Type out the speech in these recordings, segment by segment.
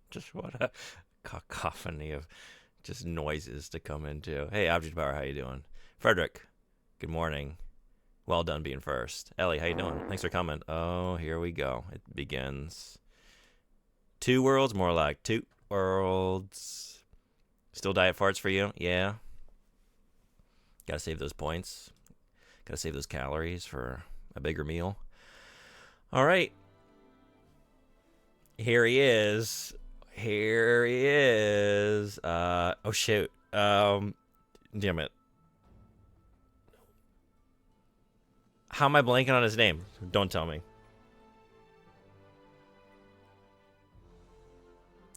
Just what a cacophony of just noises to come into. Hey, Object Power, how you doing? Frederick, good morning. Well done being first. Ellie, how you doing? Thanks for coming. Oh, here we go. It begins. Two worlds, more like two worlds. Still diet farts for you? Yeah. Gotta save those points. Gotta save those calories for a bigger meal. All right. Here he is. Here he is. Oh shoot. Damn it. How am I blanking on his name? Don't tell me.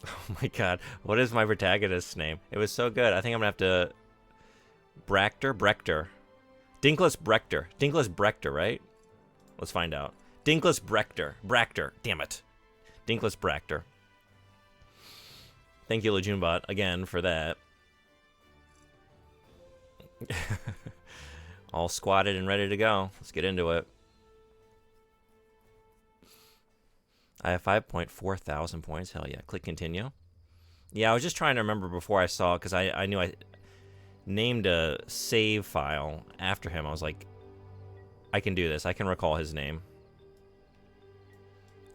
Oh my god. What is my protagonist's name? It was so good. I think I'm gonna have to. Brechter? Dinkless Brechter. Dinkless Brechter, right? Let's find out. Dinkless Brachter. Damn it. Dinkless Brachter. Thank you, Lejunbot, again for that. All squatted and ready to go. Let's get into it. I have 5.4 thousand points. Hell yeah. Click continue. Yeah, I was just trying to remember before I saw, because I knew I named a save file after him. I was like, I can do this. I can recall his name.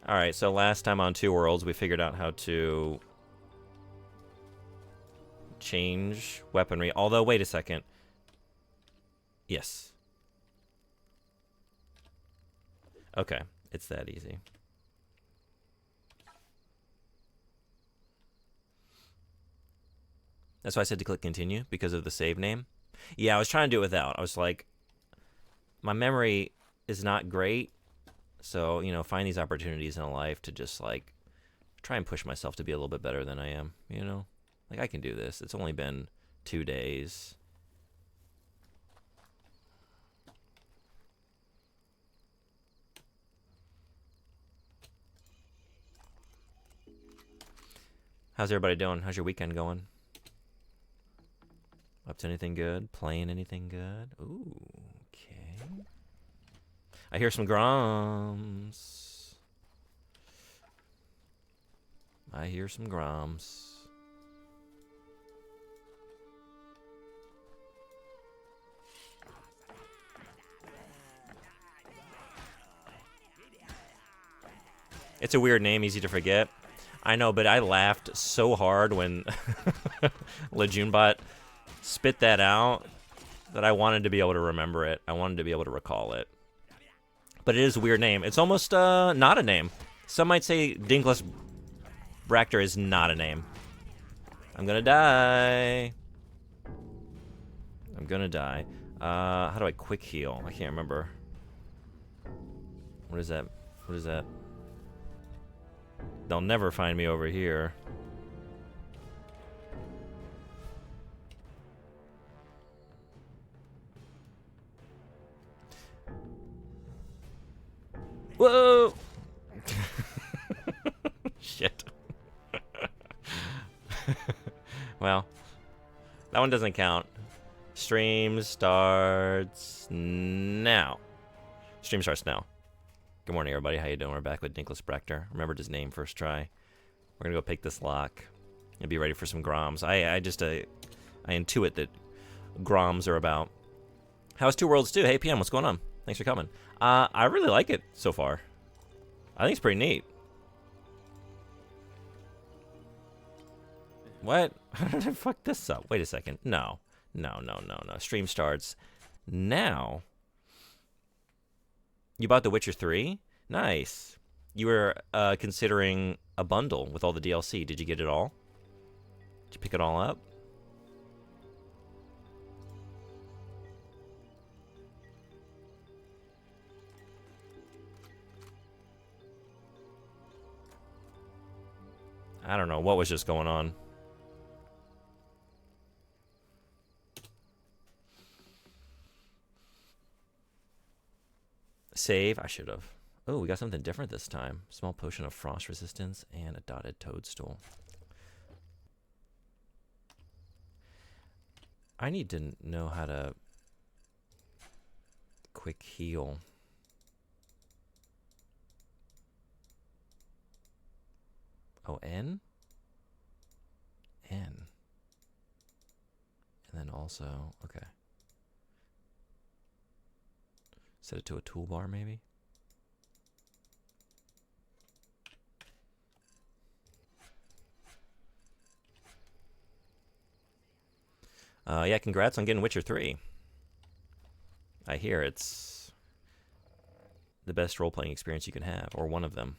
Alright, so last time on Two Worlds, we figured out how to change weaponry. Although, wait a second. Yes. Okay, it's that easy. That's why I said to click continue, because of the save name. Yeah, I was trying to do it without. I was like, my memory is not great. So, you know, find these opportunities in life to just, like, try and push myself to be a little bit better than I am, you know? Like, I can do this. It's only been 2 days. How's everybody doing? How's your weekend going? Up to anything good? Playing anything good? Ooh, okay. I hear some Groms. I hear some Groms. It's a weird name, easy to forget. I know, but I laughed so hard when Lejunbot spit that out that I wanted to be able to remember it. I wanted to be able to recall it. But it is a weird name. It's almost not a name. Some might say Dinkless Brachter is not a name. I'm gonna die. I'm gonna die. How do I quick heal? I can't remember. What is that? What is that? They'll never find me over here. Whoa! Shit. Well, that one doesn't count. Stream starts now. Stream starts now. Good morning, everybody. How you doing? We're back with Dinkless Brachter. Remembered his name first try. We're gonna go pick this lock and be ready for some Groms. I intuit that Groms are about. How's Two Worlds 2? Hey, PM, what's going on? Thanks for coming. I really like it so far. I think it's pretty neat. What? How did I fuck this up? Wait a second. No. Stream starts now. You bought The Witcher 3? Nice. You were considering a bundle with all the DLC. Did you get it all? Did you pick it all up? I don't know. What was just going on? Save. I should have. Oh, we got something different this time. Small potion of frost resistance and a dotted toadstool. I need to know how to quick heal. Oh, N? N. And then also, okay. Set it to a toolbar, maybe? Yeah, congrats on getting Witcher 3. I hear it's the best role-playing experience you can have, or one of them.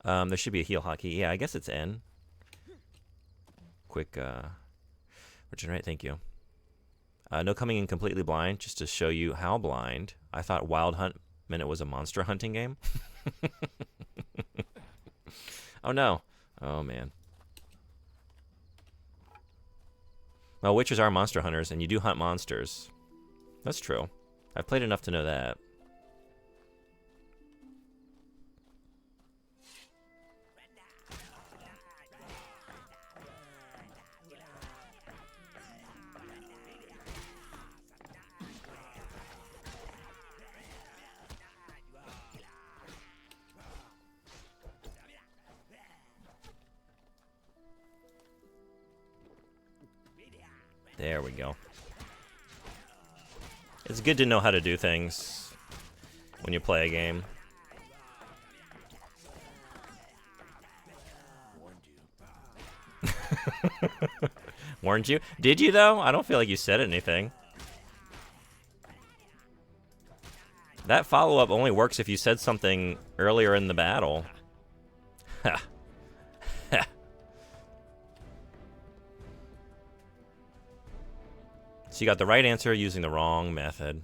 There should be a heal hotkey. Yeah, I guess it's N. Quick, regenerate, thank you. No coming in completely blind, just to show you how blind. I thought Wild Hunt meant it was a monster hunting game. Oh no. Oh man. Well, witchers are monster hunters, and you do hunt monsters. That's true. I've played enough to know that. There we go. It's good to know how to do things when you play a game. Warned you? Did you, though? I don't feel like you said anything. That follow-up only works if you said something earlier in the battle. Ha. So you got the right answer using the wrong method.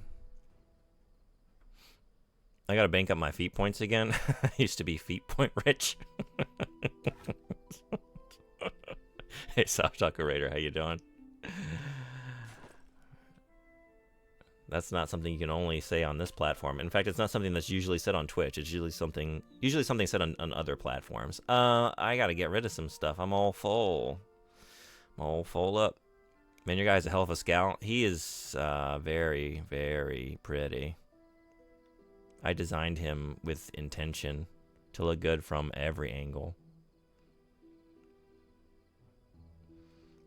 I gotta bank up my feet points again. I used to be feet point rich. Hey, Soft Taco Raider, how you doing? That's not something you can only say on this platform. In fact, it's not something that's usually said on Twitch. It's usually something said on other platforms. I gotta get rid of some stuff. I'm all full. I'm all full up. Man, your guy's a hell of a scout. He is very, very pretty. I designed him with intention to look good from every angle.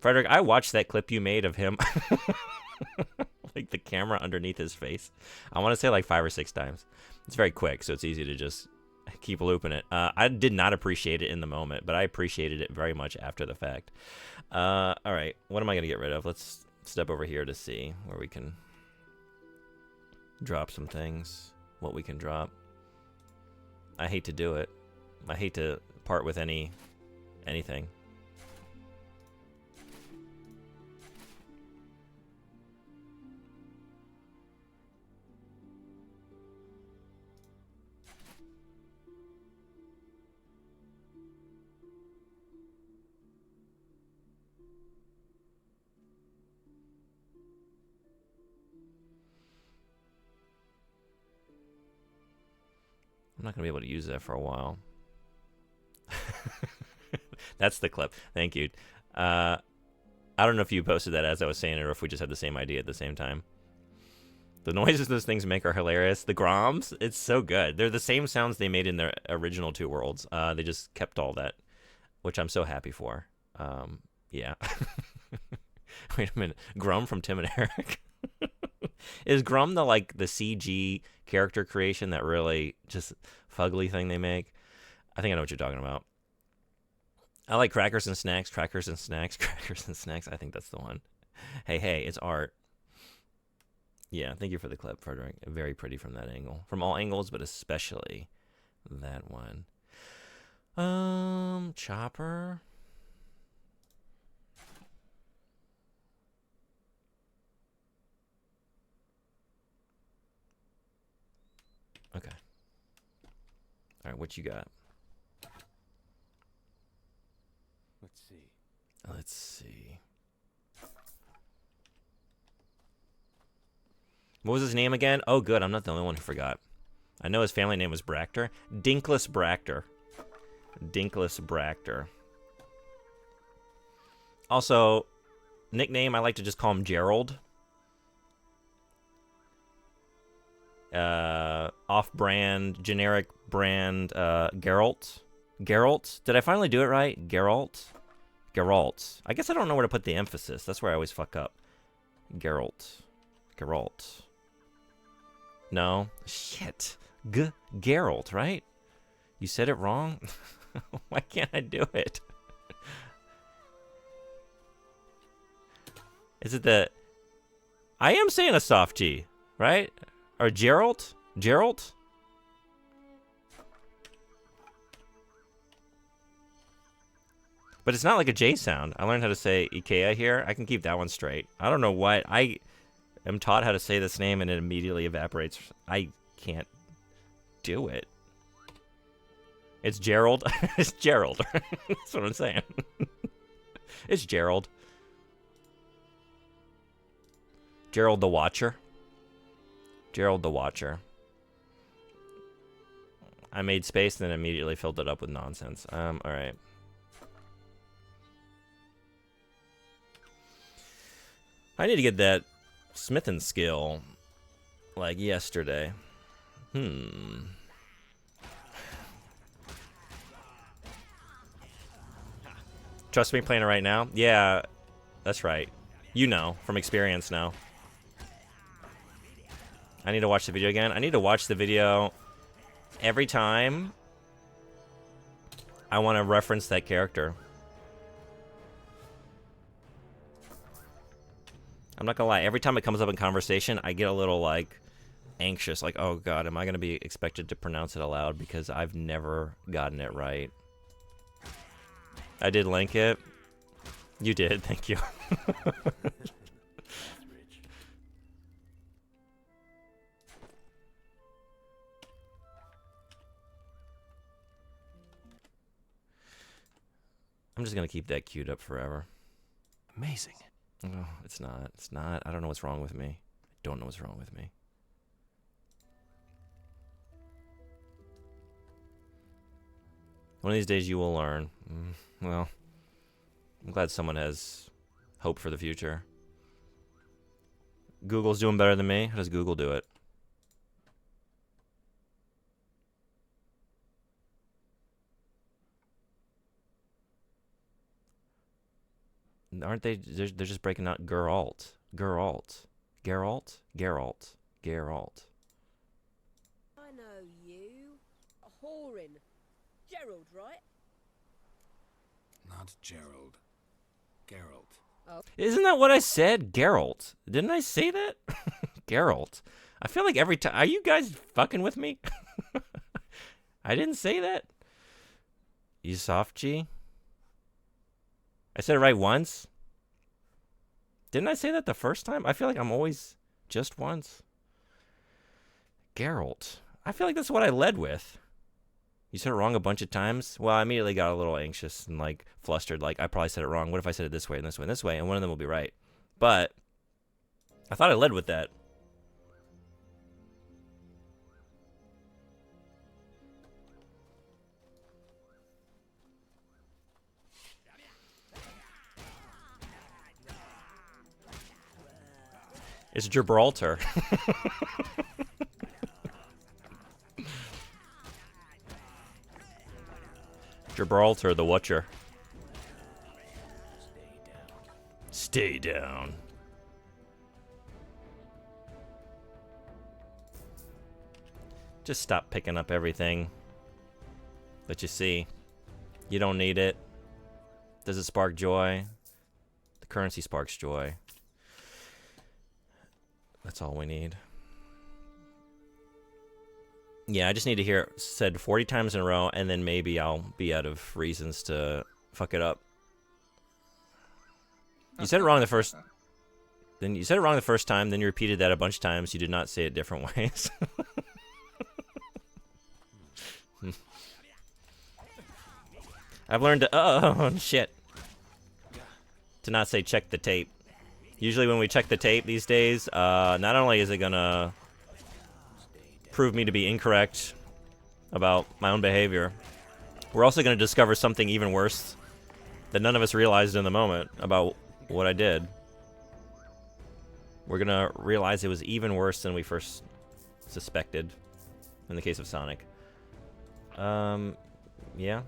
Frederick, I watched that clip you made of him. Like the camera underneath his face. I want to say like 5 or 6 times. It's very quick, so it's easy to just keep looping it. I did not appreciate it in the moment, but I appreciated it very much after the fact. All right, what am I going to get rid of? Let's step over here to see where we can drop some things, what we can drop. I hate to do it. I hate to part with anything. I'm not going to be able to use that for a while. That's the clip. Thank you. I don't know if you posted that as I was saying it or if we just had the same idea at the same time. The noises those things make are hilarious. The Groms, it's so good. They're the same sounds they made in their original 2 worlds. They just kept all that, which I'm so happy for. Yeah. Wait a minute. Grum from Tim and Eric? Is Grum the CG character creation, that really just fugly thing they make? I think I know what you're talking about. I like Crackers and Snacks, Crackers and Snacks, Crackers and Snacks. I think that's the one. Hey, it's art. Yeah, thank you for the clip, Frederick. Very pretty from that angle. From all angles, but especially that one. Chopper. Okay. All right, what you got? Let's see. What was his name again? Oh, good. I'm not the only one who forgot. I know his family name was Bractor. Dinkless Bractor. Dinkless Bractor. Also, nickname, I like to just call him Gerald. off-brand, generic brand Geralt. Geralt? Did I finally do it right? Geralt? Geralt. I guess I don't know where to put the emphasis. That's where I always fuck up. Geralt. Geralt. No? Shit. Geralt, right? You said it wrong? Why can't I do it? Is it the... I am saying a soft G, right? Or Geralt? Geralt? But it's not like a J sound. I learned how to say Ikea here. I can keep that one straight. I don't know what. I am taught how to say this name and it immediately evaporates. I can't do it. It's Gerald. It's Gerald. That's what I'm saying. It's Gerald. Gerald the Watcher. Gerald the Watcher. I made space and then immediately filled it up with nonsense. Alright. I need to get that smithing skill like yesterday. Trust me playing it right now? Yeah, that's right. You know, from experience now. I need to watch the video again. I need to watch the video every time I want to reference that character. I'm not gonna lie, every time it comes up in conversation, I get a little, like, anxious. Like, oh god, am I gonna be expected to pronounce it aloud because I've never gotten it right. I did link it. You did, thank you. I'm just gonna keep that queued up forever. Amazing. Oh, it's not. It's not. I don't know what's wrong with me. I don't know what's wrong with me. One of these days you will learn. Well, I'm glad someone has hope for the future. Google's doing better than me. How does Google do it? Aren't they? They're just breaking out Geralt. Geralt. Geralt? Geralt. Geralt. I know you. Horin. Gerald, right? Not Gerald. Geralt. Oh. Isn't that what I said? Geralt. Didn't I say that? Geralt. I feel like every time... Are you guys fucking with me? I didn't say that. You soft G? I said it right once? Didn't I say that the first time? I feel like I'm always just once. Geralt. I feel like that's what I led with. You said it wrong a bunch of times? Well, I immediately got a little anxious and, like, flustered. Like, I probably said it wrong. What if I said it this way and this way and this way? And one of them will be right. But I thought I led with that. It's Gibraltar. Gibraltar, the Watcher. Stay down. Just stop picking up everything that you see. You don't need it. Does it spark joy? The currency sparks joy. That's all we need. Yeah, I just need to hear it said 40 times in a row, and then maybe I'll be out of reasons to fuck it up. You said it wrong the first... Then you said it wrong the first time, then you repeated that a bunch of times. You did not say it different ways. I've learned to... Oh, shit. To not say check the tape. Usually when we check the tape these days, not only is it gonna prove me to be incorrect about my own behavior, we're also gonna discover something even worse that none of us realized in the moment about what I did. We're gonna realize it was even worse than we first suspected. in the case of Sonic. Yeah.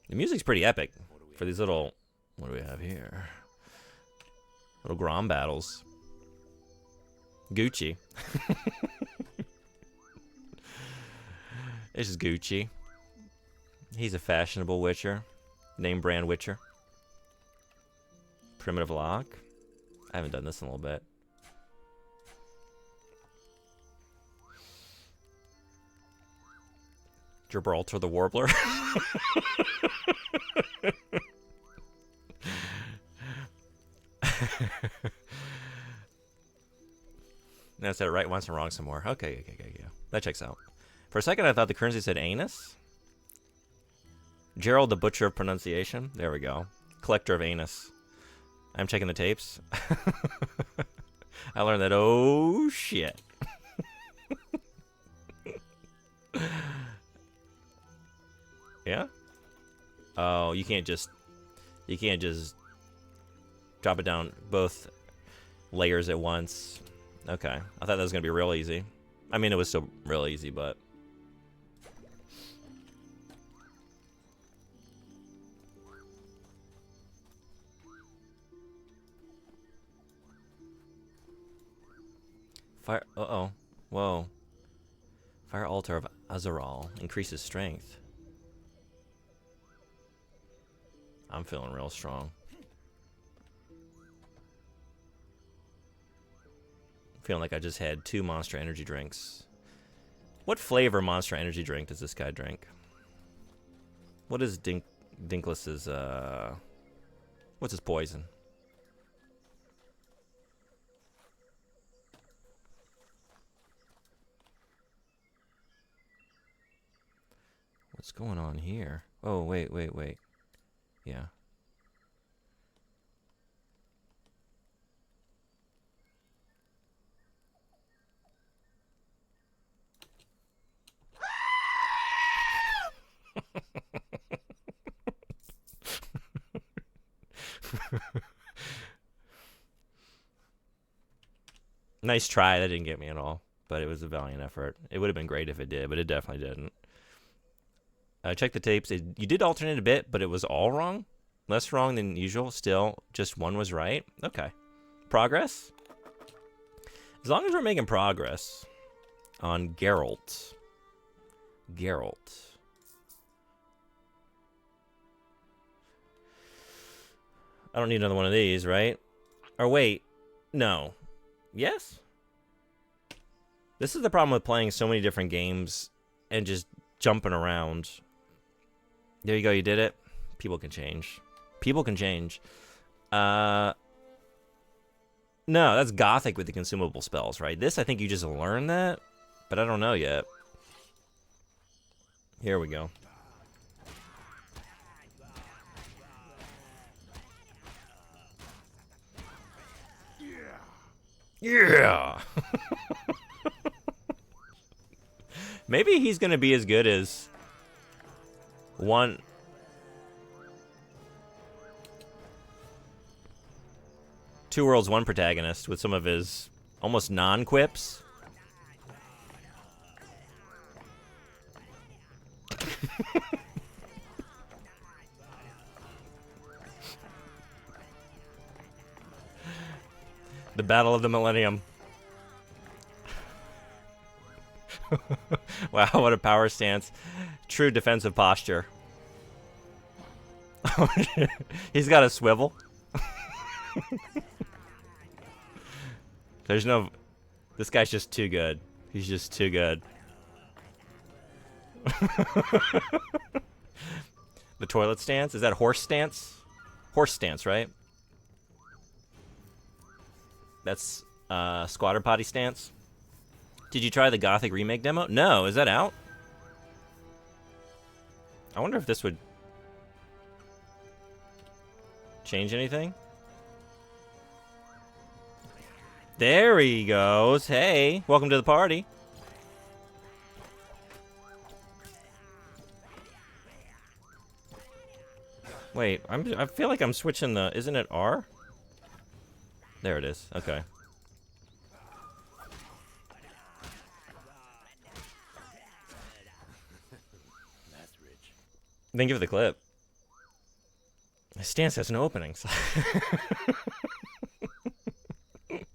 The music's pretty epic for these little... What do we have here? Little Grom battles. Gucci. This is Gucci. He's a fashionable Witcher. Name brand Witcher. Primitive Lock. I haven't done this in a little bit. Gibraltar the Warbler. No, I said it right once and wrong some more. Okay. That checks out. For a second, I thought the currency said anus. Gerald, the butcher of pronunciation. There we go. Collector of anus. I'm checking the tapes. I learned that. Oh shit. Yeah. Oh, you can't just drop it down both layers at once. Okay, I thought that was gonna be real easy. I mean, it was still real easy, but. Fire. Uh-oh. Whoa. Fire Altar of Azaral increases strength. I'm feeling real strong. Feeling like I just had 2 Monster Energy drinks. What flavor Monster Energy drink does this guy drink? What is Dinkless's, what's his poison? What's going on here? Oh, wait. Yeah. Nice try. That didn't get me at all, but it was a valiant effort. It would have been great if it did, but it definitely didn't. Check the tapes. You did alternate a bit, but it was all wrong. Less wrong than usual. Still, just one was right. Okay. Progress? As long as we're making progress on Geralt. I don't need another one of these, right? Or wait. No. Yes? This is the problem with playing so many different games and just jumping around. There you go, you did it. People can change. No, that's Gothic with the consumable spells, right? This, I think you just learn that, but I don't know yet. Here we go. Yeah! Maybe he's gonna be as good as one... Two Worlds, One Protagonist with some of his almost non-quips. The Battle of the Millennium. Wow, what a power stance. True defensive posture. He's got a swivel. There's no... This guy's just too good. He's just too good. The toilet stance? Is that horse stance? Horse stance, right? That's squatter potty stance. Did you try the Gothic remake demo? No, is that out? I wonder if this would change anything. There he goes. Hey, welcome to the party. Wait, I feel like I'm switching the... Isn't it R? There it is. Okay. That's rich. Then give it the clip. My stance has no openings. Worth it.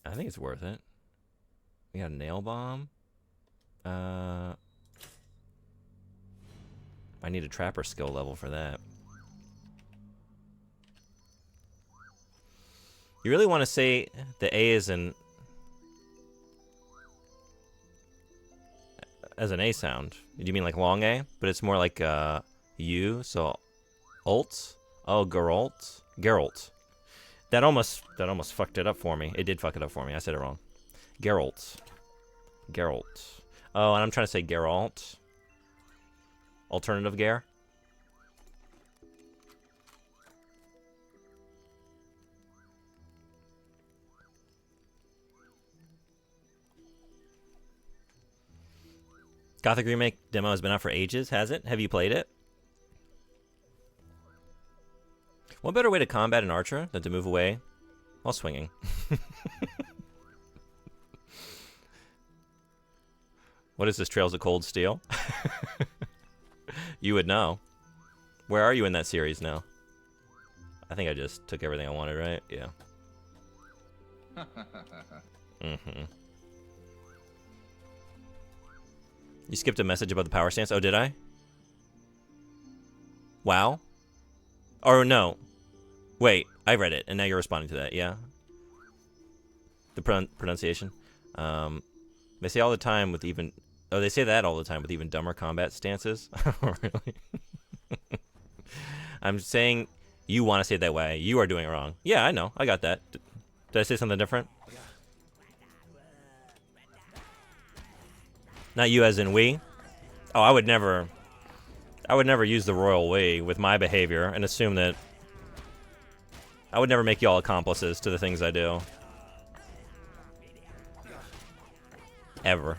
I think it's worth it. We got a nail bomb. I need a trapper skill level for that. You really want to say the A is an as an A sound? Do you mean like long A? But it's more like U, so Ult? Oh, Geralt. Geralt. That almost fucked it up for me. It did fuck it up for me. I said it wrong. Geralt. Geralt. Oh, and I'm trying to say Geralt. Alternative Ger. Gothic Remake demo has been out for ages, has it? Have you played it? What better way to combat an archer than to move away while swinging? What is this, Trails of Cold Steel? You would know. Where are you in that series now? I think I just took everything I wanted, right? Yeah. Mm-hmm. You skipped a message about the power stance. Oh, did I? Wow. Or no. Wait, I read it, and now you're responding to that. Yeah. The pronunciation. They say all the time with even... Oh, they say that all the time with even dumber combat stances. Really? I'm saying you want to say it that way. You are doing it wrong. Yeah, I know. I got that. Did I say something different? Not you as in we? Oh, I would never use the royal we with my behavior and assume that I would never make y'all accomplices to the things I do. Ever.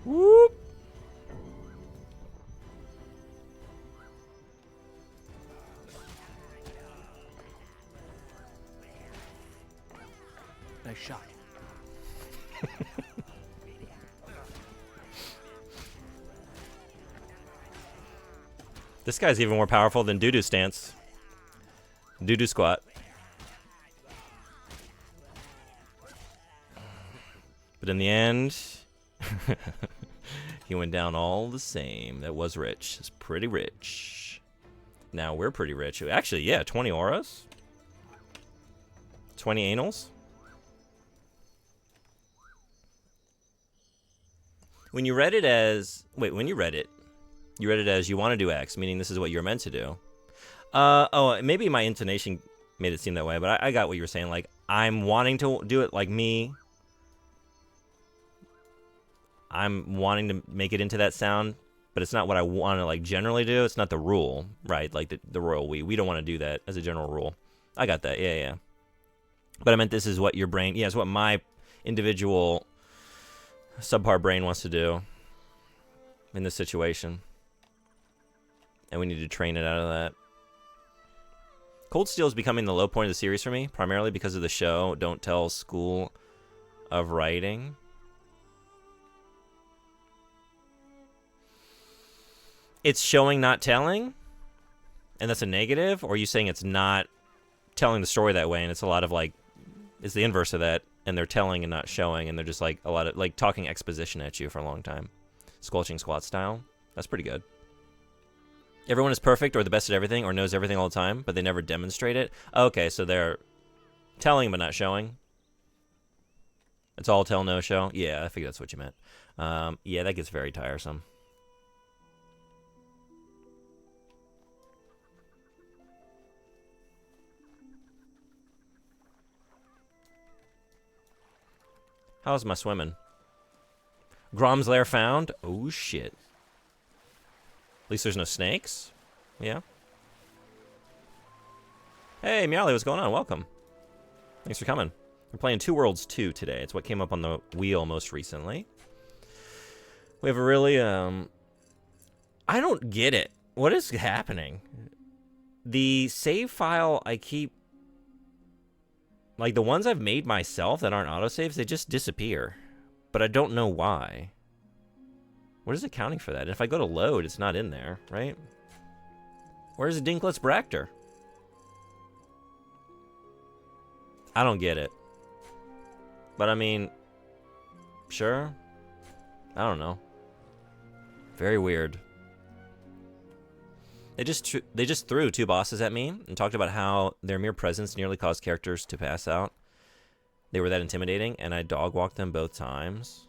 Whoop. Nice shot. This guy's even more powerful than Doo-Doo Stance. Doo-Doo Squat. But in the end, he went down all the same. That was rich. It's pretty rich. Now we're pretty rich. Actually, yeah, 20 auras. 20 anals. When you read it as... Wait, when you read it as you want to do X, meaning this is what you're meant to do. Oh, maybe my intonation made it seem that way, but I got what you were saying. Like, I'm wanting to do it like me. I'm wanting to make it into that sound, but it's not what I want to, like, generally do. It's not the rule, right? Like, the royal we. We don't want to do that as a general rule. I got that, yeah. But I meant this is what your brain... Yeah, it's what my individual subpar brain wants to do in this situation. And we need to train it out of that. Cold Steel is becoming the low point of the series for me, primarily because of the show Don't Tell School of Writing. It's showing, not telling? And that's a negative? Or are you saying it's not telling the story that way and it's a lot of, like, it's the inverse of that, and they're telling and not showing, and they're just, like, a lot of, like, talking exposition at you for a long time. Squelching Squat style. That's pretty good. Everyone is perfect or the best at everything or knows everything all the time, but they never demonstrate it. Okay, so they're telling but not showing. It's all tell, no show. Yeah, I figured that's what you meant. Yeah, that gets very tiresome. How's my swimming? Grom's Lair found? Oh, shit. At least there's no snakes. Yeah. Hey, Meowly, what's going on? Welcome. Thanks for coming. We're playing Two Worlds 2 today. It's what came up on the wheel most recently. We have a really, I don't get it. What is happening? The save file I keep, like the ones I've made myself that aren't autosaves, they just disappear. But I don't know why. What is accounting for that? And if I go to load, it's not in there, right? Where's Dinkless Bractor? I don't get it. But I mean, sure. I don't know. Very weird. They just threw 2 bosses at me and talked about how their mere presence nearly caused characters to pass out. They were that intimidating, and I dog walked them both times.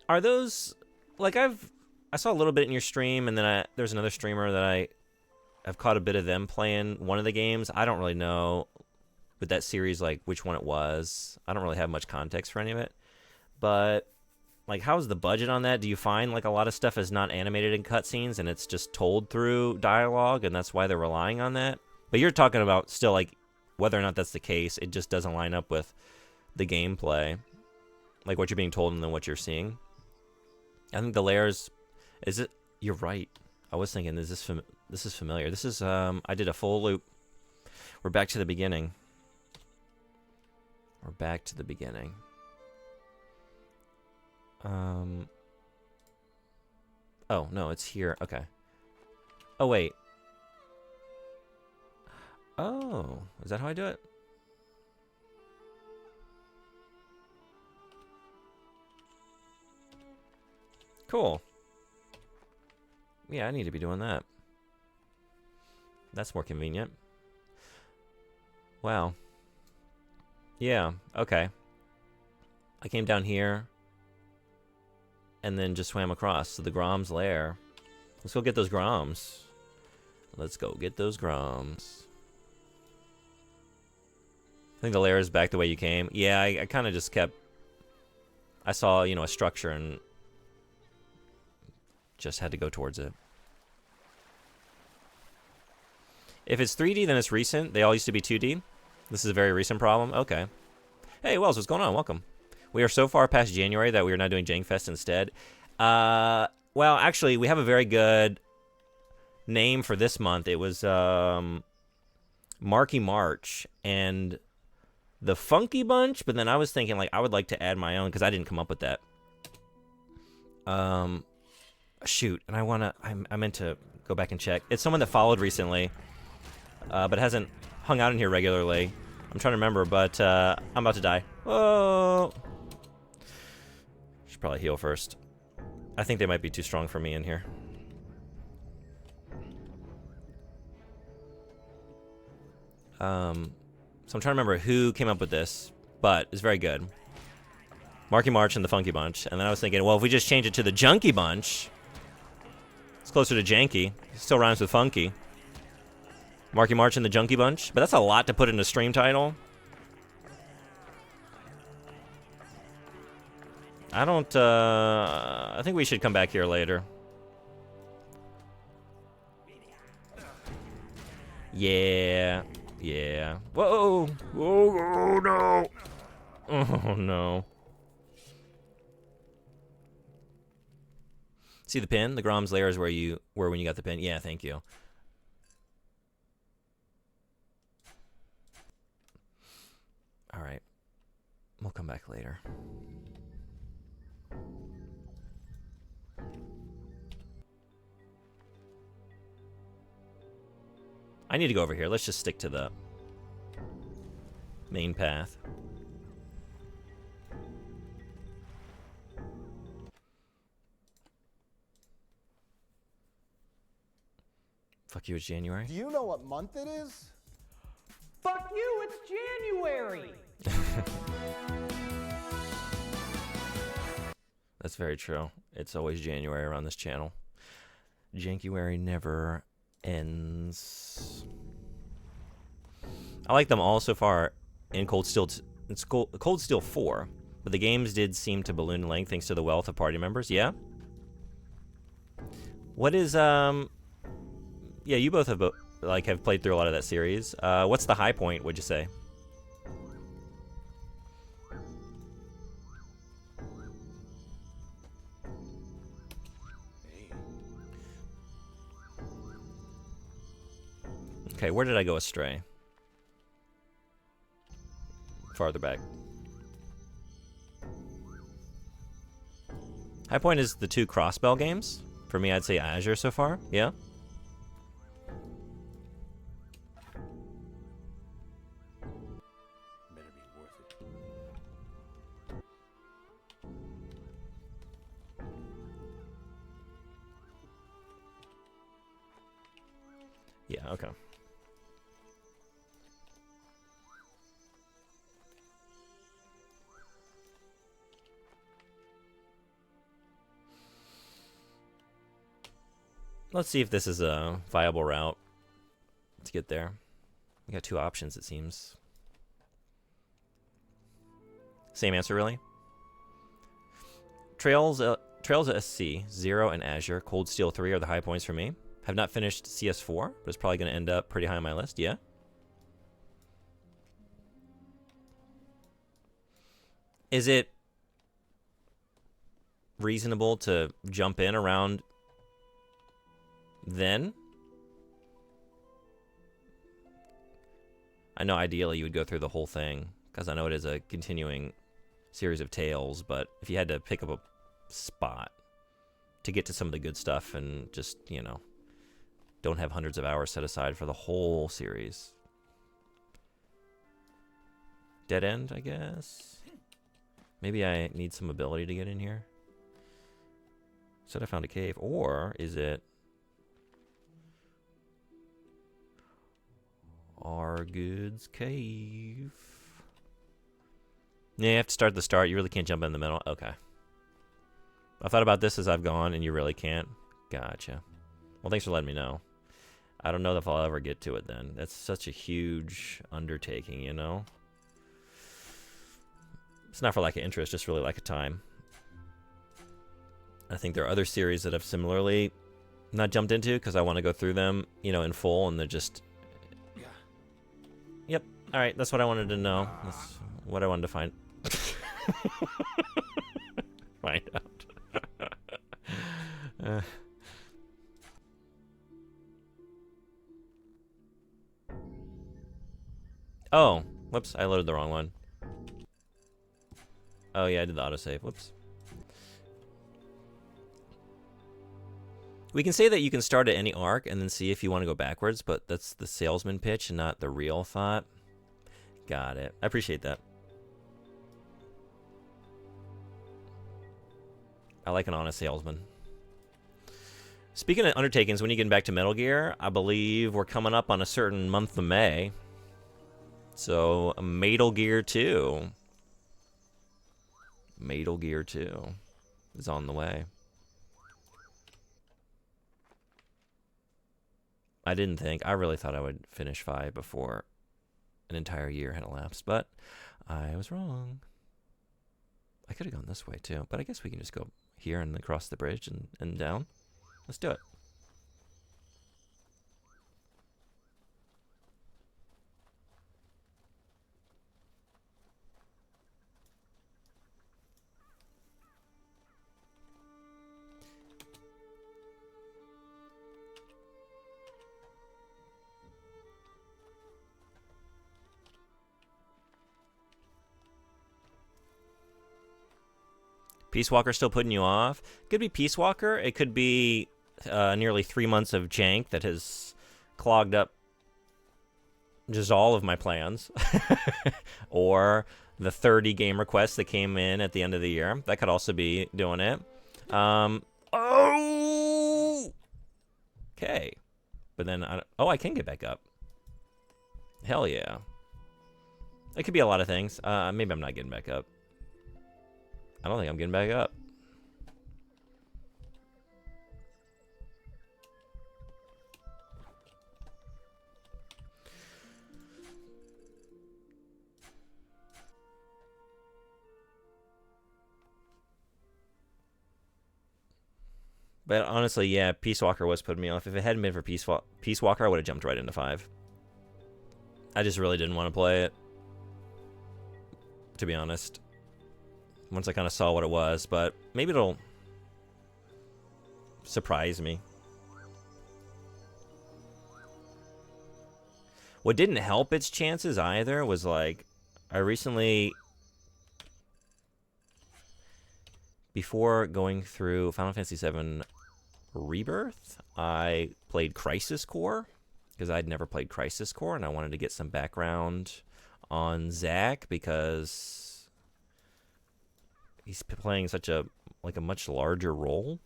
Are those like I saw a little bit in your stream, and then there's another streamer that I've caught a bit of them playing one of the games. I don't really know with that series like which one it was. I don't really have much context for any of it. But like, how's the budget on that? Do you find like a lot of stuff is not animated in cutscenes and it's just told through dialogue, and that's why they're relying on that? But you're talking about still like whether or not that's the case, it just doesn't line up with the gameplay, like what you're being told and then what you're seeing. I think the layers, is it? You're right. I was thinking, this is familiar. This is I did a full loop. We're back to the beginning. We're back to the beginning. Oh, no, it's here. Okay. Oh, wait. Oh, is that how I do it? Cool. Yeah, I need to be doing that. That's more convenient. Wow. Yeah, okay. I came down here and then just swam across to the Grom's lair. Let's go get those Groms. Let's go get those Groms. I think the lair is back the way you came. Yeah, I kind of just kept... I saw, you know, a structure and just had to go towards it. If it's 3D, then it's recent. They all used to be 2D. This is a very recent problem. Okay. Hey, Wells, what's going on? Welcome. We are so far past January that we are now doing Jankfest instead. Well, actually, we have a very good name for this month. It was Marky March and the Funky Bunch, but then I was thinking, like, I would like to add my own because I didn't come up with that. Shoot, and I meant to go back and check. It's someone that followed recently, but hasn't hung out in here regularly. I'm trying to remember, but I'm about to die. Whoa! Should probably heal first. I think they might be too strong for me in here. So I'm trying to remember who came up with this, but it's very good. Marky March and the Funky Bunch. And then I was thinking, well, if we just change it to the Junky Bunch, it's closer to janky. It still rhymes with funky. Marky March and the Junky Bunch. But that's a lot to put in a stream title. I don't, I think we should come back here later. Yeah. Yeah. Whoa! Oh, no! Oh, no. See the pin? The Grom's lair is where you were when you got the pin. Yeah, thank you. All right. We'll come back later. I need to go over here. Let's just stick to the main path. Fuck you, it's January. Do you know what month it is? Fuck you, it's January! That's very true. It's always January around this channel. Jankuary never ends. I like them all so far in Cold Steel. It's Cold Steel 4, but the games did seem to balloon in length thanks to the wealth of party members. Yeah. What is Yeah, you both have like have played through a lot of that series. What's the high point, would you say? Hey, Okay, where did I go astray? Farther back. High point is the 2 Crossbell games. For me, I'd say Azure so far. Yeah. better be worth it. Yeah, okay. Let's see if this is a viable route to get there. We got 2 options, it seems. Same answer, really? Trails SC, 0, and Azure. Cold Steel 3 are the high points for me. Have not finished CS4, but it's probably going to end up pretty high on my list. Yeah. Is it reasonable to jump in around then? I know ideally you would go through the whole thing, because I know it is a continuing series of tales, but if you had to pick up a spot to get to some of the good stuff and just, you know, don't have hundreds of hours set aside for the whole series. Dead end, I guess. Maybe I need some ability to get in here. Said I found a cave. Or is it Argud's Cave? Yeah, you have to start at the start. You really can't jump in the middle. Okay. I thought about this as I've gone, and you really can't. Gotcha. Well, thanks for letting me know. I don't know if I'll ever get to it then. That's such a huge undertaking, you know? It's not for lack of interest, just really lack of time. I think there are other series that I've similarly not jumped into because I want to go through them, you know, in full, and they're just... Yep. All right, that's what I wanted to know. That's what I wanted to find. Find out. Oh, whoops, I loaded the wrong one. Oh yeah, I did the autosave. Whoops. We can say that you can start at any arc and then see if you want to go backwards, but that's the salesman pitch and not the real thought. Got it. I appreciate that. I like an honest salesman. Speaking of undertakings, when you get back to Metal Gear, I believe we're coming up on a certain month of May. So, Metal Gear 2. Metal Gear 2 is on the way. I didn't think. I really thought I would finish 5 before an entire year had elapsed, but I was wrong. I could have gone this way too, but I guess we can just go here and across the bridge and down. Let's do it. Peace Walker still putting you off? It could be Peace Walker. It could be nearly 3 months of jank that has clogged up just all of my plans. Or the 30 game requests that came in at the end of the year. That could also be doing it. Oh! Okay. But then, I can get back up. Hell yeah. It could be a lot of things. Maybe I'm not getting back up. I don't think I'm getting back up. But honestly, yeah, Peace Walker was putting me off. If it hadn't been for Peace Walker, I would have jumped right into 5. I just really didn't want to play it, to be honest. Once I kind of saw what it was, but maybe it'll surprise me. What didn't help its chances either was like, I recently, before going through Final Fantasy VII Rebirth, I played Crisis Core, because I'd never played Crisis Core, and I wanted to get some background on Zack, because he's playing such a much larger role.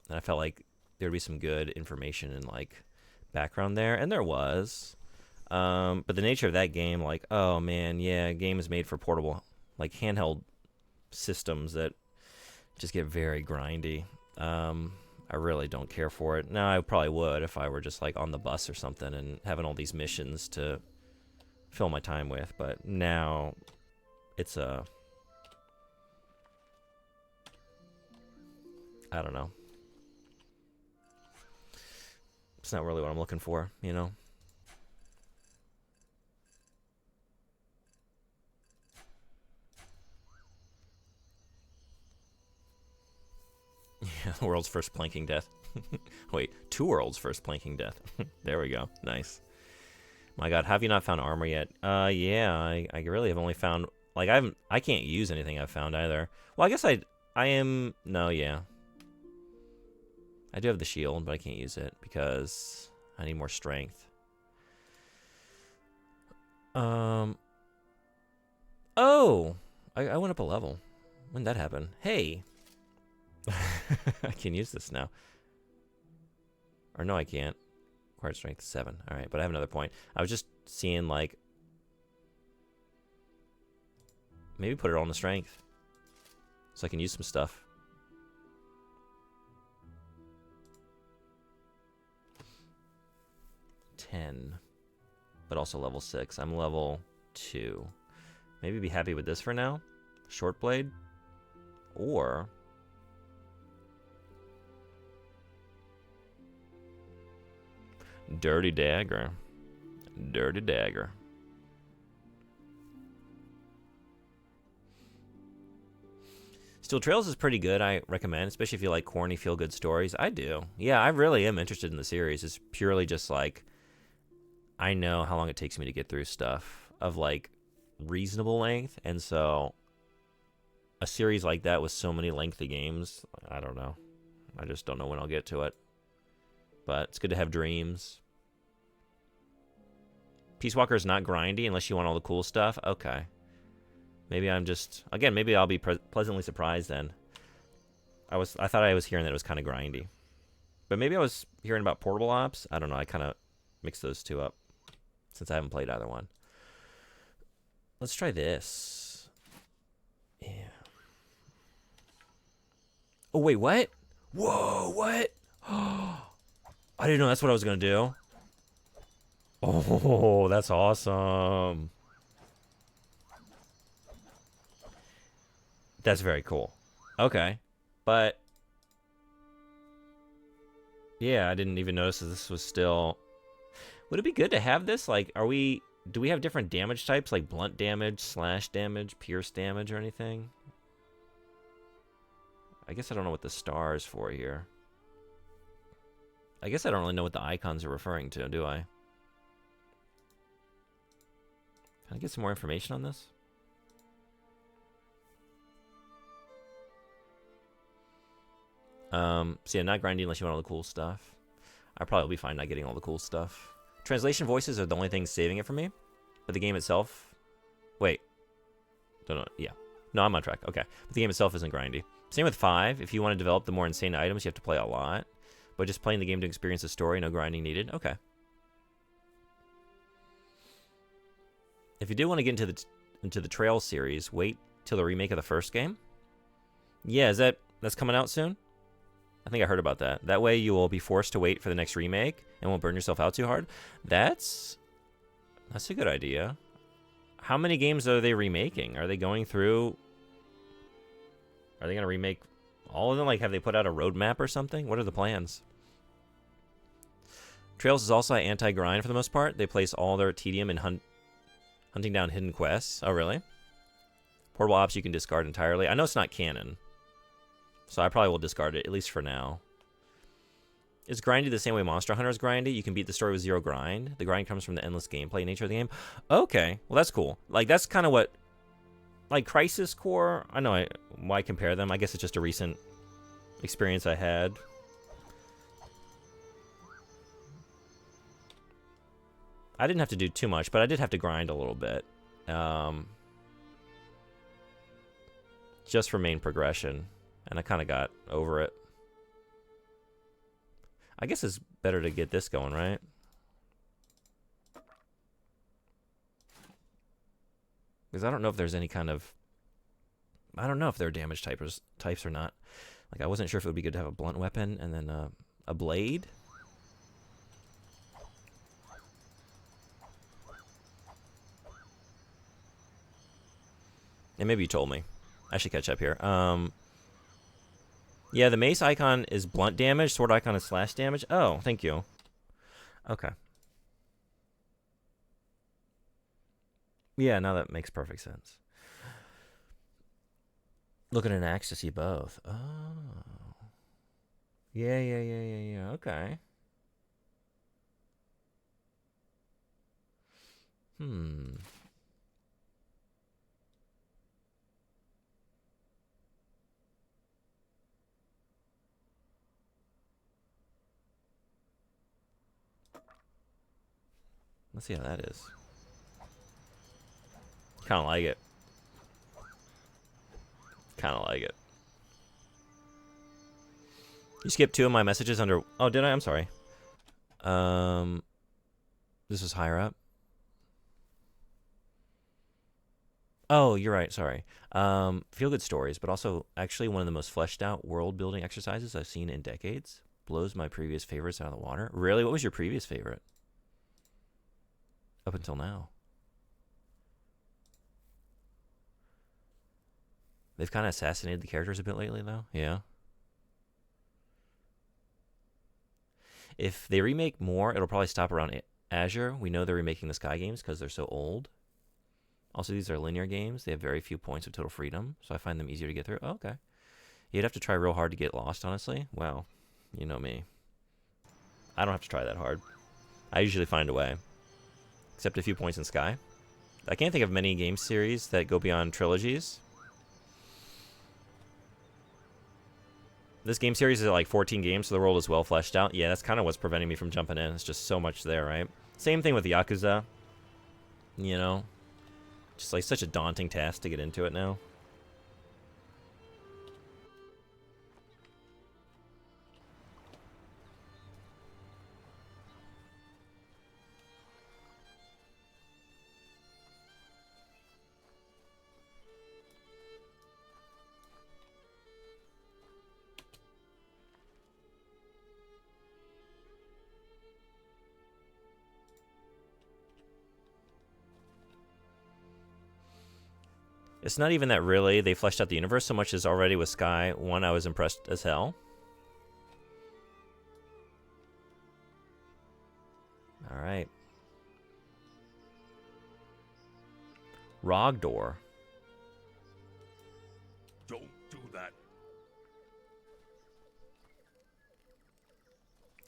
And I felt like there'd be some good information and like background there, and there was. But the nature of that game, like, oh man, yeah, game is made for portable, like handheld systems that just get very grindy. I really don't care for it. Now I probably would if I were just like on the bus or something and having all these missions to fill my time with, but now it's a, I don't know. It's not really what I'm looking for, you know? Yeah, the world's first planking death. Wait, 2 worlds first planking death. There we go. Nice. My God, have you not found armor yet? Yeah, I really have only found, like, I can't use anything I've found either. Well, I guess I am, no, yeah. I do have the shield, but I can't use it because I need more strength. Oh, I went up a level. When did that happen? Hey. I can use this now. Or no, I can't. Required strength 7. All right, but I have another point. I was just seeing, like, maybe put it all in the strength so I can use some stuff. But also level 6. I'm level 2. Maybe be happy with this for now. Short blade. Or Dirty Dagger. Dirty Dagger. Steel Trails is pretty good, I recommend, especially if you like corny, feel-good stories. I do. Yeah, I really am interested in the series. It's purely just like, I know how long it takes me to get through stuff of like reasonable length, and so a series like that with so many lengthy games, I don't know. I just don't know when I'll get to it. But it's good to have dreams. Peace Walker is not grindy unless you want all the cool stuff. Okay. Maybe I'm just, again, maybe I'll be pleasantly surprised then. I thought I was hearing that it was kind of grindy. But maybe I was hearing about Portable Ops. I don't know. I kind of mixed those two up since I haven't played either one. Let's try this. Yeah. Oh, wait, what? Whoa, what? I didn't know that's what I was going to do. Oh, that's awesome. That's very cool. Okay. But yeah, I didn't even notice that this was still. Would it be good to have this? Like, do we have different damage types, like blunt damage, slash damage, pierce damage, or anything? I guess I don't know what the star is for here. I guess I don't really know what the icons are referring to, do I? Can I get some more information on this? So yeah, not grinding unless you want all the cool stuff. I probably will be fine not getting all the cool stuff. Translation voices are the only thing saving it for me. But the game itself... Wait. Don't know. Yeah. No, I'm on track. Okay. But the game itself isn't grindy. Same with 5. If you want to develop the more insane items, you have to play a lot. But just playing the game to experience the story, no grinding needed. Okay. If you do want to get into the Trail series, wait till the remake of the first game. Yeah, that's coming out soon? I think I heard about that. That way you will be forced to wait for the next remake and won't burn yourself out too hard. That's a good idea. How many games are they remaking? Are they going through... Are they going to remake All of them? Like, have they put out a roadmap or something? What are the plans? Trails is also anti-grind for the most part. They place all their tedium in hunting down hidden quests. Oh, really? Portable ops you can discard entirely. I know it's not canon, so I probably will discard it, at least for now. Is grindy the same way Monster Hunter is grindy? You can beat the story with 0 grind. The grind comes from the endless gameplay nature of the game. Okay, well that's cool. Like, that's kind of what... Like, Crisis Core, I know why compare them. I guess it's just a recent experience I had. I didn't have to do too much, but I did have to grind a little bit. Just for main progression. And I kind of got over it. I guess it's better to get this going, right? Because I don't know if there's any kind of... I don't know if there are damage types or not. Like, I wasn't sure if it would be good to have a blunt weapon and then a blade. And maybe you told me. I should catch up here. Yeah, the mace icon is blunt damage. Sword icon is slash damage. Oh, thank you. Okay. Yeah, now that makes perfect sense. Look at an axe to see both. Oh. Yeah. Okay. Let's see how that is. Kind of like it. Kind of like it. You skipped 2 of my messages under... Oh, did I? I'm sorry. This is higher up. Oh, you're right. Sorry. Feel good stories, but also actually one of the most fleshed out world building exercises I've seen in decades. Blows my previous favorites out of the water. Really? What was your previous favorite? Up until now. They've kind of assassinated the characters a bit lately, though. Yeah. If they remake more, it'll probably stop around Azure. We know they're remaking the Sky games because they're so old. Also, these are linear games. They have very few points of total freedom, so I find them easier to get through. Oh, okay. You'd have to try real hard to get lost, honestly. Well, you know me. I don't have to try that hard. I usually find a way. Except a few points in Sky. I can't think of many game series that go beyond trilogies. This game series is like 14 games, so the world is well fleshed out. Yeah, that's kind of what's preventing me from jumping in. It's just so much there, right? Same thing with Yakuza. You know? Just like such a daunting task to get into it now. It's not even that really they fleshed out the universe so much as already with Sky 1 I was impressed as hell. Alright. Rogdor. Don't do that.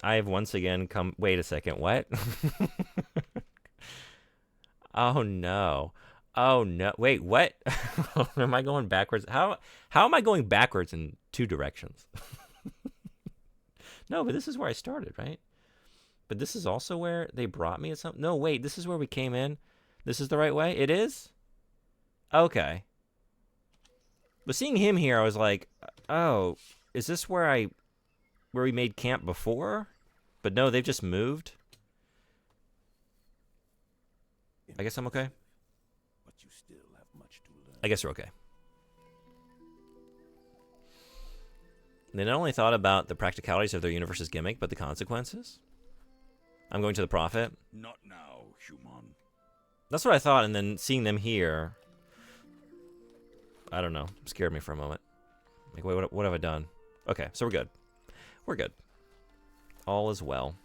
I have once again come... Wait a second, what? Oh no. Oh no! Wait, what? Am I going backwards? How am I going backwards in 2 directions? No, but this is where I started, right? But this is also where they brought me at some... No, wait, this is where we came in. This is the right way? It is? Okay. But seeing him here, I was like, oh, is this where we made camp before? But no, they've just moved. I guess I'm okay. I guess we're okay. They not only thought about the practicalities of their universe's gimmick, but the consequences. I'm going to the Prophet. Not now, human. That's what I thought, and then seeing them here, I don't know, scared me for a moment. Like, wait, what have I done? Okay, so we're good. We're good. All is well.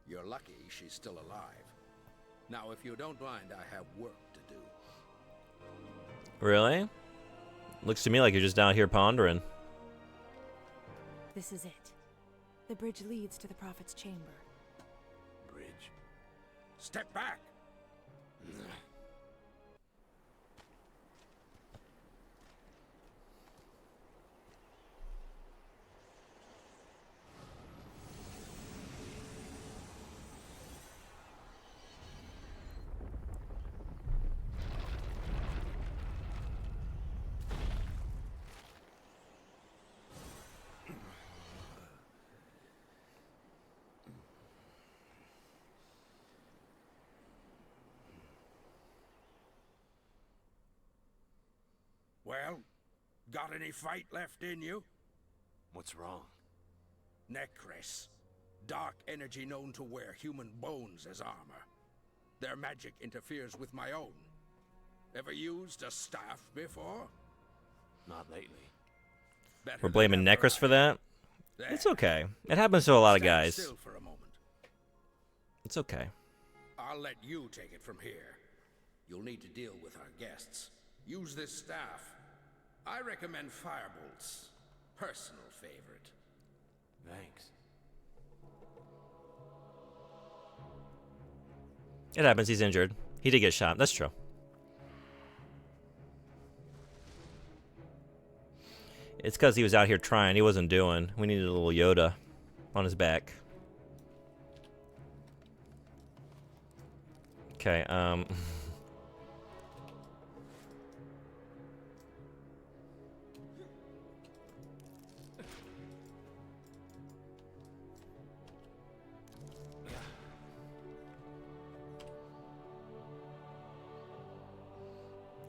You're lucky she's still alive. Now, if you don't mind, I have work to do. Really? Looks to me like you're just down here pondering. This is it. The bridge leads to the Prophet's chamber. Bridge. Step back! Well, got any fight left in you? What's wrong? Necris. Dark energy known to wear human bones as armor. Their magic interferes with my own. Ever used a staff before? Not lately. Better We're than blaming ever Necris for that? There. It's okay. It happens to a lot of Stand guys. still for a moment. It's okay. I'll let you take it from here. You'll need to deal with our guests. Use this staff. I recommend Firebolt's personal favorite. Thanks. It happens. He's injured. He did get shot. That's true. It's because he was out here trying. He wasn't doing. We needed a little Yoda on his back. Okay,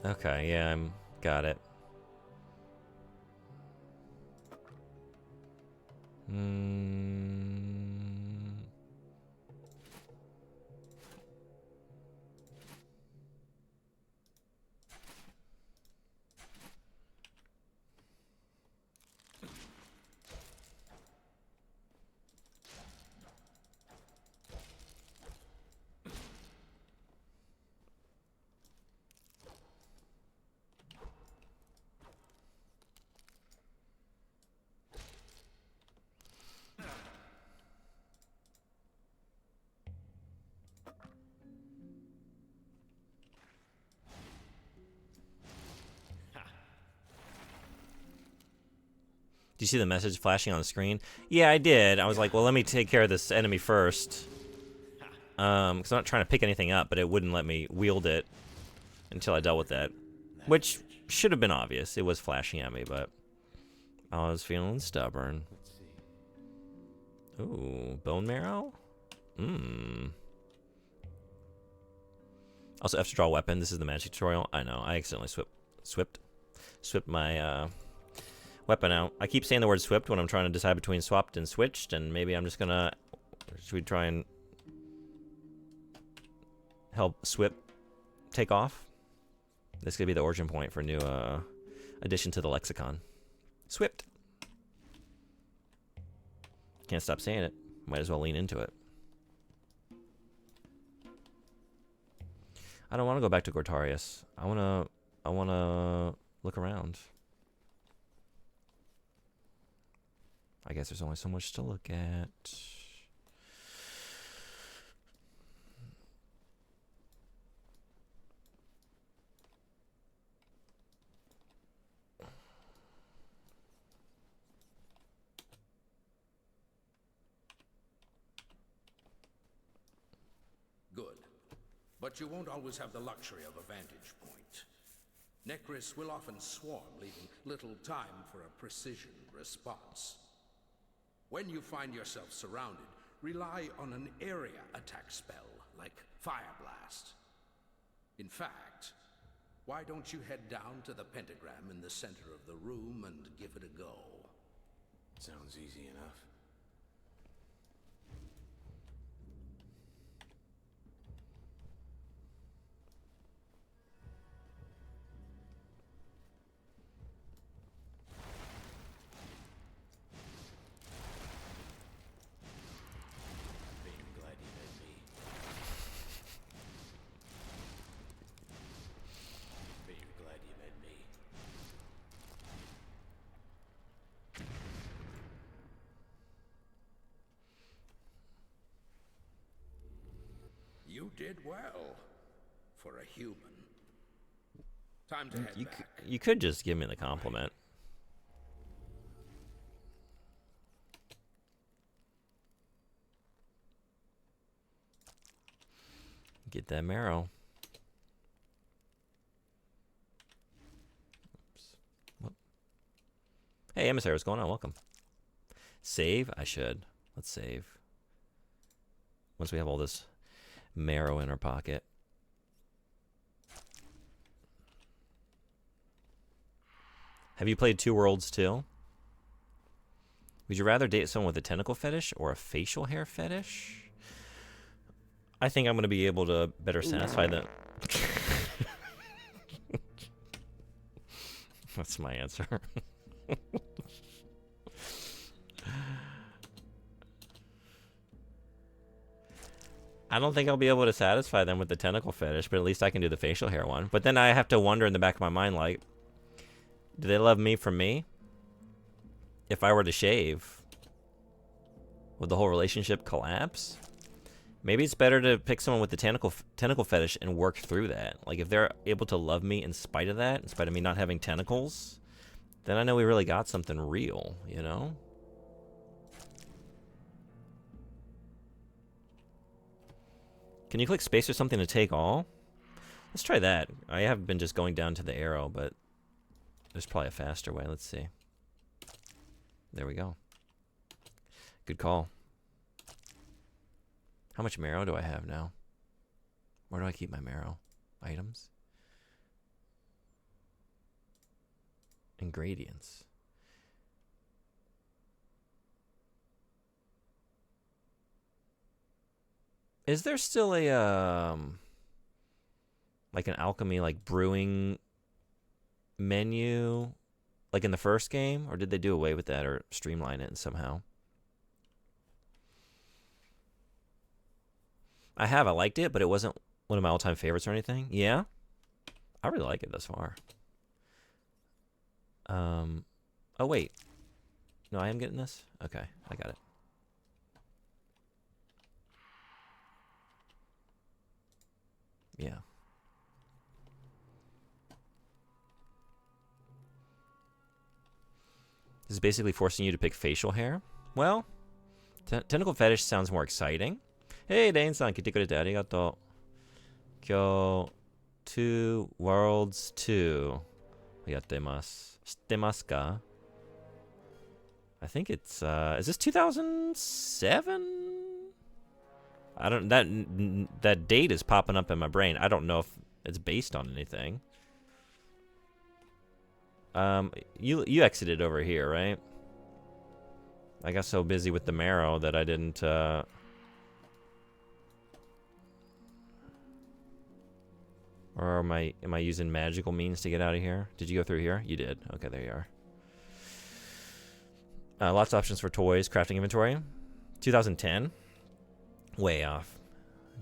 okay, yeah, got it. Do you see the message flashing on the screen? Yeah, I did. I was like, well, let me take care of this enemy first. Because I'm not trying to pick anything up, but it wouldn't let me wield it until I dealt with that. Which should have been obvious. It was flashing at me, but I was feeling stubborn. Ooh, bone marrow? Also, F to draw a weapon. This is the magic tutorial. I know. I accidentally swipped my weapon out. I keep saying the word swipped when I'm trying to decide between swapped and switched, and maybe I'm just gonna... Should we try and help swip take off? This could be the origin point for a new addition to the lexicon. Swipped. Can't stop saying it. Might as well lean into it. I don't want to go back to Gortarius. I wanna look around. I guess there's only so much to look at. Good. But you won't always have the luxury of a vantage point. Necris will often swarm, leaving little time for a precision response. When you find yourself surrounded, rely on an area attack spell, like Fire Blast. In fact, Why don't you head down to the pentagram in the center of the room and give it a go? Sounds easy enough. Bet you're glad you met me. Bet you're glad you met me. You did well for a human. Time to head back. You could just give me the compliment. Get that marrow. Oops. Whoop. Hey, Emissary, what's going on? Welcome. Save? I should. Let's save. Once we have all this marrow in our pocket. Have you played Two Worlds too? Would you rather date someone with a tentacle fetish or a facial hair fetish? I think I'm going to be able to better satisfy them. That's my answer. I don't think I'll be able to satisfy them with the tentacle fetish, but at least I can do the facial hair one. But then I have to wonder in the back of my mind, like, do they love me for me? If I were to shave, would the whole relationship collapse? Maybe it's better to pick someone with the tentacle fetish and work through that. Like, if they're able to love me in spite of that, in spite of me not having tentacles, then I know we really got something real, you know? Can you click space or something to take all? Let's try that. I have been just going down to the arrow, but there's probably a faster way. Let's see. There we go. Good call. How much marrow do I have now? Where do I keep my marrow? Items? Ingredients. Is there still a like an alchemy, like brewing menu like in the first game, or did they do away with that or streamline it somehow? I liked it, but it wasn't one of my all-time favorites or anything. Yeah, I really like it thus far. Oh wait, no, I am getting this. Okay, I got it. Yeah. This is basically forcing you to pick facial hair. Well, tentacle fetish sounds more exciting. Hey, Dane-san, 来てくれてありがとう。今日、Two Worlds 2やってます。知ってますか? I think it's, is this 2007? I don't, that date is popping up in my brain. I don't know if it's based on anything. You exited over here, right? I got so busy with the marrow that I didn't, or am I using magical means to get out of here? Did you go through here? You did. Okay, there you are. Lots of options for toys, crafting inventory. 2010. Way off.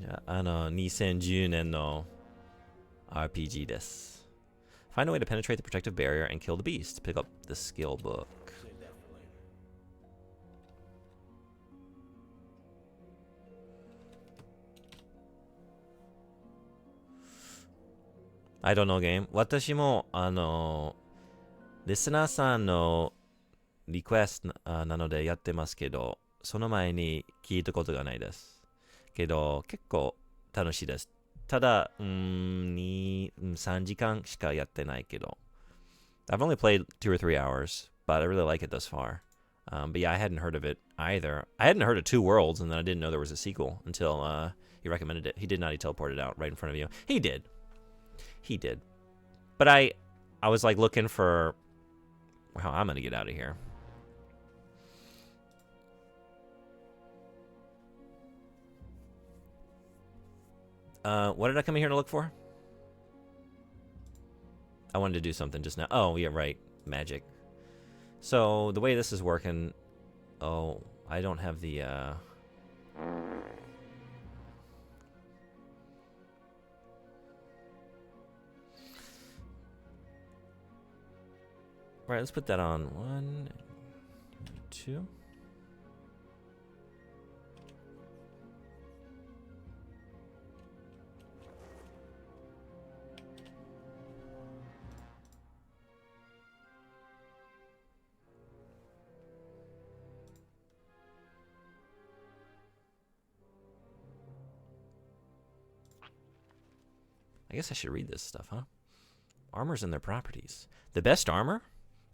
2010年の RPG です. Find a way to penetrate the protective barrier and kill the beast. Pick up the skill book. Save that for later. I don't know game. 私もリスナーさんのリクエストなのでやってますけど、その前に聞いたことがないです。けど結構楽しいです。ただ、3時間しかやってないけど。I've only played 2 or 3 hours, but I really like it thus far. But yeah, I hadn't heard of it either. I hadn't heard of Two Worlds, and then I didn't know there was a sequel until he recommended it. He did not. He teleported out right in front of you. He did. He did. But I was like looking for how I'm gonna get out of here. What did I come in here to look for? I wanted to do something just now. Oh, yeah, right. Magic. So the way this is working, oh, I don't have the right, let's put that on 1, 2. I guess I should read this stuff, huh? Armors and their properties. The best armor?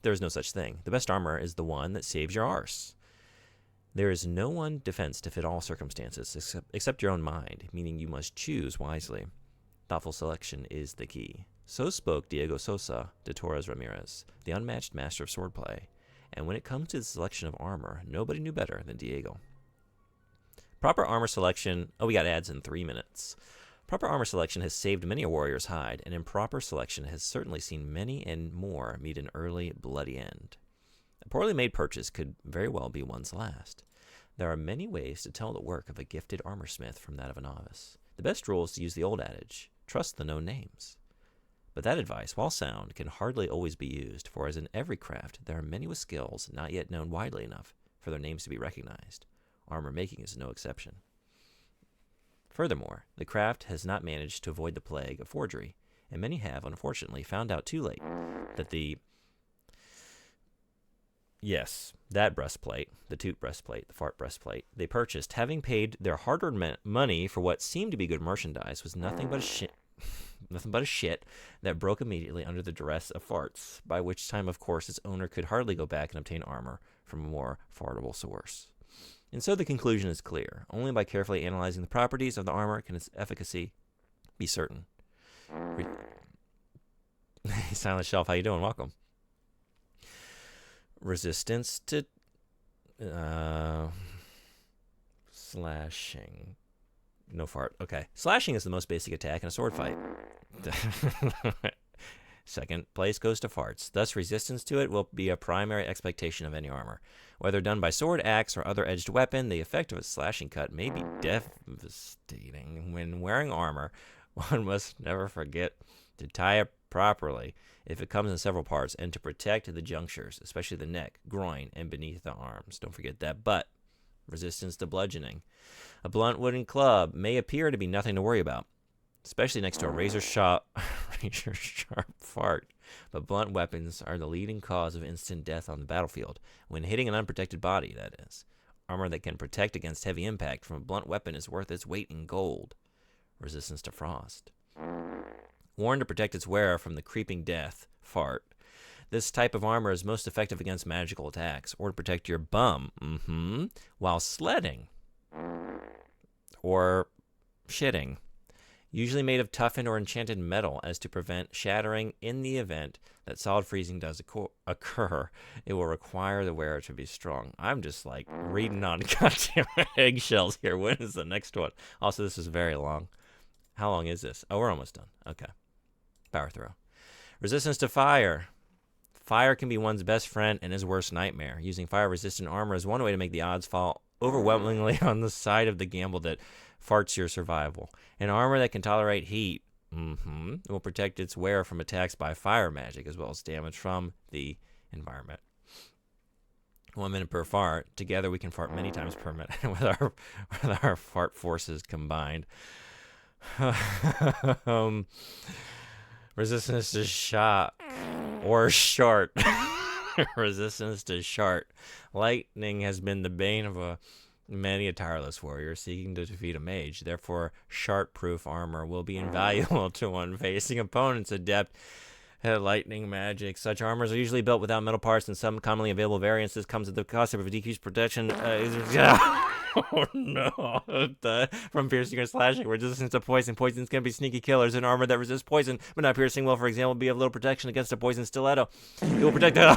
There is no such thing. The best armor is the one that saves your arse. There is no one defense to fit all circumstances except your own mind, meaning you must choose wisely. Thoughtful selection is the key. So spoke Diego Sosa de Torres Ramirez, the unmatched master of swordplay. And when it comes to the selection of armor, nobody knew better than Diego. Proper armor selection... Oh, we got ads in 3 minutes. Proper armor selection has saved many a warrior's hide, and improper selection has certainly seen many and more meet an early, bloody end. A poorly made purchase could very well be one's last. There are many ways to tell the work of a gifted armorsmith from that of a novice. The best rule is to use the old adage, trust the known names. But that advice, while sound, can hardly always be used, for as in every craft, there are many with skills not yet known widely enough for their names to be recognized. Armor making is no exception. Furthermore, the craft has not managed to avoid the plague of forgery, and many have, unfortunately, found out too late that that breastplate, the toot breastplate, the fart breastplate, they purchased, having paid their hard-earned money for what seemed to be good merchandise, was nothing but a shit that broke immediately under the duress of farts, by which time, of course, its owner could hardly go back and obtain armor from a more fartable source. And so the conclusion is clear. Only by carefully analyzing the properties of the armor can its efficacy be certain. Silent Shelf, how you doing? Welcome. Resistance to slashing. No fart. Okay. Slashing is the most basic attack in a sword fight. Second place goes to farts. Thus, resistance to it will be a primary expectation of any armor. Whether done by sword, axe, or other edged weapon, the effect of a slashing cut may be devastating. When wearing armor, one must never forget to tie it properly if it comes in several parts, and to protect the junctures, especially the neck, groin, and beneath the arms. Don't forget that. But resistance to bludgeoning. A blunt wooden club may appear to be nothing to worry about, especially next to a razor-sharp fart. But blunt weapons are the leading cause of instant death on the battlefield, when hitting an unprotected body, that is. Armor that can protect against heavy impact from a blunt weapon is worth its weight in gold. Resistance to frost. Worn to protect its wearer from the creeping death, fart. This type of armor is most effective against magical attacks, or to protect your bum, while sledding. Or shitting. Usually made of toughened or enchanted metal as to prevent shattering. In the event that solid freezing does occur, it will require the wearer to be strong. I'm just like reading on goddamn eggshells here. When is the next one? Also, this is very long. How long is this? Oh, we're almost done. Okay. Power throw. Resistance to fire. Fire can be one's best friend and his worst nightmare. Using fire-resistant armor is one way to make the odds fall overwhelmingly on the side of the gamble that farts your survival. An armor that can tolerate heat will protect its wearer from attacks by fire magic, as well as damage from the environment. 1 minute per fart. Together we can fart many times per minute with our fart forces combined. Resistance to shock or short. Resistance to short. Lightning has been the bane of many a tireless warrior seeking to defeat a mage. Therefore, shart-proof armor will be invaluable to one facing opponents adept at lightning magic. Such armors are usually built without metal parts, and some commonly available variants. This comes at the cost of a decreased protection. Oh no! From piercing or slashing, resistance to poison. Poisons can be sneaky killers. An armor that resists poison, but not piercing will, for example, be of little protection against a poison stiletto. It will protect it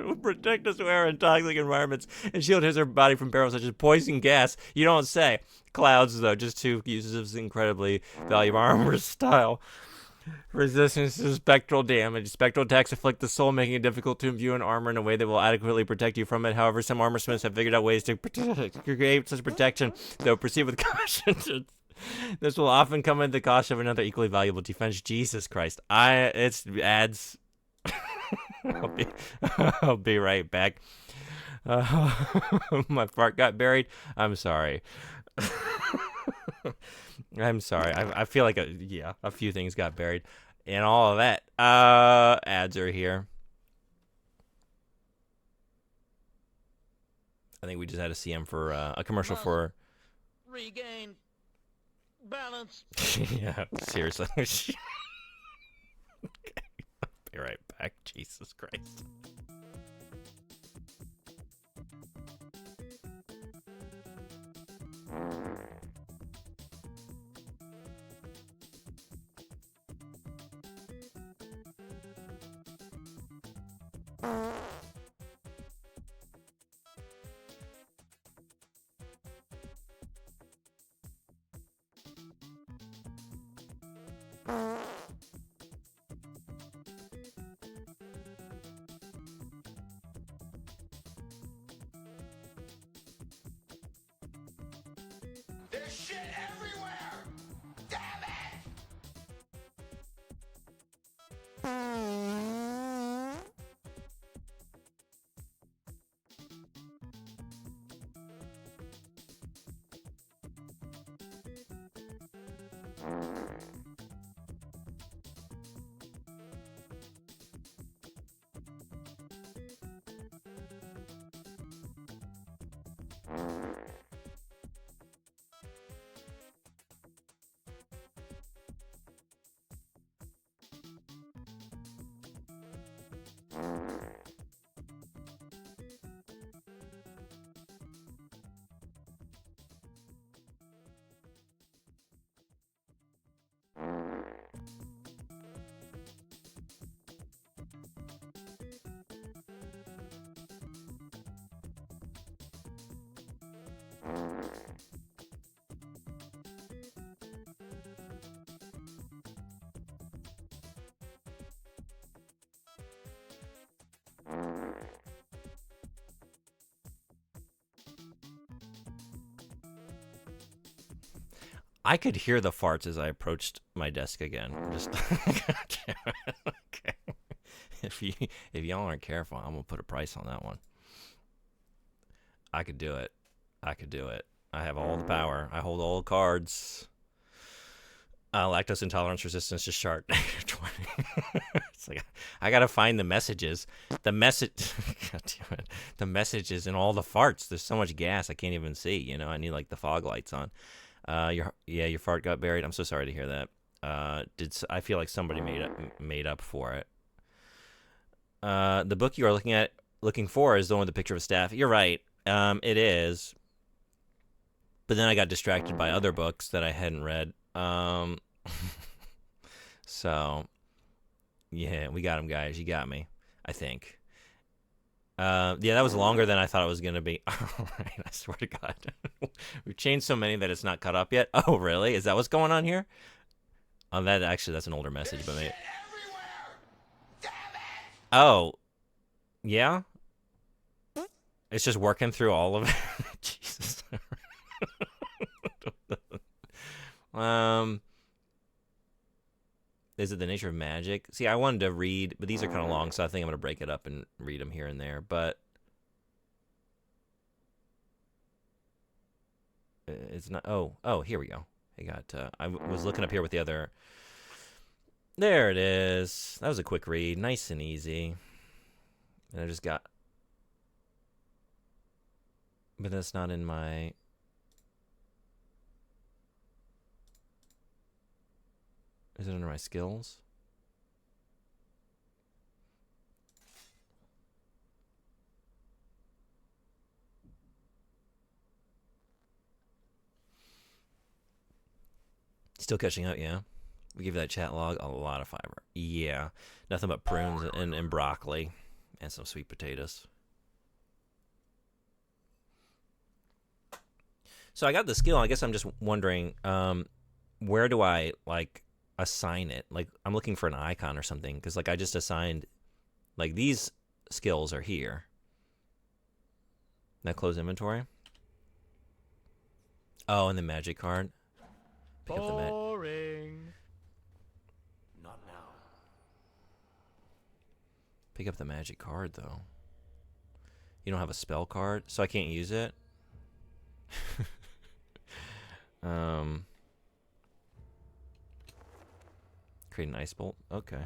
will protect us wearer in toxic environments and shield his or her body from perils such as poison gas. You don't say. Clouds, though, just two uses of this incredibly valuable armor style. Resistance to spectral damage. Spectral attacks afflict the soul, making it difficult to imbue an armor in a way that will adequately protect you from it. However, some armor smiths have figured out ways to create such protection, though proceed with caution. This will often come at the cost of another equally valuable defense. Jesus Christ. It's ads. I'll be right back. My fart got buried. I'm sorry. I'm sorry. I feel like a few things got buried, and all of that. Ads are here. I think we just had a CM for a commercial for regain balance. Yeah, seriously. Okay, I'll be right back. Jesus Christ. There's shit everywhere! Damn it! I could hear the farts as I approached my desk again. Just okay. If y'all aren't careful, I'm gonna put a price on that one. I could do it. I have all the power. I hold all the cards. Lactose intolerance, resistance to shark. It's like I gotta find the messages. God damn it. The messages and all the farts. There's so much gas I can't even see. You know, I need like the fog lights on. Your fart got buried. I'm so sorry to hear that. I feel like somebody made up for it. The book you are looking for is the one with the picture of a staff. You're right. It is. But then I got distracted by other books that I hadn't read. So yeah, we got him, guys. You got me, I think. Yeah, that was longer than I thought it was going to be. All right, I swear to God. We've changed so many that it's not cut up yet. Oh, really? Is that what's going on here? That's an older message, but maybe. Oh, yeah? It's just working through all of it. Jesus. Is it the nature of magic? See, I wanted to read, but these are kind of long, so I think I'm going to break it up and read them here and there. But it's not. Oh, here we go. I was looking up here with the other. There it is. That was a quick read, nice and easy. And I just got. But that's not in my. Is it under my skills? Still catching up, yeah. We give that chat log a lot of fiber. Yeah. Nothing but prunes and broccoli and some sweet potatoes. So I got the skill. I guess I'm just wondering, where do I like assign it? Like I'm looking for an icon or something because like I just assigned, like these skills are here. Now close inventory. Oh, and the magic card. Pick up the Boring. Not now. Pick up the magic card though. You don't have a spell card, so I can't use it. Create an ice bolt. Okay.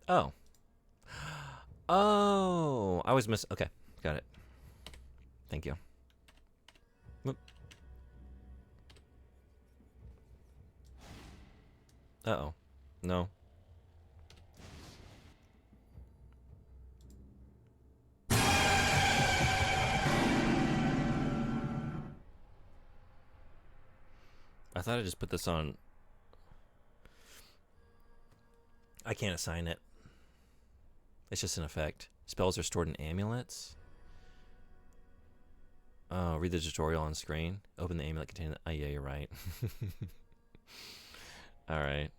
Oh. Oh, I was okay, got it. Thank you. Whoop. Uh-oh. No. I thought I just put this on. I can't assign it. It's just an effect. Spells are stored in amulets. Oh, read the tutorial on screen. Open the amulet containing. Oh, yeah, you're right. All right.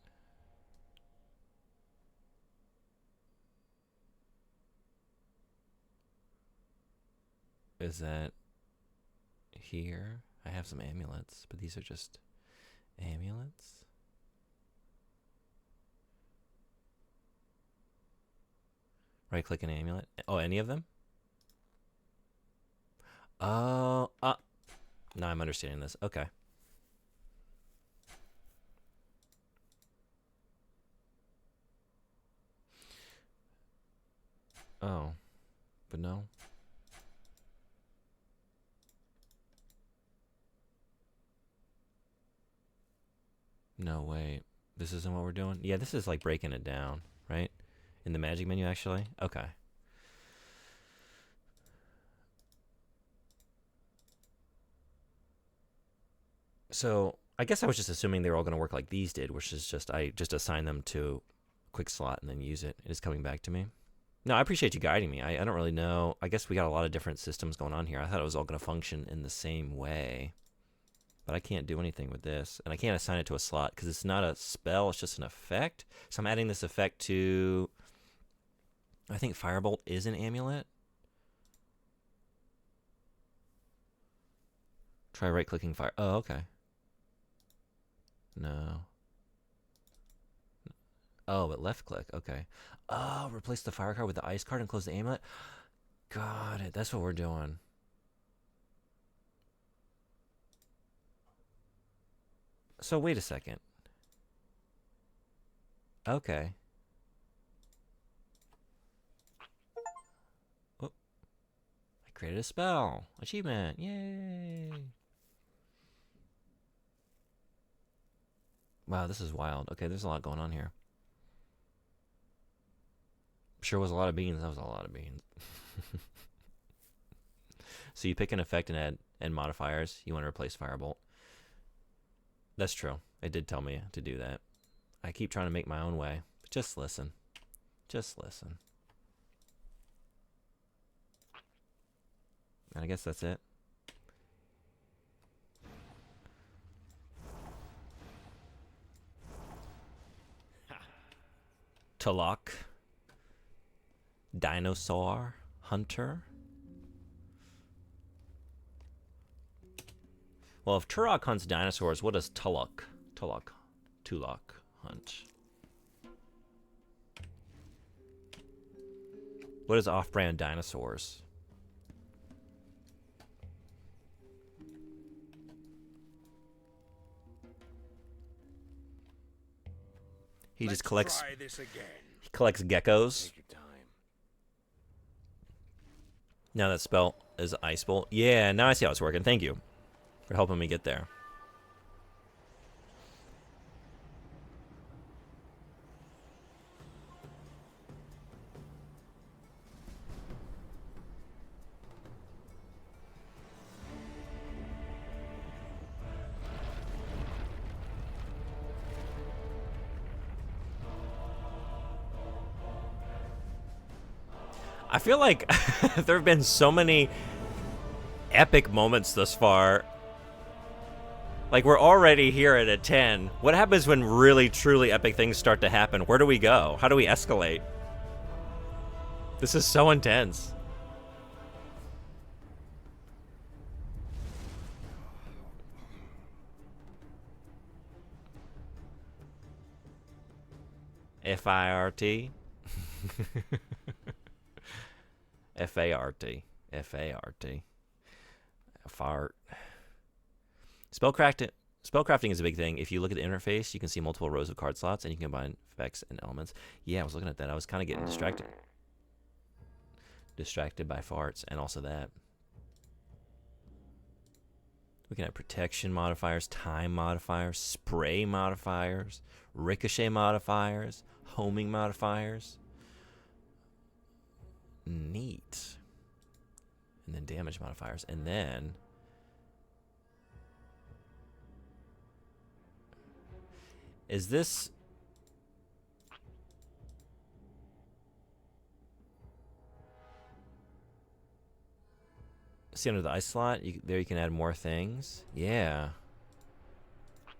Is that here? I have some amulets, but these are just amulets. Right click an amulet. Oh, any of them? Oh, now I'm understanding this. Okay. Oh, but no. No, wait. This isn't what we're doing? Yeah, this is like breaking it down, right? In the magic menu, actually? Okay. So, I guess I was just assuming they were all going to work like these did, which is just, I just assign them to a quick slot and then use it. It is coming back to me. No, I appreciate you guiding me. I don't really know. I guess we got a lot of different systems going on here. I thought it was all going to function in the same way. But I can't do anything with this. And I can't assign it to a slot because it's not a spell. It's just an effect. So I'm adding this effect to... I think Firebolt is an amulet. Try right-clicking fire. Oh, okay. No. Oh, but left-click. Okay. Oh, replace the fire card with the ice card and close the amulet. Got it. That's what we're doing. So wait a second. Okay. Oh. I created a spell. Achievement. Yay. Wow, this is wild. Okay, there's a lot going on here. Sure was a lot of beans. That was a lot of beans. So you pick an effect and add modifiers. You want to replace Firebolt. That's true. It did tell me to do that. I keep trying to make my own way. Just listen. Just listen. And I guess that's it. Tulok. Dinosaur Hunter. Well, if Turok hunts dinosaurs, what does Tulok hunt? What is off-brand dinosaurs? He just collects. Try this again. He collects geckos. Take your time. Now that spell is Ice Bolt. Yeah, now I see how it's working. Thank you for helping me get there. I feel like there have been so many epic moments thus far. Like, we're already here at a 10. What happens when really, truly epic things start to happen? Where do we go? How do we escalate? This is so intense. F-I-R-T? F-A-R-T. F-A-R-T. Fart. Spellcrafting is a big thing. If you look at the interface, you can see multiple rows of card slots, and you can combine effects and elements. Yeah, I was looking at that. I was kind of getting distracted. Distracted by farts, and also that. We can have protection modifiers, time modifiers, spray modifiers, ricochet modifiers, homing modifiers. Neat. And then damage modifiers. And then... is this... see under the ice slot, there you can add more things. Yeah.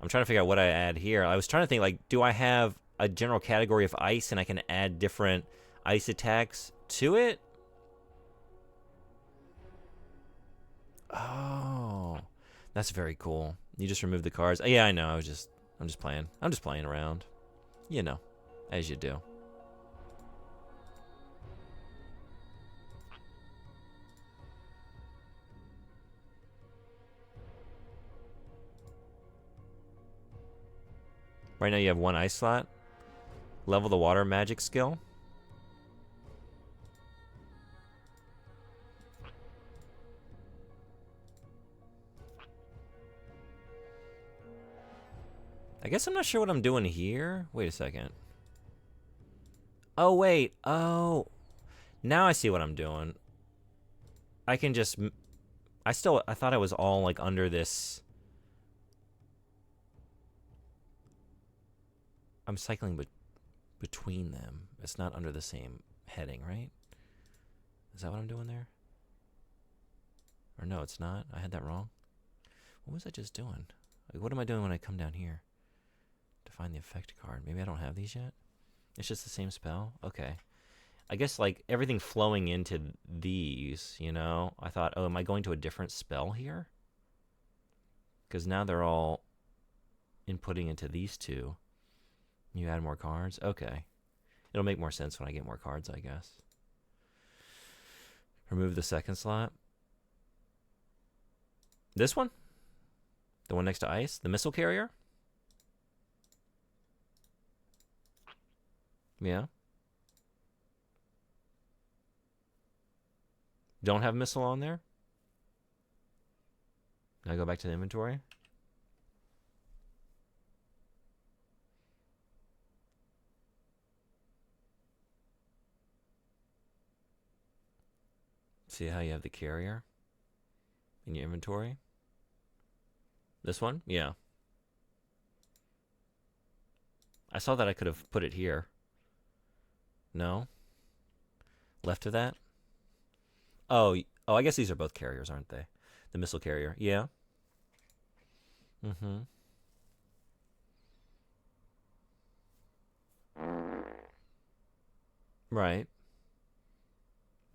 I'm trying to figure out what I add here. I was trying to think, like, do I have a general category of ice and I can add different ice attacks to it? Oh, that's very cool. You just remove the cards. Yeah, I know. I'm just playing. I'm just playing around. You know, as you do. Right now you have one ice slot. Level the water magic skill. I guess I'm not sure what I'm doing here. Wait a second. Oh, wait. Oh. Now I see what I'm doing. I can just... I thought I was all, like, under this... I'm cycling between them. It's not under the same heading, right? Is that what I'm doing there? Or no, it's not. I had that wrong. What was I just doing? Like, what am I doing when I come down here to find the effect card? Maybe I don't have these yet? It's just the same spell? Okay. I guess, like, everything flowing into these, you know? I thought, oh, am I going to a different spell here? Because now they're all inputting into these two. You add more cards? Okay. It'll make more sense when I get more cards, I guess. Remove the second slot. This one? The one next to ice? The missile carrier? Yeah. Don't have missile on there? Now go back to the inventory. See how you have the carrier in your inventory? This one? Yeah. I saw that I could have put it here. No? Left of that? Oh, I guess these are both carriers, aren't they? The missile carrier. Yeah. Mm-hmm. Right.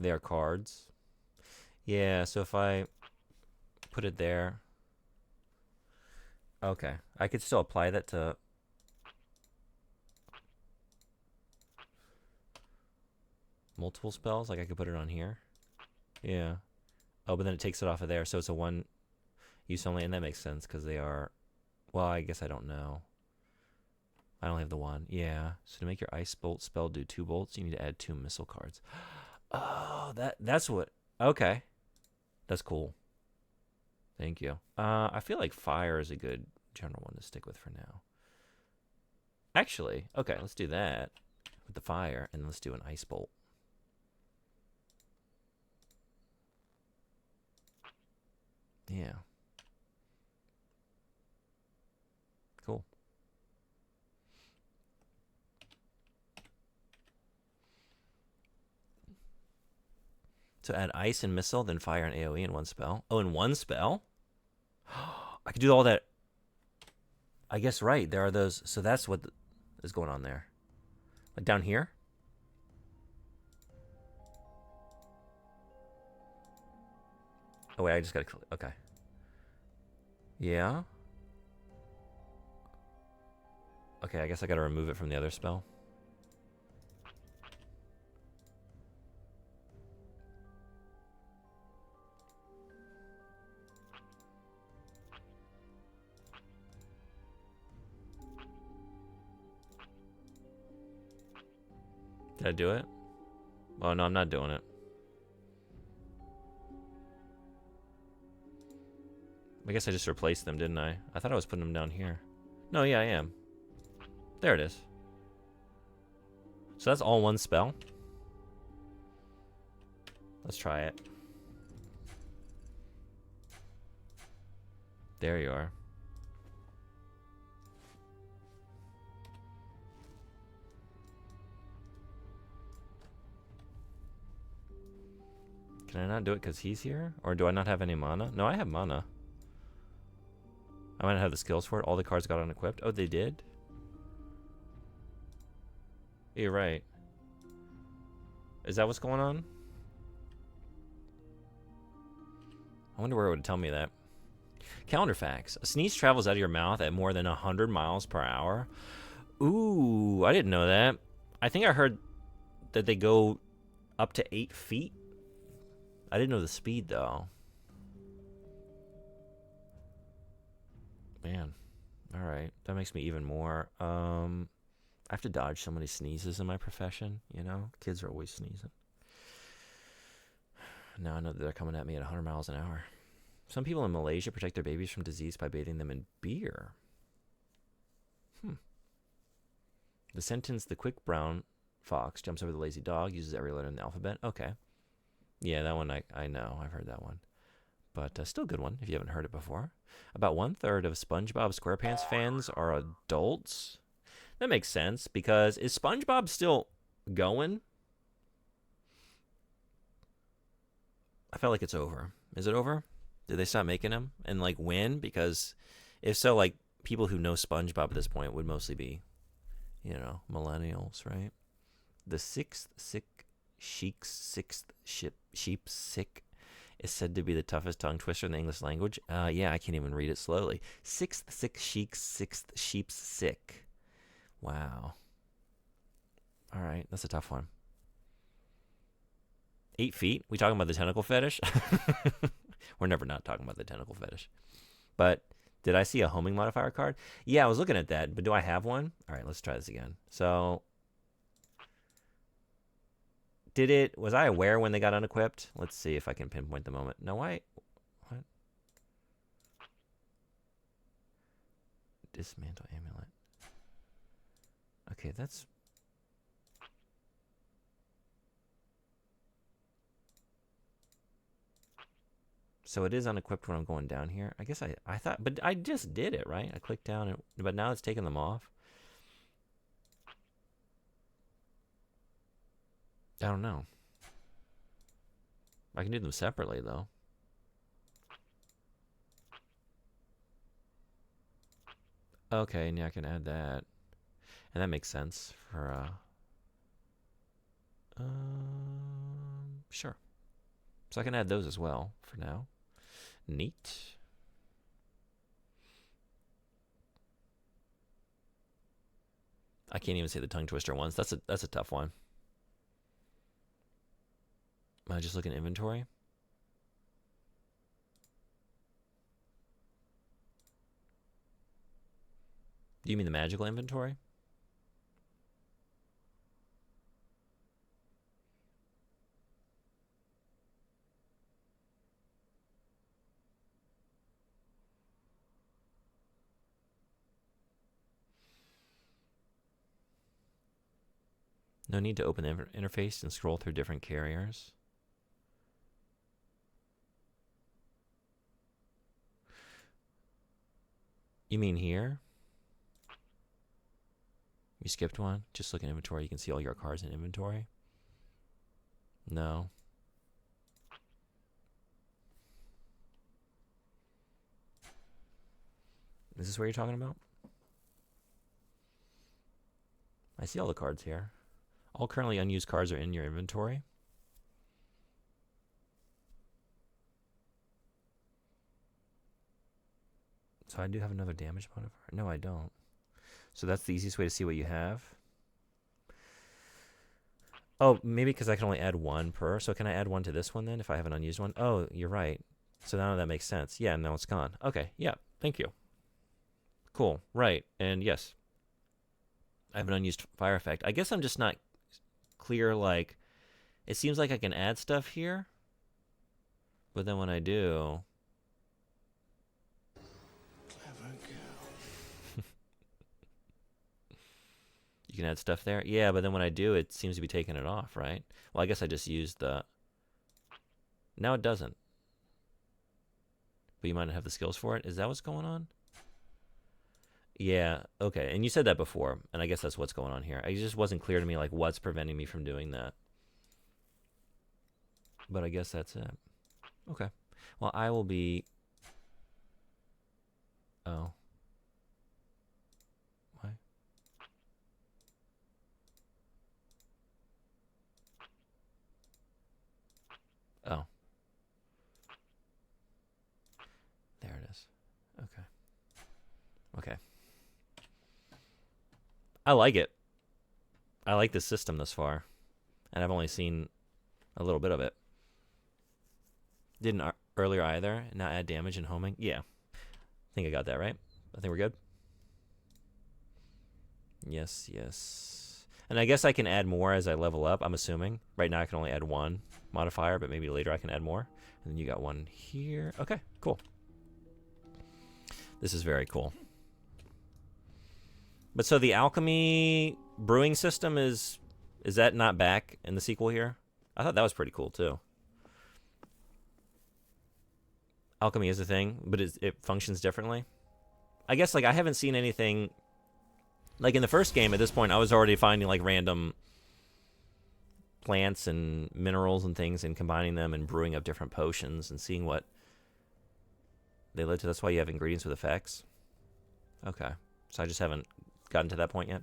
They are cards. Yeah, so if I put it there... okay. I could still apply that to... multiple spells. Like, I could put it on here. Yeah. Oh, but then it takes it off of there, so it's a one use only, and that makes sense, because they are... well, I guess I don't know. I only have the one. Yeah. So to make your ice bolt spell do 2 bolts, you need to add 2 missile cards. Oh, that's what... okay. That's cool. Thank you. I feel like fire is a good general one to stick with for now. Actually, okay, let's do that with the fire, and let's do an ice bolt. Yeah. Cool. So add ice and missile, then fire and AoE in one spell. Oh, in one spell? I could do all that. I guess, right. There are those. So that's what is going on there. Like down here? Oh, wait. I just got to... Okay. Yeah. Okay, I guess I got to remove it from the other spell. Did I do it? Oh, no, I'm not doing it. I guess I just replaced them, didn't I? I thought I was putting them down here. No, yeah, I am. There it is. So that's all one spell. Let's try it. There you are. Can I not do it because he's here? Or do I not have any mana? No, I have mana. I might not have the skills for it. All the cards got unequipped. Oh, they did? You're right. Is that what's going on? I wonder where it would tell me that. Calendar facts. A sneeze travels out of your mouth at more than 100 miles per hour. Ooh, I didn't know that. I think I heard that they go up to 8 feet. I didn't know the speed, though. Man. All right. That makes me even more. I have to dodge so many sneezes in my profession, you know? Kids are always sneezing. Now I know that they're coming at me at 100 miles an hour. Some people in Malaysia protect their babies from disease by bathing them in beer. The sentence, the quick brown fox jumps over the lazy dog, uses every letter in the alphabet. Okay. Yeah, that one I know. I've heard that one. But still a good one if you haven't heard it before. About 1/3 of SpongeBob SquarePants fans are adults. That makes sense because is SpongeBob still going? I felt like it's over. Is it over? Did they stop making them? And like when? Because if so, like people who know SpongeBob at this point would mostly be, you know, millennials, right? The sixth sheep's sick is said to be the toughest tongue twister in the English language. Yeah, I can't even read it slowly. Sixth sheep's sick. Wow. All right, that's a tough one. 8 feet? We talking about the tentacle fetish? We're never not talking about the tentacle fetish. But did I see a homing modifier card? Yeah, I was looking at that, but do I have one? All right, let's try this again. So, was I aware when they got unequipped? Let's see if I can pinpoint the moment. No, what? Dismantle amulet. Okay, that's... So it is unequipped when I'm going down here. I guess I thought, but I just did it, right? I clicked down, but now it's taking them off. I don't know. I can do them separately, though. Okay, and yeah, I can add that. And that makes sense for, sure. So I can add those as well for now. Neat. I can't even say the tongue twister ones. That's a tough one. Am I just looking at inventory? Do you mean the magical inventory? No need to open the interface and scroll through different carriers. You mean here? You skipped one? Just look at inventory. You can see all your cards in inventory. No. Is this what you're talking about? I see all the cards here. All currently unused cards are in your inventory. So I do have another damage modifier. No, I don't. So that's the easiest way to see what you have. Oh, maybe because I can only add one per. So can I add one to this one then if I have an unused one? Oh, you're right. So now that makes sense. Yeah, now it's gone. Okay, yeah, thank you. Cool, right, and yes. I have an unused fire effect. I guess I'm just not clear, like, it seems like I can add stuff here. But then when I do... You can add stuff there? Yeah, but then when I do, it seems to be taking it off, right? Well, I guess I just used the... Now it doesn't. But you might not have the skills for it. Is that what's going on? Yeah, okay. And you said that before, and I guess that's what's going on here. It just wasn't clear to me, like, what's preventing me from doing that. But I guess that's it. Okay. Well, I will be... Oh. Why? Oh. There it is. Okay. Okay. I like it. I like this system thus far. And I've only seen a little bit of it. Didn't earlier either. Not add damage and homing. Yeah. I think I got that right. I think we're good. Yes, yes. And I guess I can add more as I level up, I'm assuming. Right now I can only add one modifier, but maybe later I can add more. And then you got one here. Okay, cool. This is very cool. But so the alchemy brewing system is that not back in the sequel here? I thought that was pretty cool too. Alchemy is a thing, but it functions differently. I guess like I haven't seen anything like in the first game. At this point, I was already finding like random plants and minerals and things and combining them and brewing up different potions and seeing what they led to. That's why you have ingredients with effects. Okay, so I just haven't gotten to that point yet.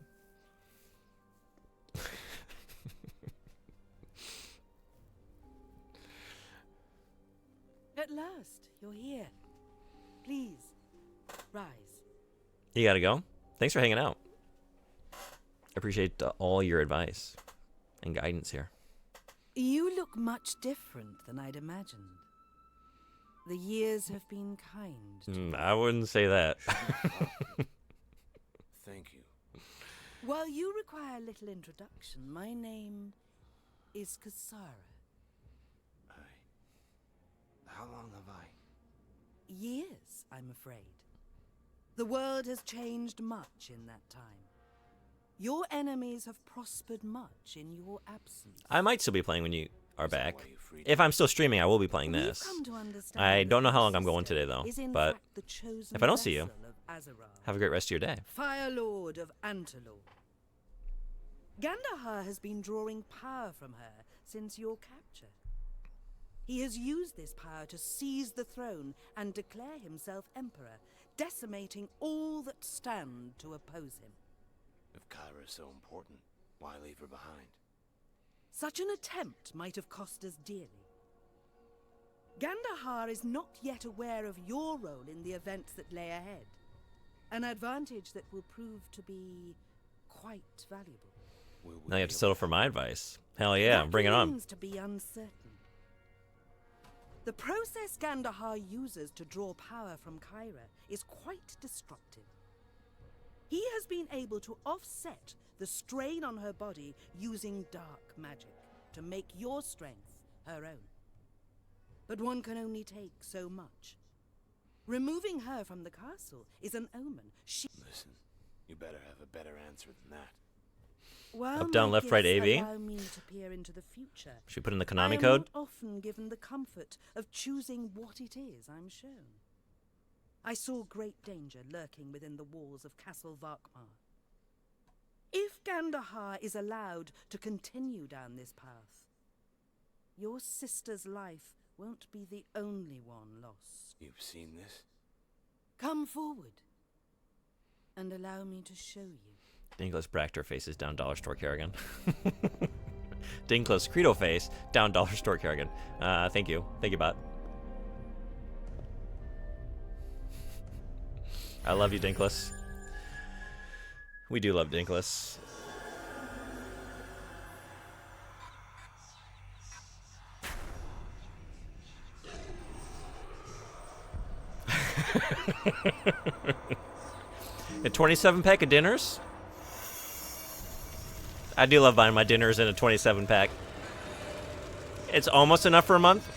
At last, you're here. Please, rise. You gotta go. Thanks for hanging out. I appreciate all your advice and guidance here. You look much different than I'd imagined. The years have been kind. I wouldn't say that. Thank you. While you require little introduction, my name is Kasara. How long have I? Years, I'm afraid. The world has changed much in that time. Your enemies have prospered much in your absence. I might still be playing when you are back. If I'm still streaming, I will be playing this. I don't know how long I'm going today, though. But if I don't see you, have a great rest of your day. Fire Lord of Antalor. Gandahar has been drawing power from her since your capture. He has used this power to seize the throne and declare himself emperor, decimating all that stand to oppose him. If Kyra is so important, why leave her behind? Such an attempt might have cost us dearly. Gandahar is not yet aware of your role in the events that lay ahead. An advantage that will prove to be quite valuable. Now you have to settle for my advice. Hell yeah, bring it on. To be uncertain. The process Gandahar uses to draw power from Kyra is quite destructive. He has been able to offset the strain on her body using dark magic to make your strength her own. But one can only take so much. Removing her from the castle is an omen. Listen, you better have a better answer than that. While Up, down, my left, right, gifts AV. allow me to peer into the future, Should we put in the I Konami am code? not often given the comfort of choosing what it is I'm shown. I saw great danger lurking within the walls of Castle Varkmar. If Gandahar is allowed to continue down this path, your sister's life won't be the only one lost. You've seen this? Come forward. and allow me to show you. Dinkless Bractor faces down Dollar Store Kerrigan. Dinkless Credo face down Dollar Store Kerrigan. Thank you. Thank you, bot. I love you, Dinkless. We do love Dinkless. A 27-pack of dinners? I do love buying my dinners in a 27-pack. It's almost enough for a month.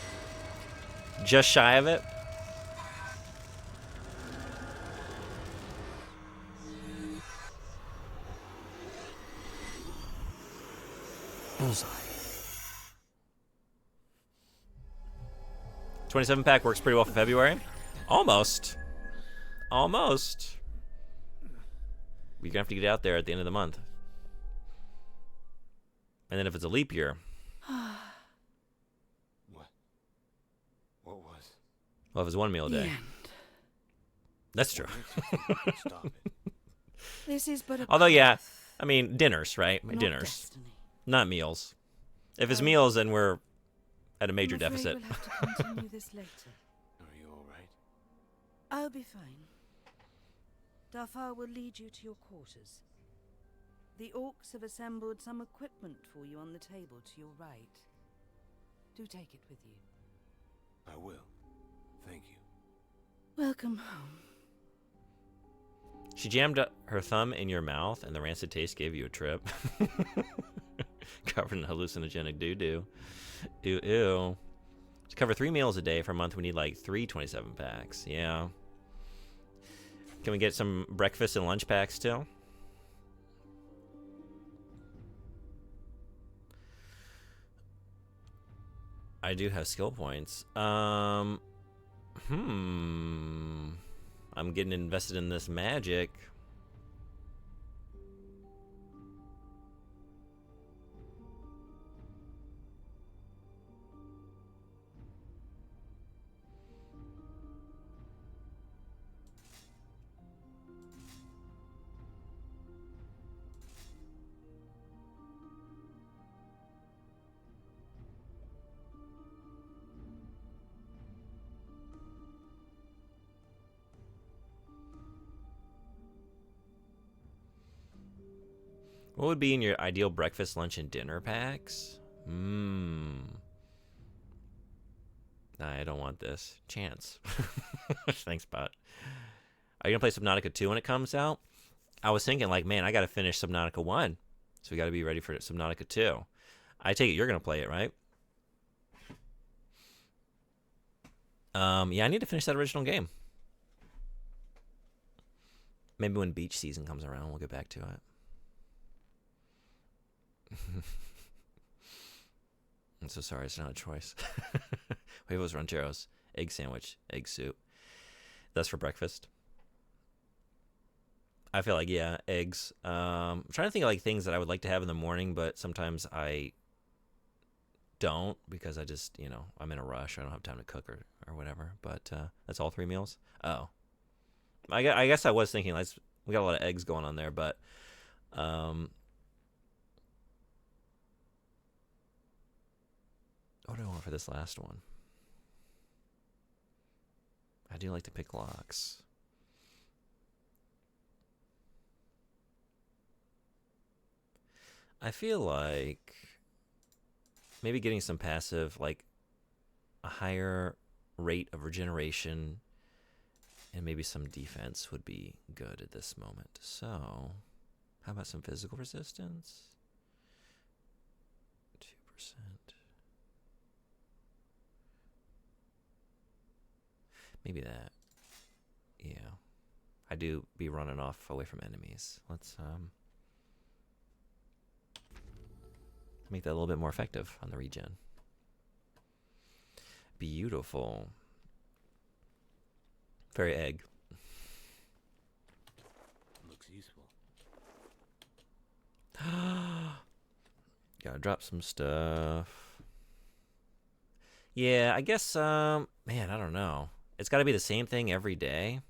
Just shy of it. Bullseye. 27-pack works pretty well for February. Almost. Almost. You're going to have to get out there at the end of the month. And then if it's a leap year. What was? Well, if it's 1 meal a The day. end. That's true. Stop it. This is but a Although, yeah, path, I mean, dinners, right? not Dinners. destiny. Not meals. If it's meals, then we're at a major I'm afraid deficit. We'll have to continue this later. Are you all right? I'll be fine. Dafar will lead you to your quarters. The orcs have assembled some equipment for you on the table to your right. Do take it with you. I will. Thank you. Welcome home. She jammed her thumb in your mouth, and the rancid taste gave you a trip. Covered in hallucinogenic doo-doo. Ew, ew. To cover 3 meals a day for a month, we need like 3 27-packs. Yeah. Can we get some breakfast and lunch packs too? I do have skill points. I'm getting invested in this magic. What would be in your ideal breakfast, lunch, and dinner packs? Nah, I don't want this. Chance. Thanks, bot. Are you going to play Subnautica 2 when it comes out? I was thinking, like, man, I got to finish Subnautica 1. So we got to be ready for Subnautica 2. I take it you're going to play it, right? Yeah, I need to finish that original game. Maybe when beach season comes around, we'll get back to it. I'm so sorry, it's not a choice. Huevos rancheros, egg sandwich, egg soup. That's for breakfast. I feel like, yeah, eggs. I'm trying to think of like things that I would like to have in the morning, but sometimes I don't because I just, you know, I'm in a rush. I don't have time to cook or whatever. But that's all 3 meals. Oh, I guess I was thinking like we got a lot of eggs going on there, but what do I want for this last one? I do like to pick locks. I feel like maybe getting some passive, like a higher rate of regeneration and maybe some defense would be good at this moment. So, how about some physical resistance? 2%. Maybe that. Yeah. I do be running off away from enemies. Let's make that a little bit more effective on the regen. Beautiful. Fairy egg. Looks useful. Gotta drop some stuff. Yeah, I guess, man, I don't know. It's gotta be the same thing every day.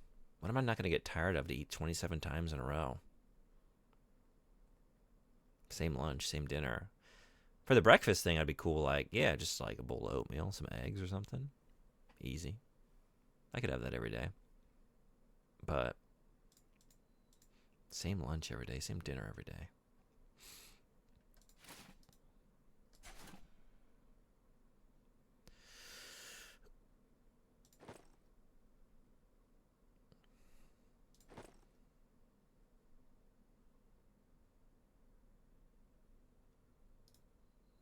What am I not going to get tired of to eat 27 times in a row? Same lunch, same dinner. For the breakfast thing, I'd be cool, like, yeah, just like a bowl of oatmeal, some eggs or something. Easy. I could have that every day. But same lunch every day, same dinner every day.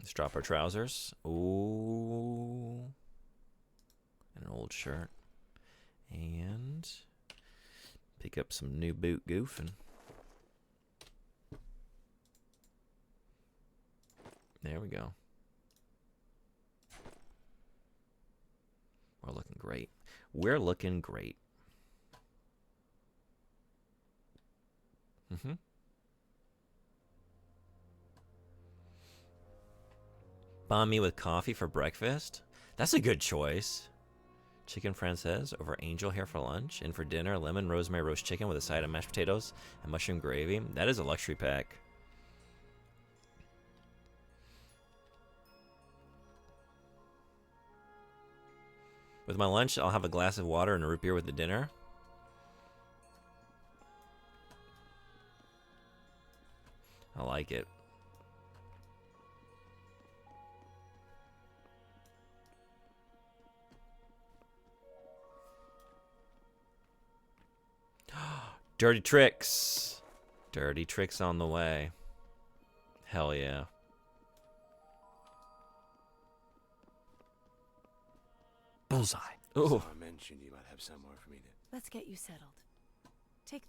Let's drop our trousers. Ooh. And an old shirt. And pick up some new boot goofing. There we go. We're looking great. We're looking great. Mm-hmm. Bomb me with coffee for breakfast? That's a good choice. Chicken francaise over angel hair for lunch. And for dinner, lemon rosemary roast chicken with a side of mashed potatoes and mushroom gravy. That is a luxury pack. With my lunch, I'll have a glass of water and a root beer with the dinner. I like it. Dirty tricks. Dirty tricks on the way. Hell yeah. Bullseye. Ooh. So I mentioned you might have somewhere for me to... Let's get you settled. Take...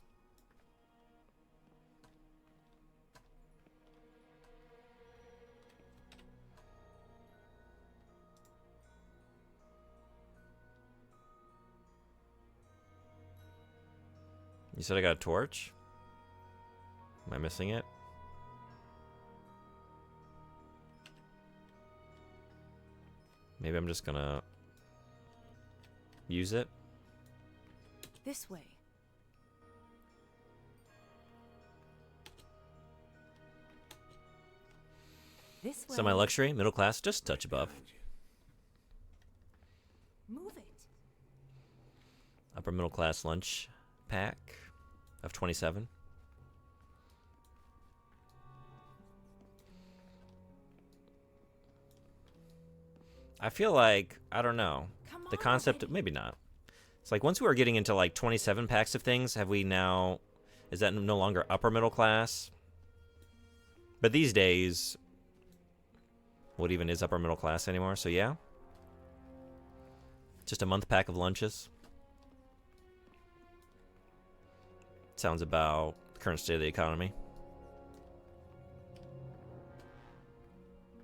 You said I got a torch? Am I missing it? Maybe I'm just gonna use it. This way. This way. Semi-luxury, middle class, just a touch above. Behind you. Move it. Upper middle class lunch pack of 27. I feel like, I don't know. Come The on, concept, lady. maybe not. It's like once we were getting into like 27 packs of things, have we now, is that no longer upper middle class? But these days, what even is upper middle class anymore? So yeah. Just a month pack of lunches. Sounds about the current state of the economy.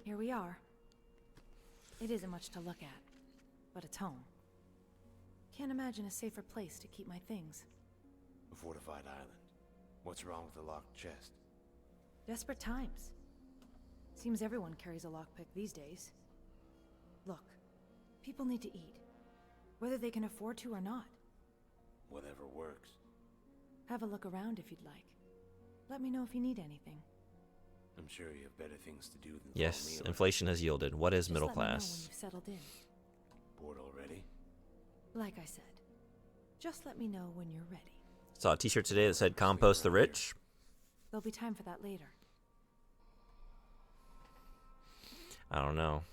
Here we are. It isn't much to look at, but it's home. Can't imagine a safer place to keep my things. A fortified island. What's wrong with the locked chest? Desperate times. Seems everyone carries a lockpick these days. Look, people need to eat, whether they can afford to or not. Whatever works. Have a look around if you'd like. Let me know if you need anything. I'm sure you have better things to do than Yes, throw me around. inflation has yielded. What is Just middle let me know when class? you've settled in. Bored already? Like I said, just let me know when you're ready. Saw a t-shirt today that said compost the rich. There'll be time for that later. I don't know.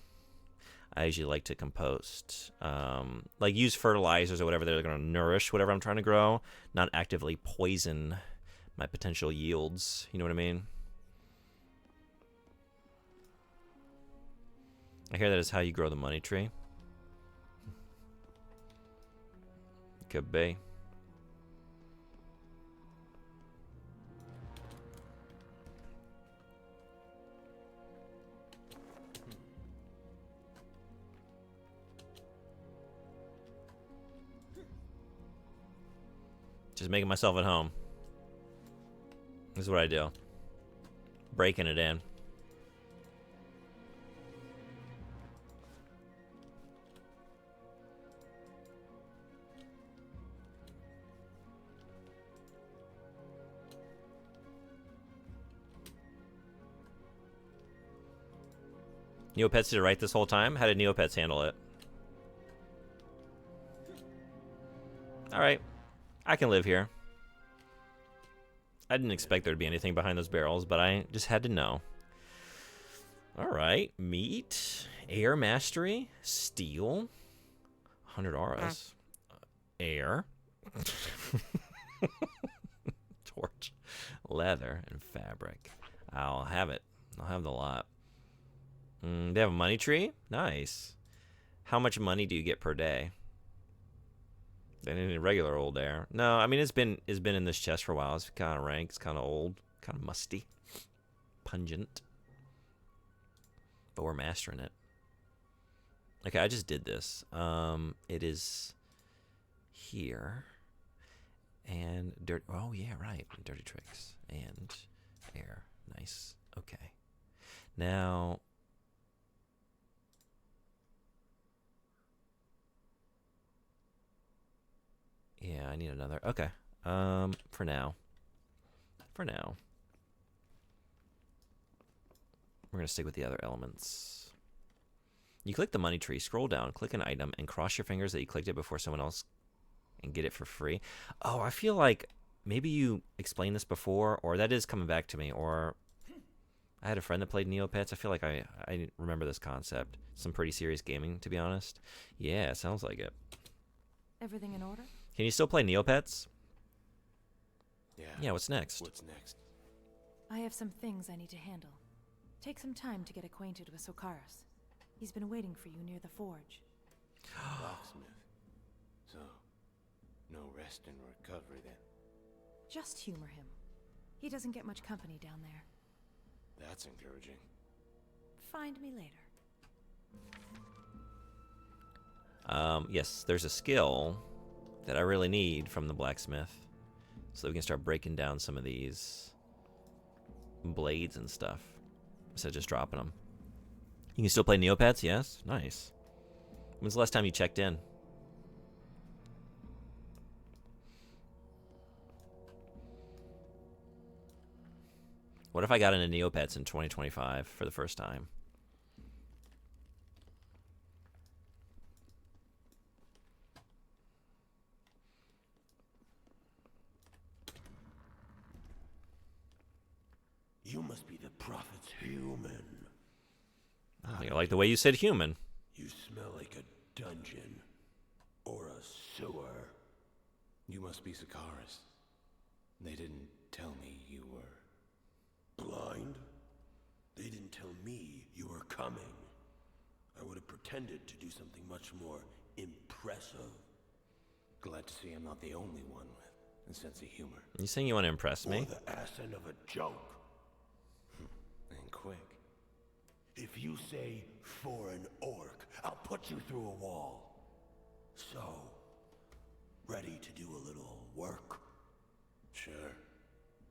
I usually like to compost. Like use fertilizers or whatever. They're going to nourish whatever I'm trying to grow, not actively poison my potential yields. You know what I mean? I hear that is how you grow the money tree. Could be. Just making myself at home. This is what I do. Breaking it in. Neopets did it right this whole time? How did Neopets handle it? Alright. I can live here. I didn't expect there to be anything behind those barrels, but I just had to know. Alright. Meat. Air mastery. Steel. 100 auras. Air. Torch. Leather. And fabric. I'll have it. I'll have the lot. They have a money tree? Nice. How much money do you get per day? Than any regular old air. No, I mean it's been in this chest for a while. It's kind of rank. It's kind of old. Kind of musty. Pungent. But we're mastering it. Okay, I just did this. It is here. And dirt. Oh yeah, right. Dirty tricks and air. Nice. Okay. Now. Yeah, I need another. Okay. For now. We're going to stick with the other elements. You click the money tree, scroll down, click an item, and cross your fingers that you clicked it before someone else and get it for free. Oh, I feel like maybe you explained this before, or that is coming back to me, or I had a friend that played Neopets. I feel like I remember this concept. Some pretty serious gaming, to be honest. Yeah, it sounds like it. Everything in order? Can you still play Neopets? Yeah. Yeah, what's next? What's next? I have some things I need to handle. Take some time to get acquainted with Sokaris. He's been waiting for you near the forge. Locksmith. So, no rest and recovery then. Just humor him. He doesn't get much company down there. That's encouraging. Find me later. Yes, there's a skill that I really need from the blacksmith, so that we can start breaking down some of these blades and stuff instead of just dropping them. You can still play Neopets, yes? Nice. When's the last time you checked in? What if I got into Neopets in 2025 for the first time? You must be the prophet's human. I like the way you said human. You smell like a dungeon. Or a sewer. You must be Sokaris. They didn't tell me you were... blind? They didn't tell me you were coming. I would have pretended to do something much more impressive. Glad to see I'm not the only one with a sense of humor. You saying you want to impress me? Or the ass end of a joke. And quick. If you say, for an orc, I'll put you through a wall. So, ready to do a little work? Sure.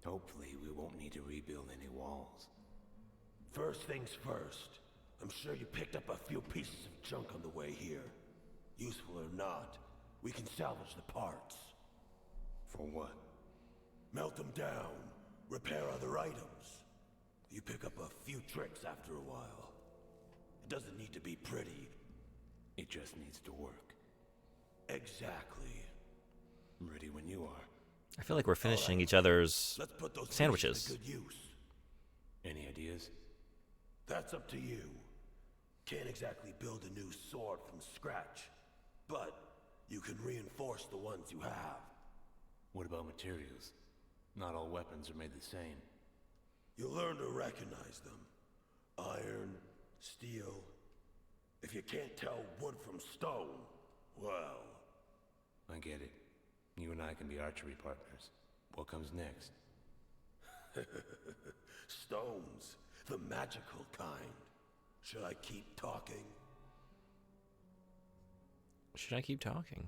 Hopefully we won't need to rebuild any walls. First things first. I'm sure you picked up a few pieces of junk on the way here. Useful or not, we can salvage the parts. For what? Melt them down. Repair other items. You pick up a few tricks after a while. It doesn't need to be pretty. It just needs to work. Exactly. Ready when you are. I feel like we're finishing each other's Let's put those sandwiches. pieces to good use. Any ideas? That's up to you. Can't exactly build a new sword from scratch, but you can reinforce the ones you have. What about materials? Not all weapons are made the same. You'll learn to recognize them. Iron, steel. If you can't tell wood from stone, well... I get it. You and I can be archery partners. What comes next? Stones. The magical kind. Should I keep talking? Should I keep talking?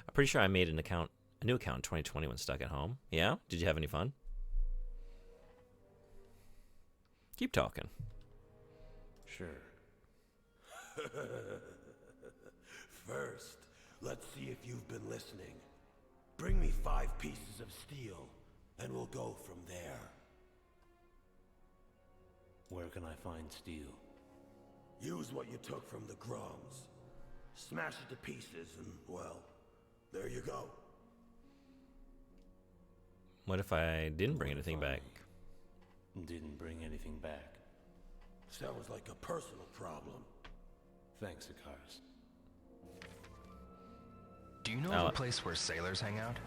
I'm pretty sure I made a new account in 2020 when stuck at home. Yeah? Did you have any fun? Keep talking. Sure. First, let's see if you've been listening. Bring me 5 pieces of steel, and we'll go from there. Where can I find steel? Use what you took from the Groms. Smash it to pieces and, well, there you go. What if I didn't bring anything back? Didn't bring anything back. Sounds like a personal problem. Thanks, Ikaris. Do you know of a place where sailors hang out?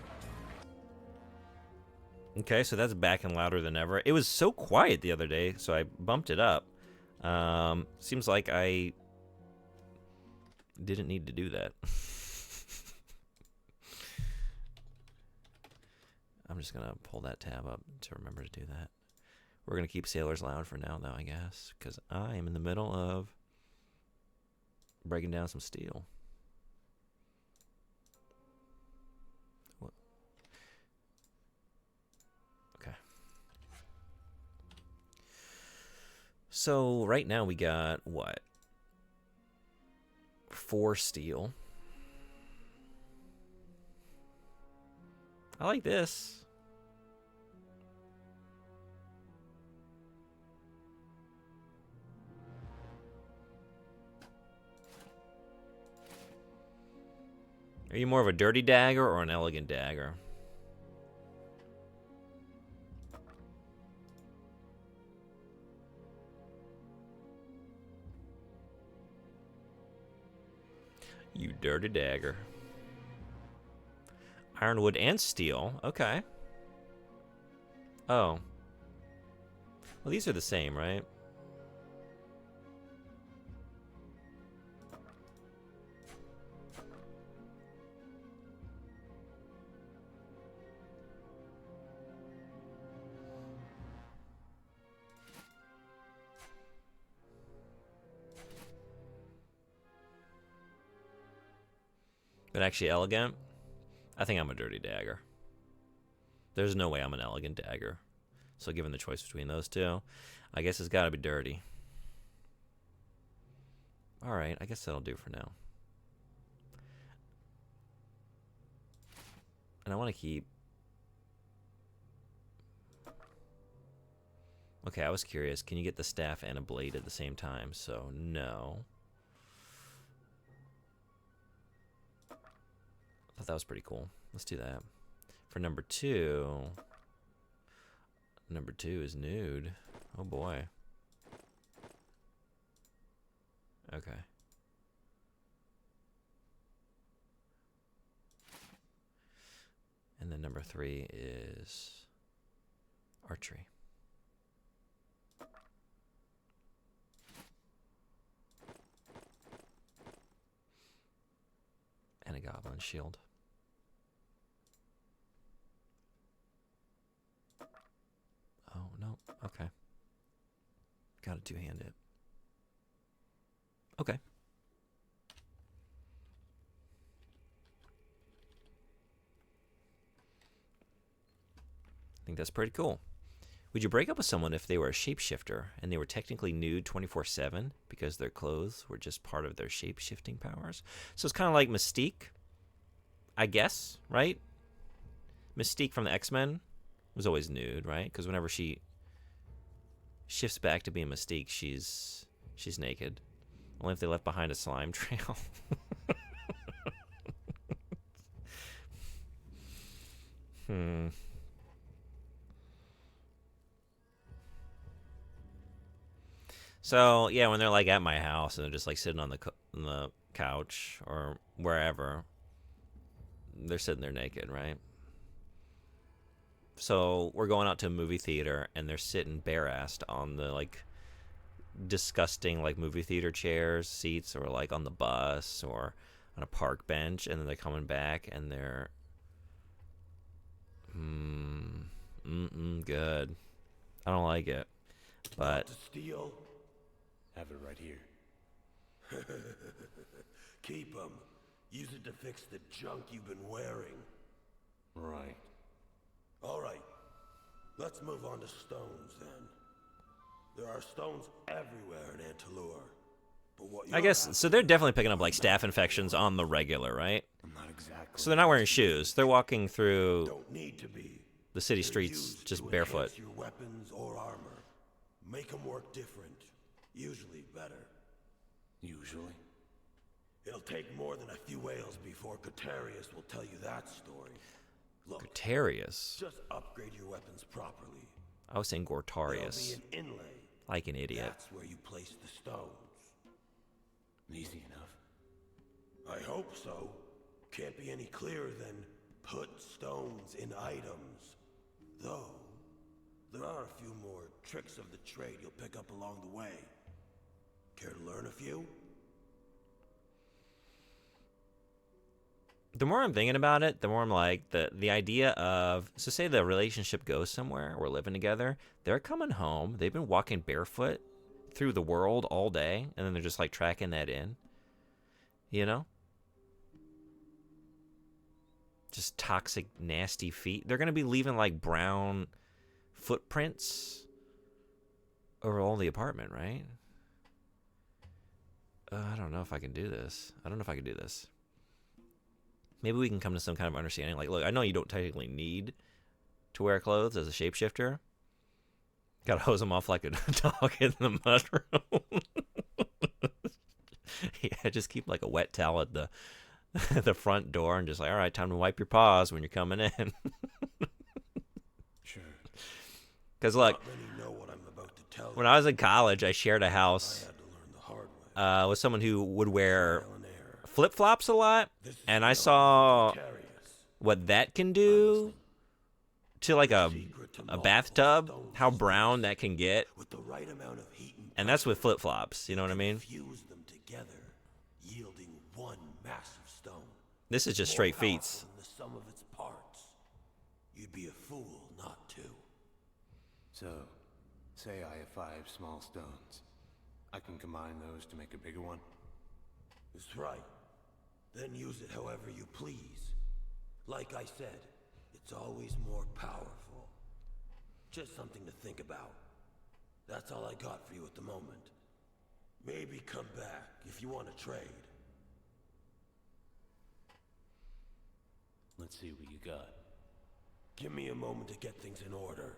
Okay, so that's back and louder than ever. It was so quiet the other day, so I bumped it up. Seems like I didn't need to do that. I'm just gonna pull that tab up to remember to do that. We're gonna keep sailors loud for now, though, I guess, because I am in the middle of breaking down some steel. What? Okay. So right now we got what? 4 steel. I like this. Are you more of a dirty dagger or an elegant dagger? You dirty dagger. Ironwood and steel. Okay. Oh. Well, these are the same, right? But actually elegant? I think I'm a dirty dagger. There's no way I'm an elegant dagger. So given the choice between those two, I guess it's got to be dirty. Alright, I guess that'll do for now. And I want to keep... Okay, I was curious. Can you get the staff and a blade at the same time? So, no. I thought that was pretty cool. Let's do that. For number 2... Number 2 is nude. Oh boy. Okay. And then number 3 is archery. And a goblin shield. Oh, no. Okay. Got to two-hand it. Okay. I think that's pretty cool. Would you break up with someone if they were a shapeshifter and they were technically nude 24/7 because their clothes were just part of their shape-shifting powers? So it's kind of like Mystique, I guess, right? Mystique from the X-Men was always nude, right? Because whenever she shifts back to being Mystique, she's naked. Only if they left behind a slime trail. So, yeah, when they're, like, at my house and they're just, like, sitting on the couch or wherever, they're sitting there naked, right? So, we're going out to a movie theater and they're sitting bare-assed on the, like, disgusting, like, movie theater chairs, seats, or, like, on the bus or on a park bench, and then they're coming back and they're... good. I don't like it. But... Steal? Have it right here. Keep 'em. Use it to fix the junk you've been wearing. Right. All right. Let's move on to stones, then. There are stones everywhere in Antalur. But what I guess, so they're definitely picking up, like, staph infections on the regular, right? Not exactly. So they're not wearing shoes. They're walking through don't need to be. the city They're streets used just to barefoot. enhance your weapons or armor. Make 'em work different. Usually better. Usually? It'll take more than a few whales before Gutarius will tell you that story. Look, Gutarius. just upgrade your weapons properly. I was saying Gortarius. There'll be an inlay. Like an idiot. That's where you place the stones. Easy enough. I hope so. Can't be any clearer than put stones in items. Though, there are a few more tricks of the trade you'll pick up along the way. Care to learn a few? The more I'm thinking about it, the more I'm like, the idea of, so say the relationship goes somewhere, we're living together, they're coming home, they've been walking barefoot through the world all day, and then they're just like tracking that in, you know? Just toxic, nasty feet. They're going to be leaving like brown footprints over all the apartment, right? I don't know if I can do this. Maybe we can come to some kind of understanding. Like, look, I know you don't technically need to wear clothes as a shapeshifter. Gotta hose them off like a dog in the mudroom. Yeah, just keep like a wet towel at the front door and just like, all right, time to wipe your paws when you're coming in. Sure. Because look, Know what I'm about to tell when I was in college, I shared a house with someone who would wear flip-flops a lot, and I saw what that can do to like a bathtub, how brown that can get, with the right amount of heat and that's with flip-flops, you know what I mean? fuse them together, yielding one massive stone. This is just More straight powerful feats. than the sum of its parts. You'd be a fool not to. So, say I have 5 small stones. I can combine those to make a bigger one? That's right. Then use it however you please. Like I said, it's always more powerful. Just something to think about. That's all I got for you at the moment. Maybe come back if you want to trade. Let's see what you got. Give me a moment to get things in order.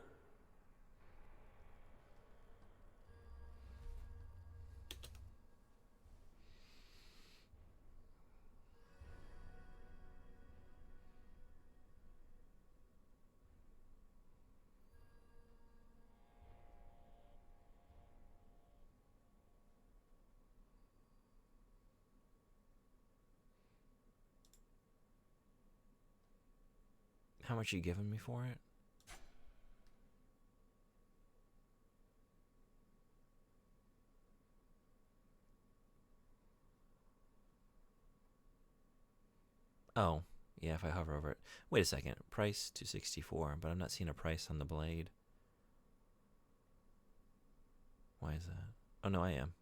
How much are you giving me for it? Oh, yeah, if I hover over it. Wait a second. Price $264, but I'm not seeing a price on the blade. Why is that? Oh, no, I am.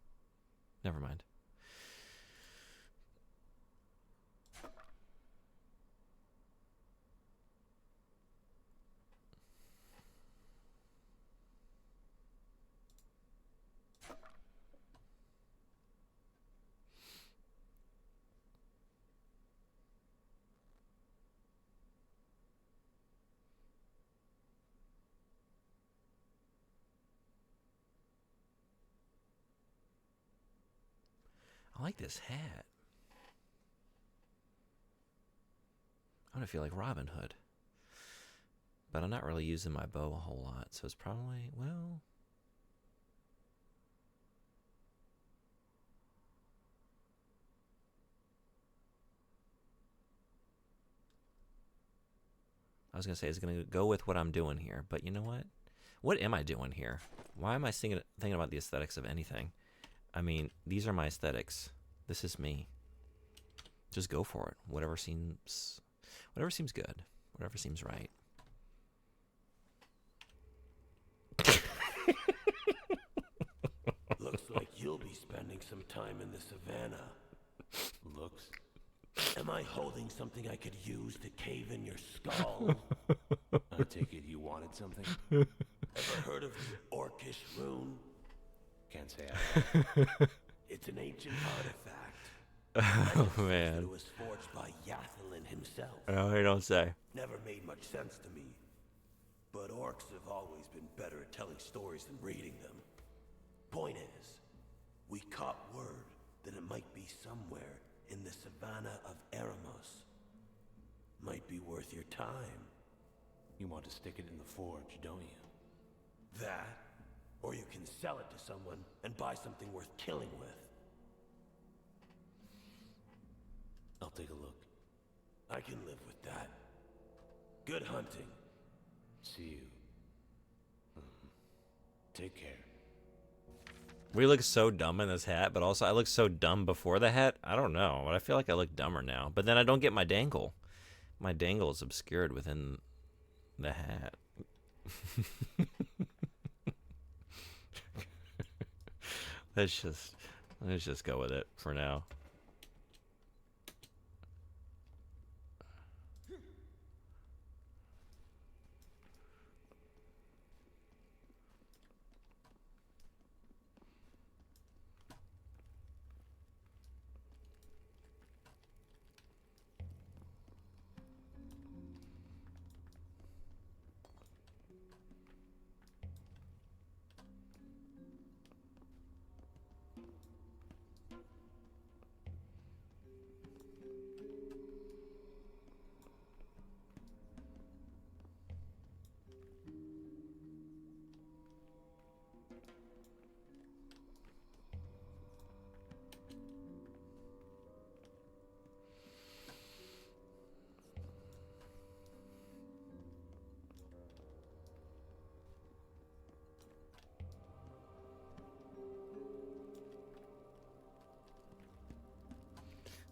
Never mind. I like this hat. I'm gonna feel like Robin Hood. But I'm not really using my bow a whole lot, so it's probably, well... I was gonna say it's gonna go with what I'm doing here, but you know what? What am I doing here? Why am I thinking about the aesthetics of anything? I mean, these are my aesthetics. This is me. Just go for it. Whatever seems good. Whatever seems right. Looks like you'll be spending some time in the savannah. Looks? Am I holding something I could use to cave in your skull? I take it you wanted something? Ever heard of the Orcish rune? Can't say I have. It's an ancient artifact. Oh, man. It was forged by Yathlin himself. Oh, you don't say. Never made much sense to me. But orcs have always been better at telling stories than reading them. Point is, we caught word then it might be somewhere in the savannah of Eremos. Might be worth your time. You want to stick it in the forge, don't you? That, or you can sell it to someone and buy something worth killing with. I'll take a look. I can live with that. Good hunting. See you. Take care. We look so dumb in this hat, but also I look so dumb before the hat. I don't know, but I feel like I look dumber now. But then I don't get my dangle. My dangle is obscured within the hat. Let's just go with it for now.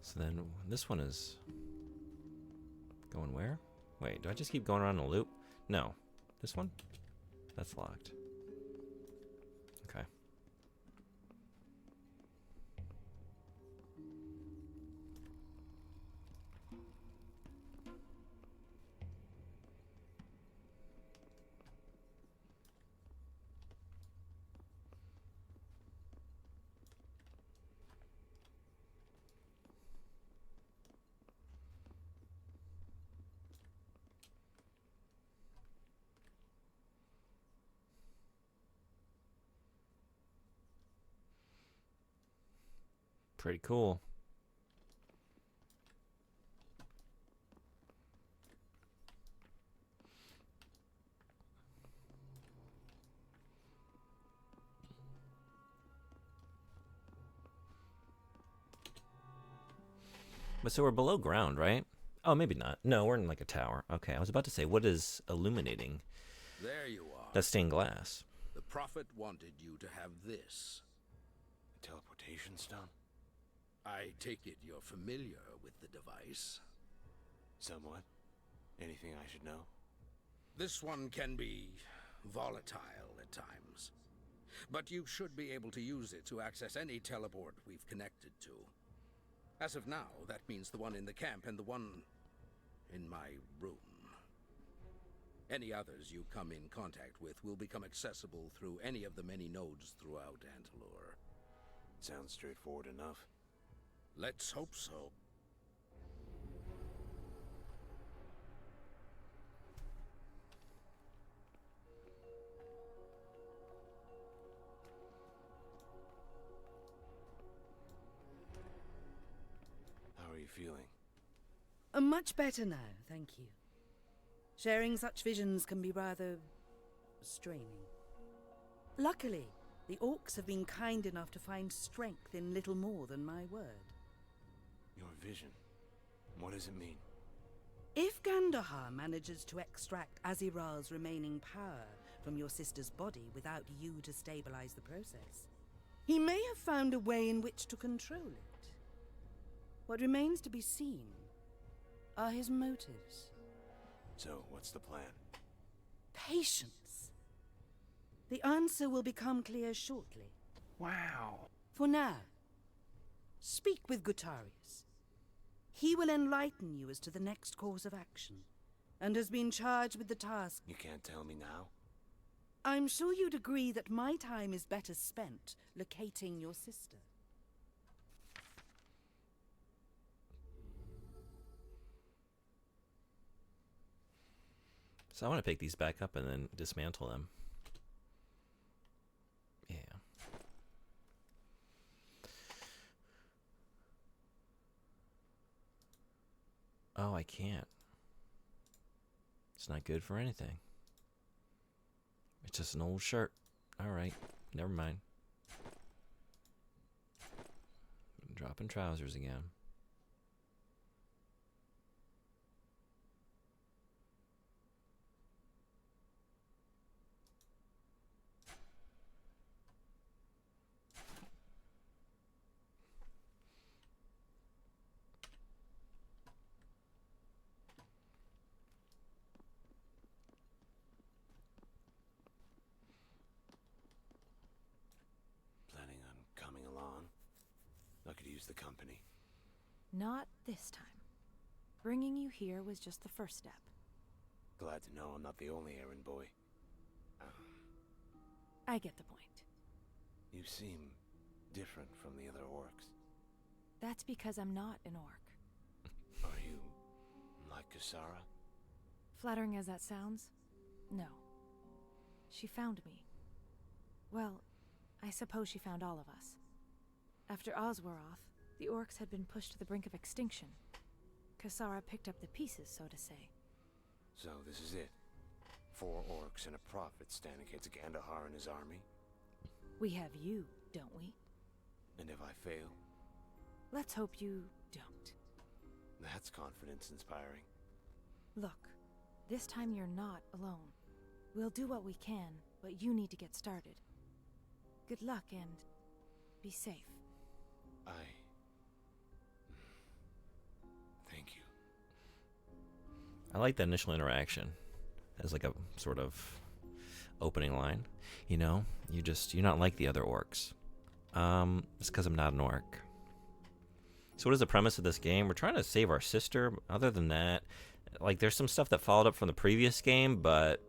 So then this one is going where? Wait, do I just keep going around in a loop? No. This one? That's locked. Okay. Pretty cool. But so we're below ground, right? Oh, maybe not. No, we're in like a tower. Okay, I was about to say, what is illuminating? There you are. That's stained glass. The Prophet wanted you to have this. A teleportation stone? I take it you're familiar with the device. Somewhat. Anything I should know? This one can be volatile at times, but you should be able to use it to access any teleport we've connected to. As of now, that means the one in the camp and the one in my room. Any others you come in contact with will become accessible through any of the many nodes throughout Antalur. Sounds straightforward enough. Let's hope so. How are you feeling? Much better now, thank you. Sharing such visions can be rather straining. Luckily, the orcs have been kind enough to find strength in little more than my word. Your vision? What does it mean? If Gandahar manages to extract Aziral's remaining power from your sister's body without you to stabilize the process, he may have found a way in which to control it. What remains to be seen are his motives. So, what's the plan? Patience. The answer will become clear shortly. Wow. For now, speak with Gutarius. He will enlighten you as to the next course of action, and has been charged with the task. You can't tell me now? I'm sure you'd agree that my time is better spent locating your sister. So I want to pick these back up and then dismantle them. Yeah. Oh, I can't. It's not good for anything. It's just an old shirt. Alright, never mind. Dropping trousers again. Planning on coming along? I could use the company. Not this time. Bringing you here was just the first step. Glad to know I'm not the only errand boy. I get the point. You seem different from the other orcs. That's because I'm not an orc. Are you like Kasara? Flattering as that sounds, no. She found me. Well, I suppose she found all of us. After Oswaroth, the orcs had been pushed to the brink of extinction. Kasara picked up the pieces, so to say. So this is it. 4 orcs and a prophet stand against Gandahar and his army? We have you, don't we? And if I fail? Let's hope you don't. That's confidence-inspiring. Look, this time you're not alone. We'll do what we can, but you need to get started. Good luck and be safe. Thank you. I like the initial interaction as like a sort of opening line. You know, you're not like the other orcs. It's because I'm not an orc. So what is the premise of this game? We're trying to save our sister. Other than that, like there's some stuff that followed up from the previous game, but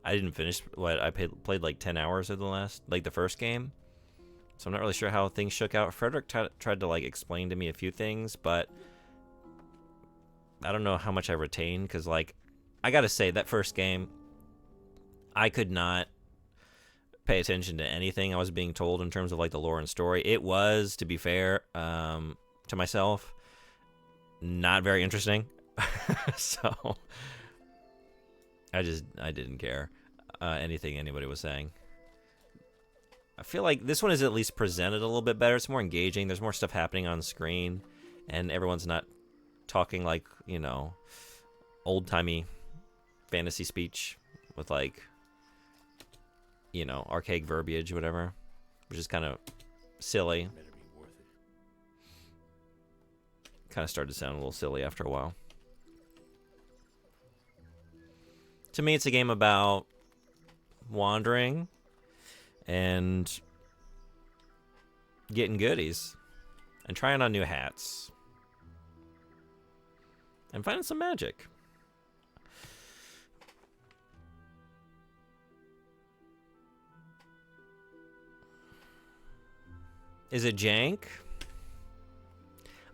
I didn't finish what I played like 10 hours of the first game. So I'm not really sure how things shook out. Frederick tried to like explain to me a few things, but I don't know how much I retained, because like I gotta say that first game I could not pay attention to anything I was being told in terms of like the lore and story. It was, to be fair, to myself, not very interesting. So I didn't care anything anybody was saying. I feel like this one is at least presented a little bit better. It's more engaging. There's more stuff happening on screen, and everyone's not talking like, you know, old-timey fantasy speech with like, you know, archaic verbiage or whatever, which is kind of silly. Kind of started to sound a little silly after a while. To me, it's a game about wandering and getting goodies and trying on new hats and finding some magic. Is it jank?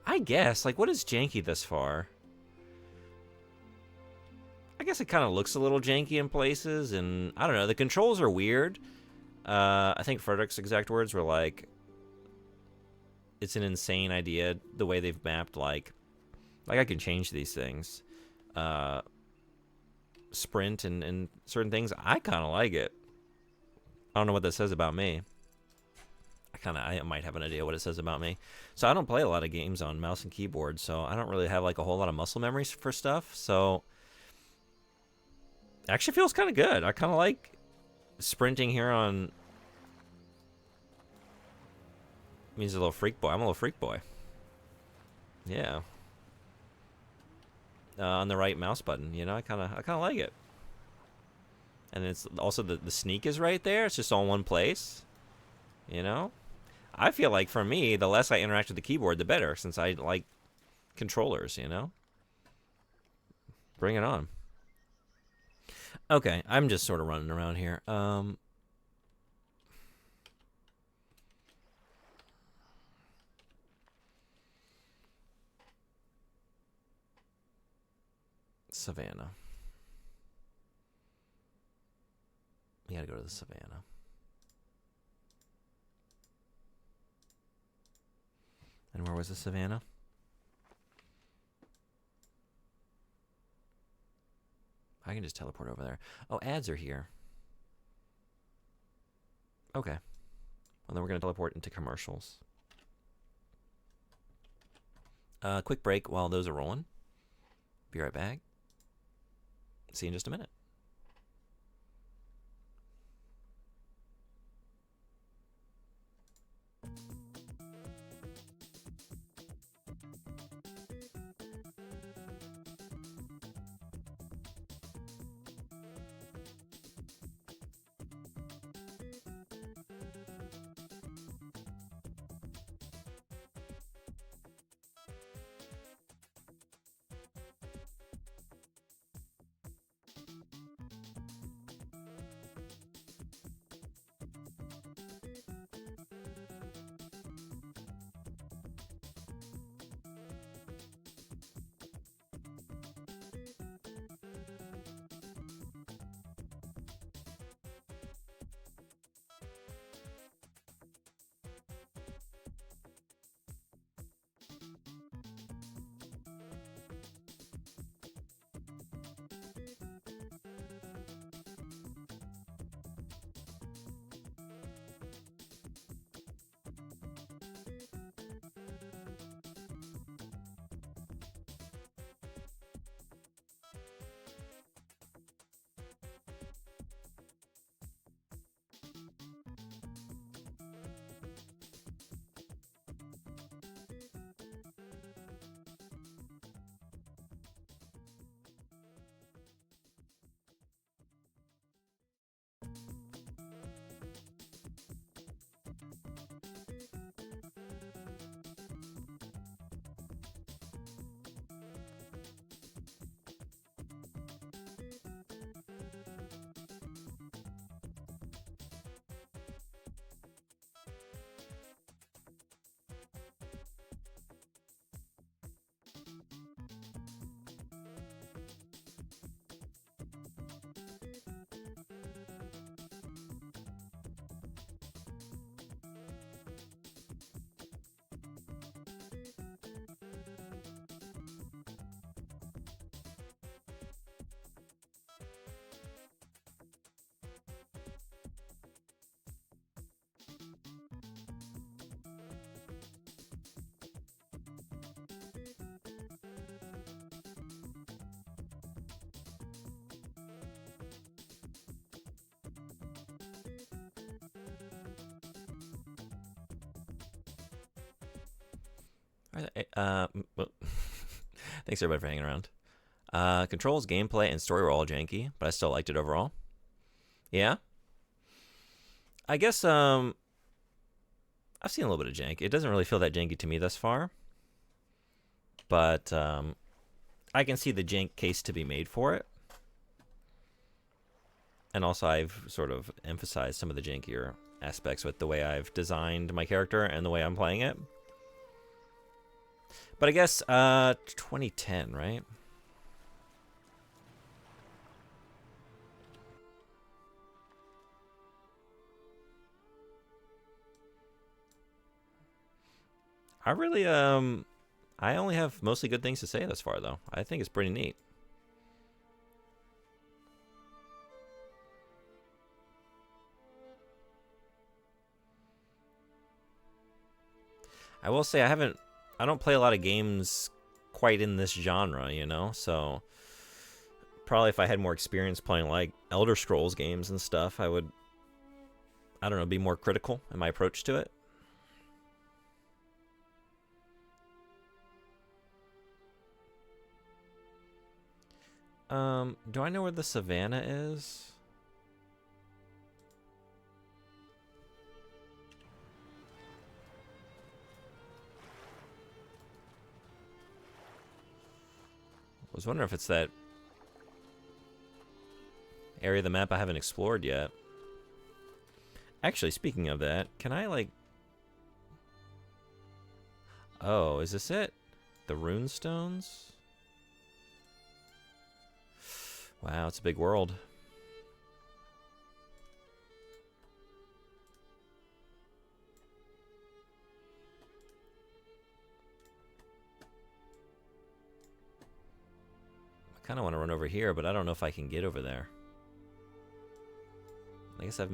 I guess. Like, what is janky thus far? I guess it kind of looks a little janky in places, and I don't know. The controls are weird. I think Frederick's exact words were like, it's an insane idea the way they've mapped, like I can change these things. Sprint and certain things. I kind of like it. I don't know what that says about me. I might have an idea what it says about me. So I don't play a lot of games on mouse and keyboard, so I don't really have like a whole lot of muscle memories for stuff. So it actually feels kind of good. I kind of like sprinting here on. Means a little freak boy. I'm a little freak boy. Yeah. On the right mouse button, you know, I kind of like it. And it's also the sneak is right there. It's just all in one place. You know, I feel like for me, the less I interact with the keyboard, the better, since I like controllers. You know. Bring it on. Okay, I'm just sort of running around here. Savannah. We gotta go to the savannah. And where was the savannah? I can just teleport over there. Oh, ads are here. Okay. Well, then we're going to teleport into commercials. Quick break while those are rolling. Be right back. See you in just a minute. All right, well, thanks everybody for hanging around. Controls, gameplay, and story were all janky, but I still liked it overall. Yeah? I guess, I've seen a little bit of jank. It doesn't really feel that janky to me thus far. But, I can see the jank case to be made for it. And also I've sort of emphasized some of the jankier aspects with the way I've designed my character and the way I'm playing it. But I guess 2010, right? I really I only have mostly good things to say thus far though. I think it's pretty neat. I will say I don't play a lot of games quite in this genre, you know? So probably if I had more experience playing like Elder Scrolls games and stuff, I would, I don't know, be more critical in my approach to it. Do I know where the savannah is? I was wondering if it's that area of the map I haven't explored yet. Actually, speaking of that, can I like... Oh, is this it? The runestones? Wow, it's a big world. kind of want to run over here, but I don't know if I can get over there. I guess I've...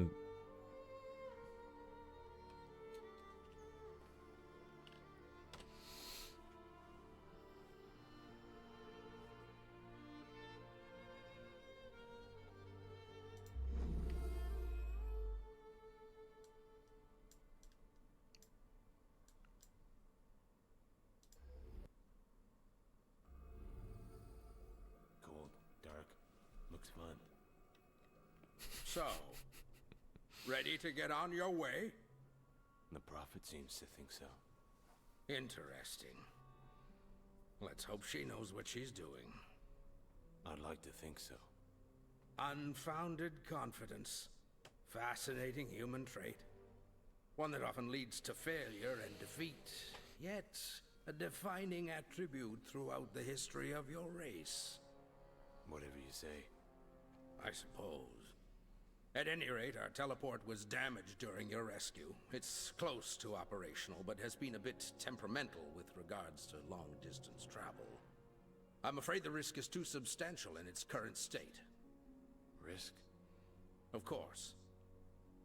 Cold, dark, looks fun. So, ready to get on your way? The Prophet seems to think so. Interesting. Let's hope she knows what she's doing. I'd like to think so. Unfounded confidence. Fascinating human trait. One that often leads to failure and defeat, yet a defining attribute throughout the history of your race. Whatever you say. I suppose. At any rate, our teleport was damaged during your rescue. It's close to operational, but has been a bit temperamental with regards to long-distance travel. I'm afraid the risk is too substantial in its current state. Risk? Of course.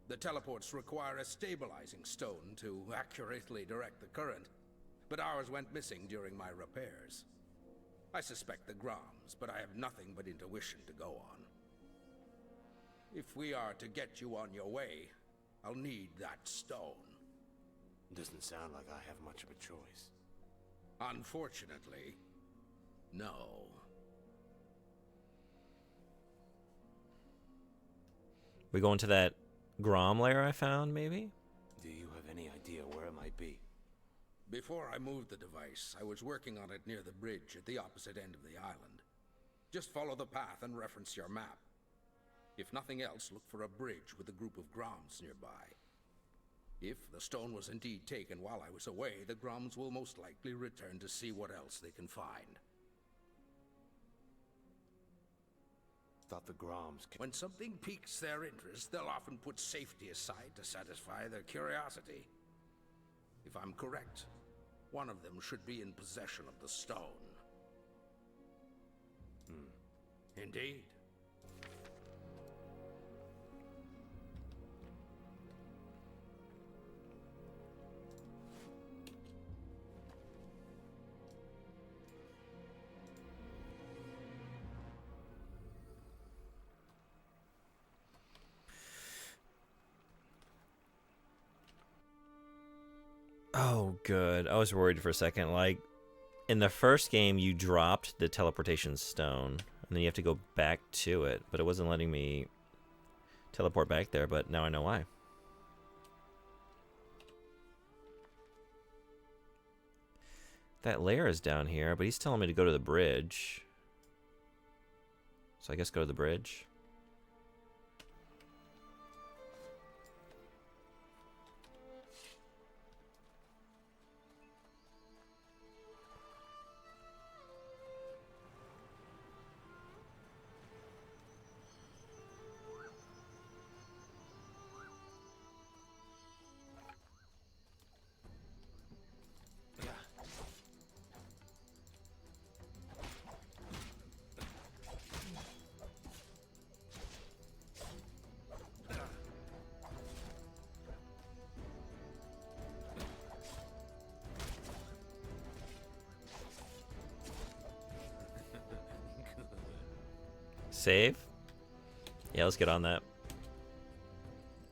The teleports require a stabilizing stone to accurately direct the current, but ours went missing during my repairs. I suspect the Groms, but I have nothing but intuition to go on. If we are to get you on your way, I'll need that stone. Doesn't sound like I have much of a choice. Unfortunately, no. We go into that Grom lair I found, maybe? Do you have any idea where it might be? Before I moved the device, I was working on it near the bridge at the opposite end of the island. Just follow the path and reference your map. If nothing else, look for a bridge with a group of Groms nearby. If the stone was indeed taken while I was away, the Groms will most likely return to see what else they can find. Thought the Groms... When something piques their interest, they'll often put safety aside to satisfy their curiosity. If I'm correct, one of them should be in possession of the stone. Indeed. Oh, good. I was worried for a second. Like, in the first game, you dropped the teleportation stone, and then you have to go back to it, but it wasn't letting me teleport back there, but now I know why. That lair is down here, but he's telling me to go to the bridge. So I guess go to the bridge. Save? Yeah, let's get on that.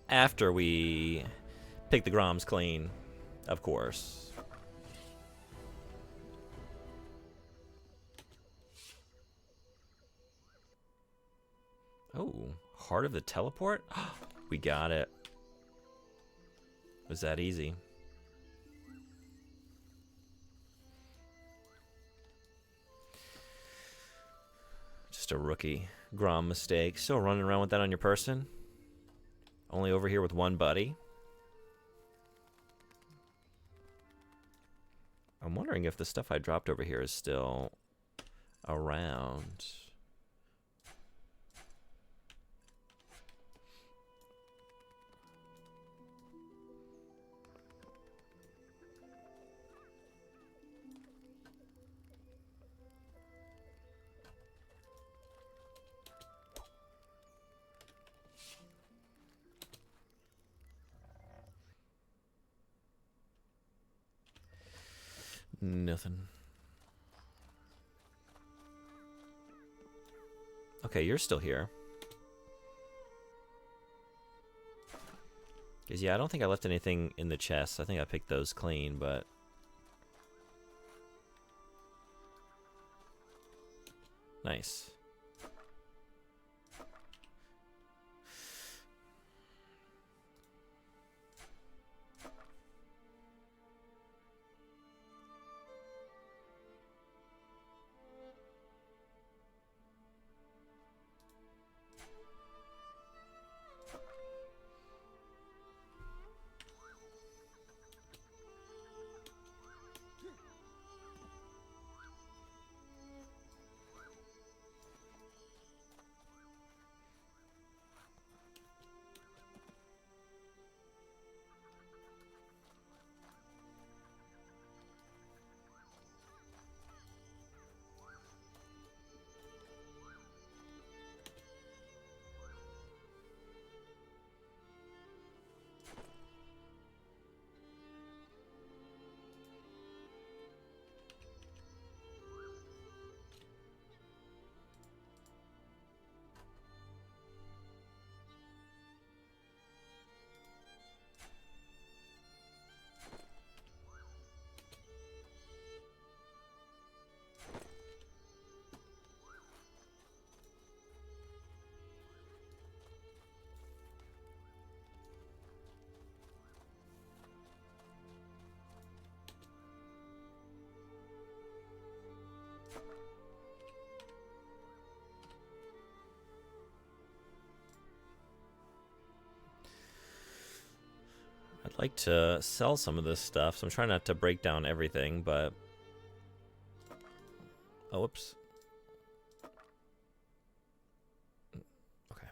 After we pick the Groms clean, of course. Oh, Heart of the Teleport? We got it. Was that easy? Just a rookie Grom mistake. Still running around with that on your person? Only over here with one buddy? I'm wondering if the stuff I dropped over here is still around. Nothing. Okay, you're still here. Because, yeah, I don't think I left anything in the chest. I think I picked those clean, but... Nice. I'd like to sell some of this stuff, so I'm trying not to break down everything, but... Oh, whoops. Okay.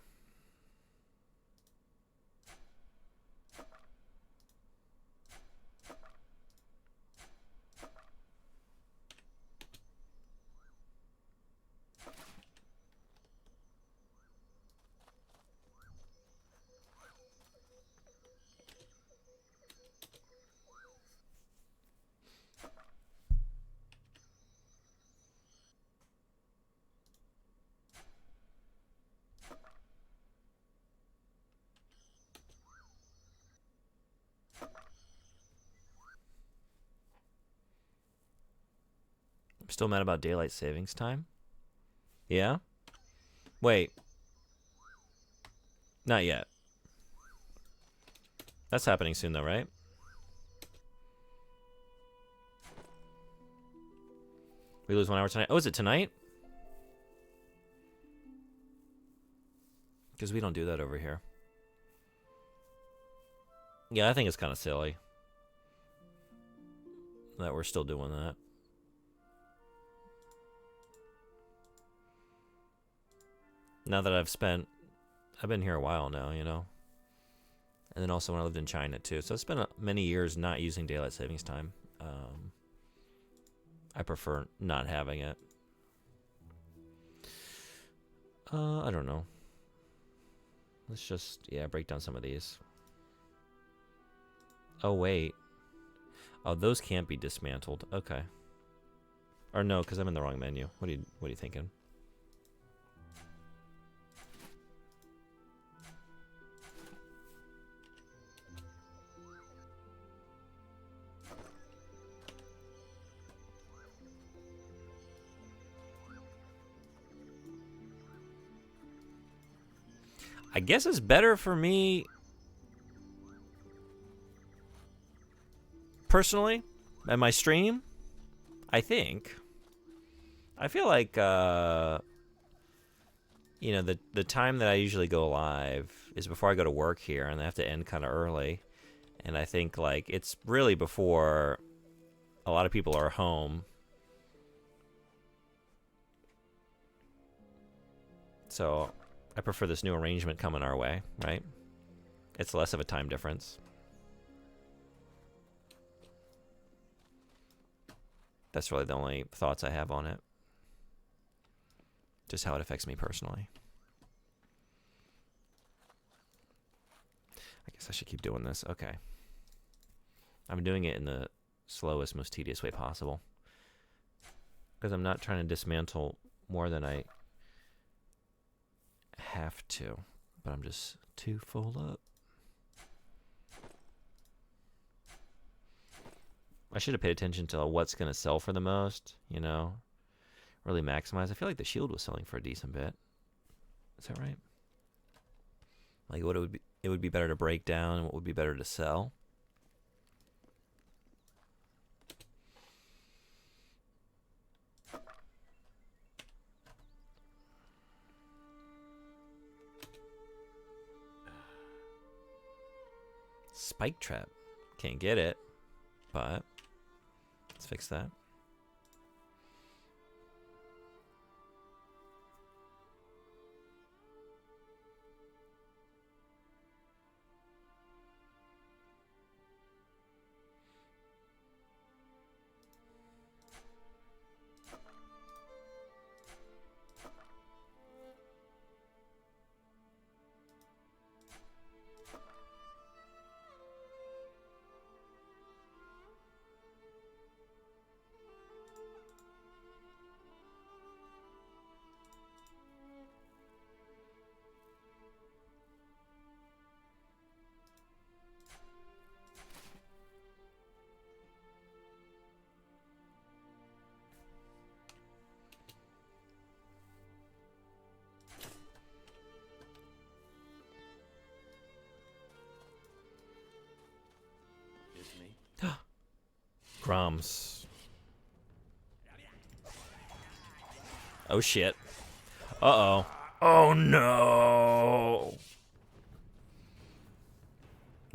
I'm still mad about daylight savings time? Yeah? Wait. Not yet. That's happening soon though, right? We lose 1 hour tonight. Oh, is it tonight? Because we don't do that over here. Yeah, I think it's kind of silly that we're still doing that. Now that I've been here a while now, you know. And then also when I lived in China too. So it's been many years not using daylight savings time. I prefer not having it. I don't know. Let's just, yeah, break down some of these. Oh, wait. Oh, those can't be dismantled. Okay. Or no, because I'm in the wrong menu. What are you thinking? I guess it's better for me personally and my stream. I think. I feel like you know, the time that I usually go live is before I go to work here, and I have to end kind of early. And I think like it's really before a lot of people are home. So I prefer this new arrangement coming our way, right? It's less of a time difference. That's really the only thoughts I have on it. Just how it affects me personally. I guess I should keep doing this. Okay. I'm doing it in the slowest, most tedious way possible. Because I'm not trying to dismantle more than I have to, but I'm just too full up. I should have paid attention to what's going to sell for the most, you know, really maximize. I feel like the shield was selling for a decent bit. Is that right? Like what it would be better to break down and what would be better to sell. Spike trap. Can't get it, but let's fix that. Grom's. Oh shit. Uh-oh. Oh no.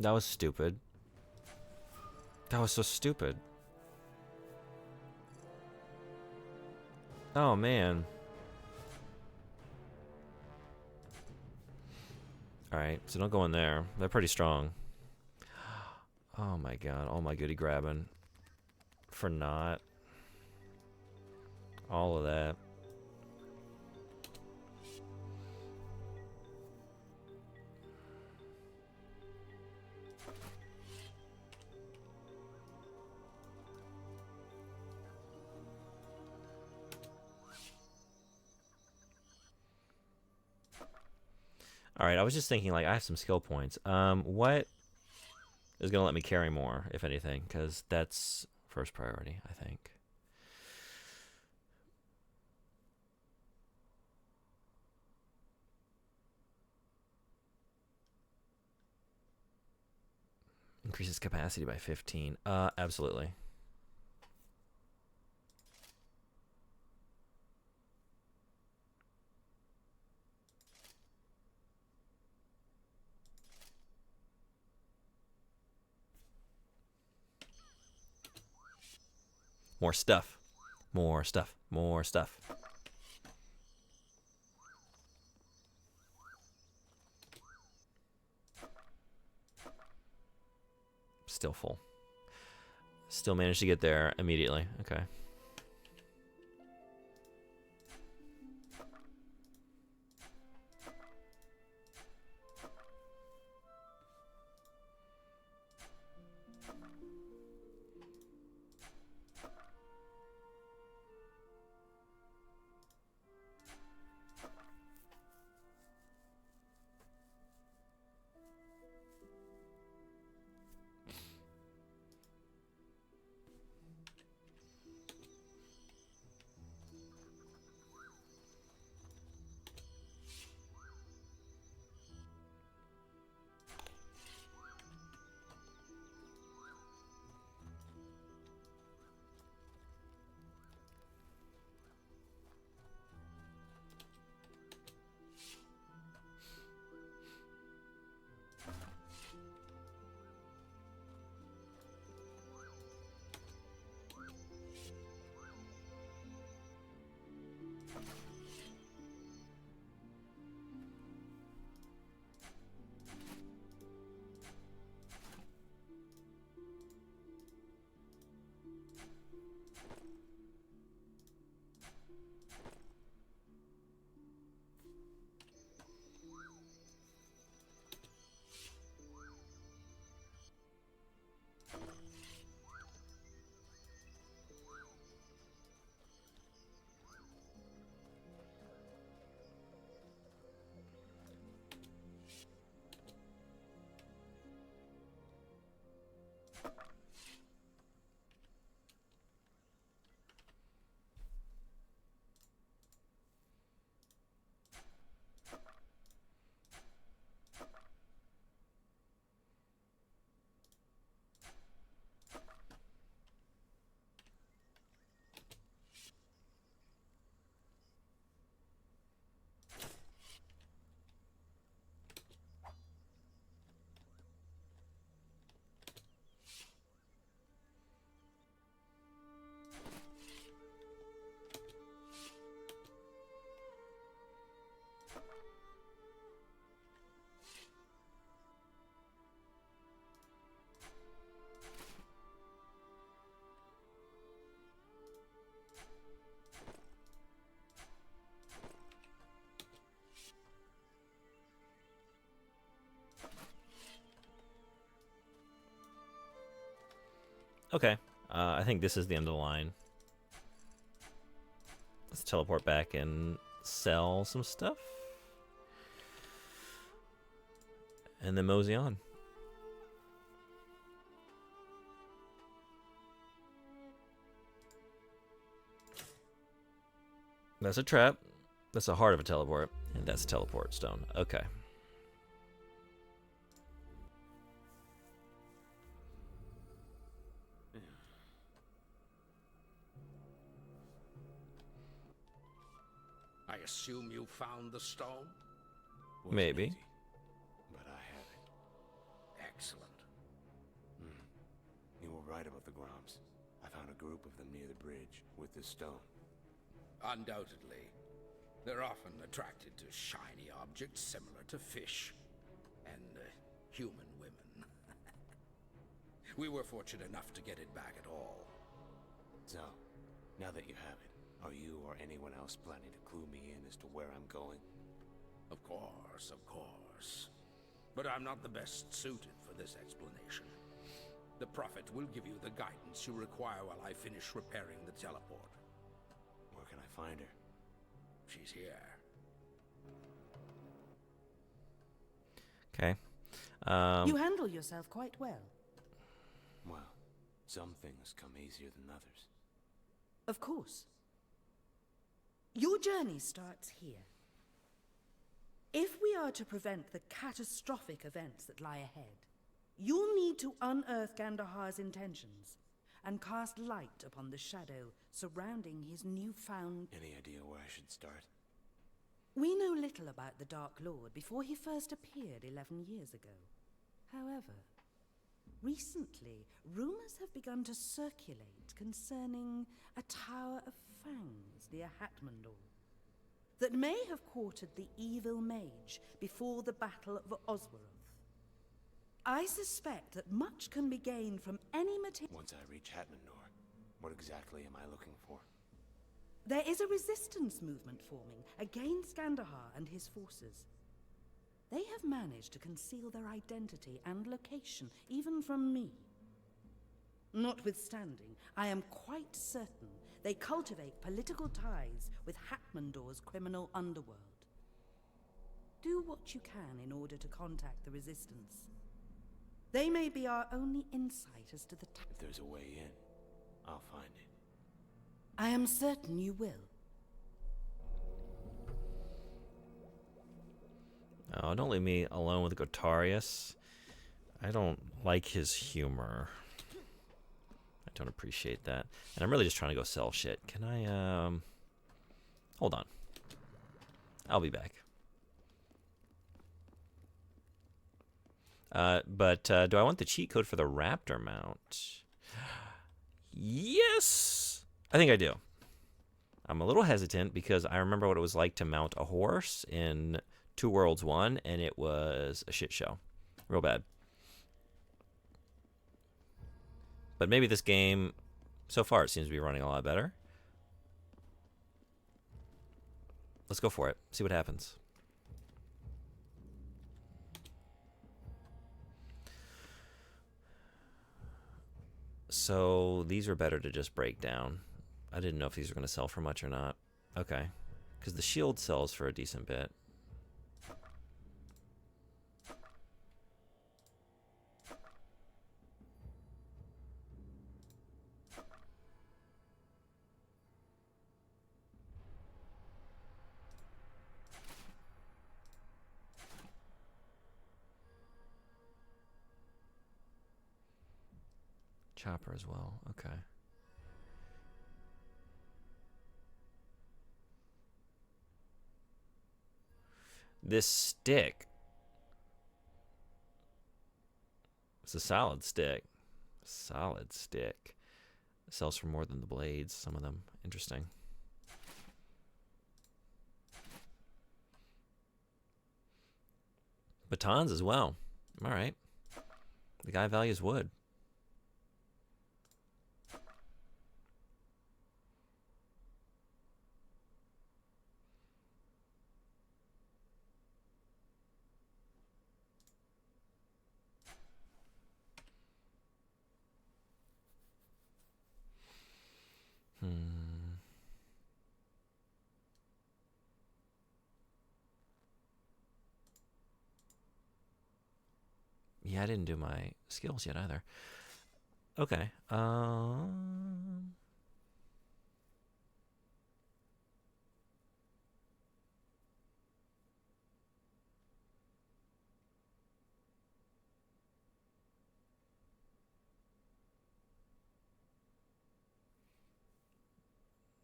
That was stupid. That was so stupid. Oh man. Alright, so don't go in there. They're pretty strong. Oh my god, all my goodie grabbing. For not. All of that. Alright, I was just thinking, like, I have some skill points. What is going to let me carry more, if anything? Because that's first priority, I think. Increases capacity by 15. Absolutely. More stuff. More stuff. More stuff. Still full. Still managed to get there immediately. Okay. Okay. I think this is the end of the line. Let's teleport back and sell some stuff. And then mosey on. That's a trap. That's the heart of a teleport. And that's a teleport stone. Okay. I assume you found the stone? Maybe. Empty, but I have it. Excellent. You were right about the Groms. I found a group of them near the bridge with this stone. Undoubtedly. They're often attracted to shiny objects similar to fish. And human women. We were fortunate enough to get it back at all. So, now that you have it, are you or anyone else planning to clue me in as to where I'm going? Of course, of course. But I'm not the best suited for this explanation. The Prophet will give you the guidance you require while I finish repairing the teleport. Where can I find her? She's here. Okay. You handle yourself quite well. Well, some things come easier than others. Of course. Your journey starts here. If we are to prevent the catastrophic events that lie ahead, you'll need to unearth Gandahar's intentions and cast light upon the shadow surrounding his newfound... Any idea where I should start? We know little about the Dark Lord before he first appeared 11 years ago. However, recently, rumors have begun to circulate concerning a Tower of Fangs near Hatmandor that may have quartered the evil mage before the Battle of Oswaroth. I suspect that much can be gained from any material... Once I reach Hatmandor, what exactly am I looking for? There is a resistance movement forming against Gandahar and his forces. They have managed to conceal their identity and location, even from me. Notwithstanding, I am quite certain they cultivate political ties with Hatmandor's criminal underworld. Do what you can in order to contact the Resistance. They may be our only insight as to the... If there's a way in, I'll find it. I am certain you will. Oh, don't leave me alone with Gotarius. I don't like his humor. I don't appreciate that. And I'm really just trying to go sell shit. Can I, hold on. I'll be back. But do I want the cheat code for the Raptor mount? Yes! I think I do. I'm a little hesitant because I remember what it was like to mount a horse in Two Worlds 1, and it was a shit show. Real bad. But maybe this game, so far, it seems to be running a lot better. Let's go for it. See what happens. So these are better to just break down. I didn't know if these were going to sell for much or not. Okay. Because the shield sells for a decent bit. Chopper as well. Okay. This stick. It's a solid stick. Solid stick. It sells for more than the blades, some of them. Interesting. Batons as well. All right. The guy values wood. Yeah, I didn't do my skills yet either. Okay.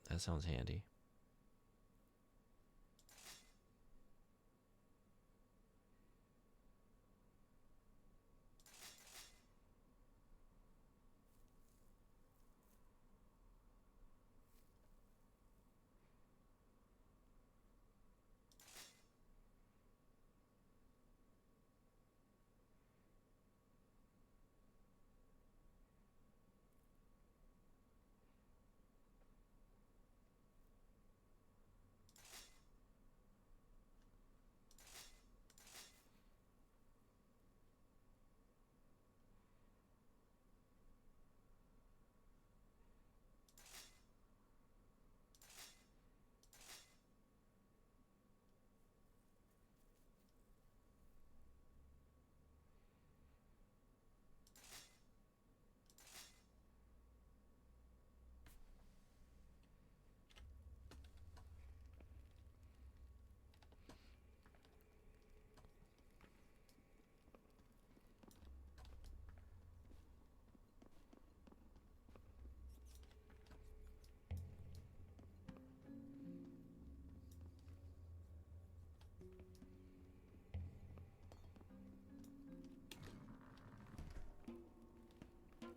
That sounds handy.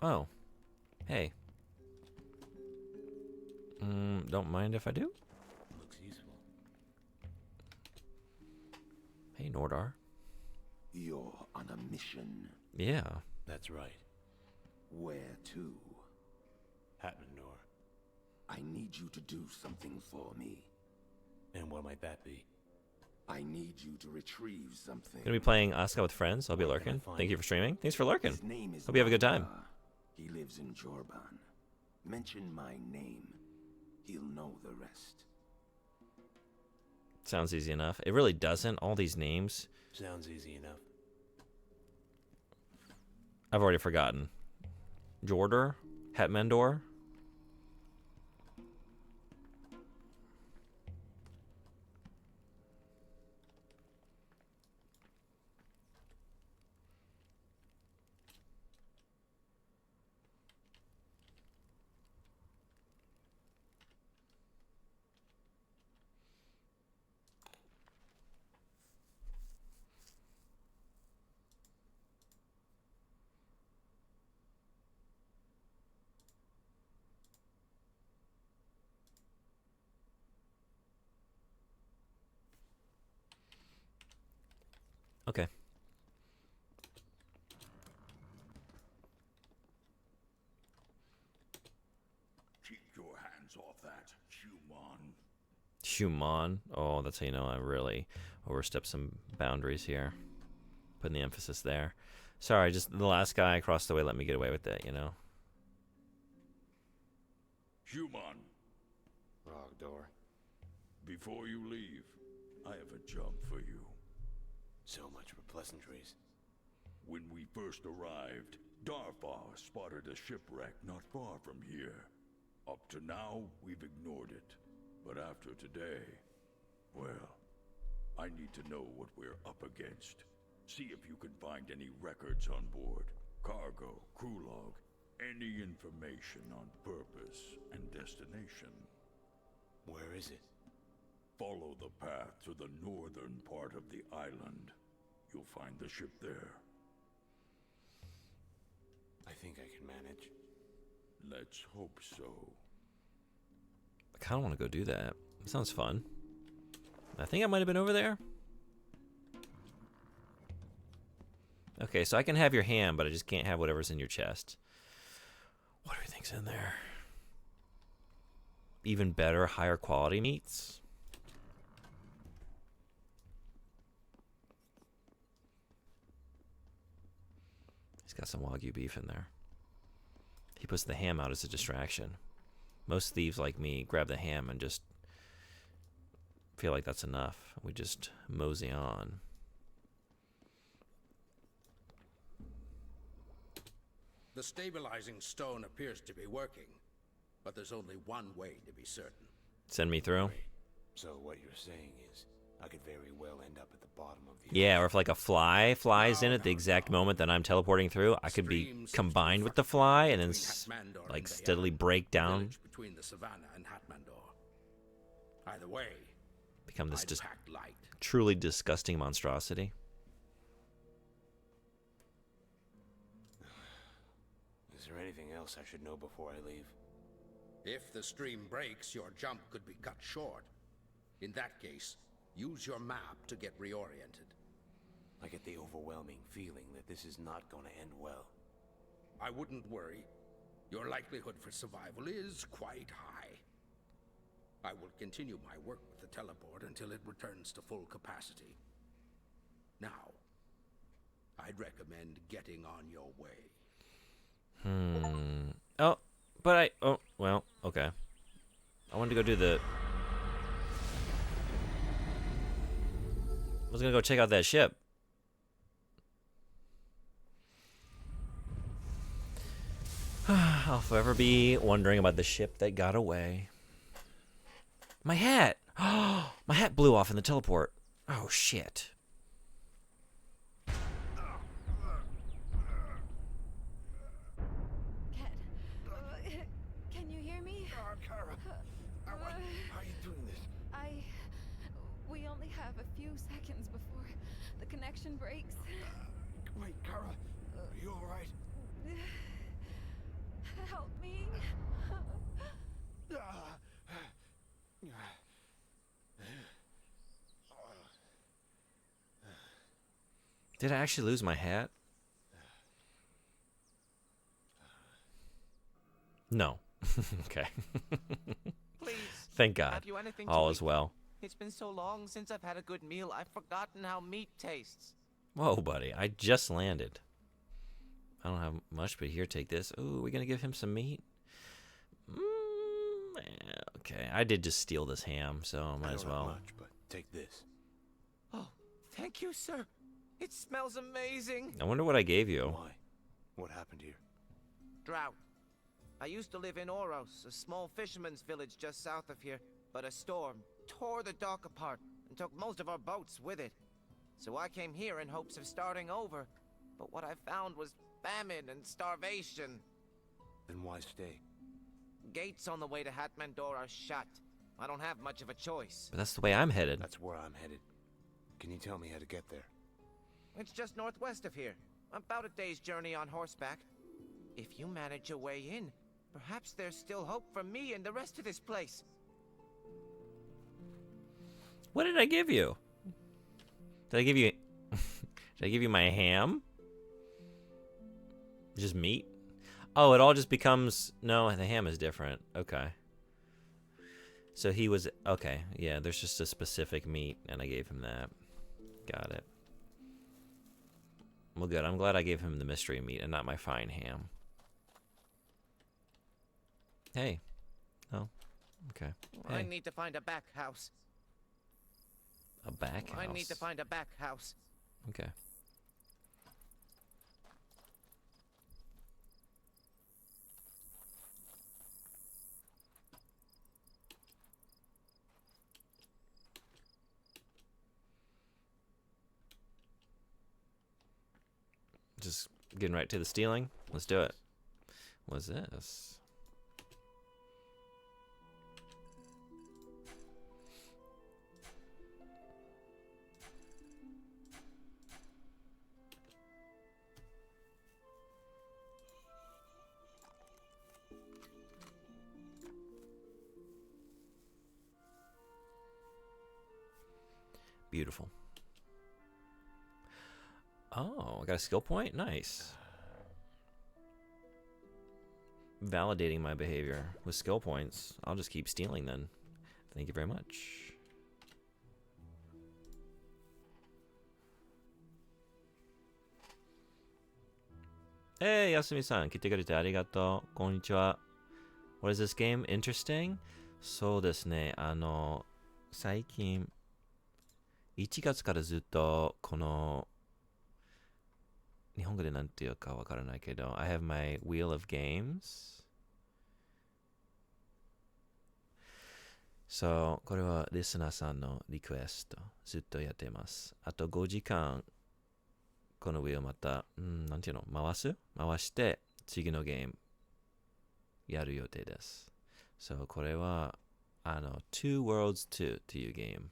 Oh. Hey. Don't mind if I do? Looks useful. Hey, Nordar. You're on a mission. Yeah. That's right. Where to? Hatmandor. I need you to do something for me. And what might that be? I need you to retrieve something. Gonna be playing Asuka with friends. I'll be lurking. Thank you for streaming. Thanks for lurking. His name is Hope you have a good time. Nara. He lives in Jorban. Mention my name. He'll know the rest. Sounds easy enough. It really doesn't. All these names. Sounds easy enough. I've already forgotten. Jordor? Hetmandor? Okay. Keep your hands off that, human. Human. Oh, that's how you know I really overstepped some boundaries here. Putting the emphasis there. Sorry, just the last guy across the way let me get away with it, you know? Human. Rogdor. Before you leave, I have a job for you. So much for pleasantries. When we first arrived, Darfar spotted a shipwreck not far from here. Up to now, we've ignored it. But after today, well, I need to know what we're up against. See if you can find any records on board. Cargo, crew log, any information on purpose and destination. Where is it? Follow the path to the northern part of the island. You'll find the ship there. I think I can manage. Let's hope so. I kind of want to go do that. Sounds fun. I think I might have been over there. Okay, so I can have your hand, but I just can't have whatever's in your chest. What do you think's in there? Even better, higher quality meats? He's got some Wagyu beef in there. He puts the ham out as a distraction. Most thieves like me grab the ham and just feel like that's enough. We just mosey on. The stabilizing stone appears to be working, but there's only one way to be certain. Send me through? So what you're saying is, I could very well end up at the bottom of the Yeah, or if like a fly flies in at the exact moment that I'm teleporting through, I could be combined with the fly and then like steadily break down. Between the savannah and Hatmandor. Either way, Become this I'd just pack light. truly disgusting monstrosity. Is there anything else I should know before I leave? If the stream breaks, your jump could be cut short. In that case, use your map to get reoriented. I get the overwhelming feeling that this is not going to end well. I wouldn't worry. Your likelihood for survival is quite high. I will continue my work with the teleport until it returns to full capacity. Now, I'd recommend getting on your way. Oh, but oh, well, okay. I wanted to go do the... I was gonna go check out that ship. I'll forever be wondering about the ship that got away. My hat! My hat blew off in the teleport. Oh, shit. Can you hear me? Kara, how are you doing this? We only have a few seconds before the connection breaks. Wait, Kara, are you all right? Help me. Did I actually lose my hat? No. Okay. Please. Thank God. Have you anything All to is eat? well. It's been so long since I've had a good meal, I've forgotten how meat tastes. Whoa, buddy. I just landed. I don't have much, but here, take this. Ooh, we're going to give him some meat? Okay. I did just steal this ham, so I might as well. Not much, but take this. Oh, thank you, sir. It smells amazing. I wonder what I gave you. Why? What happened here? Drought. I used to live in Oros, a small fisherman's village just south of here, but a storm tore the dock apart and took most of our boats with it. So I came here in hopes of starting over, but what I found was famine and starvation. Then why stay? Gates on the way to Hatmandor are shut. I don't have much of a choice. But that's the way I'm headed. That's where I'm headed. Can you tell me how to get there? It's just northwest of here. About a day's journey on horseback. If you manage your way in, perhaps there's still hope for me and the rest of this place. What did I give you? Did I give you... Did I give you my ham? Just meat? Oh, it all just becomes... No, the ham is different. Okay. So he was... Okay, yeah, there's just a specific meat, and I gave him that. Got it. Well, good. I'm glad I gave him the mystery meat and not my fine ham. Hey. Oh, okay. I Hey. need to find a back house. A back house? I need to find a back house. Okay. Just getting right to the stealing. Let's do it. What's this? Beautiful. Oh, I got a skill point? Nice. Validating my behavior with skill points. I'll just keep stealing then. Thank you very much. Hey, Yasumi-san. 来てくれてありがとう。こんにちは。What is this game? Interesting? そうですね。最近、1月からずっと、この、日本語でなんていうかわからないけど、I have my wheel of games. そう、これはリスナーさんのリクエスト。ずっとやってます。あと5時間、このウィールまた、なんていうの、回して、次のゲーム、やる予定です。そう、これは、Two Worlds 2っていうゲーム。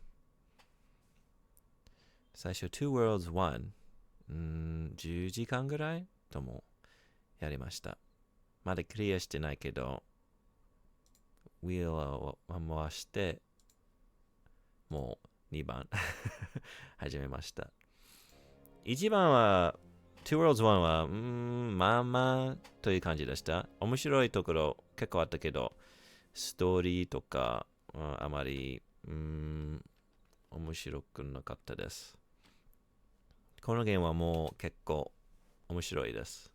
最初、Two Worlds 1、10時間ぐらいともやりました。まだクリアしてないけど、ウィールを回して、もう2番始めました。1番は、Two Worlds 1は、まあまあという感じでした。面白いところ結構あったけど、ストーリーとか、あまり、面白くなかったです。このゲームはもう結構面白いです。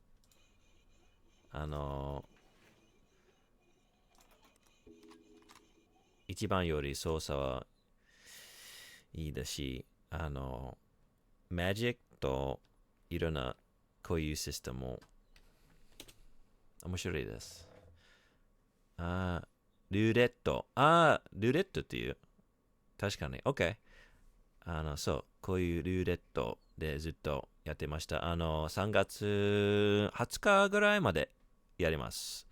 一番より操作はいいだし、マジックといろんなこういうシステムも面白いです。ルーレット。ルーレットっていう。確かに。OK。そう。こういうルーレットでずっとやってました。3月20日ぐらいまでやります。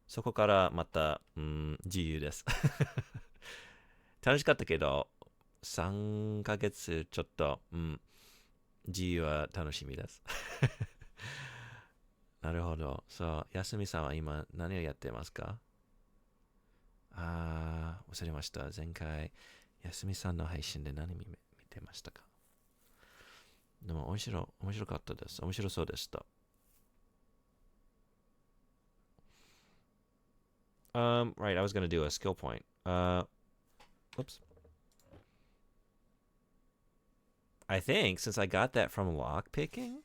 そこからまた、自由です。楽しかったけど、3ヶ月ちょっと、自由は楽しみです。なるほど。そう、休みさんは今何をやってますか？忘れました。前回、休みさんの配信で何見てましたか？でも面白かったです。面白そうでした。Right, I was going to do a skill point. Whoops. I think since I got that from lockpicking,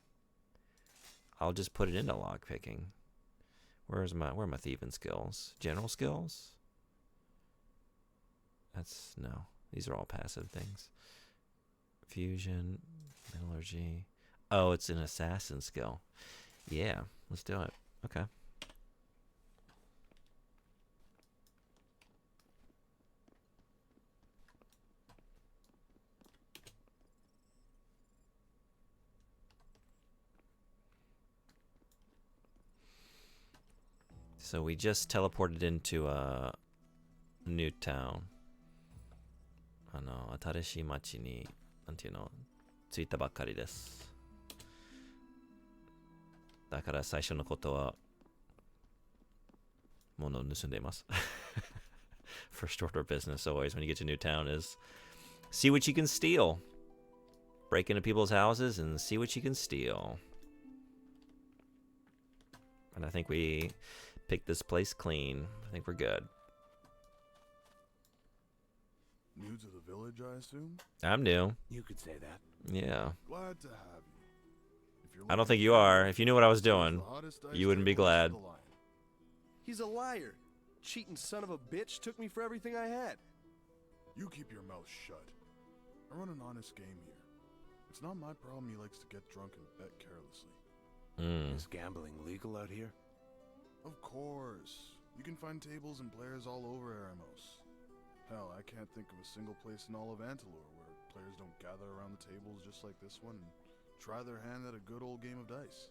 I'll just put it into lockpicking. Where are my thieving skills? General skills? No. These are all passive things. Fusion, metallurgy. Oh, it's an assassin skill. Yeah, let's do it. Okay. So we just teleported into a new town. 新しい町に、なんていうの、着いたばっかりです。だから最初のことは、物を盗んでいます。First order of business always when you get to a new town is see what you can steal. Break into people's houses and see what you can steal. And I think we picked this place clean. I think we're good. New to the village, I assume? I'm new. You could say that. Glad Yeah. to have you. If you're I don't think you are. If you knew what I was doing, you wouldn't be glad. He's a liar. Cheating son of a bitch took me for everything I had. You keep your mouth shut. I run an honest game here. It's not my problem he likes to get drunk and bet carelessly. Is gambling legal out here? Of course. You can find tables and players all over Eremos. Hell, I can't think of a single place in all of Antalor where players don't gather around the tables just like this one and try their hand at a good old game of dice.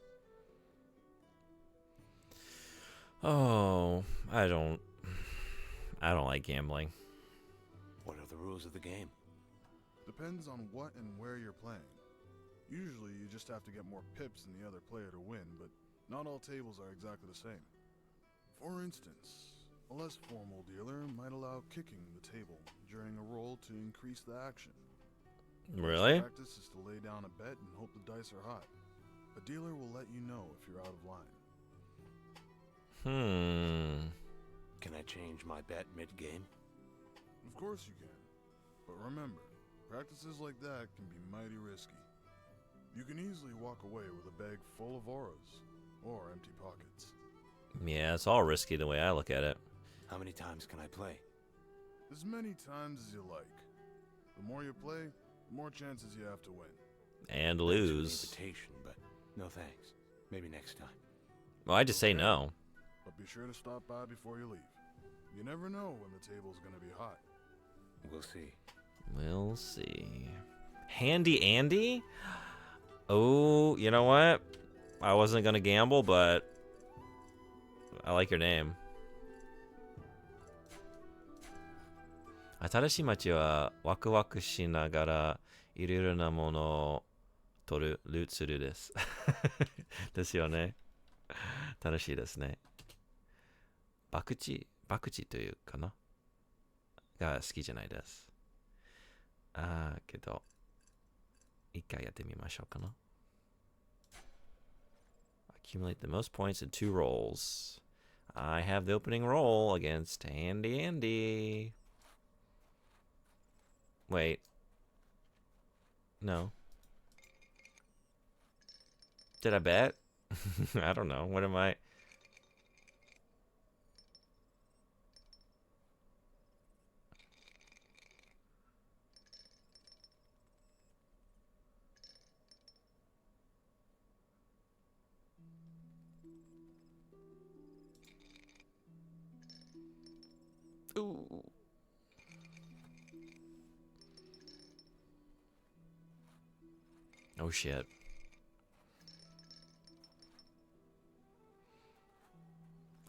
Oh, I don't like gambling. What are the rules of the game? Depends on what and where you're playing. Usually you just have to get more pips than the other player to win, but not all tables are exactly the same. For instance, a less formal dealer might allow kicking the table during a roll to increase the action. Really? Best practice is to lay down a bet and hope the dice are hot. A dealer will let you know if you're out of line. Can I change my bet mid-game? Of course you can. But remember, practices like that can be mighty risky. You can easily walk away with a bag full of auras, or empty pockets. Yeah, it's all risky the way I look at it. How many times can I play? As many times as you like. The more you play, the more chances you have to win. And Thanks for the lose. invitation, but no thanks. Maybe next time. Well, I just say no. But be sure to stop by before you leave. You never know when the table's gonna be hot. We'll see. We'll see. Handy Andy? Oh, you know what? I wasn't gonna gamble, but I like your name. 新しい街はワクワクしながらいろいろなものを取るルーツルです。ですよね。楽しいですね。博打というかなが好きじゃないです。けど、一回やってみましょうかな。Accumulate the most points in 2 rolls. I have the opening roll against Handy Andy. Wait. No. Did I bet? I don't know. What am I? Ooh. Oh shit.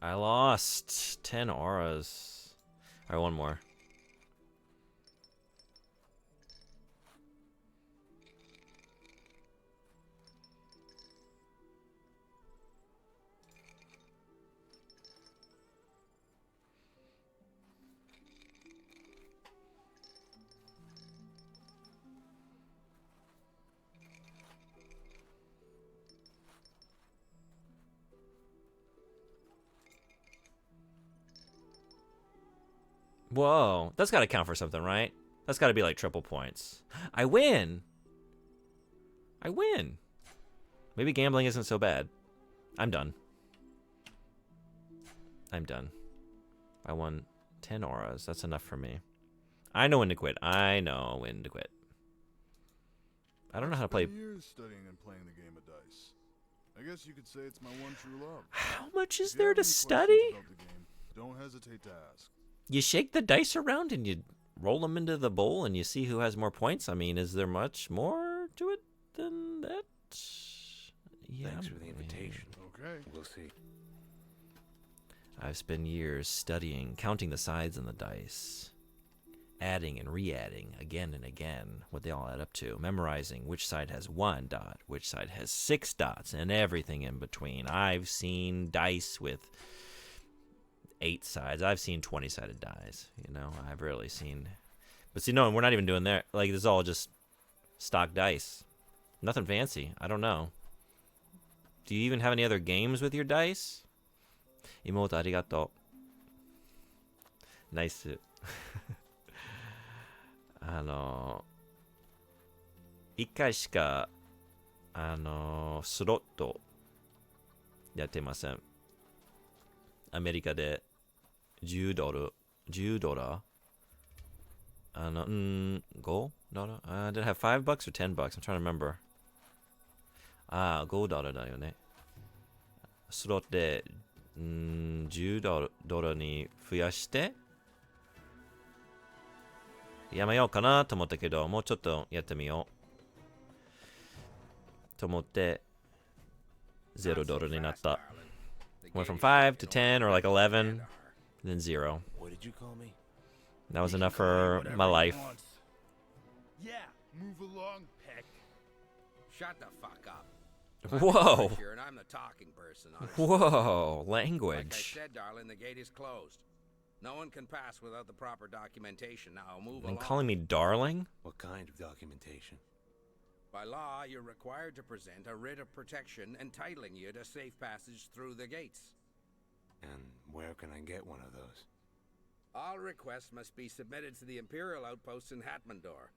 I lost 10 auras. Alright, one more. Whoa, that's got to count for something, right? That's got to be like triple points. I win. I win. Maybe gambling isn't so bad. I'm done. I'm done. I won 10 auras. That's enough for me. I know when to quit. I know when to quit. I don't know how to play. I've spent years studying and playing the game of dice. I guess you could say it's my one true love. How much is If you there have to any study? questions about the game, don't hesitate to ask. You shake the dice around and you roll them into the bowl and you see who has more points. I mean, is there much more to it than that? Yeah. Thanks for the invitation. Okay. We'll see. I've spent years studying, counting the sides on the dice, adding and re-adding again and again what they all add up to, memorizing which side has 1 dot, which side has 6 dots, and everything in between. I've seen dice with 8 sides. I've seen 20-sided dice. You know, I've rarely seen. But see, no, we're not even doing that. Like, this is all just stock dice. Nothing fancy. I don't know. Do you even have any other games with your dice? Imoto, arigato. Nice. 一回しかスロットやってません。アメリカで10ドル、10ドラ5 dollar? Did I have $5 or $10? I'm trying to remember. 5ドルだよね。スロットで10ドルに増やしてやめようかなと思ったけど、もうちょっとやってみようと思って0ドルになった。Went from 5 to 10 or like 11, then 0. What did you call me? That was enough for my life. Yeah, move along, Peck. Shut the fuck up. Whoa. Here, and I'm the talking person. Whoa, Like I language. said, darling, the gate is closed. No one can pass without the proper documentation. Now move And along. calling me darling? What kind of documentation? By law, you're required to present a writ of protection entitling you to safe passage through the gates. And where can I get one of those? All requests must be submitted to the Imperial Outpost in Hatmandor.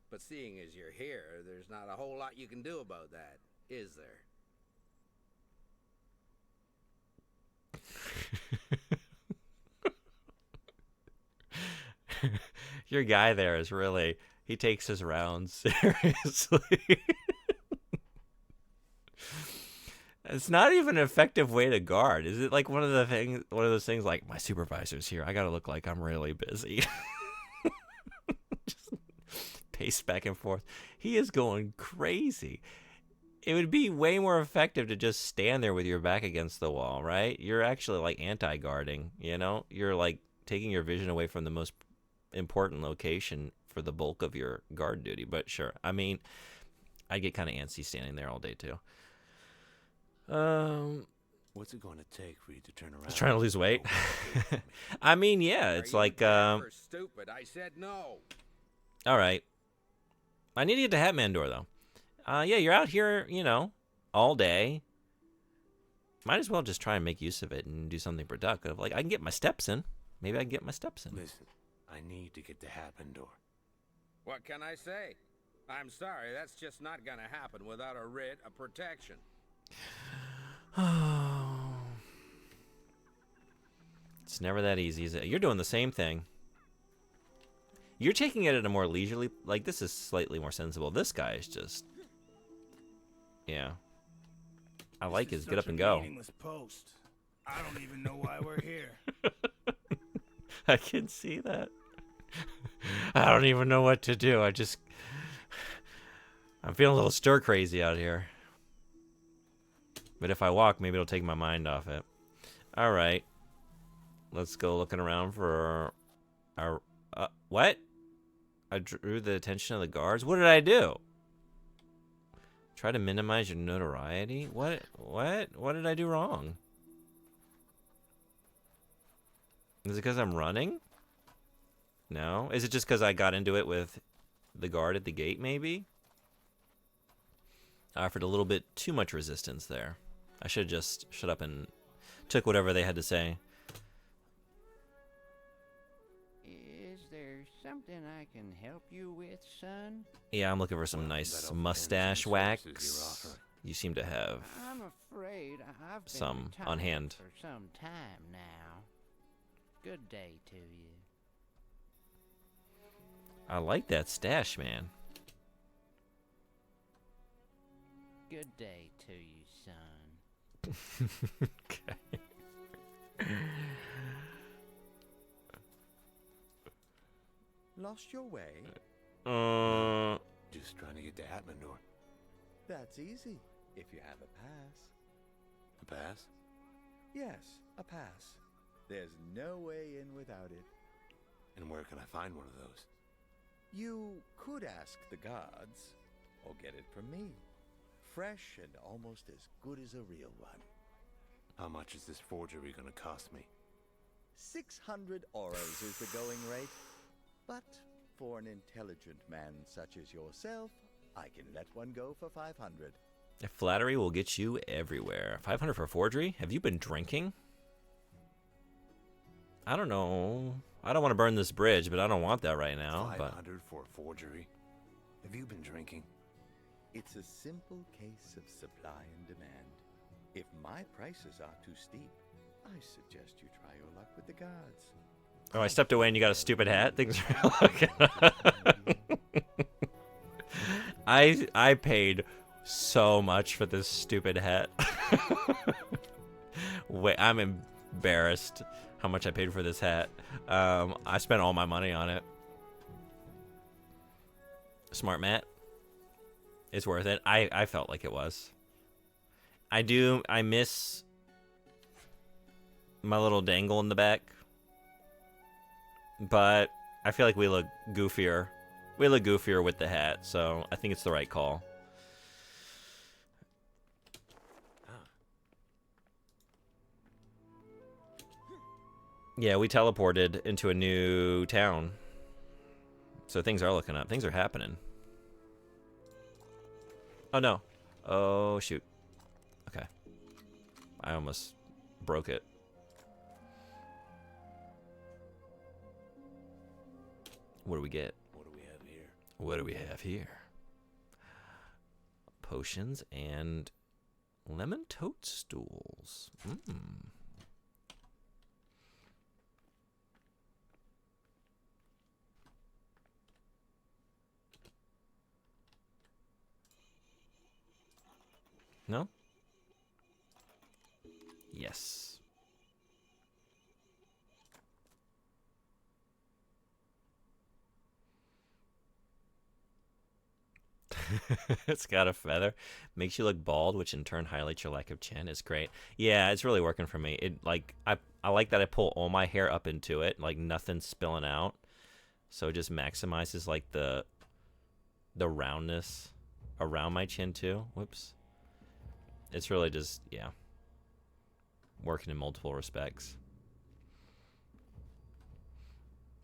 But seeing as you're here, there's not a whole lot you can do about that, is there? Your guy there is really, he takes his rounds seriously. It's not even an effective way to guard. Is it like one of those things like, my supervisor's here, I gotta look like I'm really busy. Just pace back and forth. He is going crazy. It would be way more effective to just stand there with your back against the wall, right? You're actually like anti-guarding, you know? You're like taking your vision away from the most important location for the bulk of your guard duty. But sure, I mean, I get kind of antsy standing there all day too. What's it going to take for you to turn around? Just trying to lose weight. I mean, yeah, it's like Stupid. I said no. All right. I need to get to Hatmandor though. Yeah, you're out here, you know, all day. Might as well just try and make use of it and do something productive. Like, I can get my steps in. Maybe I can get my steps in. Listen, I need to get to Hatmandor. What can I say? I'm sorry, that's just not gonna happen without a writ of protection. It's never that easy, is it? You're doing the same thing. You're taking it at a more leisurely, like, this is slightly more sensible. This guy is just, yeah. I like his get up and go. Post. I don't even know why we're here. I can see that. I don't even know what to do. I'm feeling a little stir crazy out here. But if I walk, maybe it'll take my mind off it. All right. Let's go looking around for our... what? I drew the attention of the guards? What did I do? Try to minimize your notoriety? What? What did I do wrong? Is it because I'm running? No? Is it just because I got into it with the guard at the gate, maybe? I offered a little bit too much resistance there. I should have just shut up and took whatever they had to say. Is there something I can help you with, son? Yeah, I'm looking for some nice mustache wax. You seem to have I'm afraid I've been some on retired hand. for some time now. Good day to you. I like that stash, man. Good day to you, son. Okay. Lost your way? Just trying to get to Hatmandor. That's easy, if you have a pass. A pass? Yes, a pass. There's no way in without it. And where can I find one of those? You could ask the guards, or get it from me. Fresh and almost as good as a real one. How much is this forgery gonna cost me? 600 auras is the going rate. But for an intelligent man such as yourself, I can let one go for 500. Flattery will get you everywhere. 500 for forgery? Have you been drinking? I don't know. I don't want to burn this bridge, but I don't want that right now. 500 for a forgery? Have you been drinking? It's a simple case of supply and demand. If my prices are too steep, I suggest you try your luck with the guards. Oh, I stepped away and you got a stupid hat? Things are looking... I paid so much for this stupid hat. Wait, I'm embarrassed how much I paid for this hat. I spent all my money on it. Smart Matt. It's worth it. I felt like it was. I miss my little dangle in the back. But I feel like we look goofier. We look goofier with the hat, so I think it's the right call. Yeah, we teleported into a new town. So things are looking up. Things are happening. Oh, no. Oh, shoot. Okay. I almost broke it. What do we get? What do we have here? What do we have here? Potions and lemon toadstools. No? Yes. It's got a feather. Makes you look bald, which in turn highlights your lack of chin. Is great. Yeah, it's really working for me. It like I like that I pull all my hair up into it, like nothing's spilling out. So it just maximizes like the roundness around my chin too. Whoops. It's really just, yeah, working in multiple respects.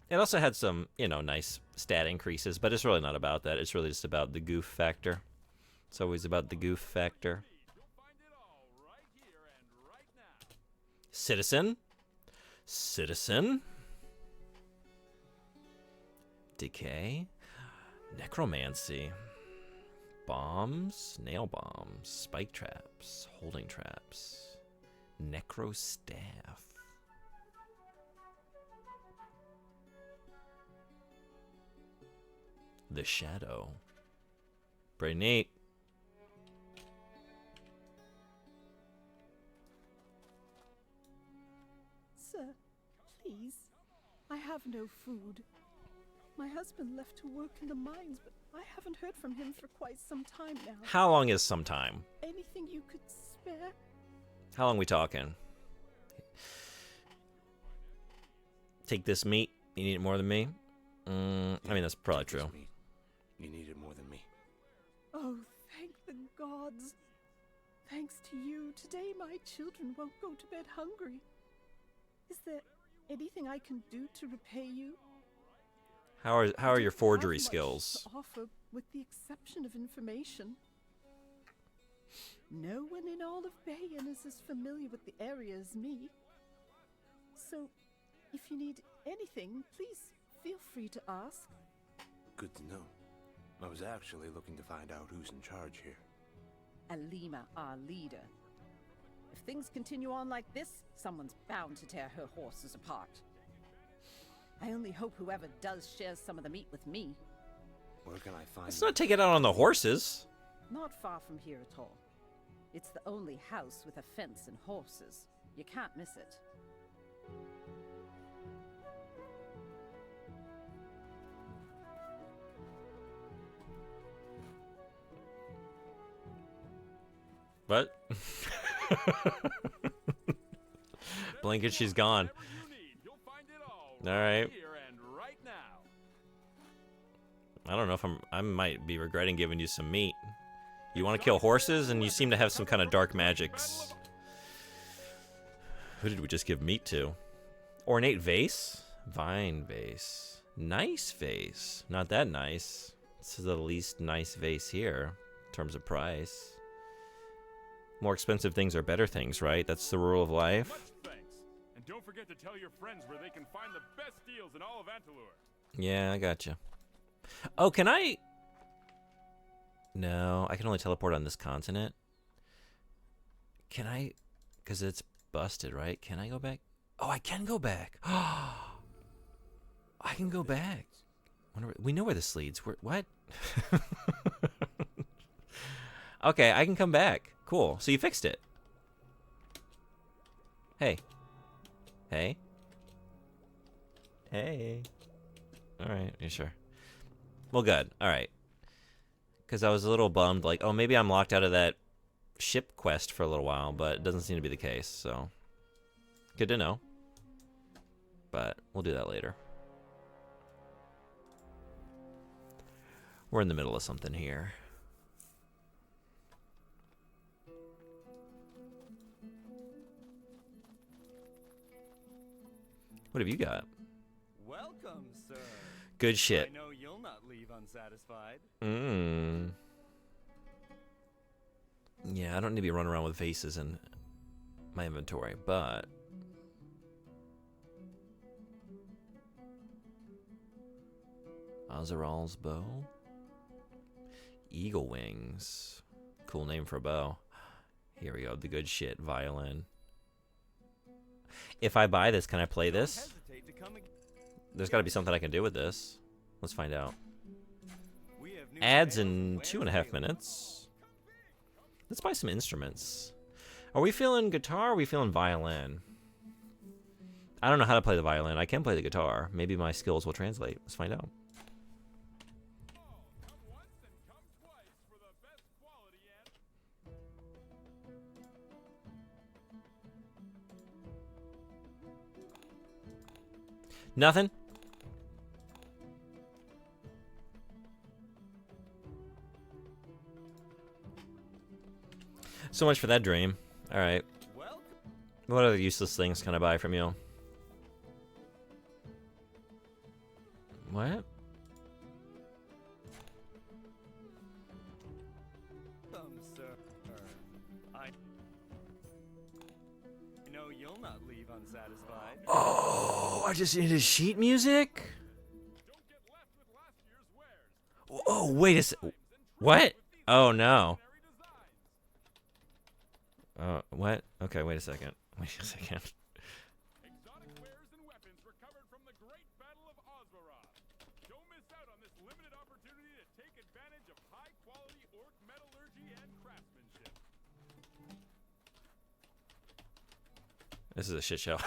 It also had some, you know, nice stat increases, but it's really not about that. It's really just about the goof factor. It's always about the goof factor. Citizen. Citizen. Decay. Necromancy. Bombs. Nail bombs. Spike traps. Holding traps. Necro staff. The Shadow. Pretty neat. Sir, please. I have no food. My husband left to work in the mines, but I haven't heard from him for quite some time now. How long is some time? Anything you could spare? How long we talking? Take this meat. You need it more than me? I mean, that's probably true. You need it more than me. Oh, thank the gods. Thanks to you, today my children won't go to bed hungry. Is there anything I can do to repay you? How are your forgery skills? To offer, with the exception of information. No one in all of Bayon is as familiar with the area as me. So, if you need anything, please feel free to ask. Good to know. I was actually looking to find out who's in charge here. Alima, our leader. If things continue on like this, someone's bound to tear her horses apart. I only hope whoever does shares some of the meat with me. Where can I find... Let's not take it out on the horses. Not far from here at all. It's the only house with a fence and horses. You can't miss it. What? Blink and she's gone. All right. I don't know if I might be regretting giving you some meat. You want to kill horses, and you seem to have some kind of dark magics. Who did we just give meat to? Ornate vase? Vine vase. Nice vase. Not that nice. This is the least nice vase here in terms of price. More expensive things are better things, right? That's the rule of life. Much thanks. And don't forget to tell your friends where they can find the best deals in all of Antalur. Yeah, I gotcha. Oh, can I... No, I can only teleport on this continent. Can I... Because it's busted, right? Can I go back? Oh, I can go back. I can go back. We know where this leads. What? Okay, I can come back. Cool. So you fixed it. Hey. Hey. Hey. Alright, you sure? Well, good. Alright. Because I was a little bummed, like, oh, maybe I'm locked out of that ship quest for a little while, but it doesn't seem to be the case, so. Good to know. But we'll do that later. We're in the middle of something here. What have you got? Welcome, sir. Good shit. I know you'll not leave unsatisfied. Yeah, I don't need to be running around with vases in my inventory, but... Azaral's bow. Eagle wings. Cool name for a bow. Here we go, the good shit, violin. If I buy this, can I play this? There's got to be something I can do with this. Let's find out. Ads in 2.5 minutes. Let's buy some instruments. Are we feeling guitar or are we feeling violin? I don't know how to play the violin. I can play the guitar. Maybe my skills will translate. Let's find out. Nothing? So much for that dream. Alright. What other useless things can I buy from you? What? Sir. I know you'll not leave unsatisfied. Oh, I just needed sheet music? Oh, wait a sec. What? Oh, no. What? Okay, wait a second. Wait a second. Exotic wares and weapons recovered from the Great Battle of Osvaroth. Don't miss out on this limited opportunity to take advantage of high-quality orc metallurgy and craftsmanship. This is a shit show.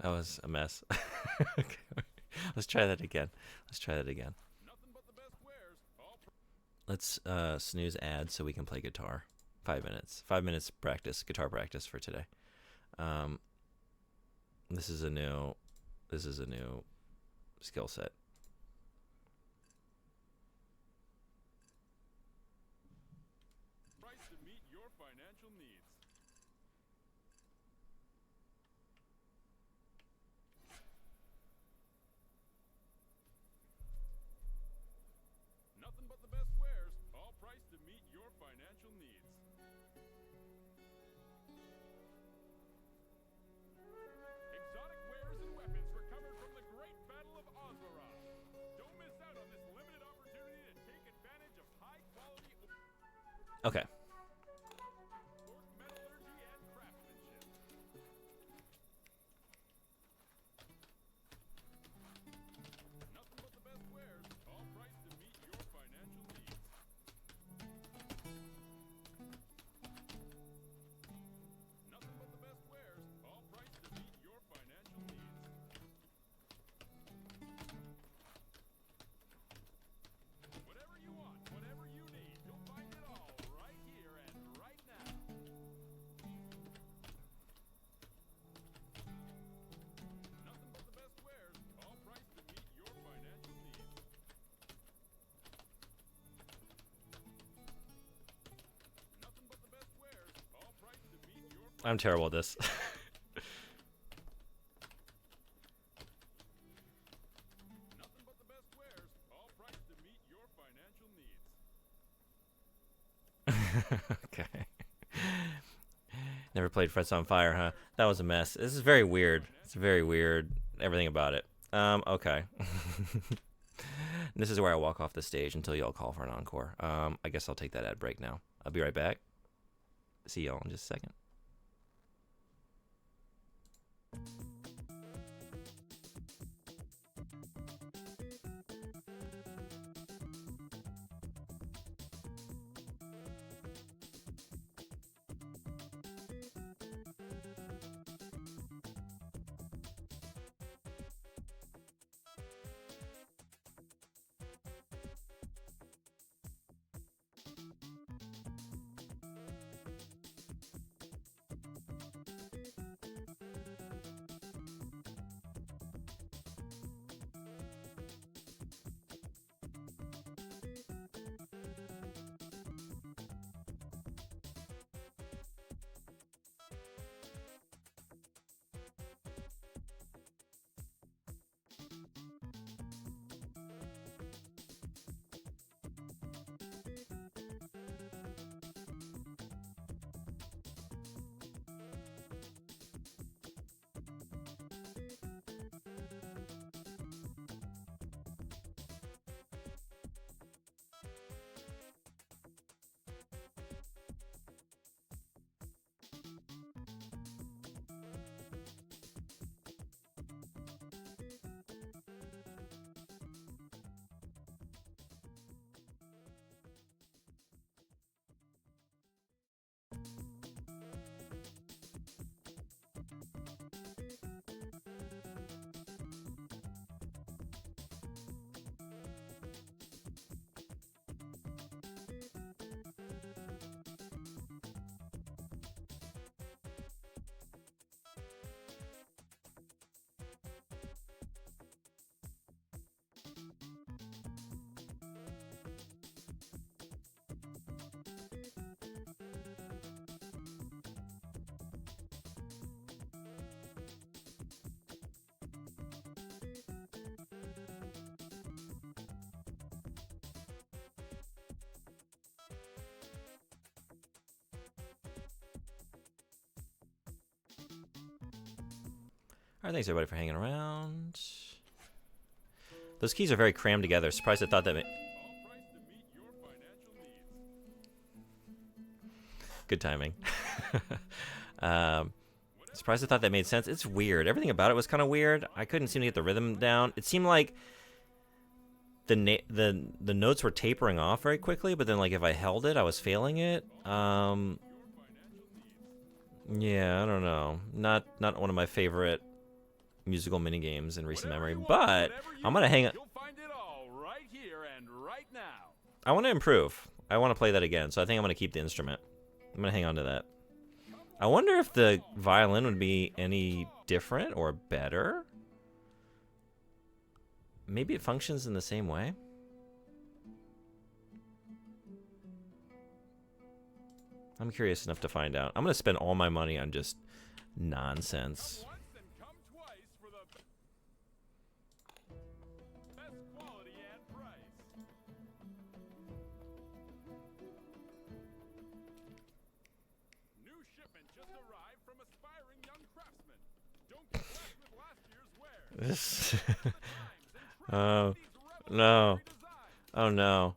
That was a mess. Okay. Let's try that again. Let's try that again. Let's snooze ads so we can play guitar. 5 minutes. 5 minutes practice, guitar practice for today. This is a new skill set. Price to meet your financial needs. Nothing but the best wares, all priced to meet your financial needs. Exotic wares and weapons recovered from the Great Battle of Osvaroth. Don't miss out on this limited opportunity to take advantage of high-quality Okay. orc metallurgy and craftsmanship. Nothing but the best wares, all priced to meet your financial needs. Nothing but the best wares, all priced to meet your financial needs. Whatever you want, whatever you need, you'll find it all right here and right now. Nothing but the best wares, all priced to meet your financial needs. Nothing but the best wares, all priced to meet your I'm terrible at this. Nothing but the best wares, all priced to meet your financial needs. Okay. Never played Frets on Fire, huh? That was a mess. This is very weird. It's very weird. Everything about it. Okay. This is where I walk off the stage until y'all call for an encore. I guess I'll take that ad break now. I'll be right back. See y'all in just a second. All right, thanks everybody for hanging around. Those keys are very crammed together. Surprised I thought that. Good timing. Surprised I thought that made sense. It's weird. Everything about it was kind of weird. I couldn't seem to get the rhythm down. It seemed like the notes were tapering off very quickly, but then like if I held it, I was failing it. Yeah, I don't know. Not one of my favorite musical mini games in recent memory, but I'm gonna hang. I want to improve. I want to play that again, so I think I'm gonna keep the instrument. I'm gonna hang on to that. I wonder if the violin would be any different or better. Maybe it functions in the same way. I'm curious enough to find out. I'm gonna spend all my money on just nonsense. This. Oh no! Oh no!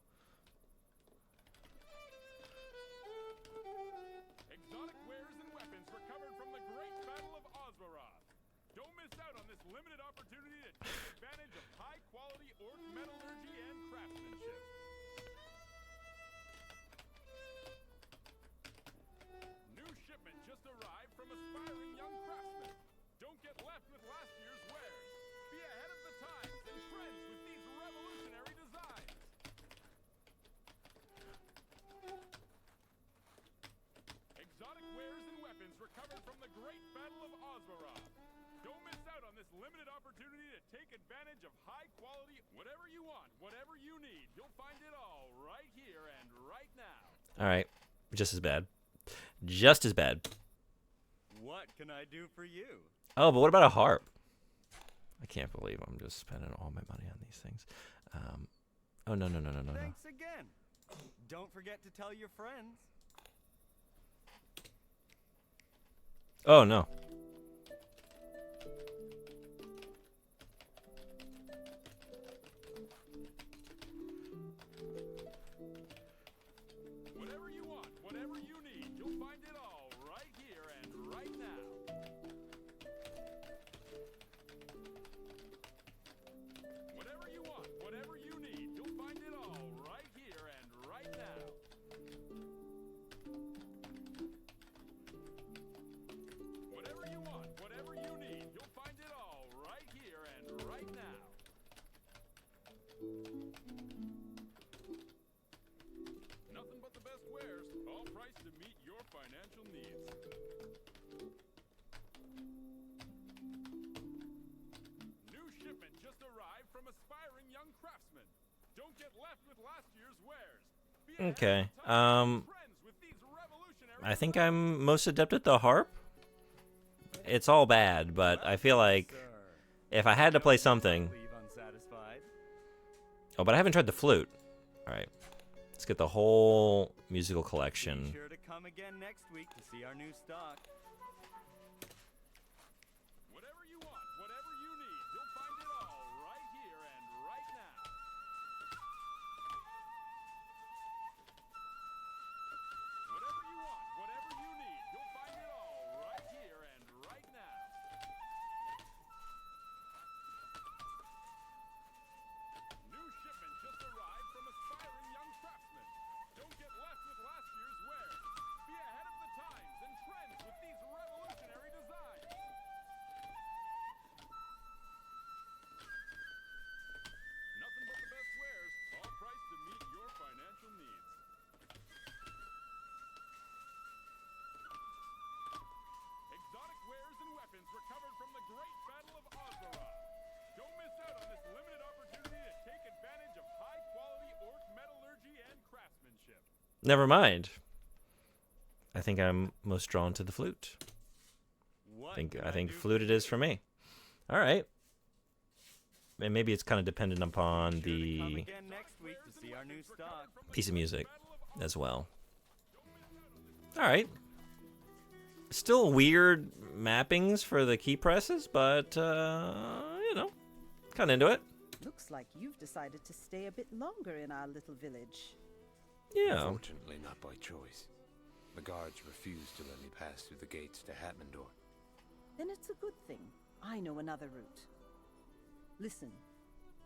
Exotic wares and weapons recovered from the Great Battle of Osvaroth. Don't miss out on this limited opportunity to take advantage of high-quality orc metallurgy and craftsmanship. New shipment just arrived from aspiring young craftsmen. Don't get left with last year's wares. Be ahead of the times and trends with these revolutionary designs. Exotic wares and weapons recovered from the Great Battle of Osvaroth. Don't miss out on this limited opportunity to take advantage of high quality, whatever you want, whatever you need. You'll find it all right here and right now. All right, just as bad. Just as bad. What can I do for you? Oh, but what about a harp? I can't believe I'm just spending all my money on these things. Oh, no. Thanks again. Don't forget to tell your friends. Oh, no. Whatever you want, whatever you need, you'll find it all right here and right now. Whatever you want, whatever you need, you'll find it all right here and right now. Whatever you want, whatever you need, you'll find it all right here and right now. Nothing but the best wares, all priced to meet your financial needs. New shipment just arrived from aspiring young craftsmen. Don't get left with last year's wares. Okay. I think I'm most adept at the harp. It's all bad, but I feel like if I had to play something. Oh, but I haven't tried the flute. All right. Let's get the whole musical collection. Be sure to come again next week to see our new stock. Whatever you want, whatever you need, you'll find it all right here and right now. Whatever you want, whatever you need, you'll find it all right here and right now. New shipment just arrived from aspiring young craftsmen. Don't get left with last year's wares. Be ahead of the times and trends with these revolutionary designs. Nothing but the best wares, all priced to meet your financial needs. Exotic wares and weapons recovered from the Great Battle of Osvaroth. Don't miss out on this limited opportunity to take advantage of high-quality orc metallurgy and craftsmanship. Never mind. I think I'm most drawn to the flute. I think flute it is for me. All right. And maybe it's kind of dependent upon the piece of music as well. All right. Still weird mappings for the key presses, but, you know, kind of into it. Looks like you've decided to stay a bit longer in our little village. Yeah. Unfortunately, not by choice. The guards refused to let me pass through the gates to Hatmandor. Then it's a good thing. I know another route. Listen,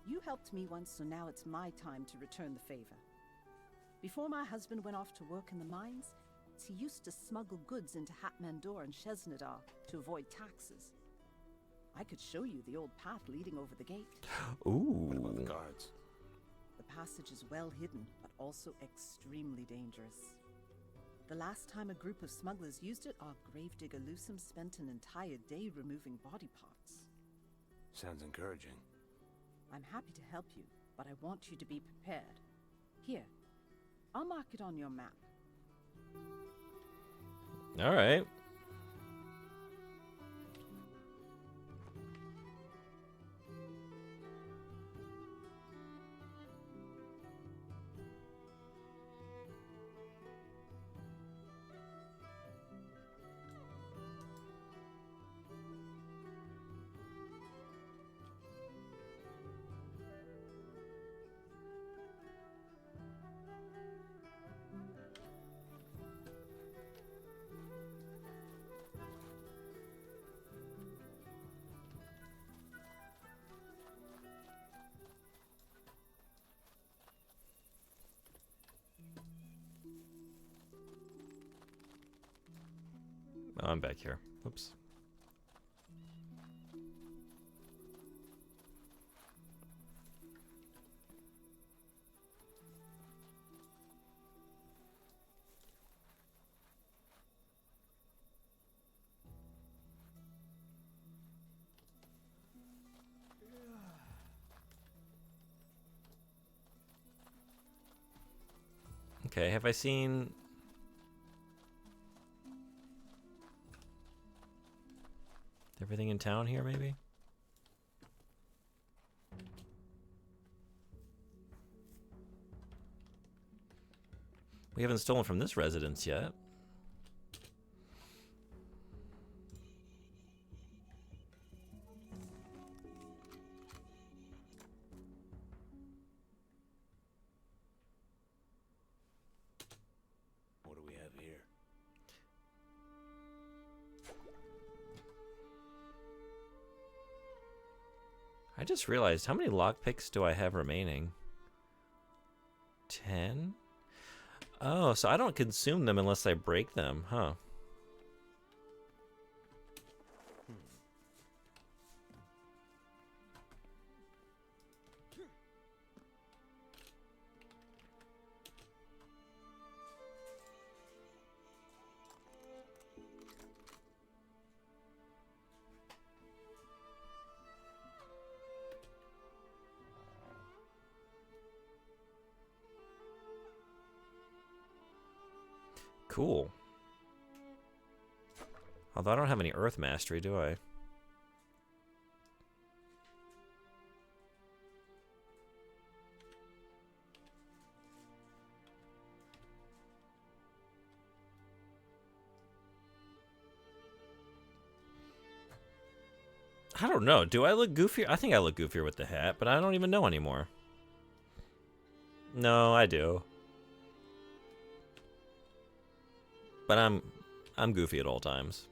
you helped me once, so now it's my time to return the favor. Before my husband went off to work in the mines, he used to smuggle goods into Hatmandor and Sheznadar to avoid taxes. I could show you the old path leading over the gate. Ooh. What about the guards? The passage is well hidden, but also extremely dangerous. The last time a group of smugglers used it, our gravedigger Lusum spent an entire day removing body parts. Sounds encouraging. I'm happy to help you, but I want you to be prepared. Here, I'll mark it on your map. All right. Oh, I'm back here. Oops. Okay, have I seen... everything in town here, maybe? We haven't stolen from this residence yet. What do we have here? I just realized, how many lockpicks do I have remaining? 10? Oh, so I don't consume them unless I break them, huh? Cool. Although I don't have any Earth Mastery, do I? I don't know. Do I look goofier? I think I look goofier with the hat, but I don't even know anymore. No, I do. But I'm goofy at all times.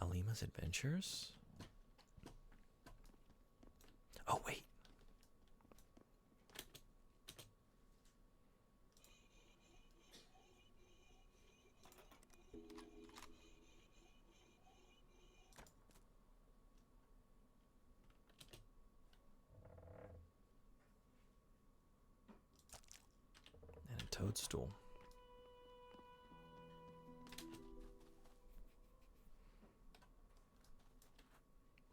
Alima's Adventures? Oh, wait. And a toadstool.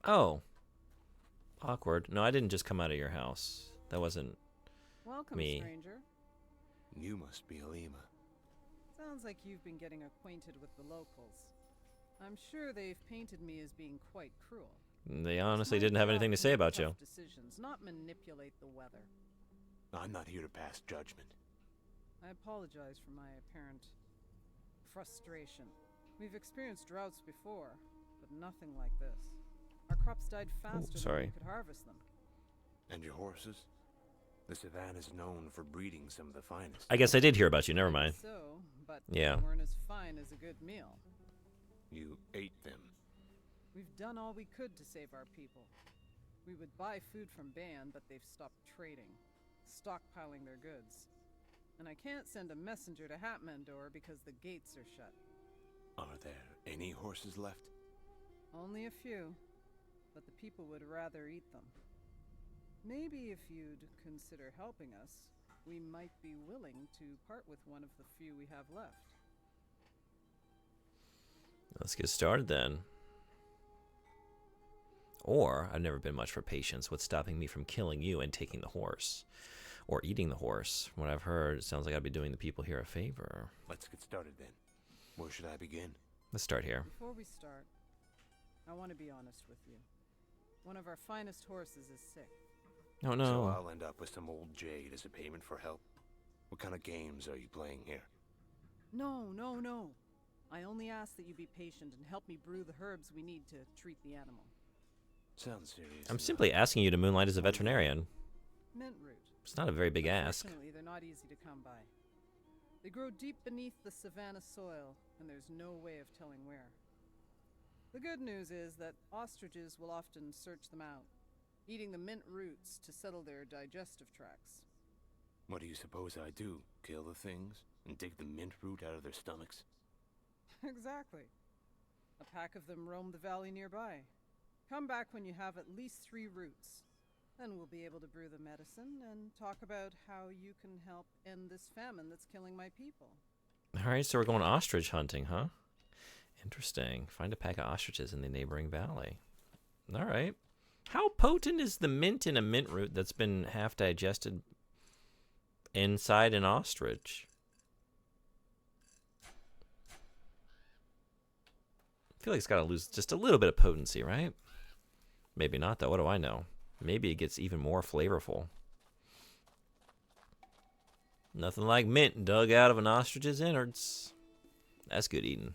Oh. Awkward. No, I didn't just come out of your house. That wasn't Welcome, me. stranger. You must be Alima. Sounds like you've been getting acquainted with the locals. I'm sure they've painted me as being quite cruel. They honestly It's my didn't have job anything to to say make about tough you. Decisions, not manipulate the weather. I'm not here to pass judgment. I apologize for my apparent frustration. We've experienced droughts before, but nothing like this. Our crops died faster than sorry. we could harvest them. And your horses? The savannah's known for breeding some of the finest. I guess I did hear about you. Never mind. So, but Yeah. they weren't as fine as a good meal. You ate them. We've done all we could to save our people. We would buy food from Ban, but they've stopped trading, stockpiling their goods. And I can't send a messenger to Hatmandor because the gates are shut. Are there any horses left? Only a few, but the people would rather eat them. Maybe if you'd consider helping us, we might be willing to part with one of the few we have left. Let's get started then. Or, I've never been much for patience. What's stopping me from killing you and taking the horse? Or eating the horse? From what I've heard, it sounds like I'd be doing the people here a favor. Let's get started then. Where should I begin? Let's start here. Before we start, I want to be honest with you. One of our finest horses is sick. Oh no. So I'll end up with some old jade as a payment for help? What kind of games are you playing here? No, no, no. I only ask that you be patient and help me brew the herbs we need to treat the animal. Sounds serious. I'm simply asking you to moonlight as a veterinarian. Mint root. It's not a very big ask. Unfortunately, they're not easy to come by. They grow deep beneath the savanna soil, and there's no way of telling where. The good news is that ostriches will often search them out, eating the mint roots to settle their digestive tracts. What do you suppose I do? Kill the things? And dig the mint root out of their stomachs? Exactly. A pack of them roam the valley nearby. Come back when you have at least 3 roots. Then we'll be able to brew the medicine and talk about how you can help end this famine that's killing my people. Alright, so we're going ostrich hunting, huh? Interesting. Find a pack of ostriches in the neighboring valley. Alright. How potent is the mint in a mint root that's been half digested inside an ostrich? I feel like it's got to lose just a little bit of potency, right? Maybe not, though. What do I know? Maybe it gets even more flavorful. Nothing like mint dug out of an ostrich's innards. That's good eating.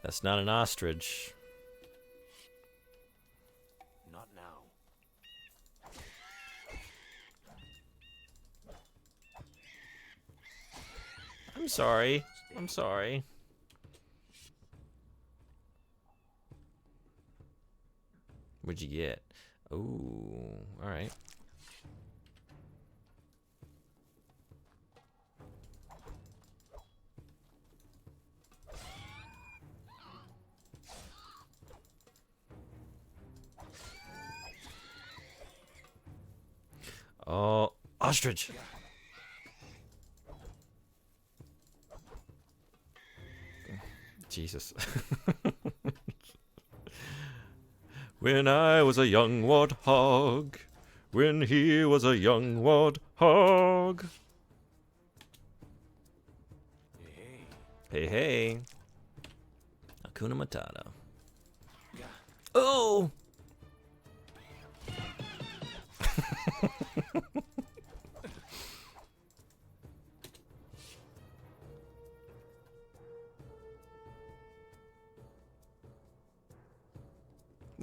That's not an ostrich. Not now. I'm sorry. I'm sorry. What'd you get? Ooh, alright. Oh, ostrich. Jesus. When I was a young warthog, when he was a young warthog. Hey, hey. Hakuna Matata. Oh!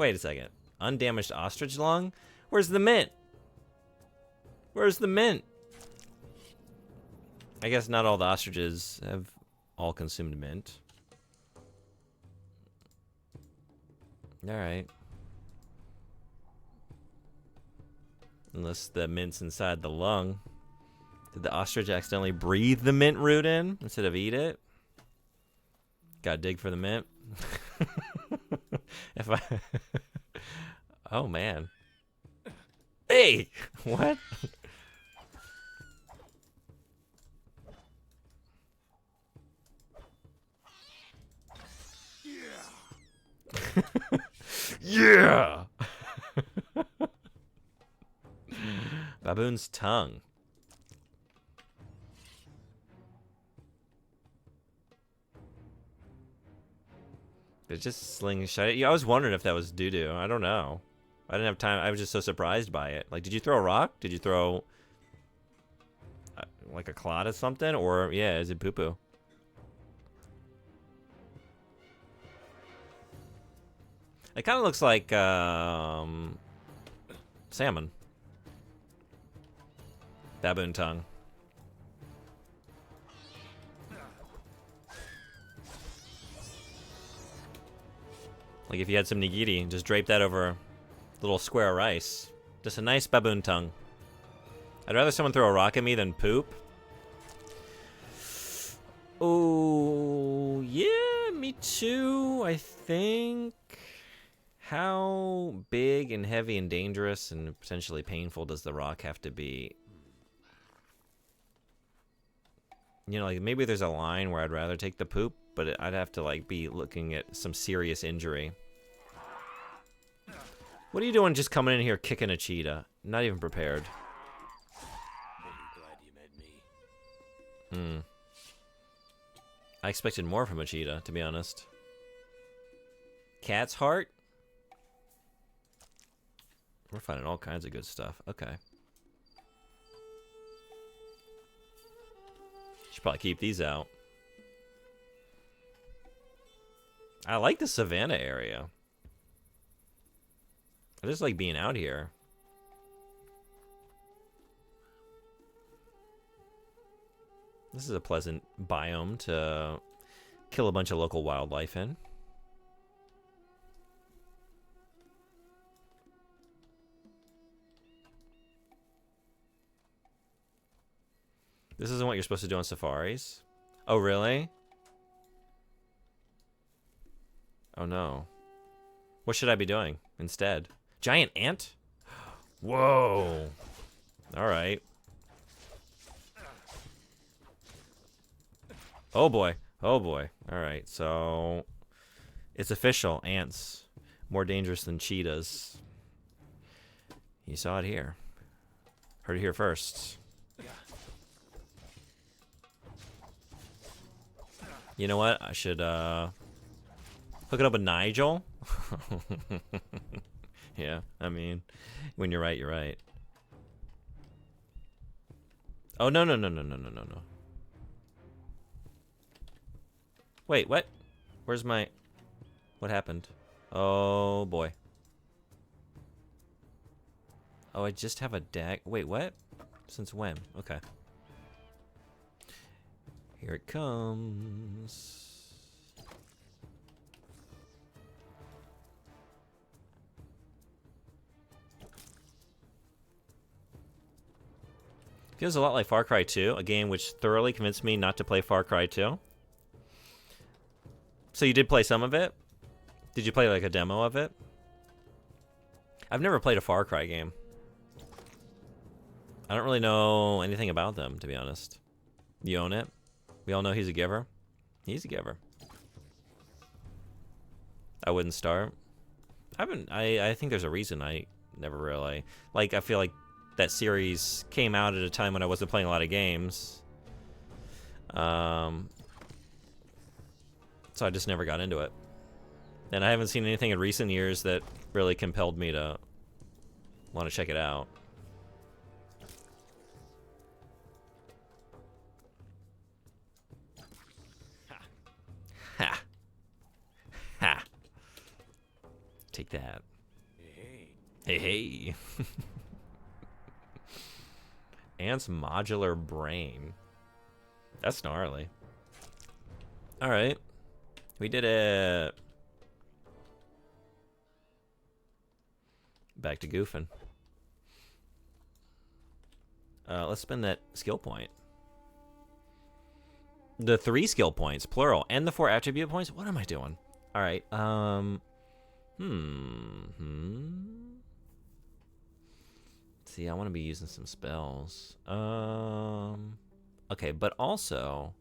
Wait a second. Undamaged ostrich lung? Where's the mint? Where's the mint? I guess not all the ostriches have all consumed mint. Alright. Unless the mint's inside the lung. Did the ostrich accidentally breathe the mint root in instead of eat it? Gotta dig for the mint. If I... Oh, man. Hey! What? Yeah! Baboon's tongue. It just slingshot it. Yeah, I was wondering if that was doo-doo. I don't know. I didn't have time. I was just so surprised by it. Like, did you throw a rock? Did you throw like a clod or something? Or, yeah, is it poo-poo? It kind of looks like salmon. Baboon tongue. Like if you had some nigiri, just drape that over a little square of rice. Just a nice baboon tongue. I'd rather someone throw a rock at me than poop. Oh, yeah, me too, I think. How big and heavy and dangerous and potentially painful does the rock have to be? You know, like maybe there's a line where I'd rather take the poop, but I'd have to like be looking at some serious injury. What are you doing just coming in here kicking a cheetah? Not even prepared. I expected more from a cheetah, to be honest. Cat's heart? We're finding all kinds of good stuff. Okay. Should probably keep these out. I like the savannah area. I just like being out here. This is a pleasant biome to kill a bunch of local wildlife in. This isn't what you're supposed to do on safaris? Oh, really? Oh, no. What should I be doing instead? Giant ant? Whoa. All right. Oh, boy. Oh, boy. All right, so it's official. Ants. More dangerous than cheetahs. You saw it here. Heard it here first. You know what? I should hook it up with Nigel. Yeah, I mean, when you're right, you're right. Oh, no. Wait, what? Where's my... What happened? Oh, boy. Oh, I just have a dag... Wait, what? Since when? Okay. Here it comes. Feels a lot like Far Cry 2, a game which thoroughly convinced me not to play Far Cry 2. So you did play some of it? Did you play like a demo of it? I've never played a Far Cry game. I don't really know anything about them, to be honest. You own it? We all know he's a giver. He's a giver. I wouldn't start. I think there's a reason I never really... Like, I feel like that series came out at a time when I wasn't playing a lot of games. So I just never got into it. And I haven't seen anything in recent years that really compelled me to want to check it out. Ha. Ha. Take that. Hey. Ant's modular brain. That's gnarly. All right. We did it. Back to goofing. Let's spend that skill point. The 3 skill points, plural, and the 4 attribute points. What am I doing? All right. See, I want to be using some spells. Okay, but also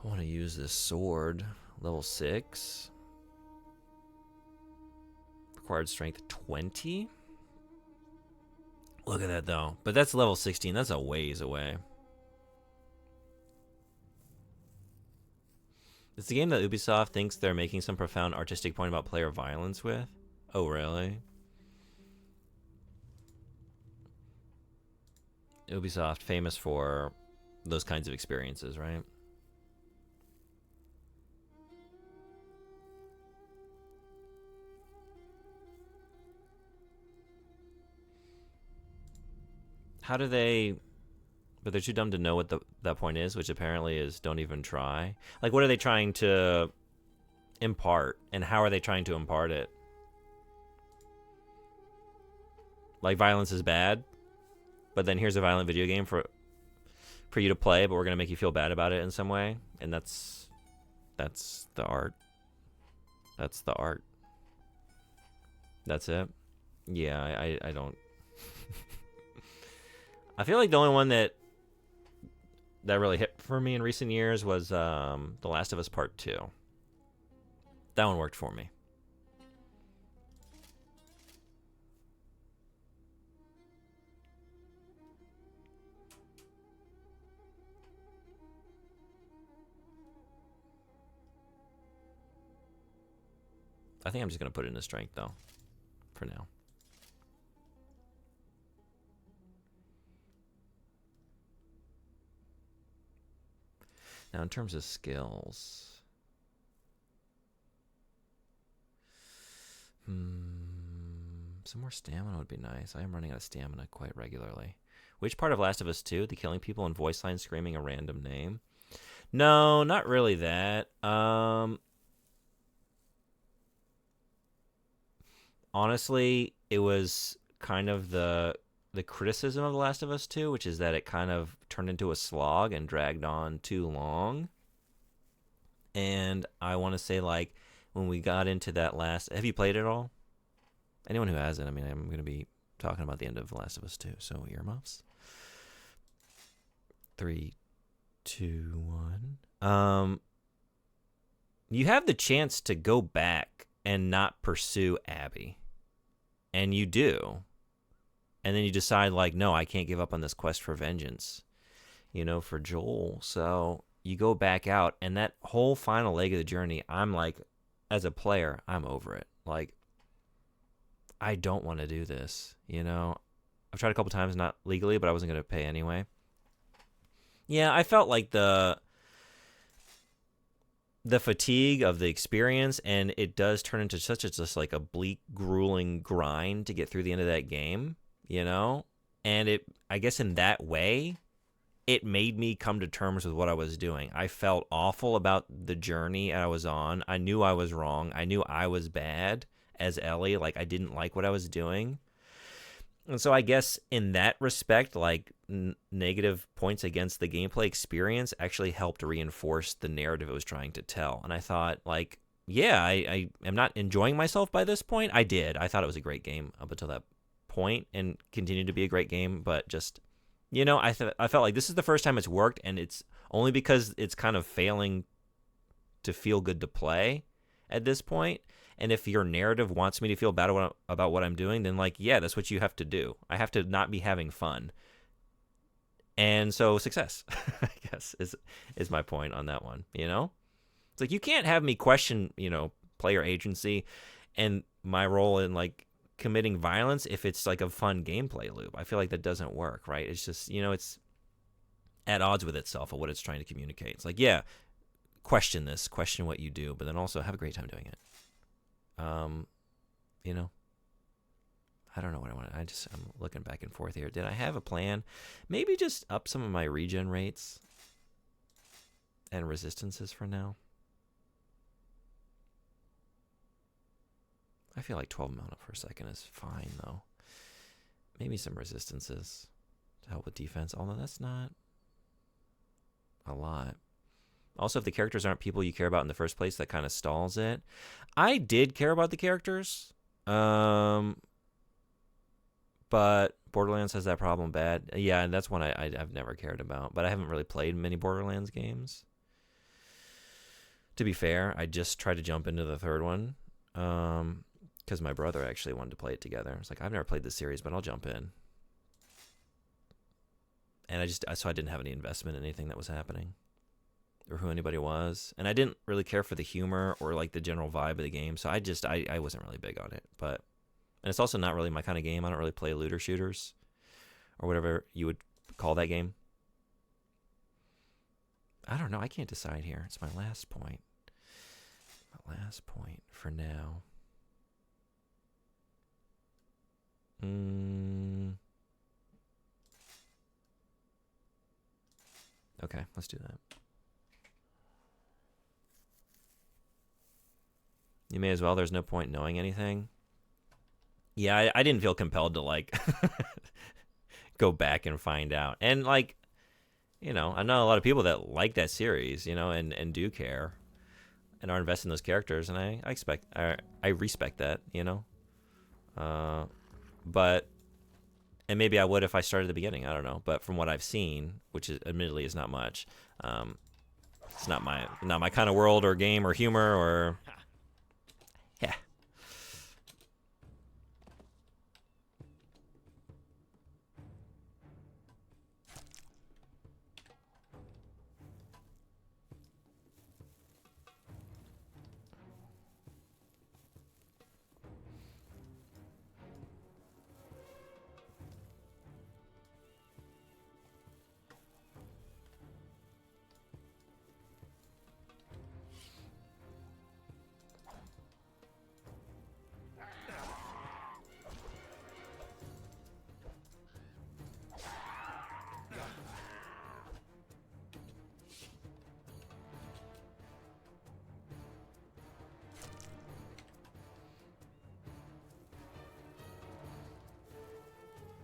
I want to use this sword, level 6. Required strength 20. Look at that though. But that's level 16. That's a ways away. It's a game that Ubisoft thinks they're making some profound artistic point about player violence with. Oh, really? Ubisoft, famous for those kinds of experiences, right? How do they... But they're too dumb to know what that point is, which apparently is don't even try. Like, what are they trying to impart, and how are they trying to impart it? Like, violence is bad, but then here's a violent video game for you to play, but we're going to make you feel bad about it in some way, and that's the art. That's the art. That's it. Yeah, I don't... I feel like the only one that really hit for me in recent years was The Last of Us Part 2. That one worked for me. I think I'm just going to put it in a strength, though, for now. Now, in terms of skills, some more stamina would be nice. I am running out of stamina quite regularly. Which part of Last of Us 2? The killing people and voice lines screaming a random name? No, not really that. Honestly, it was kind of the criticism of The Last of Us 2, which is that it kind of turned into a slog and dragged on too long. And I want to say, like, when we got into that last... Have you played it all? Anyone who hasn't, I mean, I'm going to be talking about the end of The Last of Us 2, so earmuffs. 3, 2, 1. You have the chance to go back and not pursue Abby. And you do. And then you decide, like, no, I can't give up on this quest for vengeance, you know, for Joel. So you go back out, and that whole final leg of the journey, I'm like, as a player, I'm over it. Like, I don't want to do this, you know. I've tried a couple times, not legally, but I wasn't going to pay anyway. Yeah, I felt like the fatigue of the experience, and it does turn into such a just like a bleak, grueling grind to get through the end of that game. You know, and I guess in that way, it made me come to terms with what I was doing. I felt awful about the journey I was on. I knew I was wrong. I knew I was bad as Ellie. Like, I didn't like what I was doing. And so I guess in that respect, like, negative points against the gameplay experience actually helped reinforce the narrative it was trying to tell. And I thought, like, yeah, I am not enjoying myself by this point. I did. I thought it was a great game up until that point and continued to be a great game, but just, you know, I felt like this is the first time it's worked, and it's only because it's kind of failing to feel good to play at this point. And if your narrative wants me to feel bad about what I'm doing, then, like, yeah, that's what you have to do. I have to not be having fun. And so success, I guess, is my point on that one, you know? It's like, you can't have me question, you know, player agency and my role in, like, committing violence if it's like a fun gameplay loop. I feel like that doesn't work, right? It's just, you know, it's at odds with itself of what it's trying to communicate. It's like, yeah, question what you do, but then also have a great time doing it. You know, I don't know what I want. I'm looking back and forth here. Did I have a plan? Maybe just up some of my regen rates and resistances for now. I feel like 12 mana per second is fine, though. Maybe some resistances to help with defense, although that's not a lot. Also, if the characters aren't people you care about in the first place, that kind of stalls it. I did care about the characters, but Borderlands has that problem bad. Yeah, and that's one I've never cared about, but I haven't really played many Borderlands games. To be fair, I just tried to jump into the third one, because my brother actually wanted to play it together. It's like, I've never played this series, but I'll jump in. And so I didn't have any investment in anything that was happening or who anybody was. And I didn't really care for the humor or like the general vibe of the game. So I wasn't really big on it, and it's also not really my kind of game. I don't really play looter shooters or whatever you would call that game. I don't know. I can't decide here. It's my last point. My last point for now. Okay, let's do that. You may as well. There's no point knowing anything. Yeah, I didn't feel compelled to, like, go back and find out. And, like, you know, I know a lot of people that like that series, you know, and do care and are invested in those characters, and I respect that, you know. But, and maybe I would if I started at the beginning, I don't know. But from what I've seen, which is admittedly is not much, it's not my kind of world or game or humor or, yeah.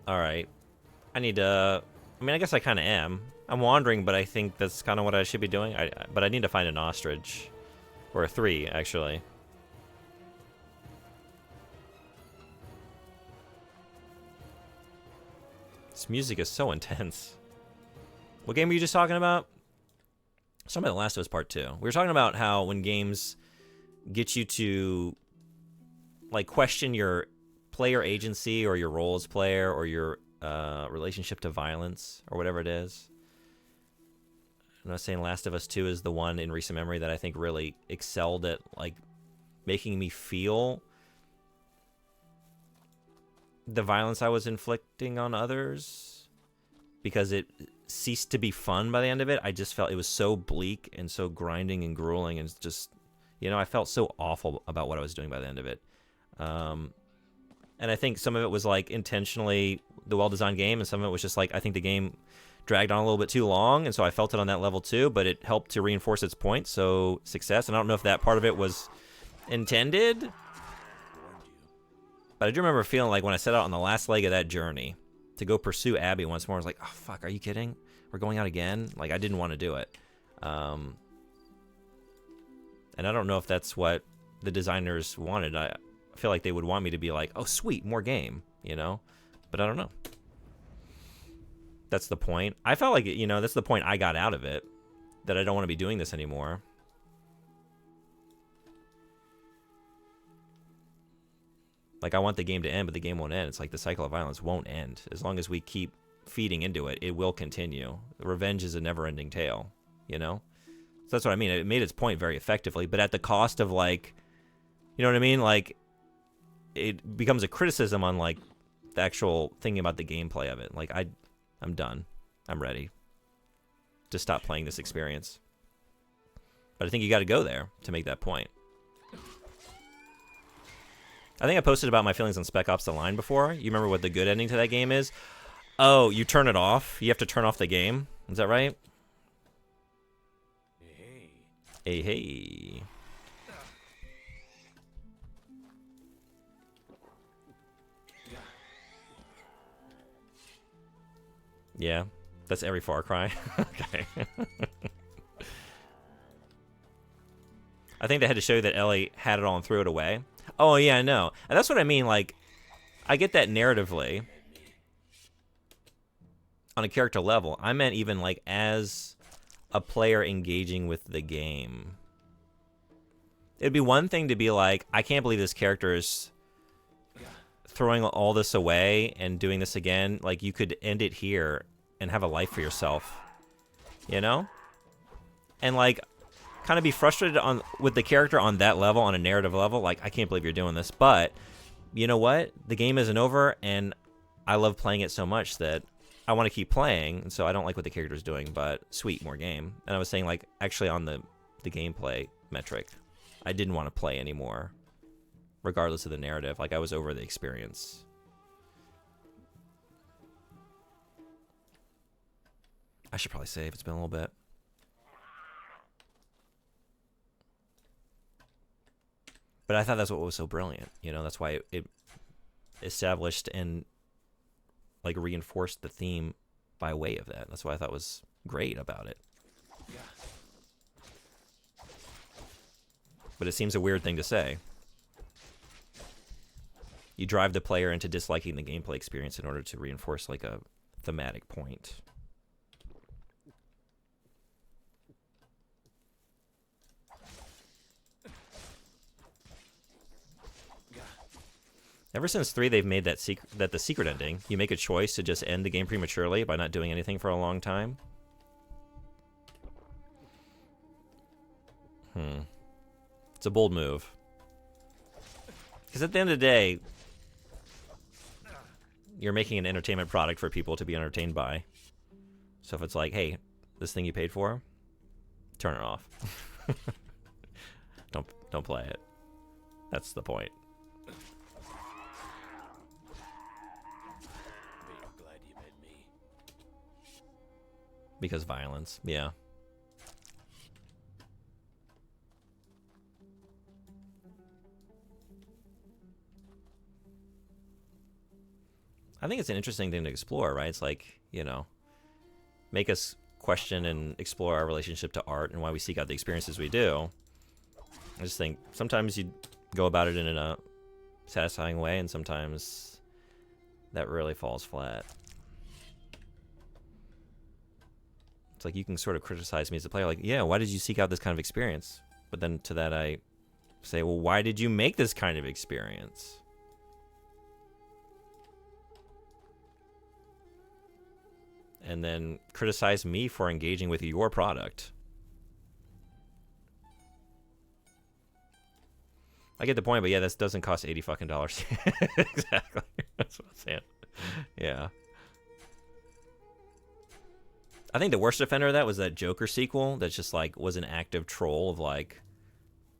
All right. I need to... I mean, I guess I kind of am. I'm wandering, but I think that's kind of what I should be doing. But I need to find an ostrich. Or a 3, actually. This music is so intense. What game were you just talking about? I was talking about The Last of Us Part 2. We were talking about how when games get you to, like, question your player agency or your role as player or your relationship to violence or whatever it is. I'm not saying Last of Us 2 is the one in recent memory that I think really excelled at, like, making me feel the violence I was inflicting on others, because it ceased to be fun by the end of it. I just felt it was so bleak and so grinding and grueling, and just, you know, I felt so awful about what I was doing by the end of it. And I think some of it was, like, intentionally the well-designed game, and some of it was just, like, I think the game dragged on a little bit too long, and so I felt it on that level too, but it helped to reinforce its point, so success. And I don't know if that part of it was intended, but I do remember feeling like when I set out on the last leg of that journey to go pursue Abby once more, I was like, oh, fuck, are you kidding? We're going out again? Like, I didn't want to do it. And I don't know if that's what the designers wanted. I feel like they would want me to be like, oh, sweet, more game, you know? But I don't know. That's the point. I felt like, you know, that's the point I got out of it, that I don't want to be doing this anymore. Like, I want the game to end, but the game won't end. It's like the cycle of violence won't end. As long as we keep feeding into it, it will continue. Revenge is a never-ending tale, you know? So that's what I mean. It made its point very effectively, but at the cost of, like, you know what I mean? Like, it becomes a criticism on, like, the actual thinking about the gameplay of it. Like, I'm done. I'm ready to stop playing this experience. But I think you got to go there to make that point. I think I posted about my feelings on Spec Ops: The Line before. You remember what the good ending to that game is? Oh, you turn it off. You have to turn off the game. Is that right? Hey, hey. Yeah, that's every Far Cry. Okay. I think they had to show you that Ellie had it all and threw it away. Oh, yeah, I know. And that's what I mean, like, I get that narratively on a character level. I meant even, like, as a player engaging with the game. It'd be one thing to be like, I can't believe this character is throwing all this away and doing this again. Like, you could end it here and have a life for yourself, you know? And, like, kind of be frustrated with the character on that level, on a narrative level. Like, I can't believe you're doing this. But, you know what? The game isn't over, and I love playing it so much that I want to keep playing, and so I don't like what the character's doing, but sweet, more game. And I was saying, like, actually on the gameplay metric, I didn't want to play anymore, regardless of the narrative. Like, I was over the experience. I should probably save. It's been a little bit. But I thought that's what was so brilliant. You know, that's why it established and, like, reinforced the theme by way of that. That's what I thought was great about it. But it seems a weird thing to say. You drive the player into disliking the gameplay experience in order to reinforce, like, a thematic point. Ever since 3, they've made that the secret ending, you make a choice to just end the game prematurely by not doing anything for a long time. It's a bold move. Because at the end of the day, you're making an entertainment product for people to be entertained by. So if it's like, hey, this thing you paid for, turn it off. Don't play it. That's the point. Because violence, yeah. I think it's an interesting thing to explore, right? It's like, you know, make us question and explore our relationship to art and why we seek out the experiences we do. I just think sometimes you go about it in a satisfying way, and sometimes that really falls flat. It's like you can sort of criticize me as a player, like, yeah, why did you seek out this kind of experience? But then to that I say, well, why did you make this kind of experience? And then criticize me for engaging with your product. I get the point, but yeah, this doesn't cost $80 fucking. Exactly. That's what I'm saying. Yeah. I think the worst offender of that was that Joker sequel that just, like, was an active troll of, like,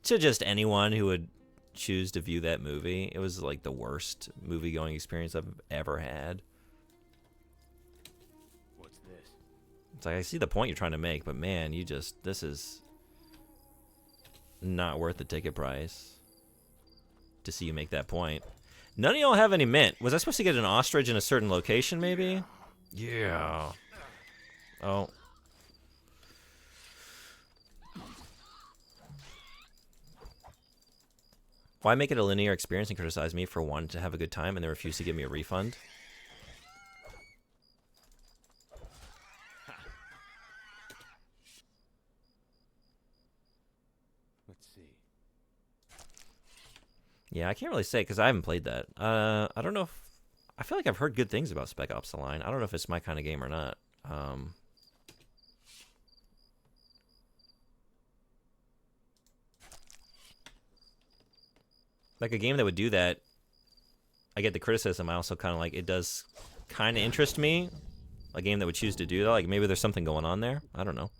to just anyone who would choose to view that movie. It was, like, the worst movie-going experience I've ever had. What's this? It's like, I see the point you're trying to make, but man, this is not worth the ticket price to see you make that point. None of y'all have any mint. Was I supposed to get an ostrich in a certain location, maybe? Yeah. Oh. Why make it a linear experience and criticize me for wanting to have a good time and then refuse to give me a refund? Let's see. Yeah, I can't really say because I haven't played that. I don't know if... I feel like I've heard good things about Spec Ops: The Line. I don't know if it's my kind of game or not. Like a game that would do that, I get the criticism. I also kind of like, it does kind of interest me. A game that would choose to do that. Like maybe there's something going on there. I don't know.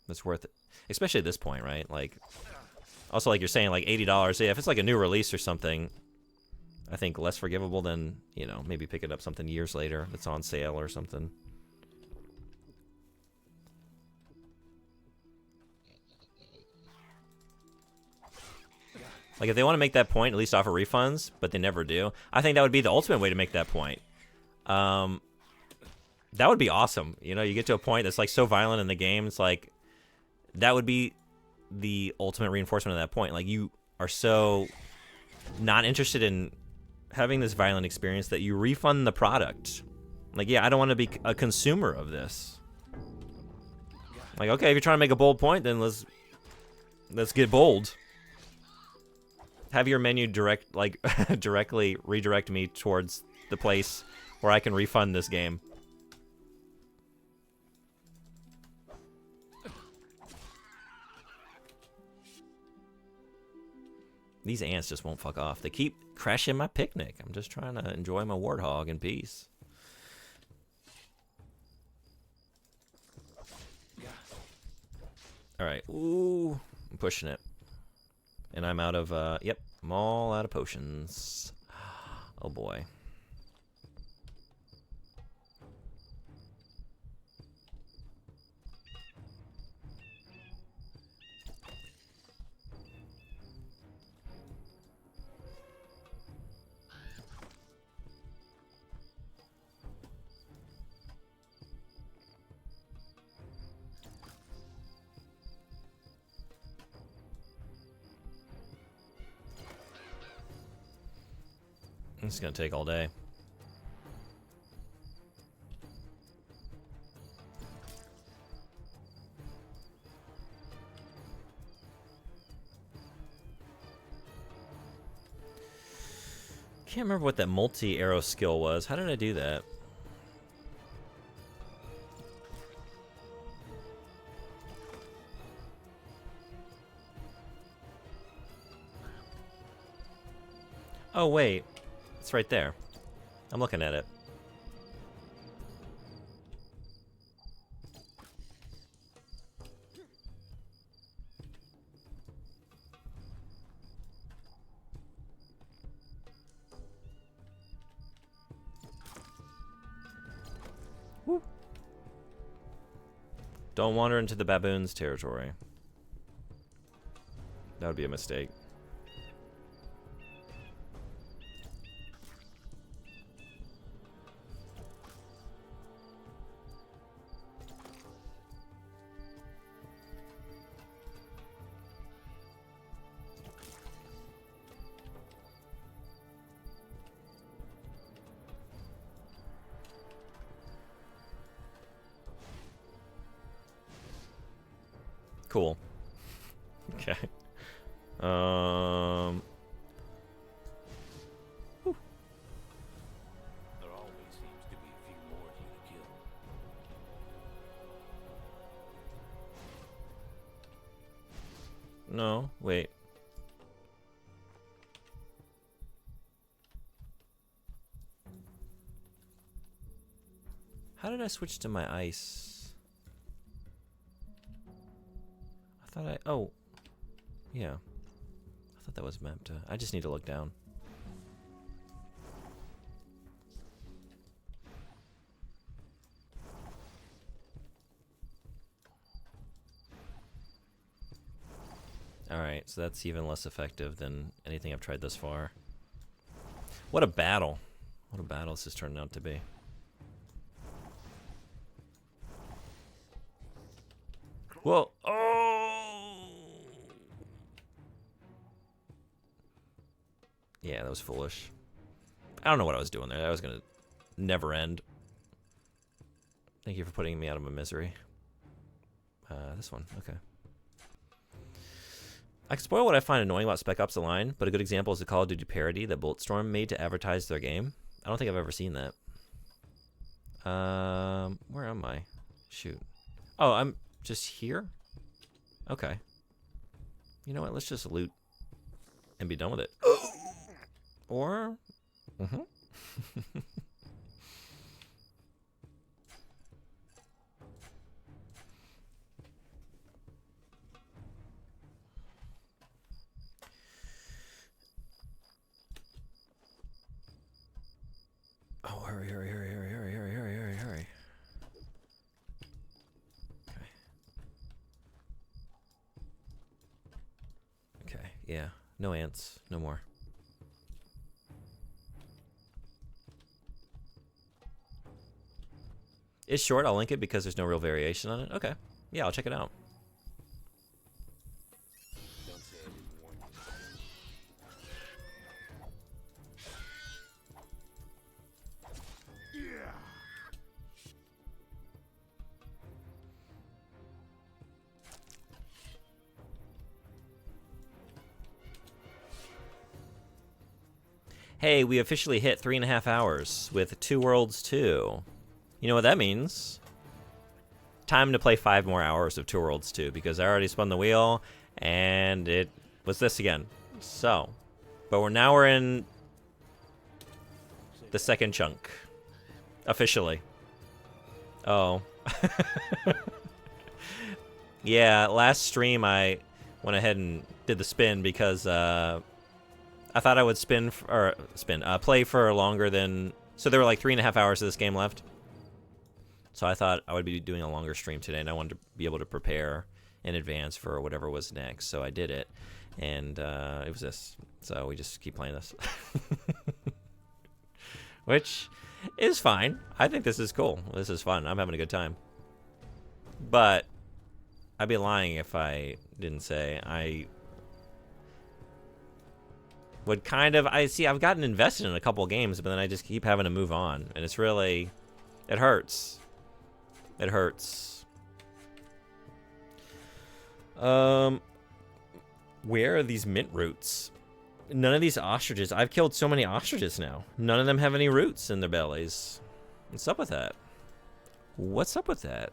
It's worth it. Especially at this point, right? Like, Also, like you're saying, like $80. Yeah, if it's like a new release or something, I think less forgivable than, you know, maybe picking up something years later that's on sale or something. Like, if they want to make that point, at least offer refunds, but they never do. I think that would be the ultimate way to make that point. That would be awesome. You know, you get to a point that's, like, so violent in the game, it's like, that would be the ultimate reinforcement of that point. Like, you are so not interested in having this violent experience that you refund the product. Like, yeah, I don't want to be a consumer of this. Like, okay, if you're trying to make a bold point, then let's get bold. Have your menu directly redirect me towards the place where I can refund this game. These ants just won't fuck off. They keep crashing my picnic. I'm just trying to enjoy my warthog in peace. All right. Ooh, I'm pushing it. And I'm out of, yep, I'm all out of potions. Oh boy. This is gonna take all day. Can't remember what that multi-arrow skill was. How did I do that? Oh wait. It's right there. I'm looking at it. Woo. Don't wander into the baboons' territory. That would be a mistake. Cool. Okay. Whew. There always seems to be a few more of you to kill. No, wait. How did I switch to my ice? I thought oh. Yeah. I thought that was meant to. I just need to look down. Alright, so that's even less effective than anything I've tried thus far. What a battle. What a battle this has turned out to be. Well, oh! Yeah, that was foolish. I don't know what I was doing there. That was gonna never end. Thank you for putting me out of my misery. This one, okay. I can spoil what I find annoying about Spec Ops: The Line, but a good example is the Call of Duty parody that Bulletstorm made to advertise their game. I don't think I've ever seen that. Where am I? Shoot. Oh, I'm just here? Okay. You know what? Let's just loot and be done with it. Or... hurry, hurry, hurry, hurry, hurry, hurry, hurry, hurry, hurry. Okay, yeah. No ants. No more. It's short. I'll link it because there's no real variation on it. Okay. Yeah, I'll check it out. Hey, we officially hit 3.5 hours with Two Worlds 2. You know what that means? Time to play 5 more hours of Two Worlds 2 because I already spun the wheel and it was this again. So, but we're in the second chunk. Officially. Oh. Yeah, last stream I went ahead and did the spin because I thought I would play for longer than... So there were like 3.5 hours of this game left. So I thought I would be doing a longer stream today, and I wanted to be able to prepare in advance for whatever was next. So I did it, and it was this. So we just keep playing this. Which is fine. I think this is cool. This is fun. I'm having a good time. But I'd be lying if I didn't say I would kind of... I've gotten invested in a couple games, but then I just keep having to move on. And it's really... It hurts. It hurts. Where are these mint roots? None of these ostriches... I've killed so many ostriches now. None of them have any roots in their bellies. What's up with that? What's up with that?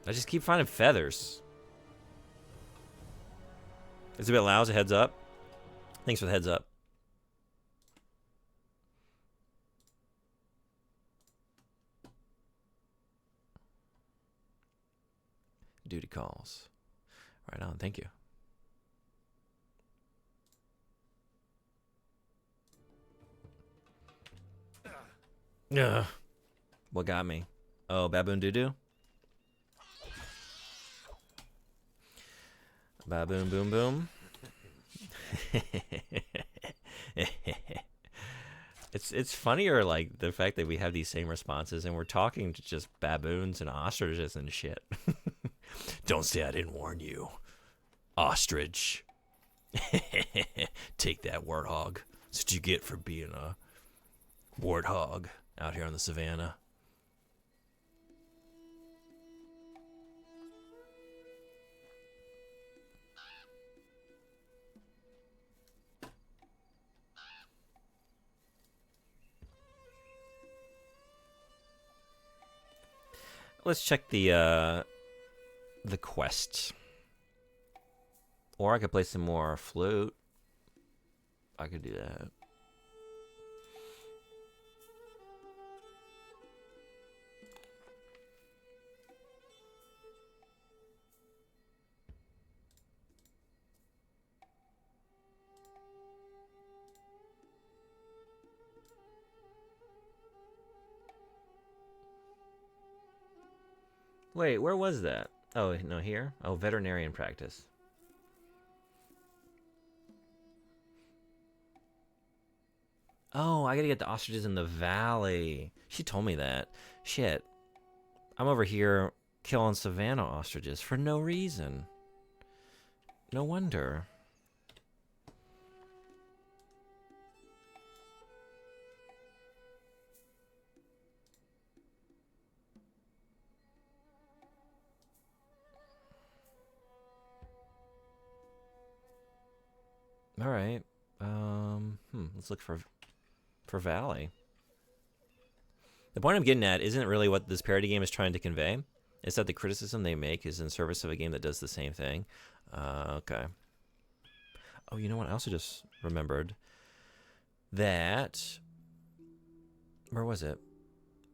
I just keep finding feathers. It's a bit loud, a heads up. Thanks for the heads up. Duty calls. Right on, thank you. What got me? Oh, baboon doo-doo? Baboon boom boom. It's funnier, like, the fact that we have these same responses and we're talking to just baboons and ostriches and shit. Don't say I didn't warn you. Ostrich. Take that, warthog. That's what you get for being a warthog out here on the savannah. Let's check the quest. Or I could play some more flute. I could do that. Wait, where was that? Oh, no, here? Oh, veterinarian practice. Oh, I gotta get the ostriches in the valley. She told me that. Shit. I'm over here killing savannah ostriches for no reason. No wonder. All right. Let's look for Valley. The point I'm getting at isn't really what this parody game is trying to convey. It's that the criticism they make is in service of a game that does the same thing. Okay. Oh, you know what? I also just remembered that... Where was it?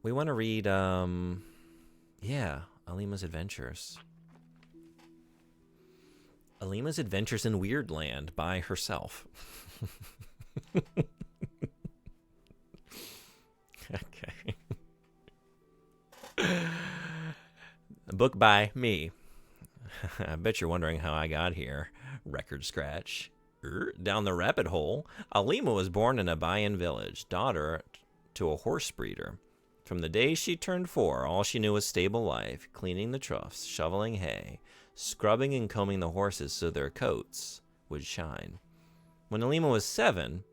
We want to read, yeah, Alima's Adventures. Alima's Adventures in Weirdland by herself. Okay. A book by me. I bet you're wondering how I got here. Record scratch. Down the rabbit hole. Alima was born in a Bayan village, daughter to a horse breeder. From the day she turned 4, all she knew was stable life, cleaning the troughs, shoveling hay, scrubbing and combing the horses so their coats would shine. When Alima was 7,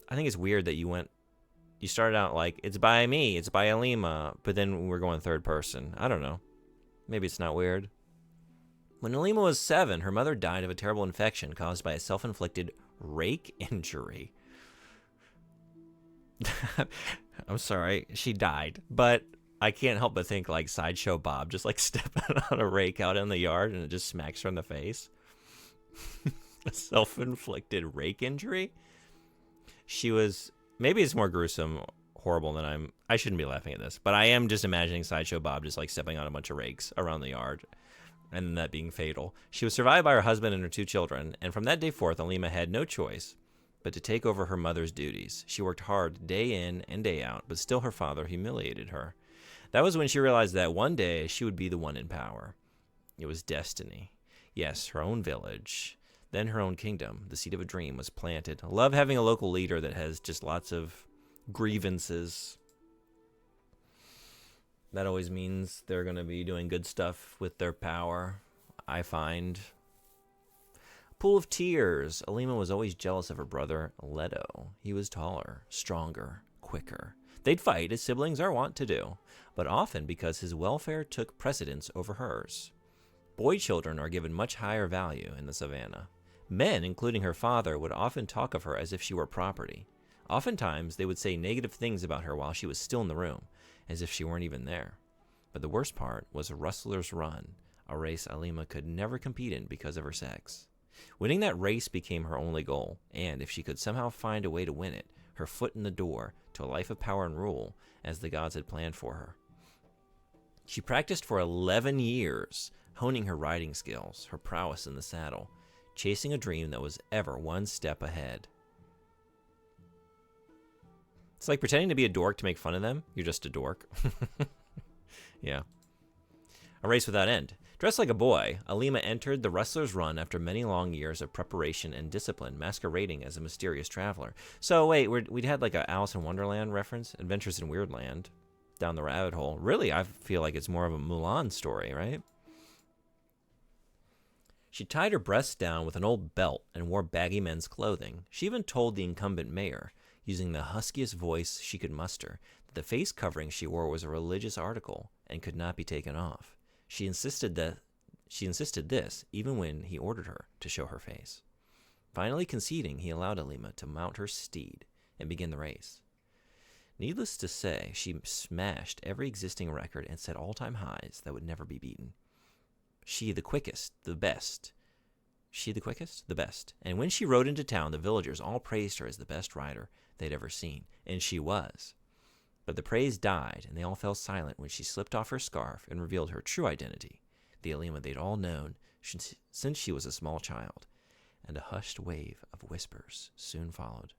I think it's weird that you started out like, it's by me, it's by Alima, but then we're going third person. I don't know. Maybe it's not weird. When Alima was 7, her mother died of a terrible infection caused by a self-inflicted rake injury. I'm sorry, she died, but I can't help but think like Sideshow Bob, just like stepping on a rake out in the yard and it just smacks her in the face. A self-inflicted rake injury? Maybe it's more gruesome, horrible than I shouldn't be laughing at this, but I am just imagining Sideshow Bob just like stepping on a bunch of rakes around the yard and that being fatal. She was survived by her husband and her 2 children, and from that day forth, Alima had no choice but to take over her mother's duties. She worked hard day in and day out, but still her father humiliated her. That was when she realized that one day she would be the one in power. It was destiny. Yes, her own village, then her own kingdom. The seed of a dream was planted. I love having a local leader that has just lots of grievances. That always means they're going to be doing good stuff with their power, I find. Pool of Tears. Alima was always jealous of her brother, Leto. He was taller, stronger, quicker. They'd fight, as siblings are wont to do, but often because his welfare took precedence over hers. Boy children are given much higher value in the savannah. Men, including her father, would often talk of her as if she were property. Oftentimes, they would say negative things about her while she was still in the room, as if she weren't even there. But the worst part was a Rustler's Run, a race Alima could never compete in because of her sex. Winning that race became her only goal, and if she could somehow find a way to win it, her foot in the door to a life of power and rule, as the gods had planned for her. She practiced for 11 years, honing her riding skills, her prowess in the saddle, chasing a dream that was ever one step ahead. It's like pretending to be a dork to make fun of them. You're just a dork. Yeah. A race without end. Dressed like a boy, Alima entered the Rustler's Run after many long years of preparation and discipline, masquerading as a mysterious traveler. So wait, we'd had like a Alice in Wonderland reference, Adventures in Weirdland, down the rabbit hole. Really, I feel like it's more of a Mulan story, right? She tied her breasts down with an old belt and wore baggy men's clothing. She even told the incumbent mayor, using the huskiest voice she could muster, that the face covering she wore was a religious article and could not be taken off. She insisted this even when he ordered her to show her face. Finally conceding, he allowed Alima to mount her steed and begin the race. Needless to say, she smashed every existing record and set all-time highs that would never be beaten. She the quickest, the best. She the quickest, the best. And when she rode into town, the villagers all praised her as the best rider they'd ever seen. And she was. But the praise died, and they all fell silent when she slipped off her scarf and revealed her true identity, the Alima they'd all known since she was a small child. And a hushed wave of whispers soon followed.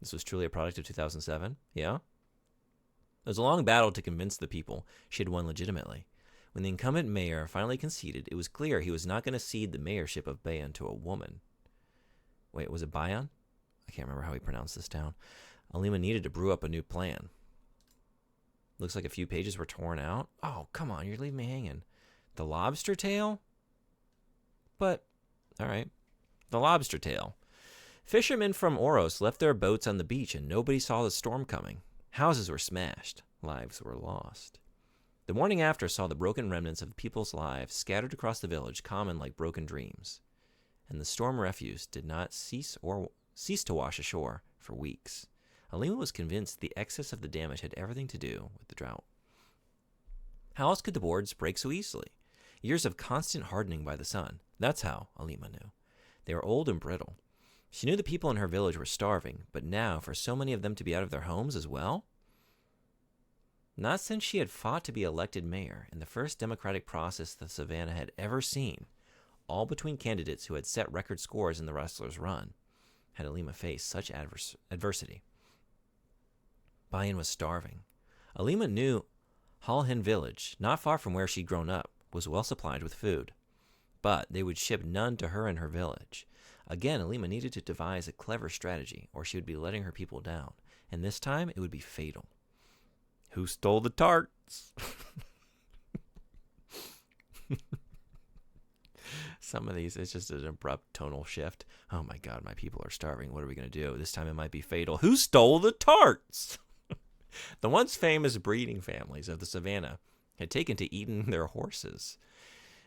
This was truly a product of 2007, yeah? It was a long battle to convince the people she had won legitimately. When the incumbent mayor finally conceded, it was clear he was not going to cede the mayorship of Bayan to a woman. Wait, was it Bayan? I can't remember how he pronounced this town. Alima needed to brew up a new plan. Looks like a few pages were torn out. Oh, come on, you're leaving me hanging. The lobster tail? But, all right. The lobster tail. Fishermen from Oros left their boats on the beach and nobody saw the storm coming. Houses were smashed. Lives were lost. The morning after saw the broken remnants of people's lives scattered across the village, common like broken dreams. And the storm refuse did not cease to wash ashore for weeks. Alima was convinced the excess of the damage had everything to do with the drought. How else could the boards break so easily? Years of constant hardening by the sun. That's how, Alima knew. They were old and brittle. She knew the people in her village were starving, but now for so many of them to be out of their homes as well? Not since she had fought to be elected mayor in the first democratic process the Savannah had ever seen, all between candidates who had set record scores in the wrestler's run, had Alima faced such adversity. Bayan was starving. Alima knew Halhin village, not far from where she'd grown up, was well supplied with food. But they would ship none to her and her village. Again, Alima needed to devise a clever strategy, or she would be letting her people down. And this time, it would be fatal. Who stole the tarts? Some of these, it's just an abrupt tonal shift. Oh my God, my people are starving. What are we going to do? This time it might be fatal. Who stole the tarts? The once famous breeding families of the Savannah had taken to eating their horses.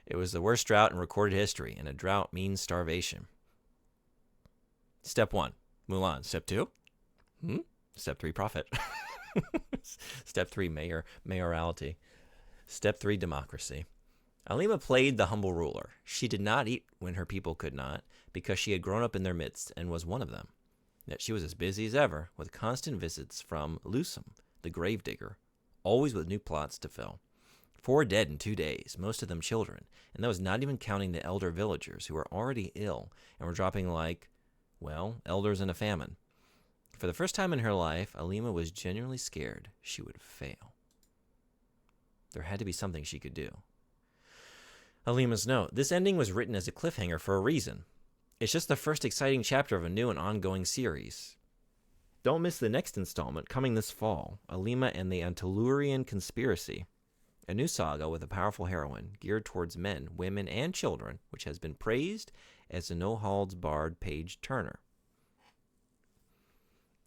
It was the worst drought in recorded history, and a drought means starvation. Step 1, Mulan. Step 2? Step 3, profit. Step 3, mayorality. Step 3, democracy. Alima played the humble ruler. She did not eat when her people could not, because she had grown up in their midst and was one of them. Yet she was as busy as ever, with constant visits from Lusum, the gravedigger, always with new plots to fill. 4 dead in 2 days, most of them children, and that was not even counting the elder villagers who were already ill and were dropping like, well, elders in a famine. For the first time in her life, Alima was genuinely scared she would fail. There had to be something she could do. Alima's note. This ending was written as a cliffhanger for a reason. It's just the first exciting chapter of a new and ongoing series. Don't miss the next installment coming this fall, Alima and the Antellurian Conspiracy, a new saga with a powerful heroine geared towards men, women, and children, which has been praised as the no-holds-barred page turner.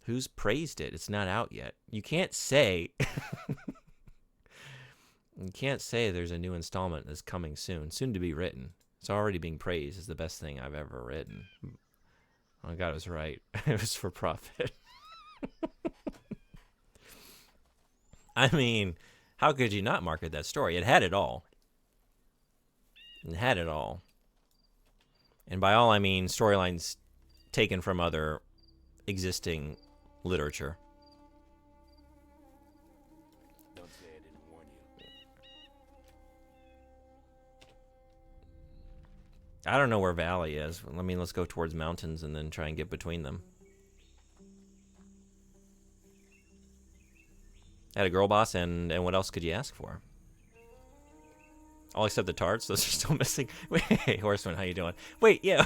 Who's praised it? It's not out yet. You can't say... You can't say there's a new installment that's coming soon to be written. It's already being praised as the best thing I've ever written. Oh, God, I was right. It was for profit. I mean, how could you not market that story? It had it all. It had it all. And by all, I mean storylines taken from other existing literature. I don't know where Valley is. I mean, let's go towards mountains and then try and get between them. Had a girl boss, and what else could you ask for? All except the tarts. Those are still missing. Wait, hey, Horseman, how you doing? Wait, yeah.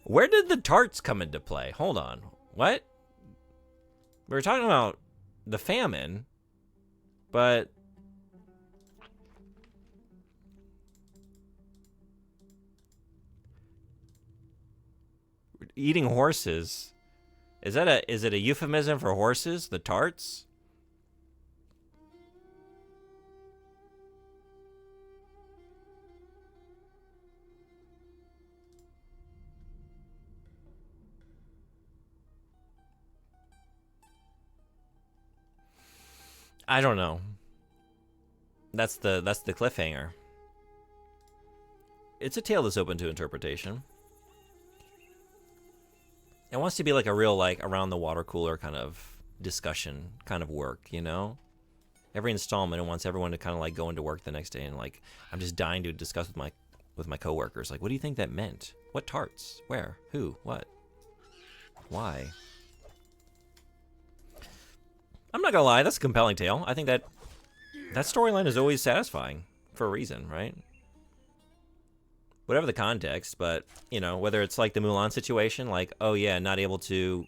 Where did the tarts come into play? Hold on. What? We were talking about the famine, but... Eating horses. Is it a euphemism for horses? The tarts? I don't know. That's the cliffhanger. It's a tale that's open to interpretation. It wants to be like a real, like, around the water cooler kind of discussion kind of work, you know? Every installment, it wants everyone to kind of like go into work the next day and like, I'm just dying to discuss with my coworkers. Like, what do you think that meant? What tarts? Where? Who? What? Why? I'm not gonna lie, that's a compelling tale. I think that storyline is always satisfying for a reason, right? Whatever the context, but, you know, whether it's like the Mulan situation, like, oh yeah, not able to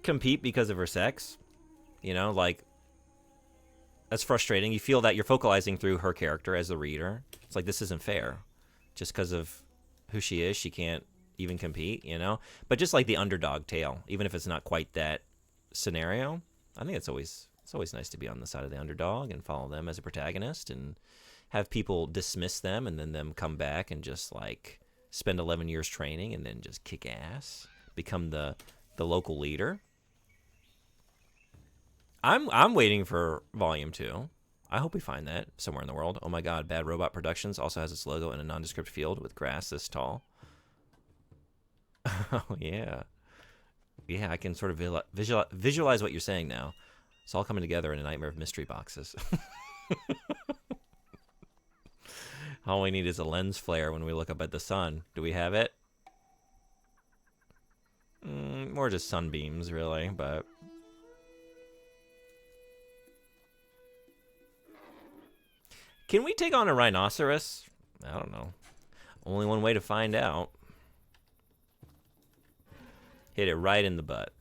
compete because of her sex, you know, like, that's frustrating. You feel that you're focalizing through her character as the reader. It's like, this isn't fair. Just because of who she is, she can't even compete, you know? But just like the underdog tale, even if it's not quite that scenario, I think it's always nice to be on the side of the underdog and follow them as a protagonist and have people dismiss them and then them come back and just like spend 11 years training and then just kick ass, become the local leader. I'm waiting for Volume 2. I hope we find that somewhere in the world. Oh my God, Bad Robot Productions also has its logo in a nondescript field with grass this tall. Oh yeah. Yeah, I can sort of visualize what you're saying now. It's all coming together in a nightmare of mystery boxes. All we need is a lens flare when we look up at the sun. Do we have it? More just sunbeams, really, but... Can we take on a rhinoceros? I don't know. Only one way to find out. Hit it right in the butt.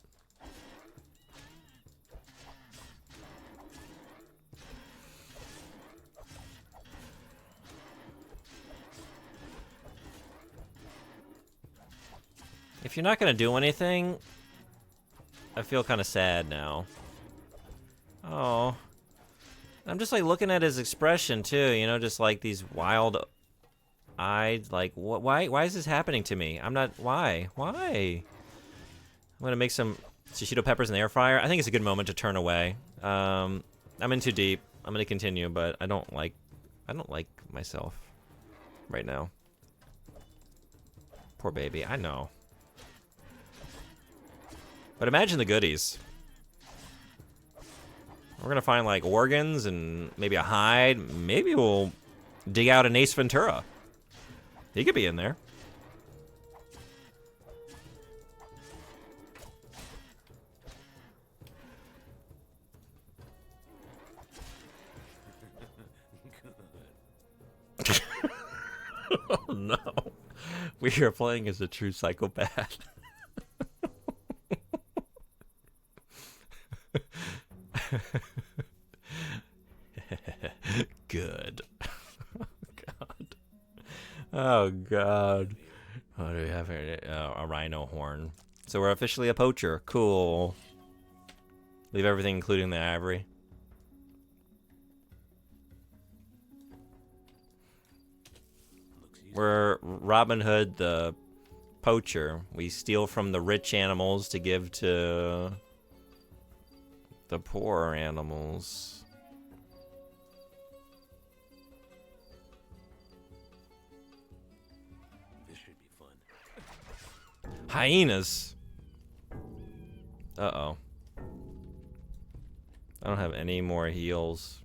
If you're not gonna do anything, I feel kind of sad now. Oh. I'm just like looking at his expression too, you know, just like these wild-eyed, like, why is this happening to me? I'm not, why? I'm gonna make some shishito peppers in the air fryer. I think it's a good moment to turn away. I'm in too deep. I'm gonna continue, but I don't like myself right now. Poor baby, I know. But imagine the goodies. We're gonna find like organs and maybe a hide. Maybe we'll dig out an Ace Ventura. He could be in there. Oh no. We are playing as a true psychopath. Good. Oh god. Oh, do we have here? A rhino horn. So we're officially a poacher. Cool. Leave everything, including the ivory. We're Robin Hood the poacher. We steal from the rich animals to give to the poor animals. This should be fun. Hyenas. Uh-oh. I don't have any more heals.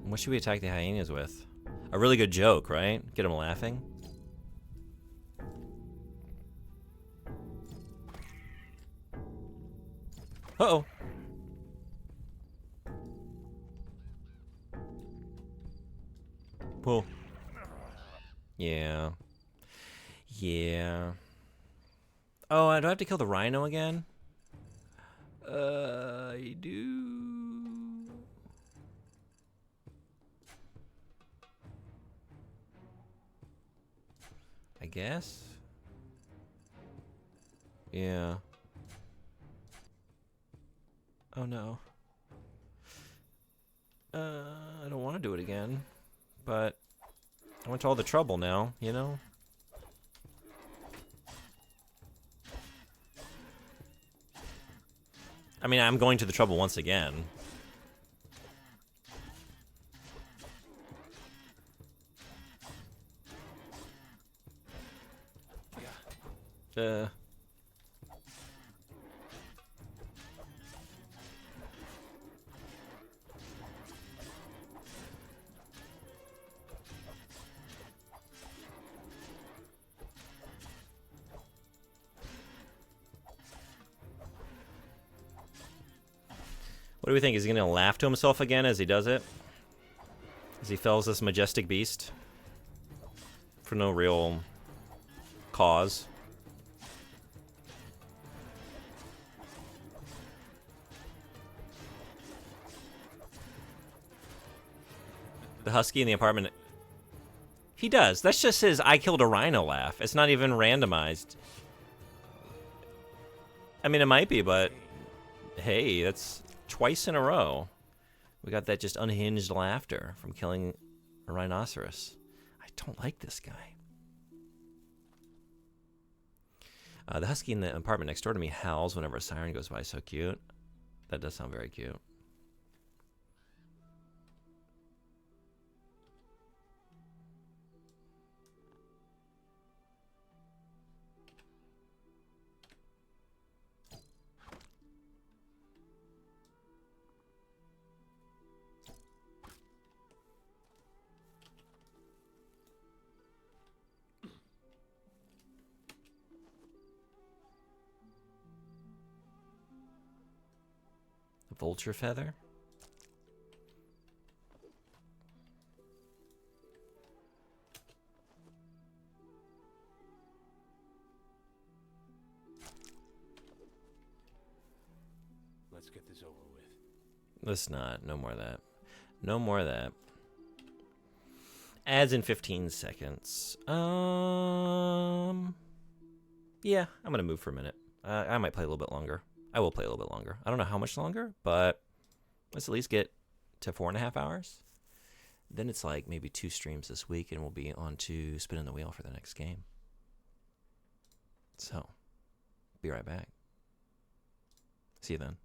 What should we attack the hyenas with? A really good joke, right? Get them laughing. Uh-oh. Whoa. Yeah. Yeah. Oh, do I have to kill the rhino again? I do. I guess. Yeah. Oh no. I don't want to do it again, but I went to all the trouble now, you know? I mean, I'm going to the trouble once again. What do we think? Is he gonna laugh to himself again as he does it? As he fells this majestic beast? For no real cause. The husky in the apartment. He does. That's just his I killed a rhino laugh. It's not even randomized. I mean, it might be, but hey, that's twice in a row. We got that just unhinged laughter from killing a rhinoceros. I don't like this guy. The husky in the apartment next door to me howls whenever a siren goes by. So cute. That does sound very cute. Vulture feather? Let's get this over with. Let's not. No more of that. No more of that. Ads in 15 seconds. Yeah, I'm gonna move for a minute. I might play a little bit longer. I will play a little bit longer. I don't know how much longer, but let's at least get to 4.5 hours. Then it's like maybe 2 streams this week, and we'll be on to spinning the wheel for the next game. So, be right back. See you then.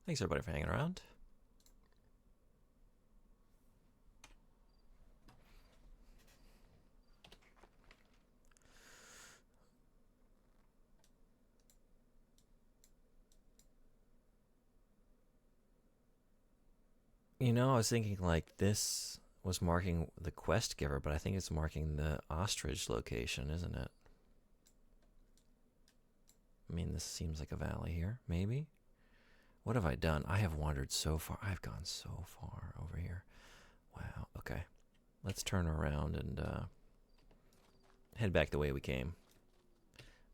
Thanks everybody for hanging around. You know, I was thinking like this was marking the quest giver, but I think it's marking the ostrich location, isn't it? I mean, this seems like a valley here, maybe? What have I done? I have wandered so far. I've gone so far over here. Wow, okay. Let's turn around and head back the way we came.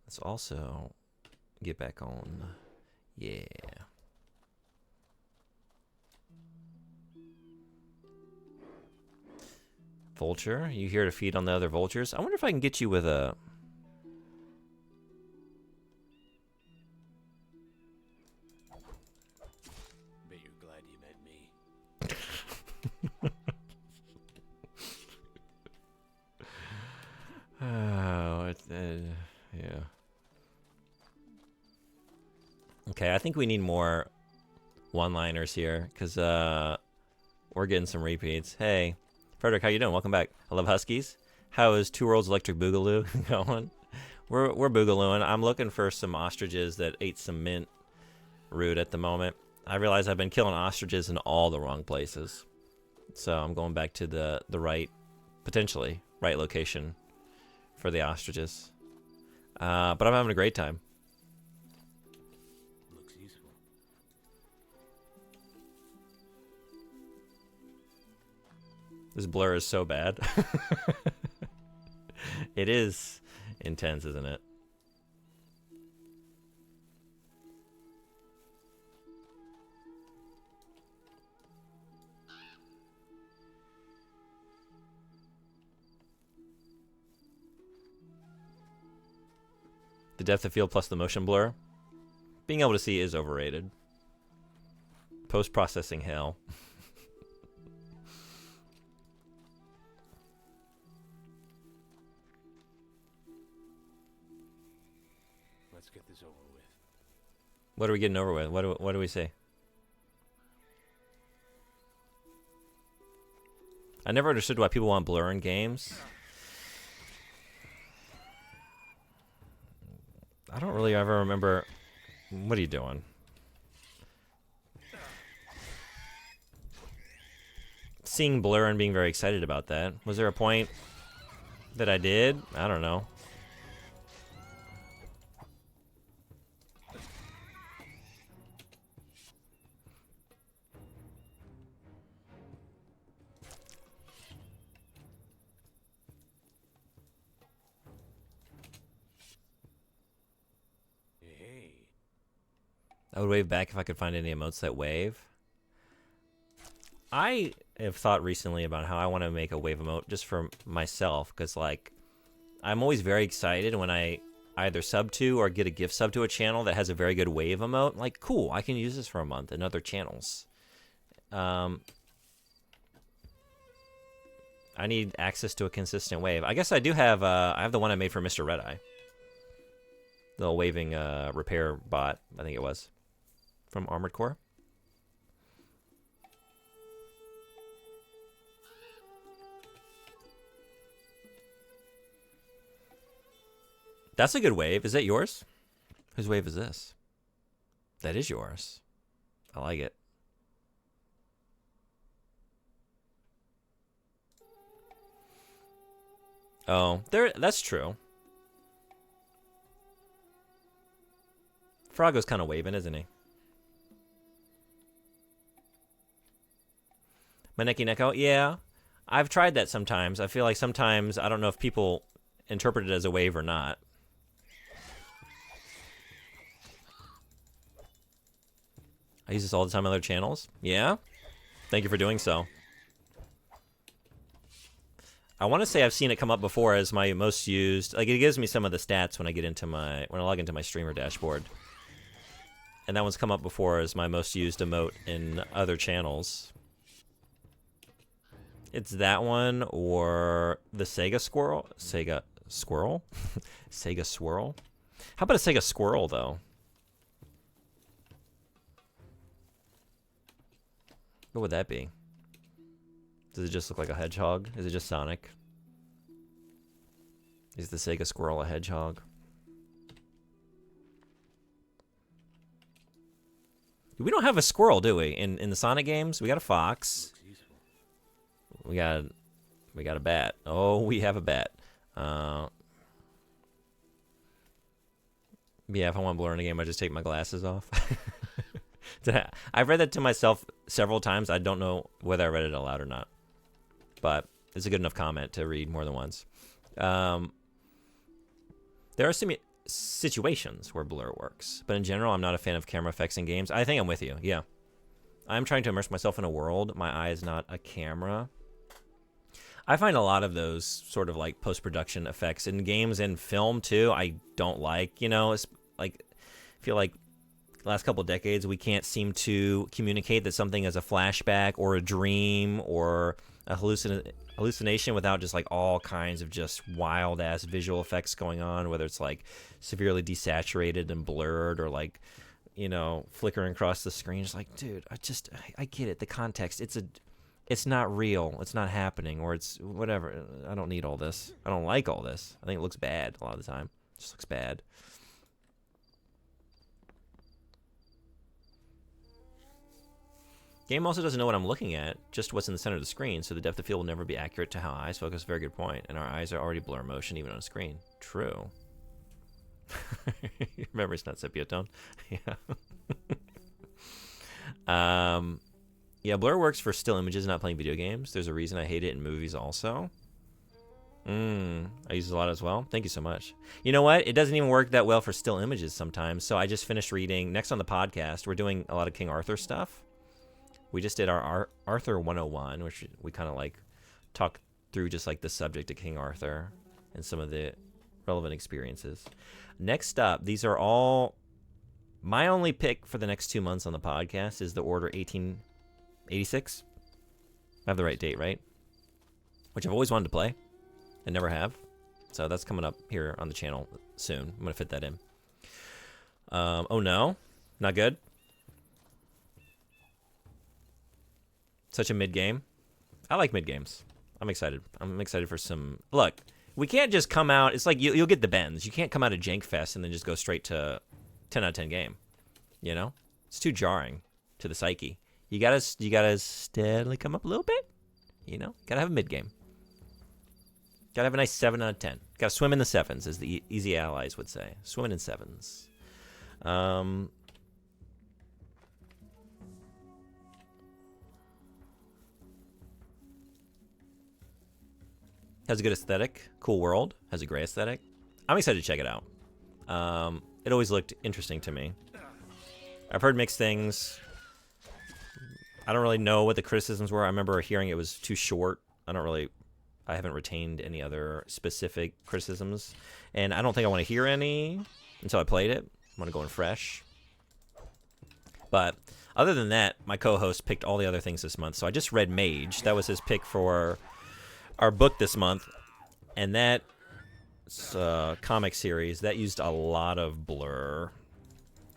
Let's also get back on. Yeah. Vulture, you here to feed on the other vultures? I wonder if I can get you with a... Bet you're glad you met me. Oh, yeah. Okay, I think we need more one-liners here, because we're getting some repeats. Hey, Frederick, how you doing? Welcome back. I love huskies. How is Two Worlds Electric Boogaloo going? We're boogalooing. I'm looking for some ostriches that ate some mint root at the moment. I realize I've been killing ostriches in all the wrong places. So I'm going back to the right, potentially, right location for the ostriches. But I'm having a great time. Looks useful. This blur is so bad. It is intense, isn't it? The depth of field plus the motion blur. Being able to see is overrated. Post-processing hell. Let's get this over with. What are we getting over with? What do we say? I never understood why people want blur in games. I don't really ever remember. What are you doing? Seeing blur and being very excited about that. Was there a point that I did? I don't know. I would wave back if I could find any emotes that wave. I have thought recently about how I want to make a wave emote just for myself, because like I'm always very excited when I either sub to or get a gift sub to a channel that has a very good wave emote. Like, cool, I can use this for a month in other channels. I need access to a consistent wave. I guess I do have. I have the one I made for Mr. Red Eye. The waving repair bot, I think it was, from Armored Core. That's a good wave. Is that yours? Whose wave is this? That is yours. I like it. Oh, that's true. Froggo's kind of waving, isn't he? Maneki Neko? Yeah. I've tried that sometimes. I feel like sometimes, I don't know if people interpret it as a wave or not. I use this all the time on other channels. Yeah? Thank you for doing so. I want to say I've seen it come up before as my most used. Like, it gives me some of the stats when I log into my streamer dashboard. And that one's come up before as my most used emote in other channels. It's that one or the Sega Squirrel. Sega Squirrel? Sega Swirl? How about a Sega Squirrel, though? What would that be? Does it just look like a hedgehog? Is it just Sonic? Is the Sega Squirrel a hedgehog? We don't have a squirrel, do we? In the Sonic games, we got a fox. We got a bat. Oh, we have a bat. Yeah, if I want blur in a game, I just take my glasses off. I've read that to myself several times. I don't know whether I read it aloud or not, but it's a good enough comment to read more than once. There are some situations where blur works, but in general, I'm not a fan of camera effects in games. I think I'm with you. Yeah, I'm trying to immerse myself in a world. My eye is not a camera. I find a lot of those sort of like post-production effects in games and film too. I don't like, it's like, I feel like the last couple of decades, we can't seem to communicate that something is a flashback or a dream or a hallucination without just like all kinds of just wild ass visual effects going on, whether it's like severely desaturated and blurred or like, flickering across the screen. It's like, dude, I get it. The context, it's not real, it's not happening, or it's whatever. I don't need all this. I don't like all this. I think it looks bad a lot of the time. It just looks bad. Game also doesn't know what I'm looking at, just what's in the center of the screen, so the depth of field will never be accurate to how eyes focus. Very good point. And our eyes are already blur motion even on a screen. True. Your memory's not sepia tone. Yeah. Yeah, blur works for still images, not playing video games. There's a reason I hate it in movies also. I use it a lot as well. Thank you so much. You know what? It doesn't even work that well for still images sometimes. So I just finished reading, next on the podcast, we're doing a lot of King Arthur stuff. We just did our Arthur 101, which we kind of like talk through just like the subject of King Arthur and some of the relevant experiences. Next up, these are all, my only pick for the next 2 months on the podcast is the Order 1886. I have the right date, right? Which I've always wanted to play and never have. So that's coming up here on the channel soon. I'm going to fit that in. Oh no, not good. Such a mid-game. I like mid-games. I'm excited. I'm excited for some... Look, we can't just come out... It's like you'll get the bends. You can't come out of Jank Fest and then just go straight to 10 out of 10 game. You know? It's too jarring to the psyche. You gotta steadily come up a little bit. You know? Gotta have a mid-game. Gotta have a nice 7 out of 10. Gotta swim in the 7s, as the Easy Allies would say. Swimming in 7s. Has a good aesthetic, cool world, has a great aesthetic. I'm excited to check it out. It always looked interesting to me. I've heard mixed things. I don't really know what the criticisms were. I remember hearing it was too short. I haven't retained any other specific criticisms. And I don't think I want to hear any until I played it. I want to go in fresh. But other than that, my co-host picked all the other things this month. So I just read Mage. That was his pick for our book this month, and that comic series that used a lot of blur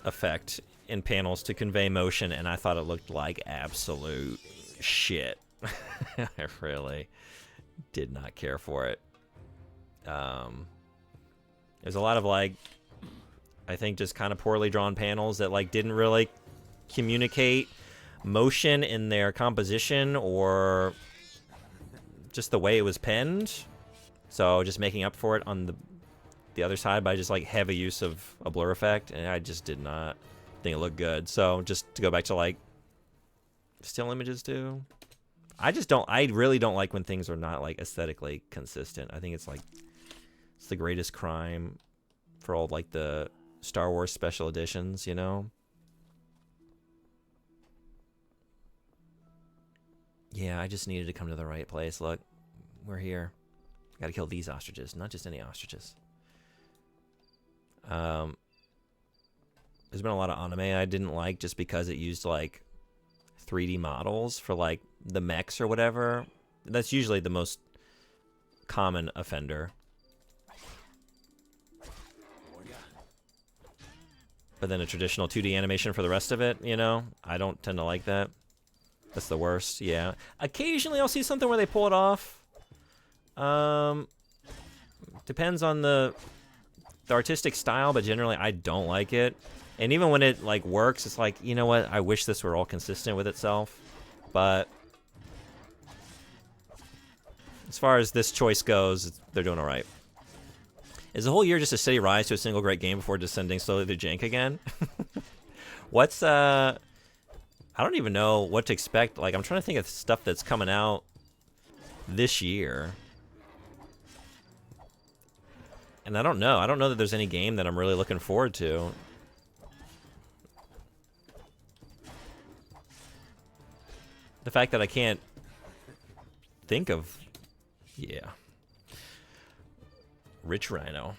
effect in panels to convey motion, and I thought it looked like absolute shit. I really did not care for it. There's a lot of like, I think just kind of poorly drawn panels that like didn't really communicate motion in their composition or just the way it was penned. So just making up for it on the other side by just like heavy use of a blur effect, and I just did not think it looked good. So just to go back to like still images too, I really don't like when things are not like aesthetically consistent. I think it's like it's the greatest crime for all like the Star Wars special editions, you know. Yeah, I just needed to come to the right place. Look, we're here. Gotta kill these ostriches, not just any ostriches. There's been a lot of anime I didn't like just because it used like 3D models for like the mechs or whatever. That's usually the most common offender. But then a traditional 2D animation for the rest of it, you know? I don't tend to like that. That's the worst, yeah. Occasionally I'll see something where they pull it off. Depends on the artistic style, but generally I don't like it. And even when it like works, it's like, you know what? I wish this were all consistent with itself. But as far as this choice goes, they're doing all right. Is the whole year just a steady rise to a single great game before descending slowly to jank again? What's I don't even know what to expect. Like, I'm trying to think of stuff that's coming out this year. And I don't know. I don't know that there's any game that I'm really looking forward to. The fact that I can't think of... Yeah. Rich Rhino.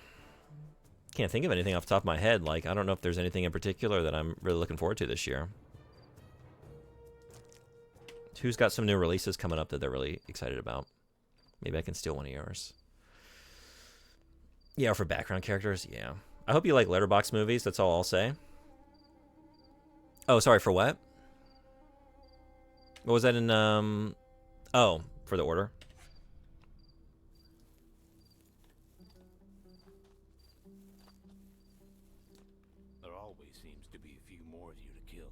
Can't think of anything off the top of my head. Like, I don't know if there's anything in particular that I'm really looking forward to this year. Who's got some new releases coming up that they're really excited about? Maybe I can steal one of yours. Yeah, for background characters, yeah. I hope you like Letterboxd movies, that's all I'll say. Oh, sorry, for what? What was that in Oh, for the order. There always seems to be a few more of you to kill.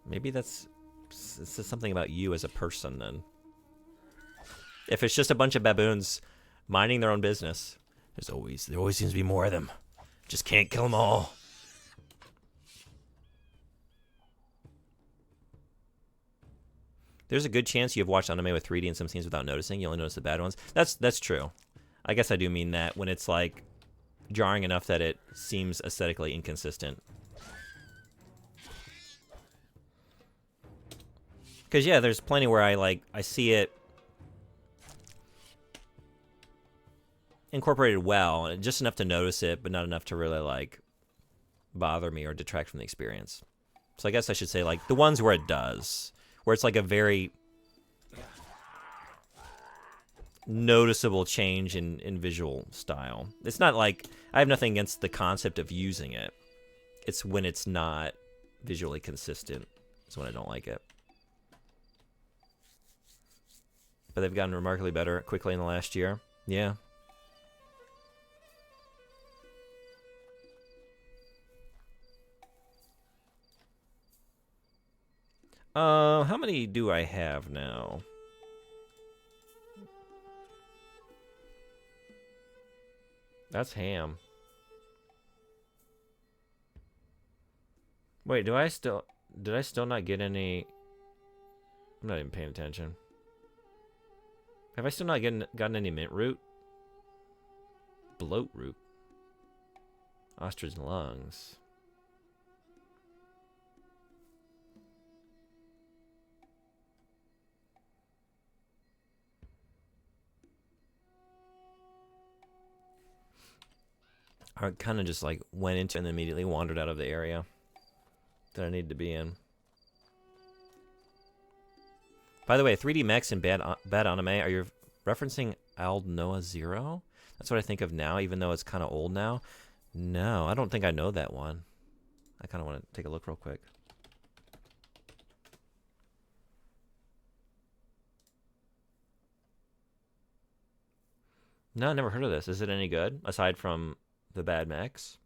Maybe that's something about you as a person then. If it's just a bunch of baboons minding their own business, there always seems to be more of them. Just can't kill them all. There's a good chance you've watched anime with 3D and some scenes without noticing. You only notice the bad ones. That's true. I guess I do mean that when it's like jarring enough that it seems aesthetically inconsistent. Because yeah, there's plenty where I see it incorporated well, just enough to notice it, but not enough to really like bother me or detract from the experience. So I guess I should say like the ones where it does, where it's like a very noticeable change in visual style. It's not like I have nothing against the concept of using it. It's when it's not visually consistent. It's when I don't like it. But they've gotten remarkably better quickly in the last year. Yeah. How many do I have now? That's ham. Wait, did I still not get any? I'm not even paying attention. Have I still not gotten any mint root? Bloat root. Ostrich lungs. I kind of just like went into and immediately wandered out of the area that I needed to be in. By the way, 3D mechs in bad anime, are you referencing Aldnoah Zero? That's what I think of now, even though it's kind of old now. No, I don't think I know that one. I kind of want to take a look real quick. No, I never heard of this. Is it any good, aside from the bad mechs?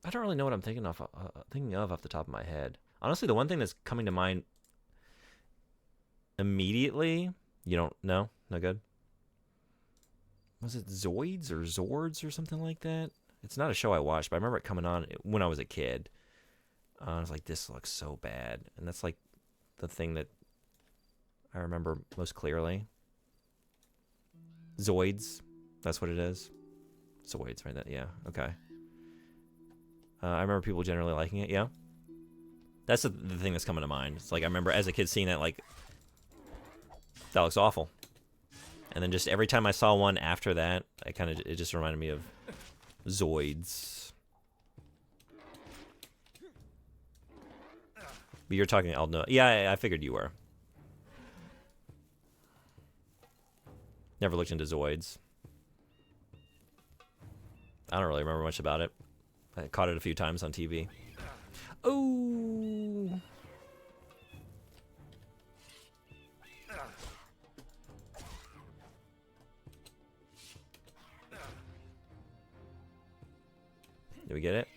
I don't really know what I'm thinking of off the top of my head. Honestly, the one thing that's coming to mind immediately, you don't know? No good? Was it Zoids or Zords or something like that? It's not a show I watched, but I remember it coming on when I was a kid. I was like, this looks so bad. And that's like the thing that I remember most clearly. Zoids. That's what it is. Zoids, right? Yeah, okay. I remember people generally liking it, yeah? That's the thing that's coming to mind. It's like, I remember as a kid seeing that, like, that looks awful. And then just every time I saw one after that, it just reminded me of Zoids. But you're talking Aldnoah. Yeah, I figured you were. Never looked into Zoids. I don't really remember much about it. I caught it a few times on TV. Oh. Did we get it?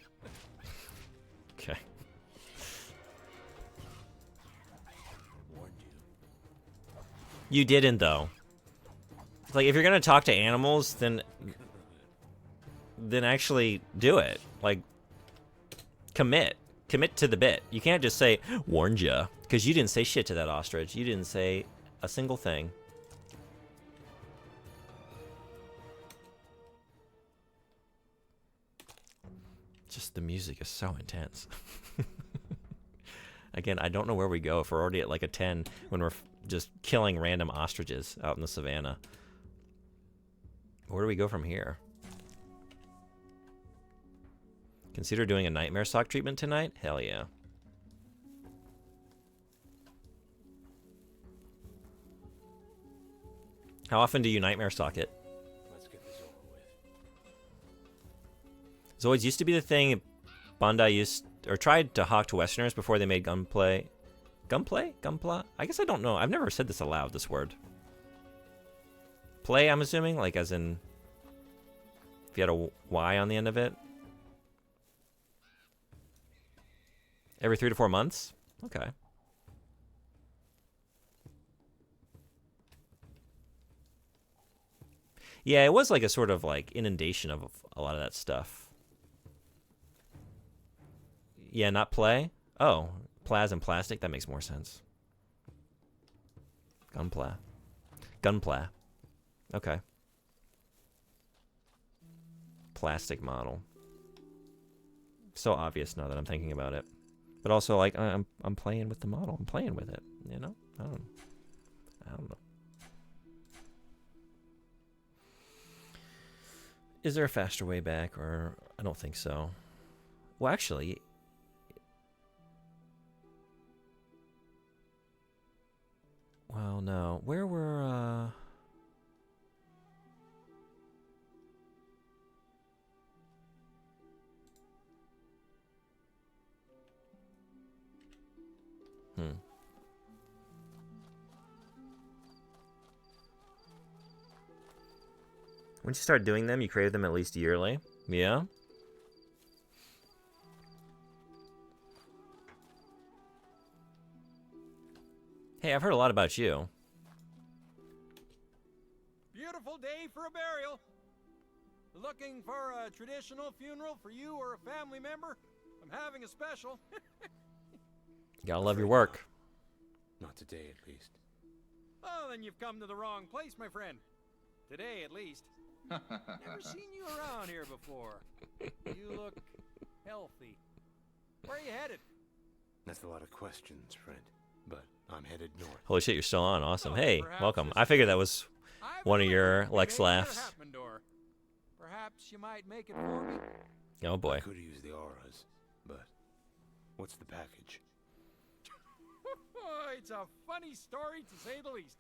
Okay. You didn't, though. It's like, if you're gonna talk to animals, then actually do it. Like, commit to the bit. You can't just say warned ya, because you didn't say shit to that ostrich. You didn't say a single thing. Just the music is so intense. Again, I don't know where we go if we're already at like a 10 when we're just killing random ostriches out in the savannah. Where do we go from here? Consider doing a nightmare sock treatment tonight? Hell yeah. How often do you nightmare stalk it? Let's get this over with. Zoids used to be the thing Bandai used or tried to hawk to Westerners before they made gunplay. Gunplay? Gunpla? I guess I don't know. I've never said this aloud, this word. Play, I'm assuming? Like as in if you had a Y on the end of it? Every 3 to 4 months? Okay. Yeah, it was like a sort of like inundation of a lot of that stuff. Yeah, not play? Oh, plas and plastic? That makes more sense. Gunpla. Gunpla. Okay. Plastic model. So obvious now that I'm thinking about it. But also, like, I'm playing with the model. I'm playing with it, you know? I don't know. Is there a faster way back, or I don't think so. Well, actually, well, no. Where were Once you start doing them, you crave them at least yearly. Yeah? Hey, I've heard a lot about you. Beautiful day for a burial. Looking for a traditional funeral for you or a family member? I'm having a special. You gotta love your work. Not today, at least. Oh, then you've come to the wrong place, my friend. Today, at least. Never seen you around here before. You look healthy. Where are you headed? That's a lot of questions, friend. But I'm headed north. Holy shit, you're still on. Awesome. Hey, perhaps welcome. this I figured that was one of your Lex laughs. Perhaps you might make it for me? Oh boy. I could use the auras, but what's the package? It's a funny story to say the least.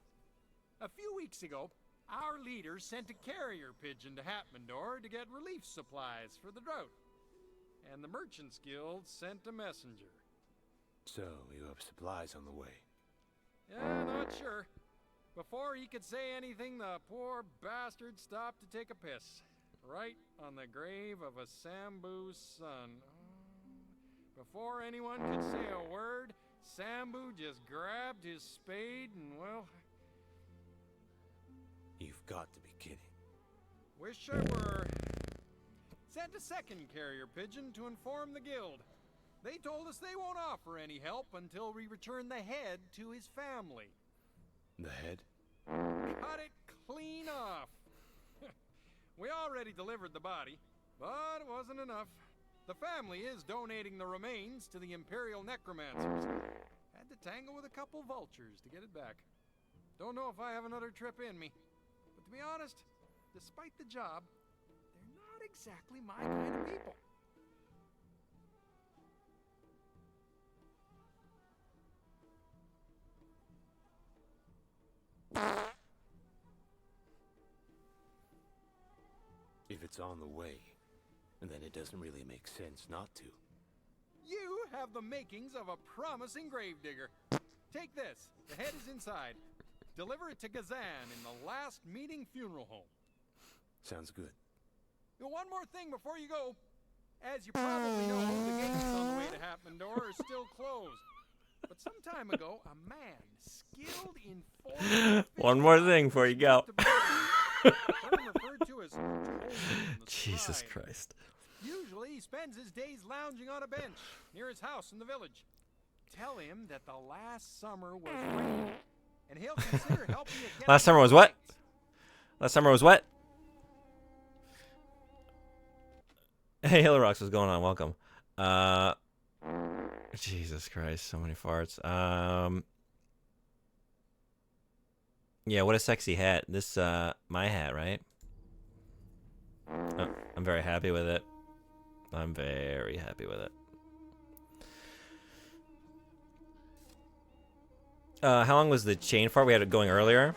A few weeks ago, our leader sent a carrier pigeon to Hatmandor to get relief supplies for the drought. And the Merchants Guild sent a messenger. So, you have supplies on the way. Yeah, not sure. Before he could say anything, the poor bastard stopped to take a piss. Right on the grave of a Sambu son. Before anyone could say a word, Sambu just grabbed his spade and, well... You've got to be kidding. Wish I were. Sent a second carrier pigeon to inform the guild. They told us they won't offer any help until we return the head to his family. The head? Cut it clean off. We already delivered the body, but it wasn't enough. The family is donating the remains to the Imperial Necromancers. Had to tangle with a couple vultures to get it back. Don't know if I have another trip in me. But to be honest, despite the job, they're not exactly my kind of people. If it's on the way, then it doesn't really make sense not to. You have the makings of a promising gravedigger. Take this. The head is inside. Deliver it to Gazan in the last meeting funeral home. Sounds good. One more thing before you go. As you probably know, the gates on the way to Hatmandor are still closed. But some time ago, a man skilled in forging One more thing before you go. referred to as Jesus Christ. Usually he spends his days lounging on a bench near his house in the village. Tell him that the last summer was rain, and he'll consider helping you get Last summer was what? Last summer was what? Hey, Hillarocks, what's going on? Welcome. Jesus Christ, so many farts. Yeah, what a sexy hat. This, my hat, right? I'm very happy with it. I'm very happy with it. How long was the chain fart? We had it going earlier.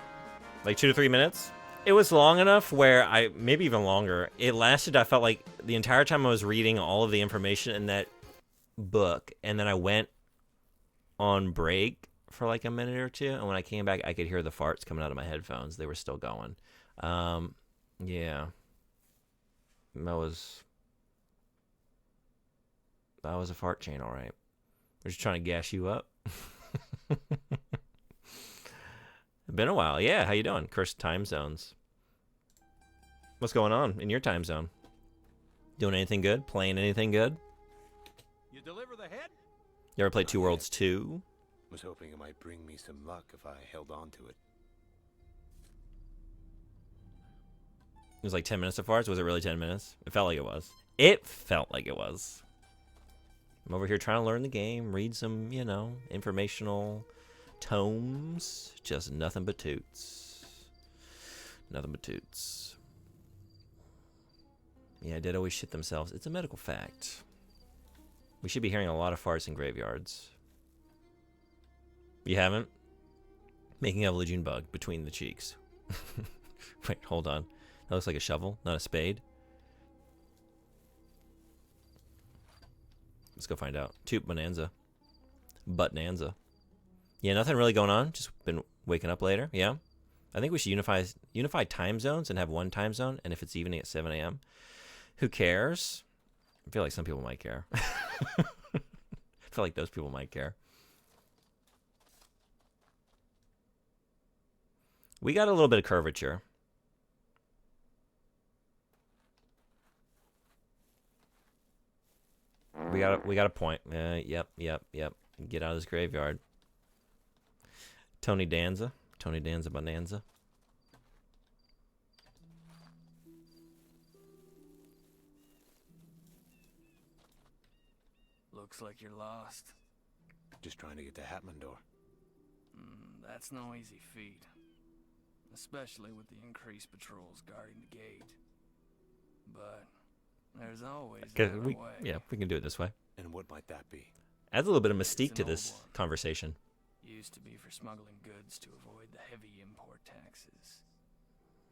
Like 2 to 3 minutes. It was long enough where maybe even longer. It lasted, I felt like, the entire time I was reading all of the information in that book, and then I went on break for like a minute or two, and when I came back, I could hear the farts coming out of my headphones. They were still going. Yeah. That was a fart chain, all right. We're just trying to gas you up. Been a while. Yeah, how you doing? Cursed time zones. What's going on in your time zone? Doing anything good? Playing anything good? You deliver the head? You ever played Two Worlds 2? Was hoping it might bring me some luck if I held on to it. It was like 10 minutes of farts? Was it really 10 minutes? It felt like it was. It felt like it was. I'm over here trying to learn the game, read some, you know, informational tomes. Just nothing but toots. Nothing but toots. Yeah, dead always shit themselves. It's a medical fact. We should be hearing a lot of farts in graveyards. You haven't? Making a Legion bug between the cheeks. Wait, hold on. That looks like a shovel, not a spade. Let's go find out. Toot Bonanza. Buttnanza. Yeah, nothing really going on. Just been waking up later. Yeah. I think we should unify time zones and have one time zone. And if it's evening at 7 a.m., who cares? I feel like some people might care. I feel like those people might care. We got a little bit of curvature. We got a point. Yep. Get out of this graveyard. Tony Danza Bonanza. Looks like you're lost. Just trying to get to Hatmandor. That's no easy feat. Especially with the increased patrols guarding the gate. But there's always another way. Yeah, we can do it this way. And what might that be? Adds a little bit of mystique to this conversation. Used to be for smuggling goods to avoid the heavy import taxes.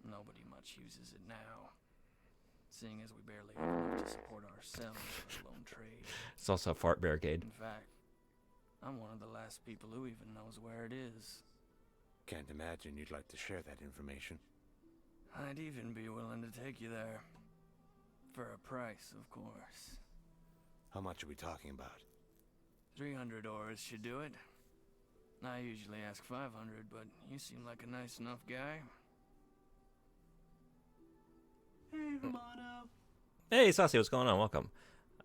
Nobody much uses it now. Seeing as we barely have enough to support ourselves, let alone trade. It's also a fart barricade. In fact, I'm one of the last people who even knows where it is. Can't imagine you'd like to share that information. I'd even be willing to take you there. For a price, of course. How much are we talking about? 300 ores should do it. I usually ask 500, but you seem like a nice enough guy. Hey, come on up. Hey, Saucy, what's going on? Welcome.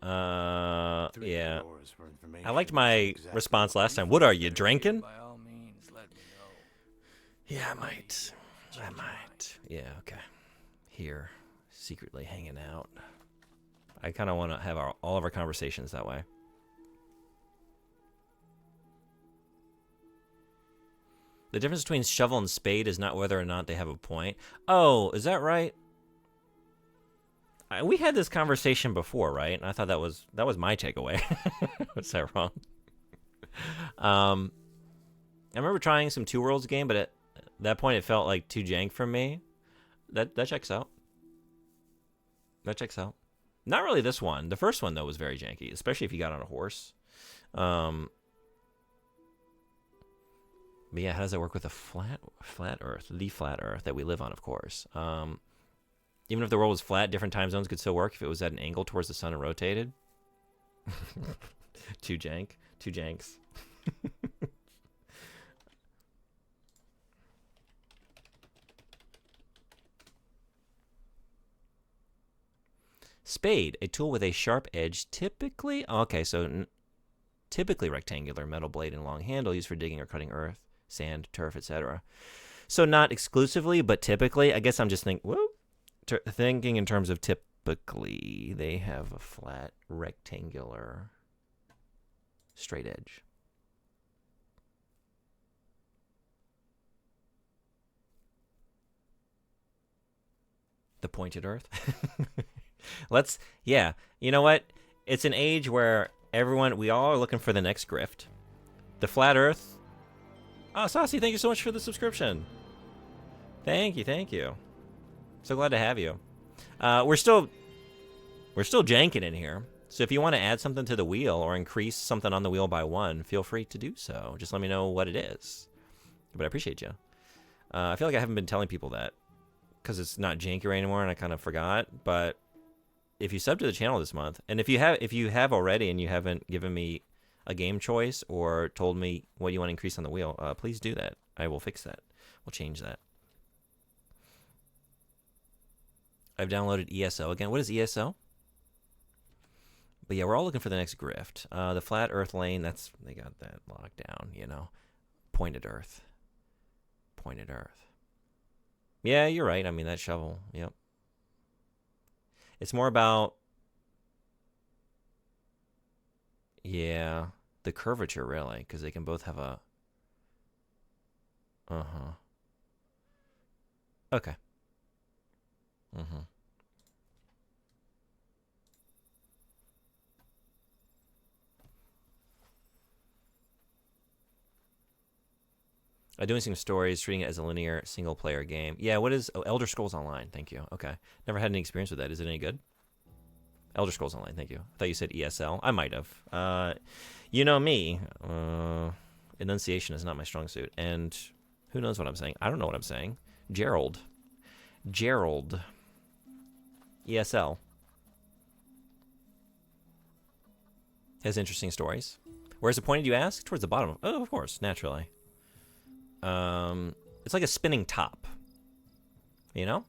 Yeah. I liked my response last time. What are you, drinking? By all means, let me know. Yeah, I might. Yeah, okay. Here, secretly hanging out. I kind of want to have all of our conversations that way. The difference between shovel and spade is not whether or not they have a point. Oh, is that right? We had this conversation before, right? And I thought that was my takeaway. Was that wrong? I remember trying some Two Worlds game, but at that point it felt like too jank for me. That checks out. That checks out. Not really this one. The first one though was very janky, especially if you got on a horse. But yeah, how does that work with the flat Earth? The flat Earth that we live on, of course. Even if the world was flat, different time zones could still work if it was at an angle towards the sun and rotated. Two janks. Spade, a tool with a sharp edge, typically rectangular metal blade and long handle used for digging or cutting earth, sand, turf, etc. So not exclusively, but typically. I guess I'm just thinking in terms of typically. They have a flat, rectangular, straight edge. The pointed earth. You know what? It's an age where we all are looking for the next grift. The flat earth. Oh, Saucy, thank you so much for the subscription. Thank you. So glad to have you. We're still janking in here. So if you want to add something to the wheel or increase something on the wheel by 1, feel free to do so. Just let me know what it is. But I appreciate you. I feel like I haven't been telling people that because it's not janky anymore, and I kind of forgot. But if you sub to the channel this month, and if you have already and you haven't given me a game choice or told me what you want to increase on the wheel, please do that. I will fix that. We'll change that. I've downloaded ESO again. What is ESO? But yeah, we're all looking for the next grift. The flat Earth lane, they got that locked down, you know. Pointed Earth. Yeah, you're right. I mean, that shovel, yep. It's more about, yeah, the curvature, really, because they can both have a, okay. Doing some stories, treating it as a linear single-player game. Yeah, what is Elder Scrolls Online? Thank you. Okay, never had any experience with that. Is it any good? Elder Scrolls Online. Thank you. I thought you said ESL. I might have. You know me. Enunciation is not my strong suit, and who knows what I'm saying? I don't know what I'm saying. Gerald. ESL has interesting stories. Where's it pointed, you ask? Towards the bottom. Oh, of course, naturally. It's like a spinning top, you know?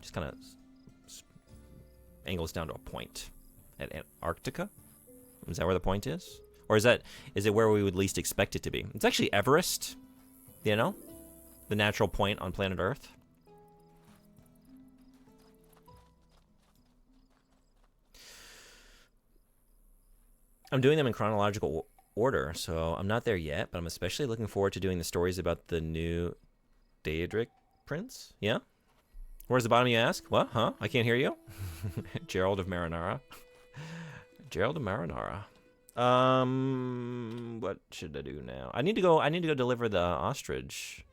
Just kind of angles down to a point at Antarctica. Is that where the point is? Or is it where we would least expect it to be? It's actually Everest, you know? The natural point on planet Earth. I'm doing them in chronological order, so I'm not there yet, but I'm especially looking forward to doing the stories about the new Daedric Prince. Yeah? Where's the bottom, you ask? What? Huh? I can't hear you? Gerald of Marinara. What should I do now? I need to go deliver the ostrich.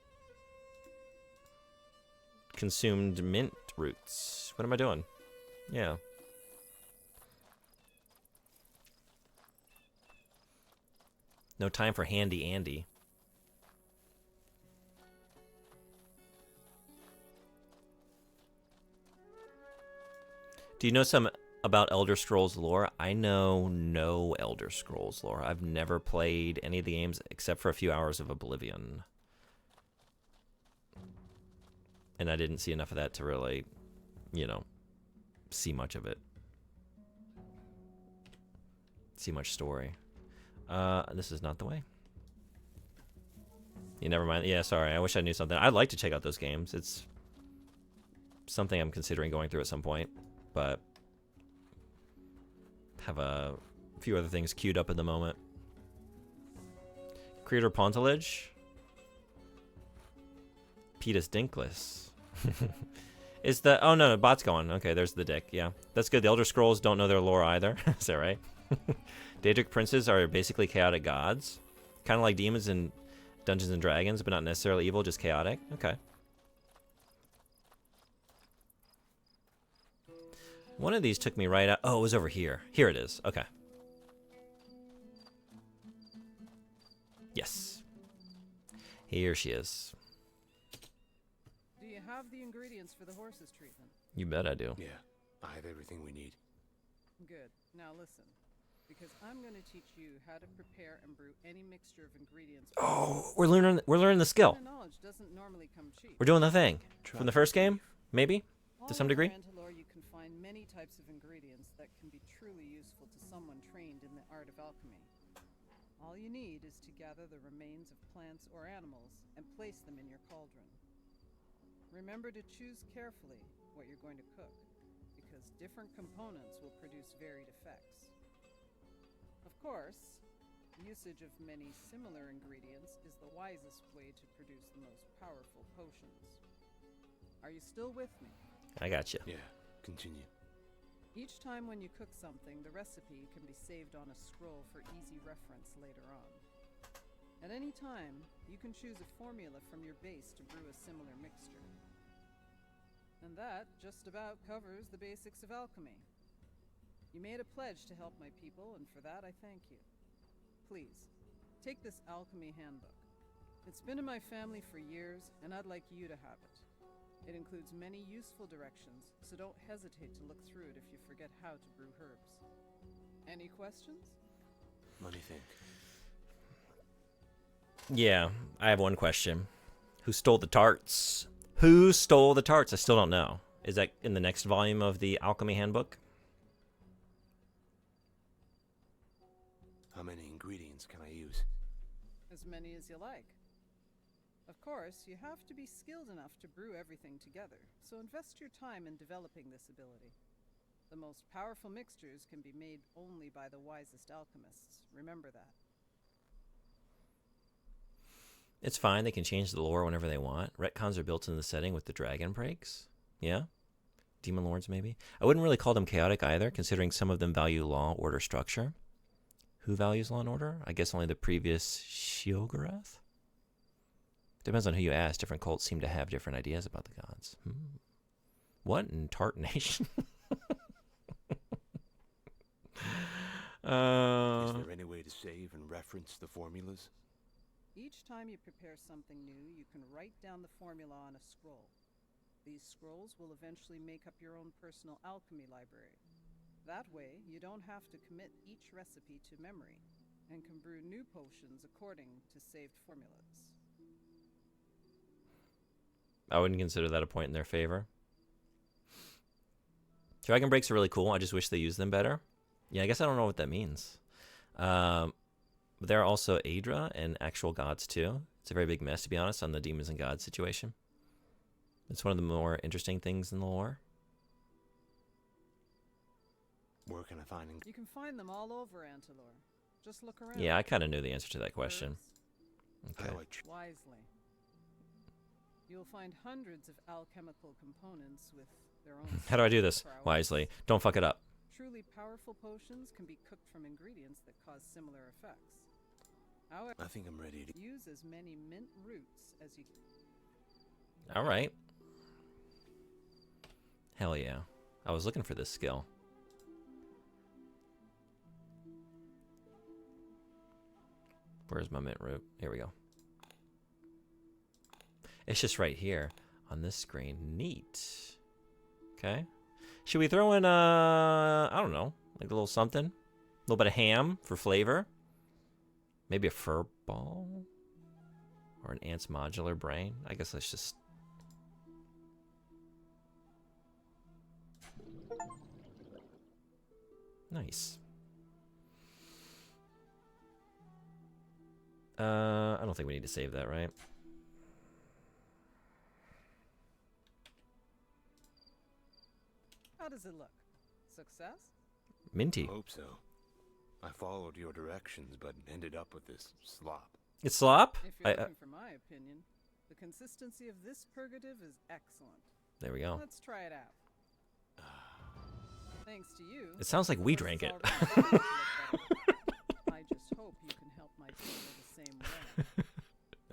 Consumed mint roots. What am I doing? Yeah. No time for Handy Andy. Do you know some about Elder Scrolls lore? I know no Elder Scrolls lore. I've never played any of the games except for a few hours of Oblivion. And I didn't see enough of that to really, you know, see much of it. See much story. This is not the way. You never mind. Yeah, sorry. I wish I knew something. I'd like to check out those games. It's something I'm considering going through at some point, but have a few other things queued up at the moment. Creator Pontilage. Petus Dinkless. Is the... Oh, no, bot's going. Okay, there's the dick. Yeah, that's good. The Elder Scrolls don't know their lore either. Is that right? Daedric princes are basically chaotic gods. Kind of like demons in Dungeons and Dragons, but not necessarily evil, just chaotic. Okay. One of these took me right out. Oh, it was over here. Here it is. Okay. Yes. Here she is. Do you have the ingredients for the horse's treatment? You bet I do. Yeah, I have everything we need. Good. Now listen. Because I'm going to teach you how to prepare and brew any mixture of ingredients. Oh, we're learning the skill. Knowledge doesn't normally come cheap. We're doing the thing from the first game, maybe to some degree. In Antilor, you can find many types of ingredients that can be truly useful to someone trained in the art of alchemy. All you need is to gather the remains of plants or animals and place them in your cauldron. Remember to choose carefully what you're going to cook, because different components will produce varied effects. Of course, usage of many similar ingredients is the wisest way to produce the most powerful potions. Are you still with me? I got you. Yeah, continue. Each time when you cook something, the recipe can be saved on a scroll for easy reference later on. At any time, you can choose a formula from your base to brew a similar mixture. And that just about covers the basics of alchemy. You made a pledge to help my people, and for that I thank you. Please, take this alchemy handbook. It's been in my family for years, and I'd like you to have it. It includes many useful directions, so don't hesitate to look through it if you forget how to brew herbs. Any questions? Let me think. Yeah, I have one question. Who stole the tarts? Who stole the tarts? I still don't know. Is that in the next volume of the Alchemy Handbook? How many ingredients can I use? As many as you like. Of course, you have to be skilled enough to brew everything together, so invest your time in developing this ability. The most powerful mixtures can be made only by the wisest alchemists. Remember that. It's fine. They can change the lore whenever they want. Retcons are built in the setting with the dragon breaks. Yeah? Demon lords, maybe? I wouldn't really call them chaotic either, considering some of them value law, order, structure. Who values law and order? I guess only the previous Sheogorath? Depends on who you ask. Different cults seem to have different ideas about the gods. What in Tart Nation? Is there any way to save and reference the formulas? Each time you prepare something new, you can write down the formula on a scroll. These scrolls will eventually make up your own personal alchemy library. That way, you don't have to commit each recipe to memory, and can brew new potions according to saved formulas. I wouldn't consider that a point in their favor. Dragon breaks are really cool. I just wish they used them better. Yeah, I guess I don't know what that means. There are also Aedra and actual gods too. It's a very big mess, to be honest, on the demons and gods situation. It's one of the more interesting things in the lore. Where can I find You can find them all over Antilor. Just look around. Yeah, I kind of knew the answer to that question. Okay. Wisely. You'll find hundreds of alchemical components with their own. How do I do this prowess. wisely? Don't fuck it up. Truly powerful potions can be cooked from ingredients that cause similar effects. However, I think I'm ready to use as many mint roots as you can. All right. Hell yeah. I was looking for this skill. Where's my mint root? Here we go. It's just right here on this screen. Neat. Okay. Should we throw in, I don't know, like a little something? A little bit of ham for flavor? Maybe a fur ball? Or an ant's modular brain? I guess let's just... Nice. I don't think we need to save that, right? How does it look? Success? Minty. Hope so. I followed your directions, but ended up with this slop. It's slop? If you're looking for my opinion, the consistency of this purgative is excellent. There we go. Let's try it out. Thanks to you. It sounds like we drank it. I just hope you can help my tailor the same way.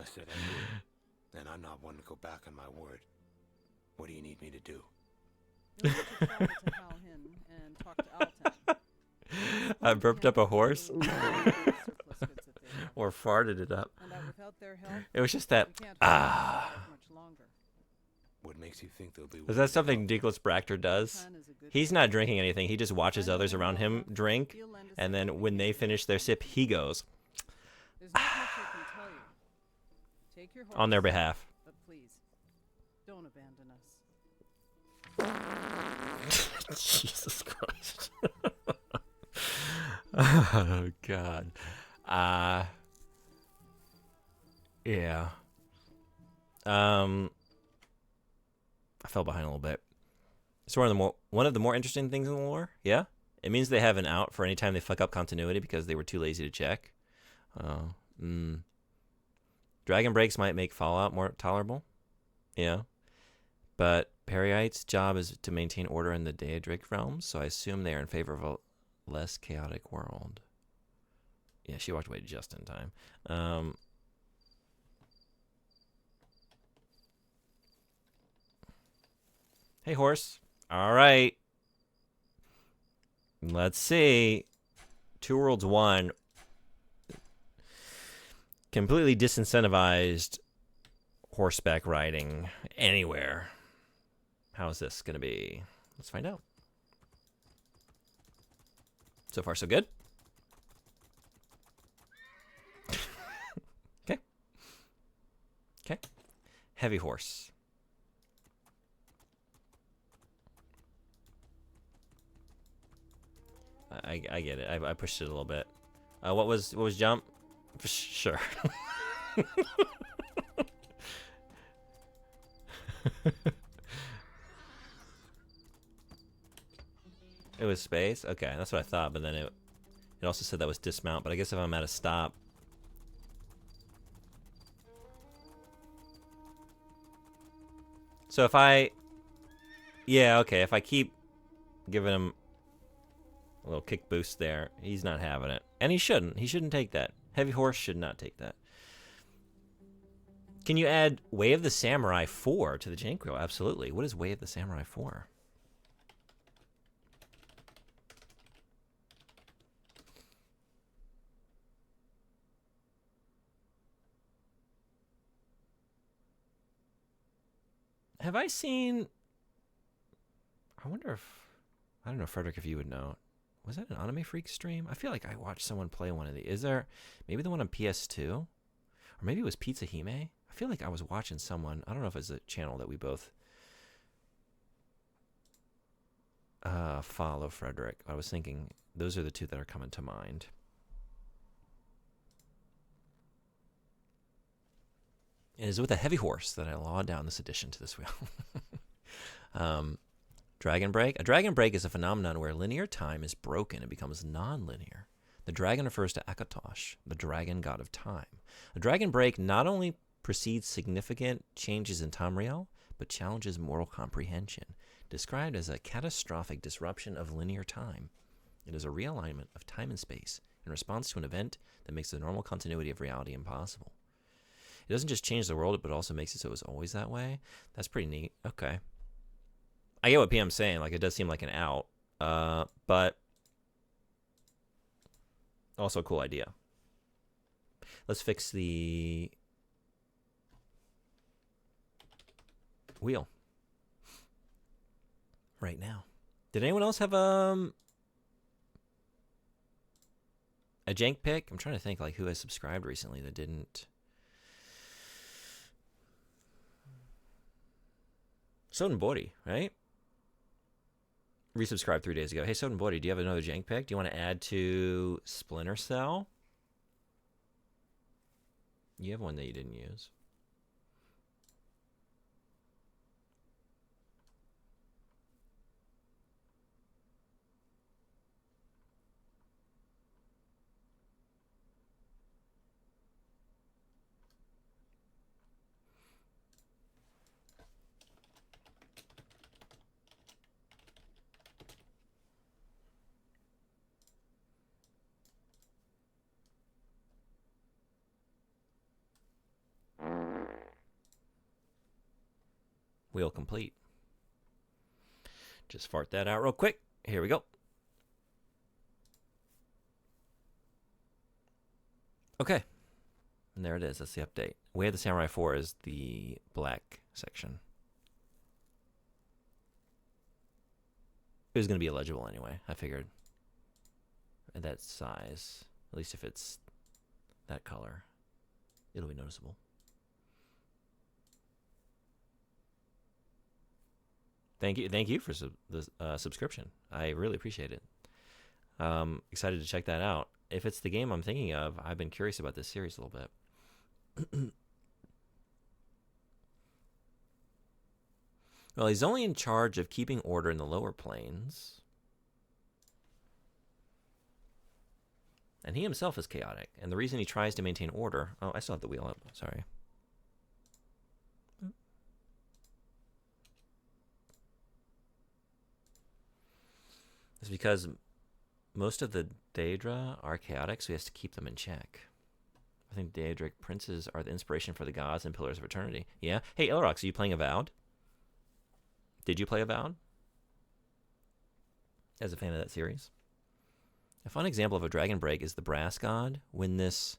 I said I would, and I'm not one to go back on my word. What do you need me to do? You'll have to travel to Halhin and talk to Altan. I burped up a horse. Or farted it up. And that without their help, It was just that, we can't ah. hold much longer. What makes you think they'll be? Is that something Nicholas Bractor does? He's not drinking anything. He just watches others around him drink, and then when they finish their sip, he goes There's not much I can tell you. Take your on their horse, behalf. But please, don't abandon us. Jesus Christ. Oh, God. Yeah. I fell behind a little bit. It's one of the more interesting things in the lore. Yeah, it means they have an out for any time they fuck up continuity because they were too lazy to check. Dragon breaks might make Fallout more tolerable. Yeah, but Peryite's job is to maintain order in the Daedric realms, so I assume they are in favor of a less chaotic world. Yeah, she walked away just in time. Hey, horse. All right. Let's see. Two Worlds 1. Completely disincentivized horseback riding anywhere. How's this going to be? Let's find out. So far, so good. Okay. Okay. Heavy horse. I get it. I pushed it a little bit. What was jump? Sure. It was space? Okay, that's what I thought, but then it also said that was dismount, but I guess if I'm at a stop. So if yeah, okay, if I keep giving him a little kick boost there, he's not having it. And he shouldn't. He shouldn't take that. Heavy horse should not take that. Can you add Way of the Samurai 4 to the jank wheel? Absolutely. What is Way of the Samurai 4? Have I seen... I wonder if... I don't know, Frederick, if you would know. Was that an Anime Freak stream? I feel like I watched someone play one of these. Is there... Maybe the one on PS2? Or maybe it was Pizza Hime? I feel like I was watching someone... I don't know if it's a channel that we both... follow, Frederick. I was thinking those are the two that are coming to mind. It is with a heavy horse that I law down this addition to this wheel. Dragon break. A dragon break is a phenomenon where linear time is broken and becomes non-linear. The dragon refers to Akatosh, the dragon god of time. A dragon break not only precedes significant changes in Tamriel, but challenges moral comprehension. Described as a catastrophic disruption of linear time, it is a realignment of time and space in response to an event that makes the normal continuity of reality impossible. It doesn't just change the world, but also makes it so it's always that way. That's pretty neat. Okay. I get what PM's saying. Like, it does seem like an out, but also a cool idea. Let's fix the wheel right now. Did anyone else have a jank pick? I'm trying to think like who has subscribed recently that didn't. Soden Body, right? Resubscribed 3 days ago. Hey, Soden Body, do you have another jank pick? Do you want to add to Splinter Cell? You have one that you didn't use. Wheel complete. Just fart that out real quick. Here we go. Okay. And there it is. That's the update. Way of the Samurai 4 is the black section. It was going to be illegible anyway, I figured. At that size. At least if it's that color, it'll be noticeable. Thank you for the subscription. I really appreciate it. Excited to check that out. If it's the game I'm thinking of, I've been curious about this series a little bit. Well, he's only in charge of keeping order in the lower planes. And he himself is chaotic. And the reason he tries to maintain order... Oh, I still have the wheel up. Sorry. It's because most of the Daedra are chaotic, so he has to keep them in check. I think Daedric princes are the inspiration for the gods and pillars of eternity. Yeah? Hey, Elrox, are you playing Avowed? Did you play Avowed? As a fan of that series? A fun example of a dragon break is the Brass God. When this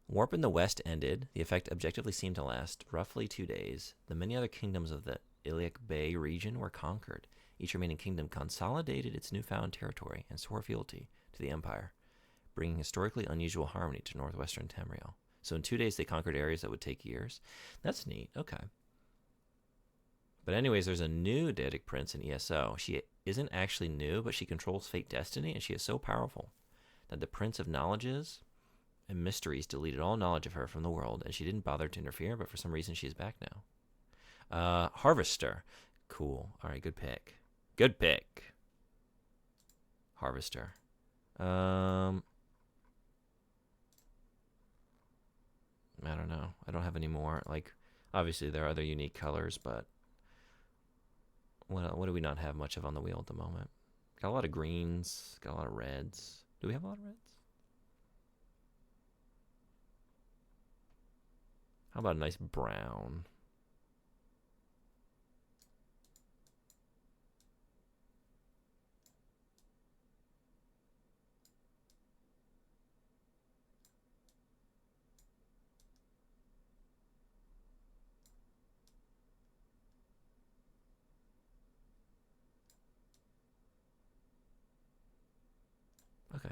warp in the west ended, the effect objectively seemed to last roughly 2 days. The many other kingdoms of the Iliac Bay region were conquered. Each remaining kingdom consolidated its newfound territory and swore fealty to the empire, bringing historically unusual harmony to northwestern Tamriel. So in 2 days, they conquered areas that would take years. That's neat. Okay. But anyways, there's a new Daedic Prince in ESO. She isn't actually new, but she controls fate destiny, and she is so powerful that the Prince of Knowledges and Mysteries deleted all knowledge of her from the world, and she didn't bother to interfere, but for some reason she's back now. Harvester. Cool. All right, good pick. Good pick. Harvester. I don't know. I don't have any more. Like, obviously there are other unique colors, but what do we not have much of on the wheel at the moment? Got a lot of greens. Got a lot of reds. Do we have a lot of reds? How about a nice brown? Okay.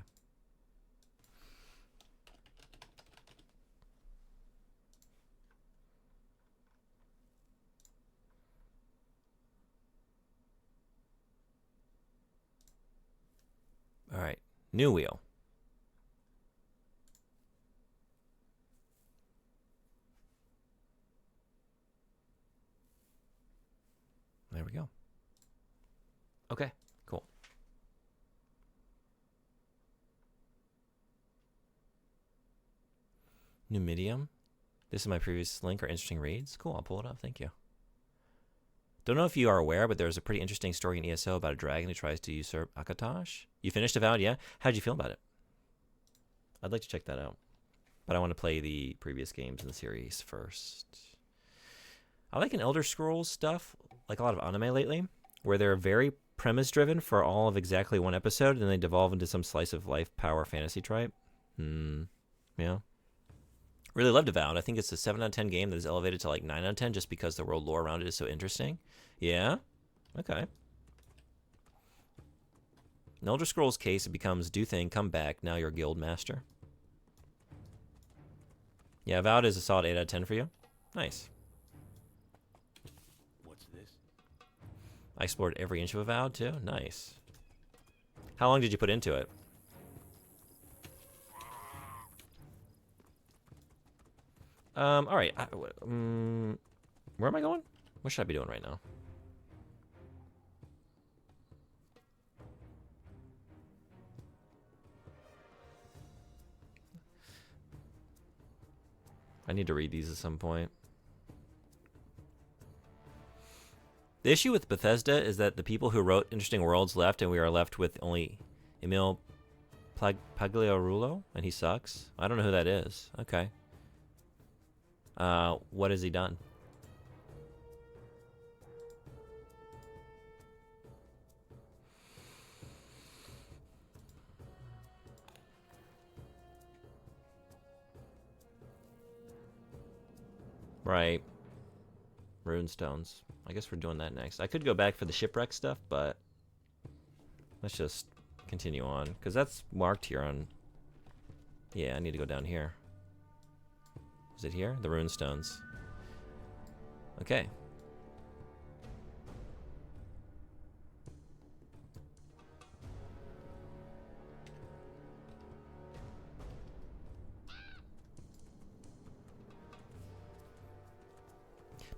All right. New wheel. There we go. Okay, cool. Numidium. This is my previous link or interesting reads. Cool, I'll pull it up. Thank you. Don't know if you are aware, but there's a pretty interesting story in ESO about a dragon who tries to usurp Akatosh. You finished Avowed, yeah? How'd you feel about it? I'd like to check that out. But I want to play the previous games in the series first. I like an Elder Scrolls stuff, like a lot of anime lately, where they're very premise-driven for all of exactly one episode, and then they devolve into some slice-of-life power fantasy tripe. Yeah. Really loved Avowed. I think it's a 7 out of 10 game that is elevated to like 9 out of 10 just because the world lore around it is so interesting. Yeah? Okay. In Elder Scrolls case, it becomes do thing, come back, now you're a guild master. Yeah, Avowed is a solid 8 out of 10 for you. Nice. What's this? I explored every inch of Avowed too. Nice. How long did you put into it? All right. Where am I going? What should I be doing right now? I need to read these at some point. The issue with Bethesda is that the people who wrote Interesting Worlds left, and we are left with only Emil Pagliarulo, and he sucks. I don't know who that is. Okay. What has he done? Right. Runestones. I guess we're doing that next. I could go back for the shipwreck stuff, but let's just continue on, because that's marked here on... Yeah, I need to go down here. Is it here? The runestones. Okay.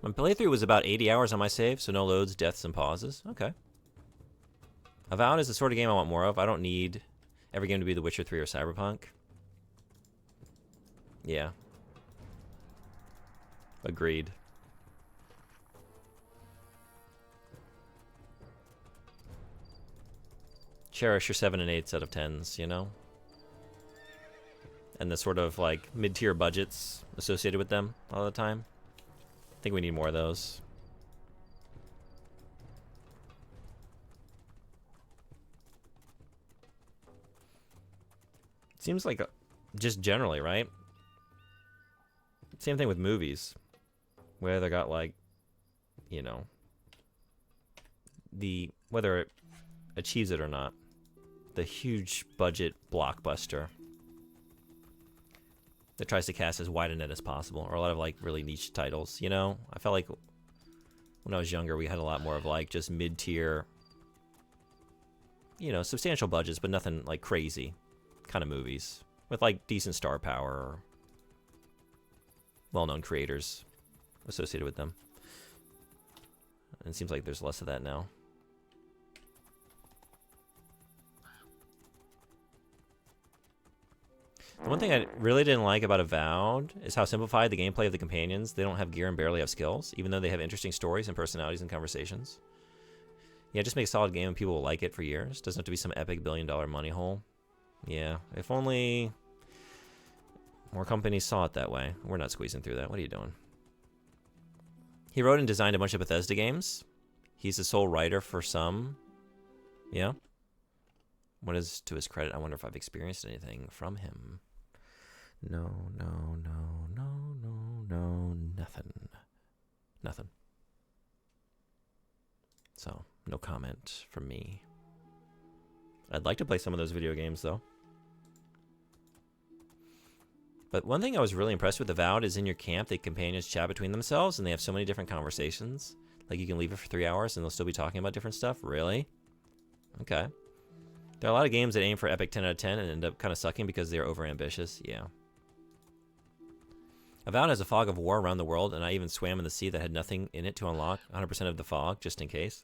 My playthrough was about 80 hours on my save, so no loads, deaths, and pauses. Okay. Avowed is the sort of game I want more of. I don't need every game to be The Witcher 3 or Cyberpunk. Yeah. Agreed. Cherish your 7 and 8s out of 10s, you know? And the sort of like mid-tier budgets associated with them all the time. I think we need more of those. Seems like just generally, right? Same thing with movies, where they got like, you know, whether it achieves it or not, the huge budget blockbuster that tries to cast as wide a net as possible, or a lot of like really niche titles. You know, I felt like when I was younger, we had a lot more of like just mid-tier, you know, substantial budgets, but nothing like crazy kind of movies with like decent star power or well-known creators associated with them. And it seems like there's less of that now. The one thing I really didn't like about Avowed is how simplified the gameplay of the companions. They don't have gear and barely have skills, even though they have interesting stories and personalities and conversations. Yeah, just make a solid game and people will like it for years. Doesn't have to be some epic billion-dollar money hole. Yeah, if only more companies saw it that way. We're not squeezing through that. What are you doing? He wrote and designed a bunch of Bethesda games. He's the sole writer for some. Yeah. What is to his credit? I wonder if I've experienced anything from him. No, nothing. So, no comment from me. I'd like to play some of those video games, though. But one thing I was really impressed with Avowed is in your camp, the companions chat between themselves, and they have so many different conversations. Like, you can leave it for 3 hours, and they'll still be talking about different stuff? Really? Okay. There are a lot of games that aim for epic 10 out of 10 and end up kind of sucking because they're overambitious. Yeah. Avowed has a fog of war around the world, and I even swam in the sea that had nothing in it to unlock 100% of the fog, just in case.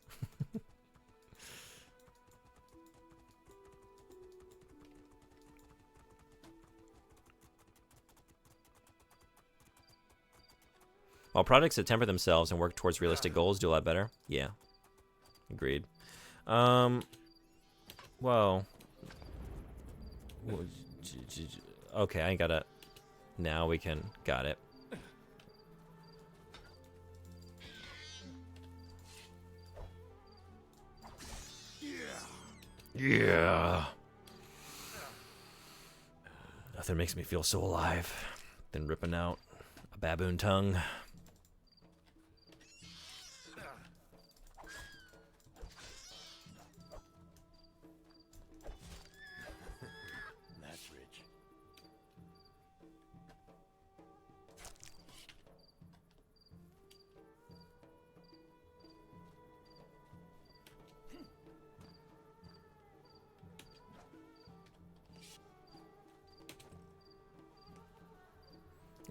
While products that temper themselves and work towards realistic goals do a lot better. Yeah. Agreed. Well. Okay, I gotta. Now we can. Got it. Yeah. Nothing makes me feel so alive than ripping out a baboon tongue. That's rich.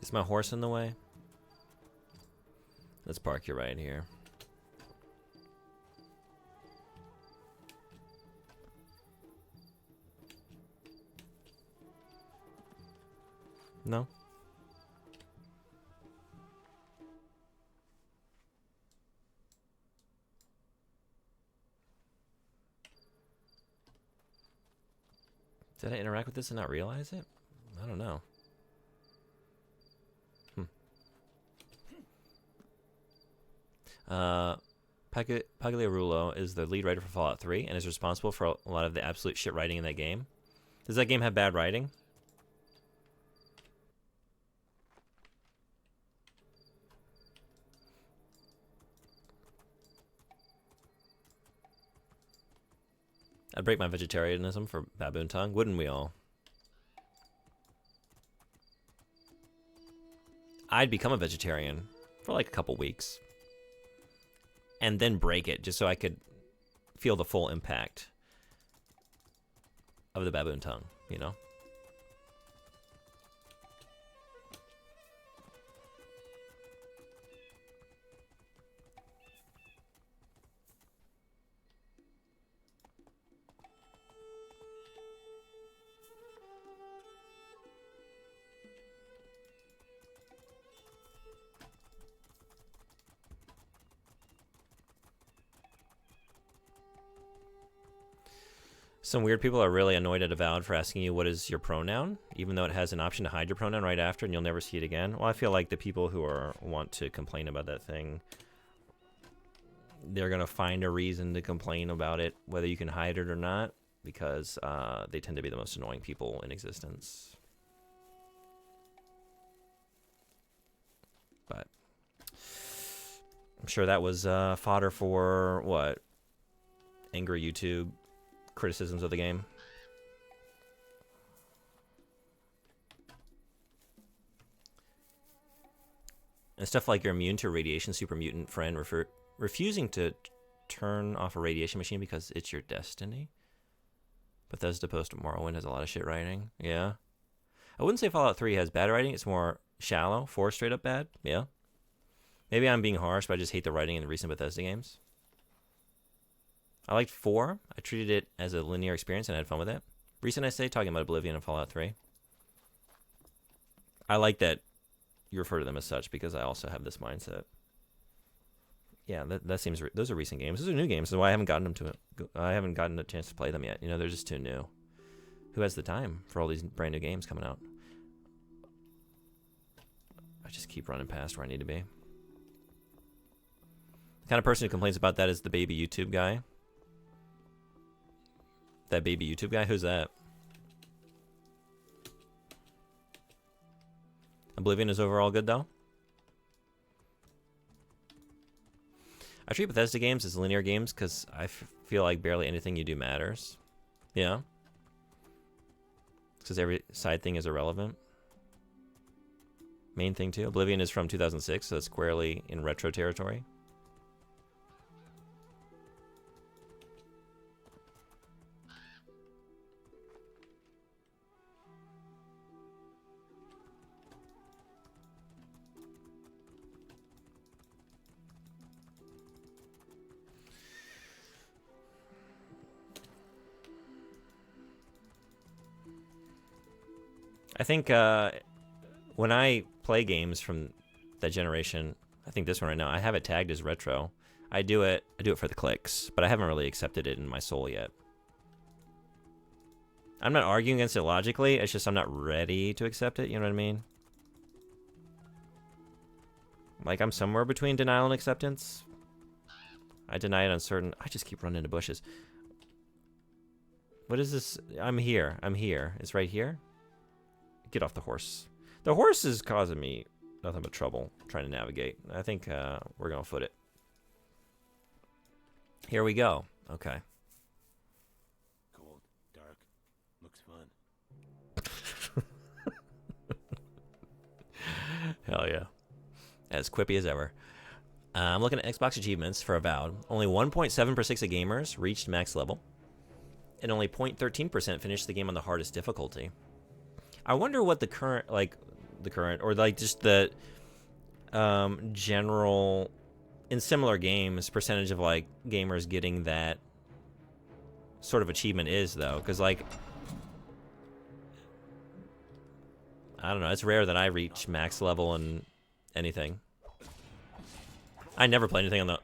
Is my horse in the way? Let's park you right here. No? Did I interact with this and not realize it? I don't know. Pagliarulo is the lead writer for Fallout 3 and is responsible for a lot of the absolute shit writing in that game. Does that game have bad writing? I'd break my vegetarianism for baboon tongue, wouldn't we all? I'd become a vegetarian for like a couple weeks. And then break it, just so I could feel the full impact of the baboon tongue, you know? Some weird people are really annoyed at Avowed for asking you what is your pronoun, even though it has an option to hide your pronoun right after and you'll never see it again. Well, I feel like the people who want to complain about that thing, they're going to find a reason to complain about it, whether you can hide it or not, because they tend to be the most annoying people in existence. But I'm sure that was fodder for what? Angry YouTube criticisms of the game. And stuff like you're immune to radiation, super mutant friend refusing to turn off a radiation machine because it's your destiny. Bethesda post Morrowind has a lot of shit writing. Yeah. I wouldn't say Fallout 3 has bad writing. It's more shallow. 4 straight up bad. Yeah. Maybe I'm being harsh, but I just hate the writing in the recent Bethesda games. I liked 4. I treated it as a linear experience and I had fun with it. Recent, I say, talking about Oblivion and Fallout 3. I like that you refer to them as such because I also have this mindset. Yeah, that seems those are recent games. Those are new games. So why I haven't gotten I haven't gotten a chance to play them yet. You know, they're just too new. Who has the time for all these brand new games coming out? I just keep running past where I need to be. The kind of person who complains about that is the baby YouTube guy. That baby YouTube guy? Who's that? Oblivion is overall good, though. I treat Bethesda games as linear games because I feel like barely anything you do matters. Yeah. Because every side thing is irrelevant. Main thing, too. Oblivion is from 2006, so it's squarely in retro territory. I think when I play games from that generation, I think this one right now, I have it tagged as retro. I do it for the clicks, but I haven't really accepted it in my soul yet. I'm not arguing against it logically, it's just I'm not ready to accept it, you know what I mean? Like I'm somewhere between denial and acceptance. I deny it on certain... I just keep running into bushes. What is this? I'm here. It's right here? Get off the horse. The horse is causing me nothing but trouble trying to navigate. I think we're going to foot it. Here we go. Okay. Cold, dark, looks fun. Hell yeah. As quippy as ever. I'm looking at Xbox achievements for Avowed. Only 1.7% of gamers reached max level. And only 0.13% finished the game on the hardest difficulty. I wonder what the current, or like just the general, in similar games, percentage of like gamers getting that sort of achievement is, though. Because like, I don't know, it's rare that I reach max level in anything. I never play anything on the,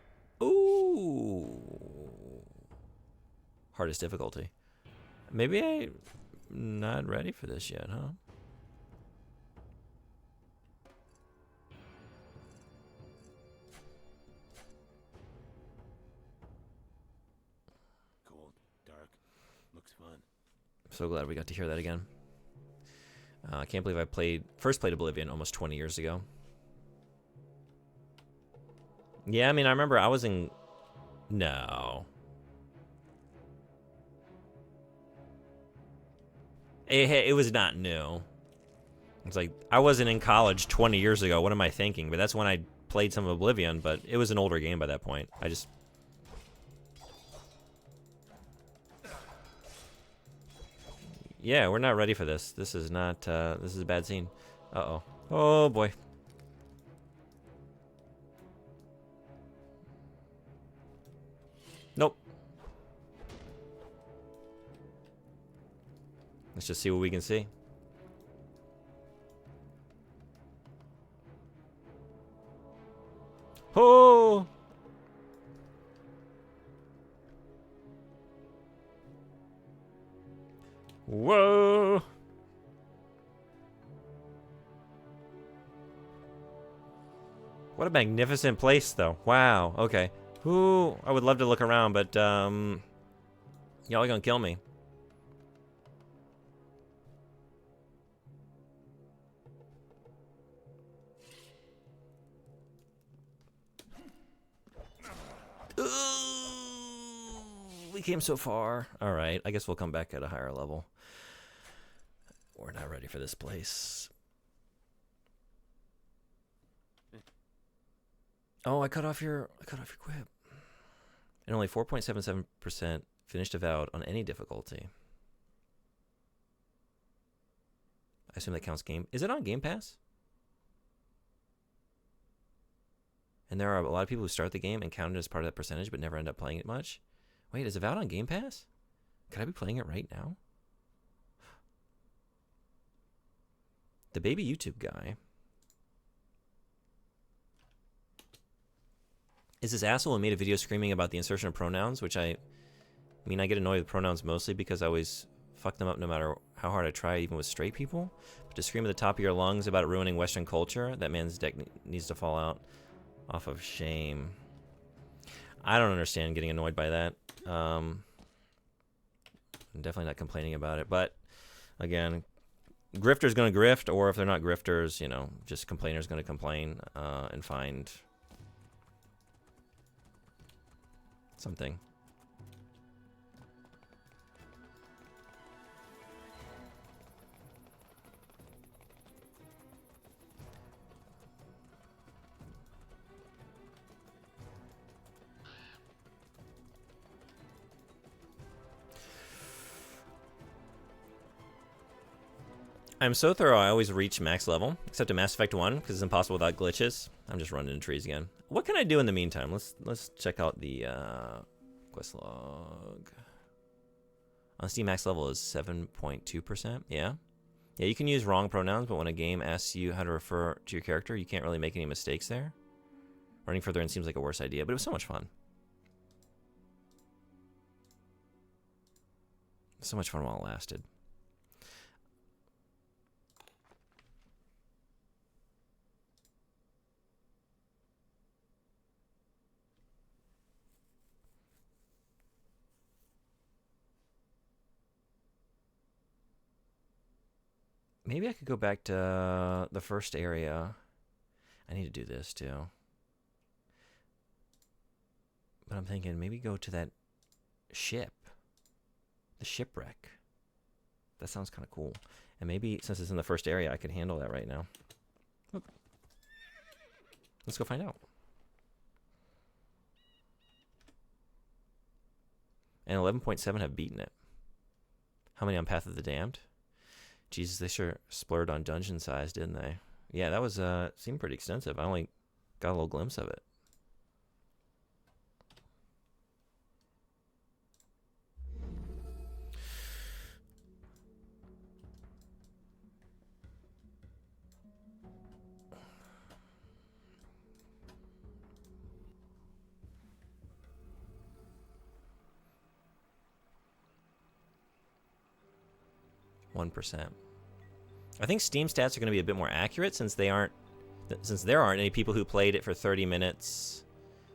hardest difficulty. Maybe I'm not ready for this yet, huh? Cold, dark, looks fun. I'm so glad we got to hear that again. I can't believe I first played Oblivion almost 20 years ago. Yeah, I mean, I remember I was in... No. It was not new. It's like, I wasn't in college 20 years ago. What am I thinking? But that's when I played some Oblivion, but it was an older game by that point. I just... Yeah, we're not ready for this. This is not, this is a bad scene. Uh-oh. Oh, boy. Nope. Let's just see what we can see. Oh! Whoa! What a magnificent place, though. Wow. Okay. Ooh, I would love to look around, but y'all are gonna kill me. We came so far. All right, I guess we'll come back at a higher level. We're not ready for this place. Oh, I cut off your quip. And only 4.77% finished Avowed on any difficulty. I assume that counts game. Is it on Game Pass? And there are a lot of people who start the game and count it as part of that percentage but never end up playing it much. Wait, is Avowed on Game Pass? Could I be playing it right now? The baby YouTube guy. Is this asshole who made a video screaming about the insertion of pronouns, which I get annoyed with pronouns mostly because I always fuck them up no matter how hard I try, even with straight people. But to scream at the top of your lungs about ruining Western culture, that man's deck needs to fall out off of shame. I don't understand getting annoyed by that. I'm definitely not complaining about it. But, again, grifter's going to grift, or if they're not grifters, you know, just complainers going to complain and find something. I'm so thorough, I always reach max level, except in Mass Effect 1, because it's impossible without glitches. I'm just running into trees again. What can I do in the meantime? Let's check out the quest log. On Steam, max level is 7.2%. Yeah. Yeah, you can use wrong pronouns, but when a game asks you how to refer to your character, you can't really make any mistakes there. Running further in seems like a worse idea, but it was so much fun. So much fun while it lasted. Maybe I could go back to the first area. I need to do this too. But I'm thinking maybe go to that ship. The shipwreck. That sounds kind of cool. And maybe since it's in the first area, I can handle that right now. Oop. Let's go find out. And 11.7 have beaten it. How many on Path of the Damned? Jesus, they sure splurred on dungeon size, didn't they? Yeah, that was seemed pretty extensive. I only got a little glimpse of it. I think Steam stats are going to be a bit more accurate since there aren't any people who played it for 30 minutes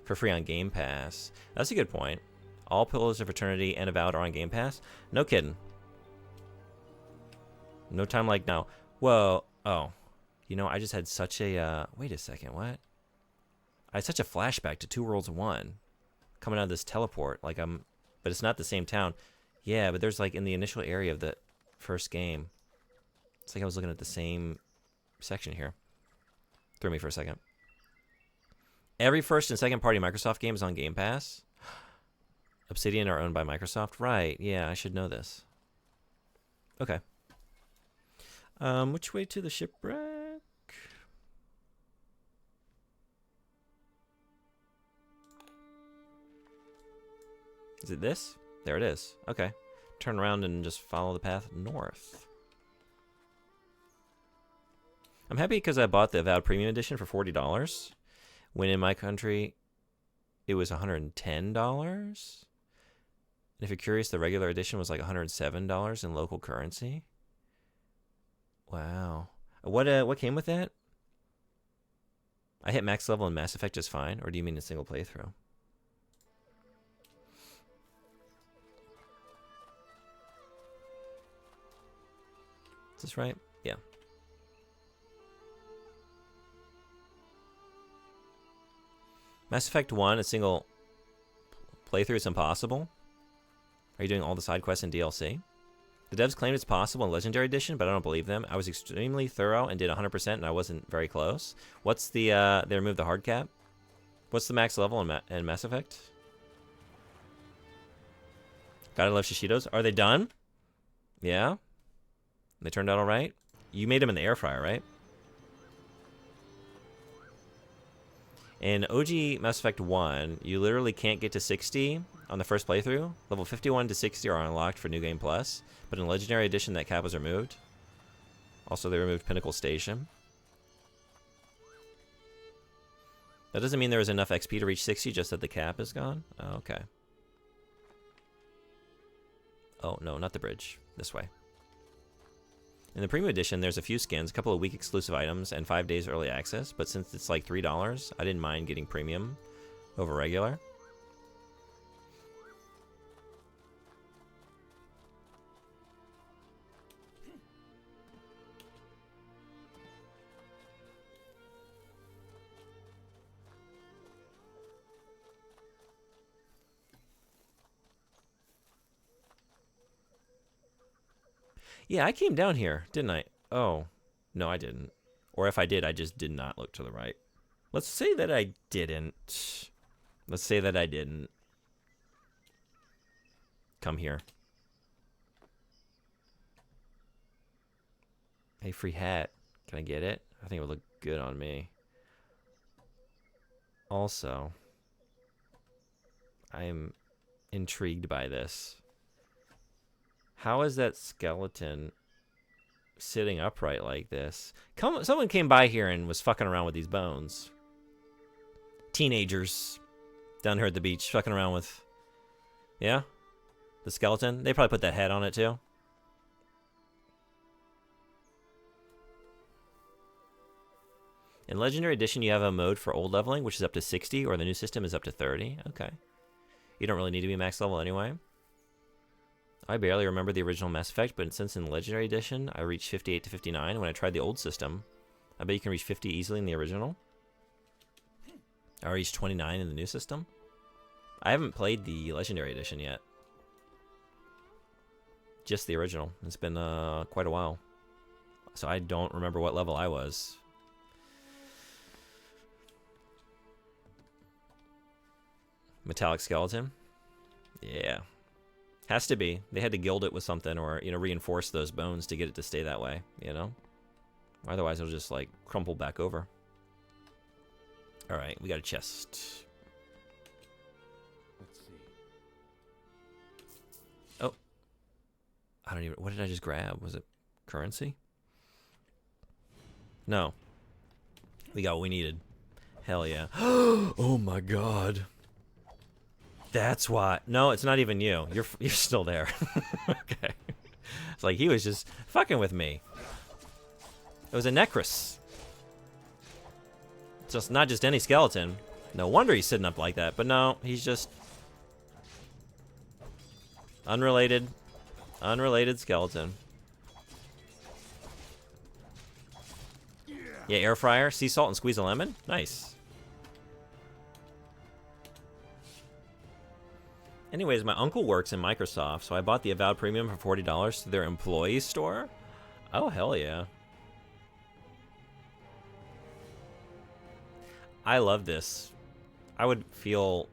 for free on Game Pass. That's a good point. All Pillars of Eternity and Avowed are on Game Pass? No kidding. No time like now. Whoa. Oh. You know, I just had such a... wait a second, what? I had such a flashback to Two Worlds 1. Coming out of this teleport. But it's not the same town. Yeah, but there's like in the initial area of the first game. It's like I was looking at the same section here. Threw me for a second. Every first and second party Microsoft game is on Game Pass. Obsidian are owned by Microsoft. Right, yeah, I should know this. Okay. Which way to the shipwreck? Is it this? There it is. Okay. Turn around and just follow the path north. I'm happy because I bought the Avowed Premium Edition for $40, when in my country it was $110. And if you're curious, the regular edition was like $107 in local currency. Wow. What came with that? I hit max level in Mass Effect just fine, or do you mean a single playthrough? Is this right? Yeah. Mass Effect 1, a single playthrough it's impossible? Are you doing all the side quests in DLC? The devs claimed it's possible in Legendary Edition, but I don't believe them. I was extremely thorough and did 100%, and I wasn't very close. What's the, they removed the hard cap? What's the max level in Mass Effect? Gotta love Shishitos. Are they done? Yeah? They turned out alright? You made them in the air fryer, right? In OG Mass Effect 1, you literally can't get to 60 on the first playthrough. Level 51 to 60 are unlocked for New Game Plus, but in Legendary Edition that cap was removed. Also, they removed Pinnacle Station. That doesn't mean there was enough XP to reach 60, just that the cap is gone? Oh, okay. Oh, no, not the bridge. This way. In the Premium Edition, there's a few skins, a couple of week exclusive items, and 5 days early access, but since it's like $3, I didn't mind getting Premium over regular. Yeah, I came down here, didn't I? Oh, no, I didn't. Or if I did, I just did not look to the right. Let's say that I didn't. Let's say that I didn't. Come here. Hey, free hat. Can I get it? I think it would look good on me. Also, I'm intrigued by this. How is that skeleton sitting upright like this? Someone came by here and was fucking around with these bones. Teenagers down here at the beach fucking around with... Yeah? The skeleton? They probably put that head on it too. In Legendary Edition, you have a mode for old leveling, which is up to 60, or the new system is up to 30. Okay. You don't really need to be max level anyway. I barely remember the original Mass Effect, but since in Legendary Edition, I reached 58 to 59 when I tried the old system. I bet you can reach 50 easily in the original. I reached 29 in the new system. I haven't played the Legendary Edition yet. Just the original. It's been quite a while. So I don't remember what level I was. Metallic skeleton? Yeah. Has to be. They had to gild it with something or, you know, reinforce those bones to get it to stay that way, you know? Otherwise, it'll just, like, crumple back over. Alright, we got a chest. Let's see. Oh. I don't even... What did I just grab? Was it currency? No. We got what we needed. Hell yeah. Oh my god. That's why. No, it's not even you. You're still there. Okay. It's like he was just fucking with me. It was a Necros. Just not just any skeleton. No wonder he's sitting up like that. But no, he's just unrelated skeleton. Yeah, air fryer, sea salt, and squeeze a lemon. Nice. Anyways, my uncle works in Microsoft, so I bought the Avowed Premium for $40 to their employee store. Oh, hell yeah. I love this. I would feel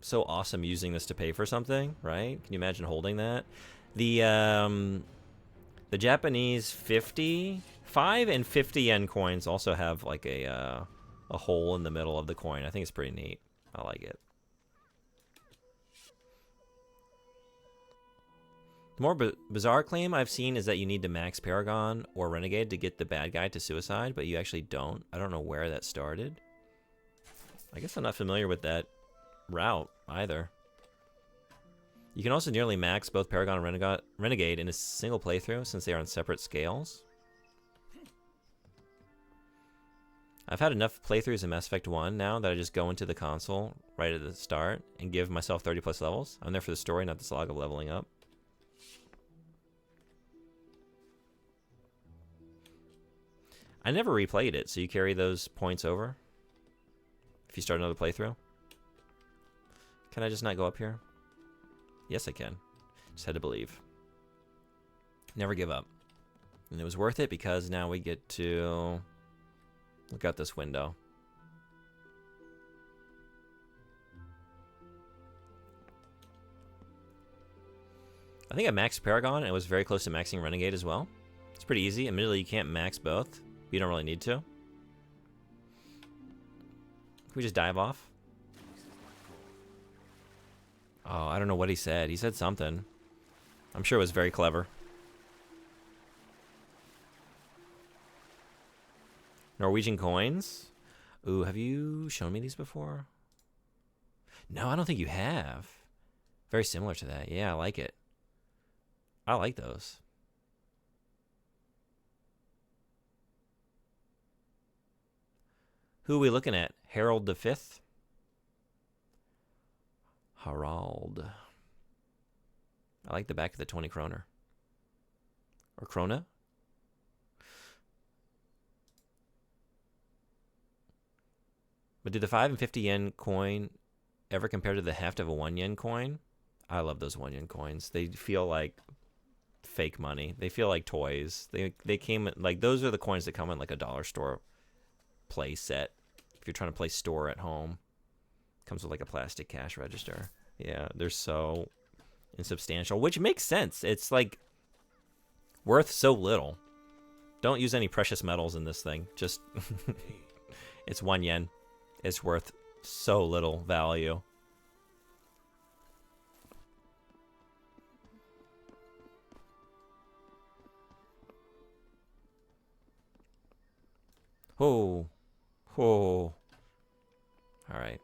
so awesome using this to pay for something, right? Can you imagine holding that? The Japanese 5 and 50 yen coins also have like a hole in the middle of the coin. I think it's pretty neat. I like it. The more bizarre claim I've seen is that you need to max Paragon or Renegade to get the bad guy to suicide, but you actually don't. I don't know where that started. I guess I'm not familiar with that route either. You can also nearly max both Paragon and Renegade in a single playthrough since they are on separate scales. I've had enough playthroughs in Mass Effect 1 now that I just go into the console right at the start and give myself 30 plus levels. I'm there for the story, not the slog of leveling up. I never replayed it, so you carry those points over if you start another playthrough. Can I just not go up here? Yes, I can. Just had to believe. Never give up. And it was worth it because now we get to look out this window. I think I maxed Paragon and it was very close to maxing Renegade as well. It's pretty easy. Admittedly, you can't max both. But you don't really need to. Can we just dive off? Oh, I don't know what he said. He said something. I'm sure it was very clever. Norwegian coins. Ooh, have you shown me these before? No, I don't think you have. Very similar to that. Yeah, I like it. I like those. Who are we looking at? Harold V? Harald. I like the back of the 20 kroner. Or krona? But do the 5 and 50 yen coin ever compare to the heft of a 1 yen coin? I love those 1 yen coins. They feel like fake money. They feel like toys. They came like those are the coins that come in like a dollar store play set. If you're trying to play store at home, comes with like a plastic cash register. Yeah, they're so insubstantial, which makes sense. It's like worth so little. Don't use any precious metals in this thing. Just it's 1 yen. It's worth so little value. Oh. Oh. All right.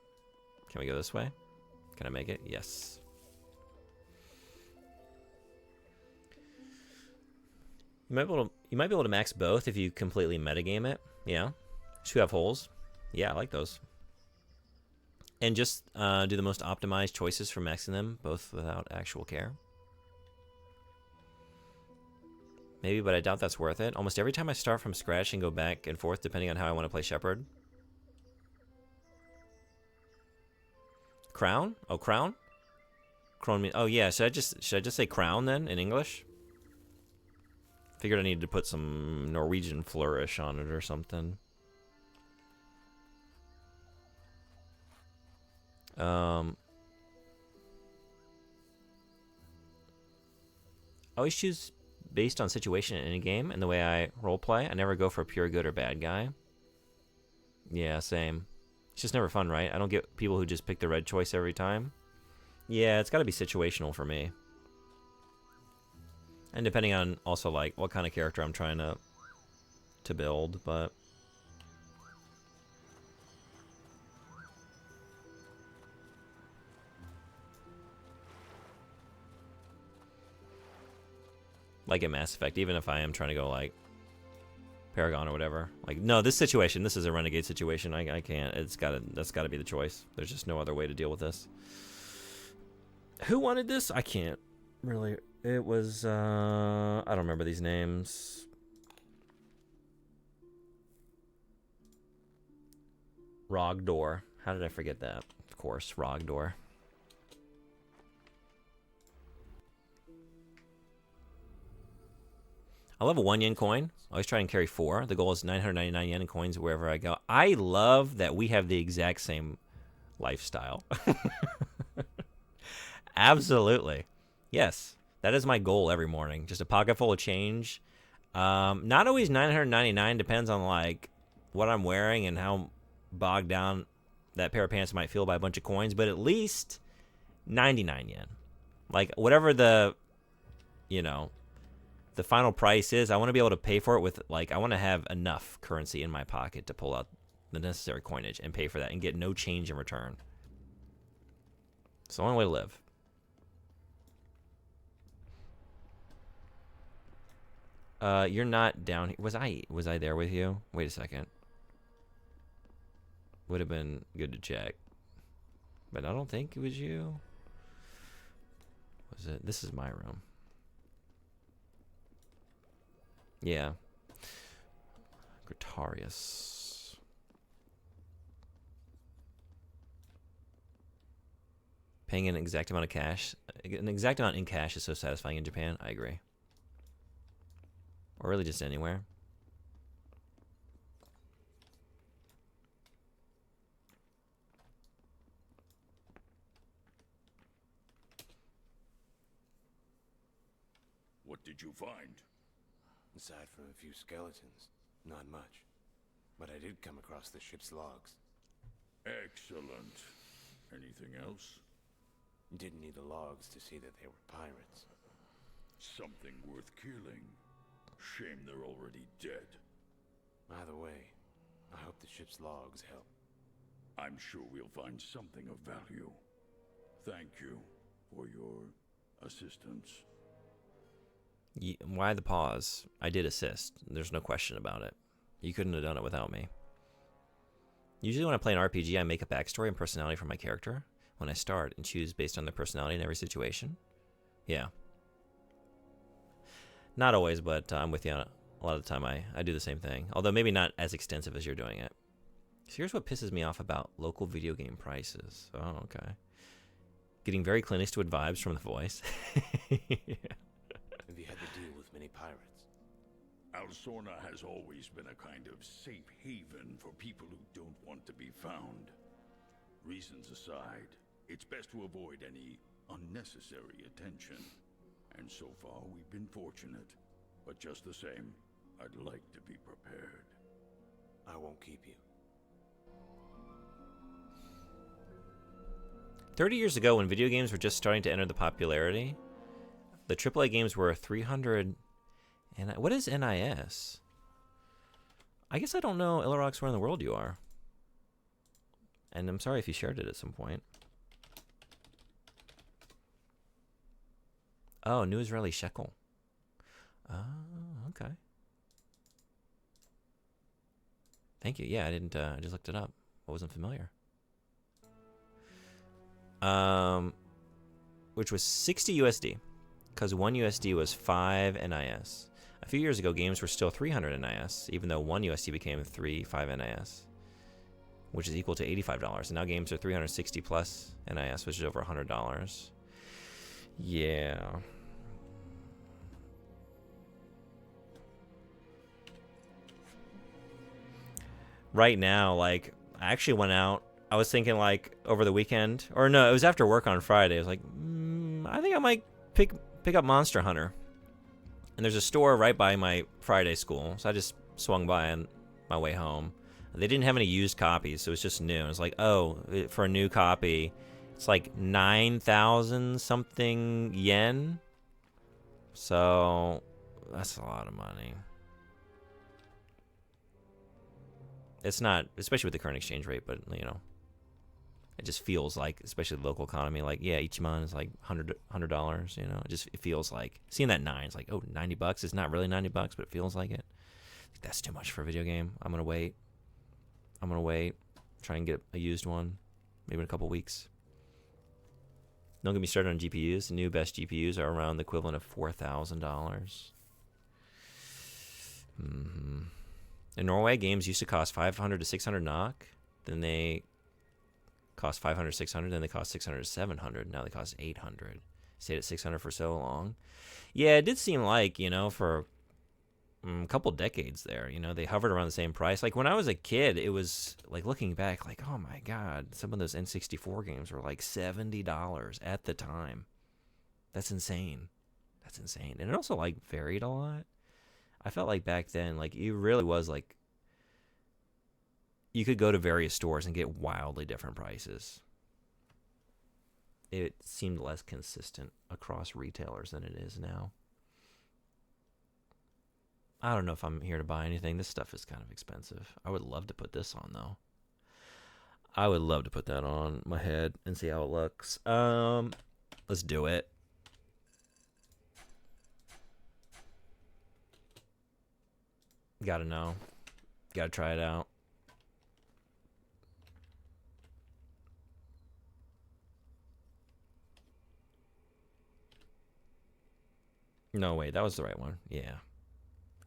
Can we go this way? Can I make it? Yes. You might be able to max both if you completely metagame it. Yeah. Two have holes. Yeah, I like those. And just do the most optimized choices for maxing them, both without actual care. Maybe, but I doubt that's worth it. Almost every time I start from scratch and go back and forth, depending on how I want to play Shepherd. Crown? Oh, crown? Crown. Oh yeah. Should I just say crown then in English? Figured I needed to put some Norwegian flourish on it or something. I always choose based on situation in any game and the way I roleplay. I never go for pure good or bad guy. Yeah, same. It's just never fun, right? I don't get people who just pick the red choice every time. Yeah, it's got to be situational for me. And depending on also like what kind of character I'm trying to build, but like in Mass Effect, even if I am trying to go like Paragon or whatever. Like, no, this situation, this is a Renegade situation. I can't. That's gotta be the choice. There's just no other way to deal with this. Who wanted this? I can't really. It was I don't remember these names. Rogdor. How did I forget that? Of course, Rogdor. I love a 1 yen coin. I always try and carry 4. The goal is 999 yen in coins wherever I go. I love that we have the exact same lifestyle. Absolutely. Yes. That is my goal every morning. Just a pocket full of change. Not always 999. Depends on like what I'm wearing and how bogged down that pair of pants might feel by a bunch of coins. But at least 99 yen. Like whatever the, you know, the final price is, I want to be able to pay for it with, like, I want to have enough currency in my pocket to pull out the necessary coinage and pay for that and get no change in return. It's the only way to live. You're not down here. Was I there with you? Wait a second. Would have been good to check. But I don't think it was you. Was it? This is my room. Yeah. Gritarius. Paying an exact amount of cash, an exact amount in cash is so satisfying in Japan. I agree. Or really just anywhere. What did you find? Aside from a few skeletons, not much. But I did come across the ship's logs. Excellent. Anything else? Didn't need the logs to see that they were pirates. Something worth killing. Shame they're already dead. Either way, I hope the ship's logs help. I'm sure we'll find something of value. Thank you for your assistance. Why the pause? I did assist. There's no question about it. You couldn't have done it without me. Usually when I play an RPG, I make a backstory and personality for my character when I start and choose based on their personality in every situation. Yeah. Not always, but I'm with you on it. A lot of the time I do the same thing. Although maybe not as extensive as you're doing it. So here's what pisses me off about local video game prices. Oh, okay. Getting very Clint Eastwood vibes from the voice. Yeah. Have you had to deal with many pirates? Alsorna has always been a kind of safe haven for people who don't want to be found. Reasons aside, it's best to avoid any unnecessary attention. And so far, we've been fortunate. But just the same, I'd like to be prepared. I won't keep you. 30 years ago, when video games were just starting to enter the popularity, the AAA games were 300. And what is NIS? I guess I don't know, Ilarox, where in the world you are. And I'm sorry if you shared it at some point. Oh, New Israeli Shekel. Oh, okay. Thank you. Yeah, I didn't. I just looked it up. I wasn't familiar. Which was 60 USD, because 1 USD was 5 NIS. A few years ago, games were still 300 NIS, even though 1 USD became 5 NIS, which is equal to $85. And now games are 360 plus NIS, which is over $100. Yeah. Right now, like, I actually went out. I was thinking, like, over the weekend, or no, it was after work on Friday. I was like, I think I might pick up Monster Hunter. And there's a store right by my Friday school, so I just swung by on my way home. They didn't have any used copies, so it was just new. It was like, oh, for a new copy, it's like 9,000 something yen. So that's a lot of money. It's not, especially with the current exchange rate, but, you know, it just feels like, especially the local economy, like, yeah, each month is like $100, you know. It feels like, seeing that 9, it's like, oh, $90. It's not really $90, but it feels like it. That's too much for a video game. I'm going to wait. Try and get a used one, maybe in a couple weeks. Don't get me started on GPUs. The new best GPUs are around the equivalent of $4,000. Mm-hmm. In Norway, games used to cost 500 to 600 NOK. Then they cost 500, 600. Then they cost 600 to 700. Now they cost 800. Stayed at 600 for so long. Yeah, it did seem like, you know, for a couple decades there, you know, they hovered around the same price. Like, when I was a kid, it was, like, looking back, like, oh, my God, some of those N64 games were, like, $70 at the time. That's insane. And it also, like, varied a lot. I felt like back then, like, it really was, like, you could go to various stores and get wildly different prices. It seemed less consistent across retailers than it is now. I don't know if I'm here to buy anything. This stuff is kind of expensive. I would love to put this on, though. I would love to put that on my head and see how it looks. Let's do it. Gotta know. Gotta try it out. No, wait, that was the right one. Yeah.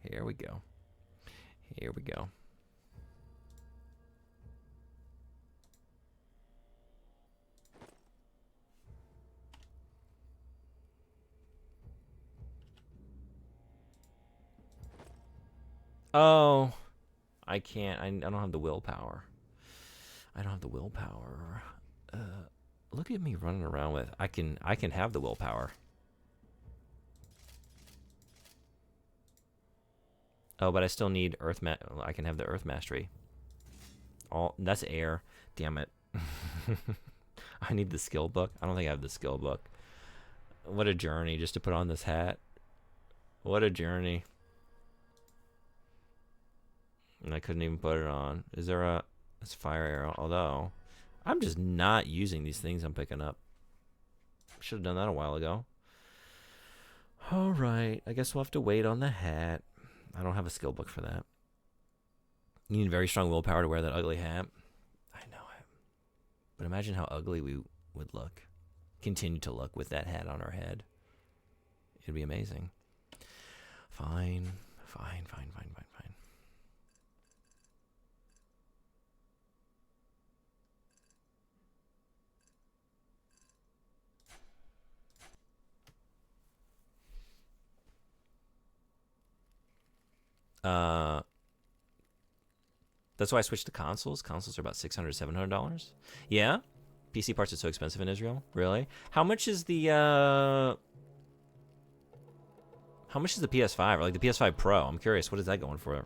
Here we go. Oh, I can't. I don't have the willpower. I don't have the willpower. Look at me running around with. I can have the willpower. Oh, but I still need I can have the Earth Mastery. That's air. Damn it. I need the skill book. I don't think I have the skill book. What a journey just to put on this hat. What a journey. And I couldn't even put it on. Is there a... It's fire arrow. Although, I'm just not using these things I'm picking up. Should have done that a while ago. Alright. I guess we'll have to wait on the hat. I don't have a skill book for that. You need very strong willpower to wear that ugly hat. I know it. But imagine how ugly we would look. Continue to look with that hat on our head. It'd be amazing. Fine. Fine, fine, fine, fine, fine. That's why I switched to consoles. Consoles are about $600, $700. Yeah? PC parts are so expensive in Israel? Really? How much is the PS5? Or like the PS5 Pro? I'm curious, what is that going for?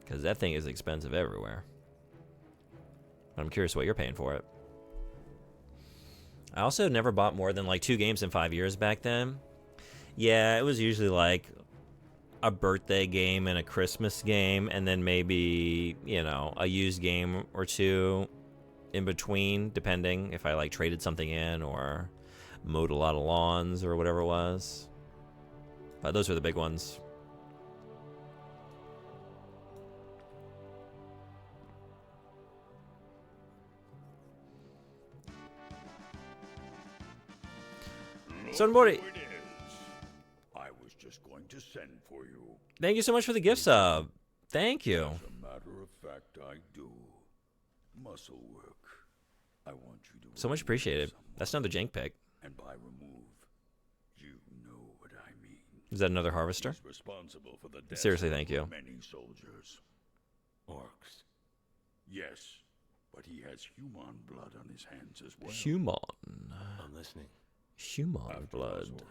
Because that thing is expensive everywhere. I'm curious what you're paying for it. I also never bought more than like 2 games in 5 years back then. Yeah, it was usually like a birthday game and a Christmas game, and then maybe, you know, a used game or two in between, depending if I like traded something in or mowed a lot of lawns or whatever it was. But those are the big ones. Sunbody. I was just going to send for you. Thank you so much for the gift sub. Thank you. As a matter of fact, I do. Muscle work. I want you to. So much appreciated. That's another jank pick. And by remove, you know what I mean. Is that another harvester? He's responsible for the death Seriously, thank you. of many soldiers. Orcs. Yes, but he has human blood on his hands as well. Human. I'm listening. Human After blood. Nosworth,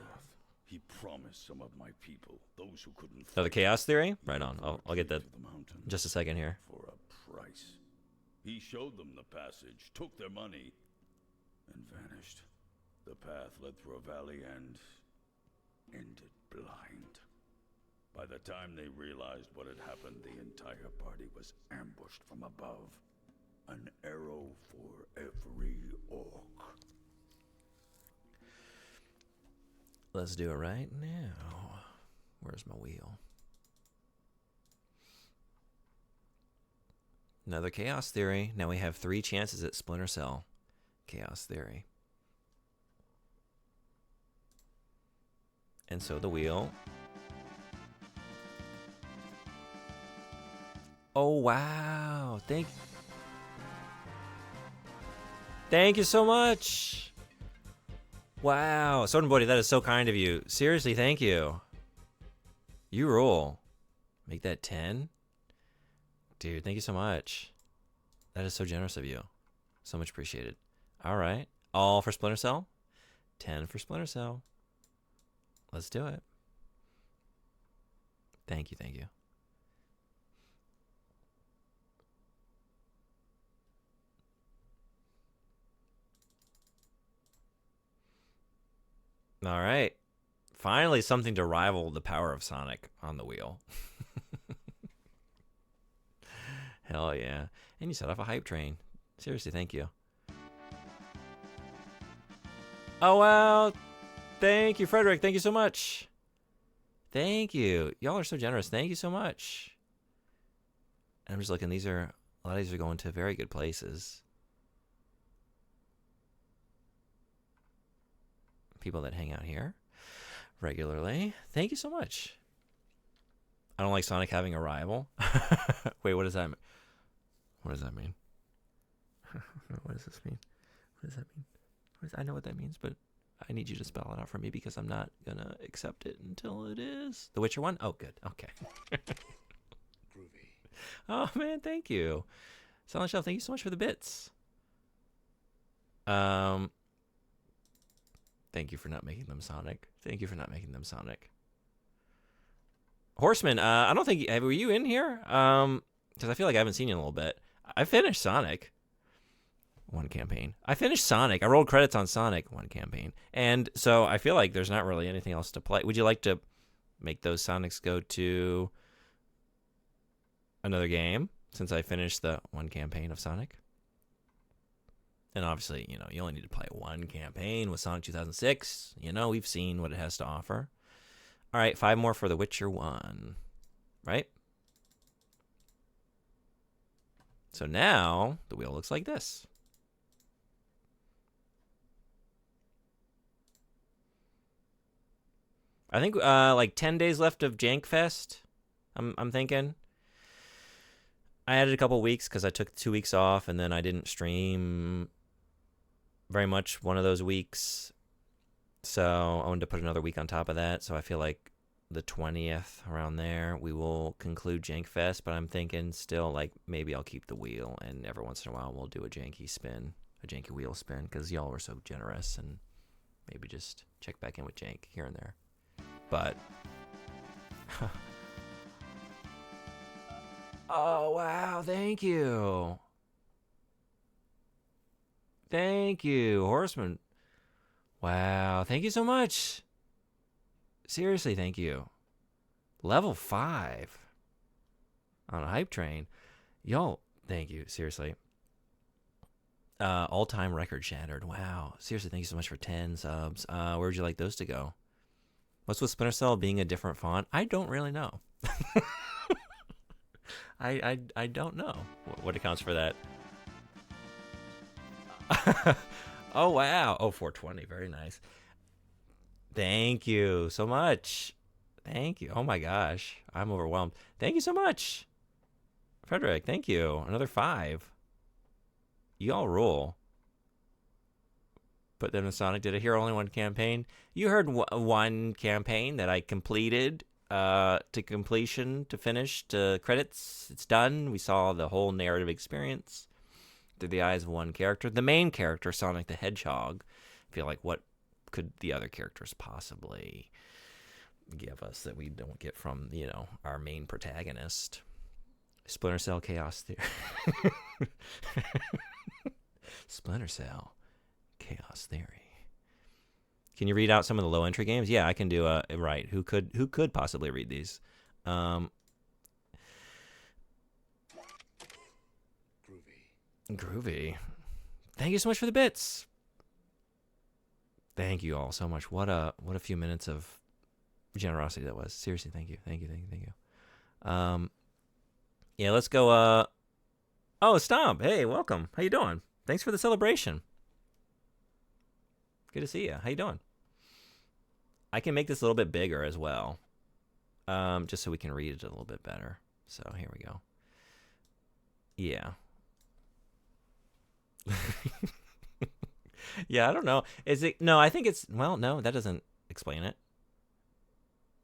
he promised some of my people, those who couldn't Oh, the fight, chaos theory? Right on. I'll get that to the mountain just a second here. for a price. He showed them the passage, took their money, and vanished. The path led through a valley and ended blind. By the time they realized what had happened, the entire party was ambushed from above. An arrow for every orc. Let's do it right now. Where's my wheel? Another chaos theory. Now we have 3 chances at Splinter Cell. Chaos theory. And so the wheel. Oh, wow. Thank you so much. Wow. Sodenbody, that is so kind of you. Seriously, thank you. You rule. Make that 10? Dude, thank you so much. That is so generous of you. So much appreciated. All right. All for Splinter Cell? 10 for Splinter Cell. Let's do it. Thank you, thank you. All right. Finally, something to rival the power of Sonic on the wheel. Hell yeah. And you set off a hype train. Seriously, thank you. Oh, wow. Thank you, Frederick. Thank you so much. Thank you. Y'all are so generous. Thank you so much. And I'm just looking. A lot of these are going to very good places. People that hang out here regularly. Thank you so much. I don't like Sonic having a rival. Wait, what does that mean? What does that mean? What does this mean? What does that mean? I know what that means, but I need you to spell it out for me because I'm not gonna accept it until it is. The Witcher 1? Oh, good. Okay. Groovy. Oh, man, thank you. Silent Shelf, thank you so much for the bits. Thank you for not making them Sonic. Thank you for not making them Sonic. Horseman, I don't think... Were you in here? Because I feel like I haven't seen you in a little bit. I finished Sonic. 1 campaign. I finished Sonic. I rolled credits on Sonic 1 campaign. And so I feel like there's not really anything else to play. Would you like to make those Sonics go to another game since I finished the 1 campaign of Sonic? And obviously, you know, you only need to play 1 campaign with Sonic 2006. You know, we've seen what it has to offer. All right, 5 more for The Witcher 1. Right? So now the wheel looks like this. I think like 10 days left of Jank Fest. I'm thinking. I added a couple weeks because I took 2 weeks off and then I didn't stream very much one of those weeks. So I wanted to put another week on top of that. So I feel like the 20th around there we will conclude Jank Fest. But I'm thinking still like maybe I'll keep the wheel and every once in a while we'll do a janky spin, a janky wheel spin because y'all were so generous and maybe just check back in with Jank here and there. But oh wow, thank you. Thank you, Horseman. Wow, thank you so much. Seriously, thank you. Level 5 on a hype train. Yo, thank you, seriously. All-time record shattered. Wow. Seriously, thank you so much for 10 subs. Where would you like those to go? What's with Splinter Cell being a different font? I don't really know. I don't know what accounts for that. Oh, wow. Oh, 420. Very nice. Thank you so much. Thank you. Oh, my gosh. I'm overwhelmed. Thank you so much. Frederick, thank you. Another 5. You all rule. Put them in Sonic. Did I hear only 1 campaign? You heard 1 campaign that I completed to completion, to finish, to credits. It's done. We saw the whole narrative experience through the eyes of 1 character. The main character, Sonic the Hedgehog. I feel like what could the other characters possibly give us that we don't get from, you know, our main protagonist? Splinter Cell Chaos Theory. Splinter Cell Chaos Theory. Can you read out some of the low entry games? Yeah, I can do a right. Who could possibly read these? Groovy. Thank you so much for the bits. Thank you all so much. What a few minutes of generosity that was. Seriously, thank you. Yeah, let's go. Oh, Stomp. Hey, welcome. How you doing? Thanks for the celebration. Good to see you. How you doing? I can make this a little bit bigger as well, just so we can read it a little bit better. So here we go. Yeah. Yeah, I don't know. Is it? No, I think it's. Well, no, that doesn't explain it.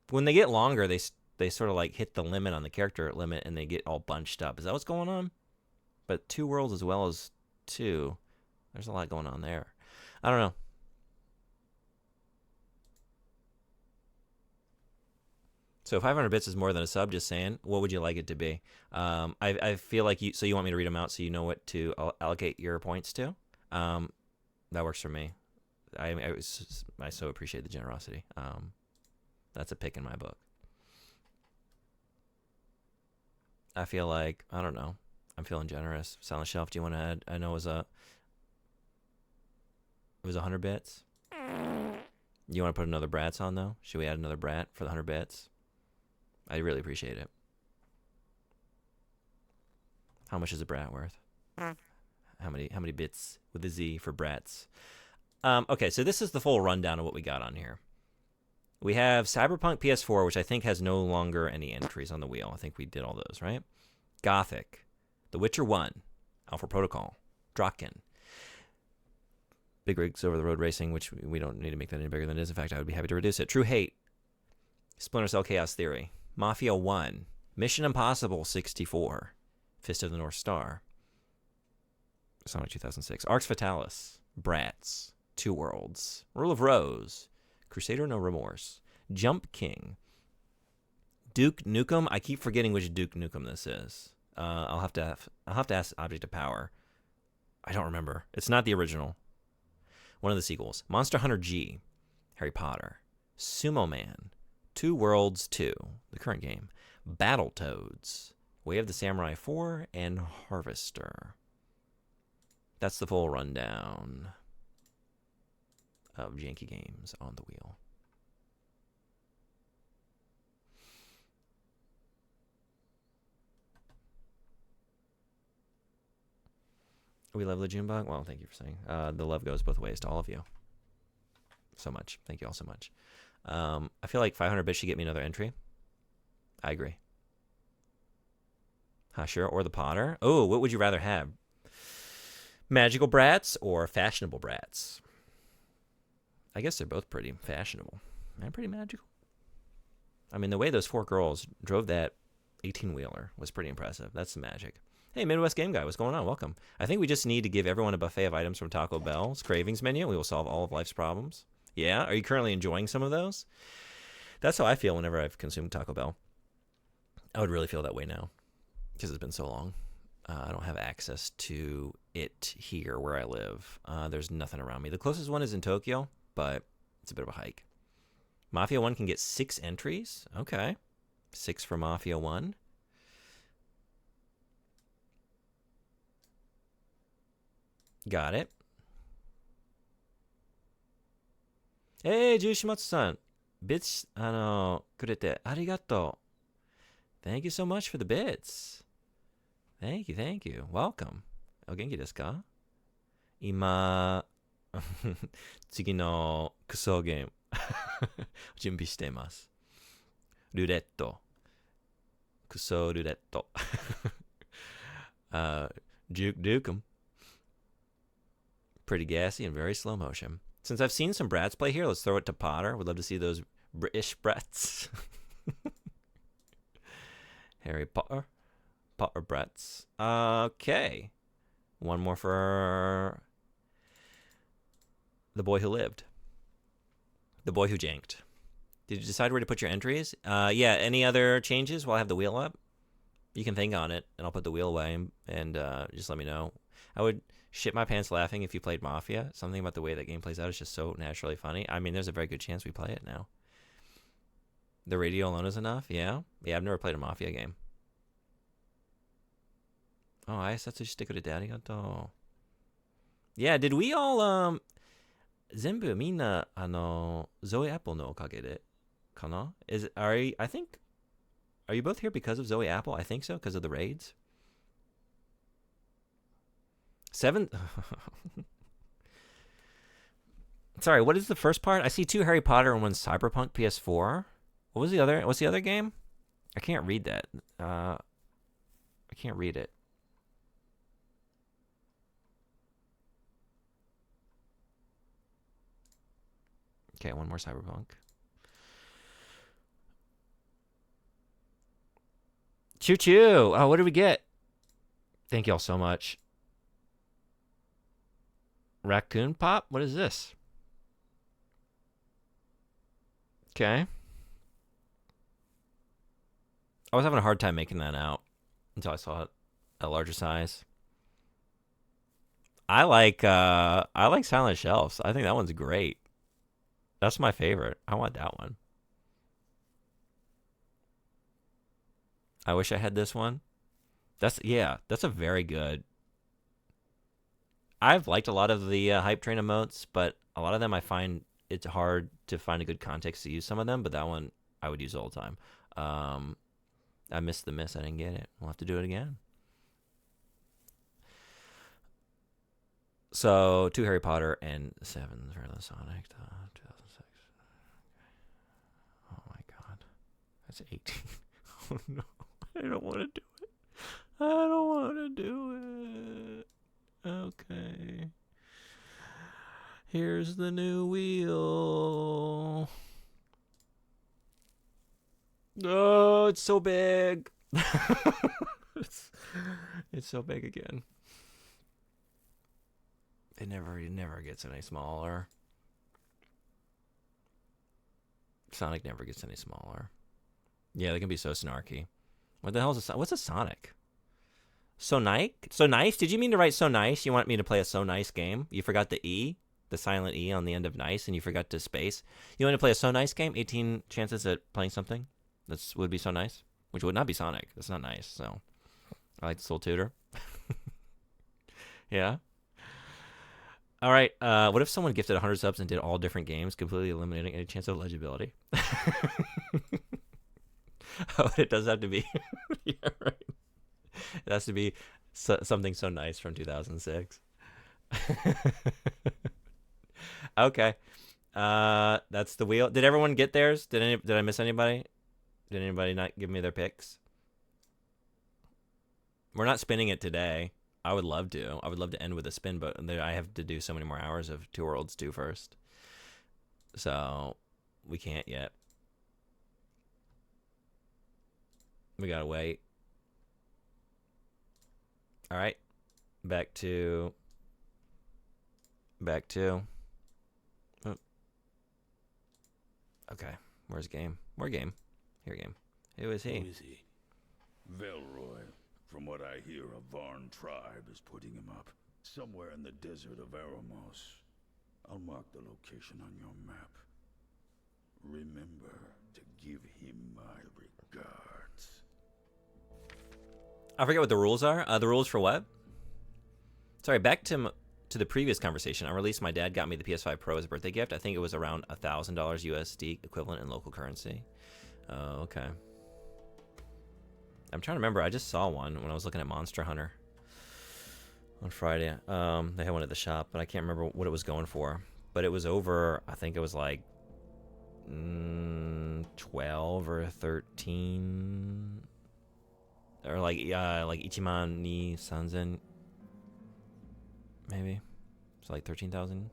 When they get longer, they sort of like hit the limit on the character limit, and they get all bunched up. Is that what's going on? But 2 worlds as well as 2. There's a lot going on there. I don't know. So 500 bits is more than a sub, just saying. What would you like it to be? I feel like you... So you want me to read them out so you know what to allocate your points to? That works for me. I so appreciate the generosity. That's a pick in my book. I feel like... I don't know. I'm feeling generous. Silent Shelf, do you want to add? I know it was 100 bits. You want to put another Bratz on, though? Should we add another Brat for the 100 bits? I really appreciate it. How much is a Brat worth? How many bits with a Z for Bratz? Okay, so this is the full rundown of what we got on here. We have Cyberpunk PS4, which I think has no longer any entries on the wheel. I think we did all those, right? Gothic, The Witcher 1, Alpha Protocol, Draken, big rigs over the road racing, which we don't need to make that any bigger than it is. In fact, I would be happy to reduce it. True Hate, Splinter Cell Chaos Theory, Mafia 1, Mission Impossible 64, Fist of the North Star, Sonic 2006, Arx Fatalis, Bratz, Two Worlds, Rule of Rose, Crusader No Remorse, Jump King, Duke Nukem. I keep forgetting which Duke Nukem this is. I'll have to ask Object of Power. I don't remember. It's not the original. One of the sequels. Monster Hunter G, Harry Potter, Sumo Man, Two Worlds 2, the current game, Battletoads, Way of the Samurai 4, and Harvester. That's the full rundown of janky games on the wheel. We love the Junebug. Well, thank you for saying. The love goes both ways to all of you. So much. Thank you all so much. I feel like 500 bits should get me another entry. I agree. Sure. Or the Potter. Oh, what would you rather have? Magical Brats or Fashionable Brats? I guess they're both pretty fashionable and pretty magical. I mean, the way those 4 girls drove that 18-wheeler was pretty impressive. That's the magic. Hey, Midwest Game Guy, what's going on? Welcome. I think we just need to give everyone a buffet of items from Taco Bell's Cravings menu. We will solve all of life's problems. Yeah? Are you currently enjoying some of those? That's how I feel whenever I've consumed Taco Bell. I would really feel that way now because it's been so long. I don't have access to it here where I live. There's nothing around me. The closest one is in Tokyo, but it's a bit of a hike. Mafia 1 can get 6 entries. Okay. 6 for Mafia 1. Got it. Hey, Jushimatsu-san. Bits, くれてありがとう. Thank you so much for the bits. Thank you, thank you. Welcome. お元気ですか? 今、次のクソゲーム準備しています。ルレット。クソルレット。Duke Dukem. Pretty gassy and very slow motion. Since I've seen some Bratz play here, let's throw it to Potter. Would love to see those British Bratz. Harry Potter. Potter Bratz. Okay. One more for the boy who lived. The boy who janked. Did you decide where to put your entries? Yeah, any other changes while I have the wheel up? You can think on it, and I'll put the wheel away, and just let me know. I would shit my pants laughing if you played Mafia. Something about the way that game plays out is just so naturally funny. I mean, there's a very good chance we play it now. The radio alone is enough? Yeah? Yeah, I've never played a Mafia game. Oh, Ayasatsu Shiteku de arigatou. Yeah, did we all, 全部みんな、Zoe Apple のおかげで、かな? Are you both here because of Zoe Apple? I think so, because of the raids. 7. Sorry, what is the first part? I see 2 Harry Potter and 1 Cyberpunk PS4. What's the other game? I can't read that. I can't read it. Okay, 1 more Cyberpunk. Choo choo. Oh, what did we get? Thank y'all so much. Raccoon Pop? What is this? Okay. I was having a hard time making that out until I saw it at a larger size. I like Silent Shelves. I think that one's great. That's my favorite. I want that one. I wish I had this one. That's a very good. I've liked a lot of the Hype Train emotes, but a lot of them I find it's hard to find a good context to use some of them, but that one I would use all the time. I missed the miss. I didn't get it. We'll have to do it again. So, 2 Harry Potter and 7 for the Sonic 2006. Oh my god. That's 18. Oh no. I don't want to do it. I don't want to do it. Okay. Here's the new wheel. Oh, it's so big. it's so big again. It never gets any smaller. Sonic never gets any smaller. Yeah, they can be so snarky. What the hell is what's a Sonic? So nice? So nice? Did you mean to write so nice? You want me to play a so nice game? You forgot the E? The silent E on the end of nice, and you forgot to space? You want to play a so nice game? 18 chances at playing something? That would be so nice? Which would not be Sonic. That's not nice, so... I like the Soul Tutor. Yeah? Alright, what if someone gifted 100 subs and did all different games, completely eliminating any chance of legibility? Oh, it does have to be... Yeah, right. It has to be something so nice from 2006. Okay. That's the wheel. Did everyone get theirs? Did I miss anybody? Did anybody not give me their picks? We're not spinning it today. I would love to. I would love to end with a spin, but I have to do so many more hours of Two Worlds 2 first. So, we can't yet. We gotta wait. Alright. Back to... Oh. Okay. Where's game? Where game? Here, game. Who is he? Who is he? Velroy. From what I hear, a Varn tribe is putting him up. Somewhere in the desert of Eremos. I'll mark the location on your map. Remember to give him my regards. I forget what the rules are. The rules for what? Sorry, back to the previous conversation. I released my dad got me the PS5 Pro as a birthday gift. I think it was around $1,000 USD equivalent in local currency. Oh, okay. I'm trying to remember. I just saw one when I was looking at Monster Hunter on Friday. They had one at the shop, but I can't remember what it was going for. But it was over, I think it was like 12 or 13, or like Ichiman ni Sanzen, maybe. It's like 13,000.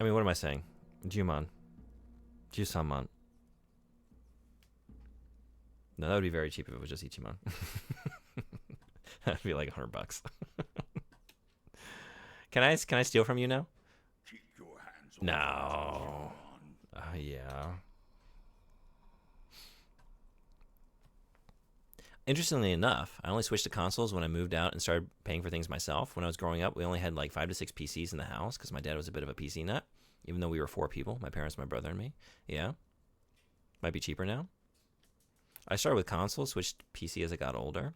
I mean, what am I saying? Juman. Jusaman. No, that would be very cheap if it was just Ichiman. That'd be like $100. Can I steal from you now? Keep your hands No. Yeah. Interestingly enough, I only switched to consoles when I moved out and started paying for things myself. When I was growing up, we only had like 5 to 6 PCs in the house because my dad was a bit of a PC nut, even though we were 4 people, my parents, my brother, and me. Yeah. Might be cheaper now. I started with console, switched to PC as I got older.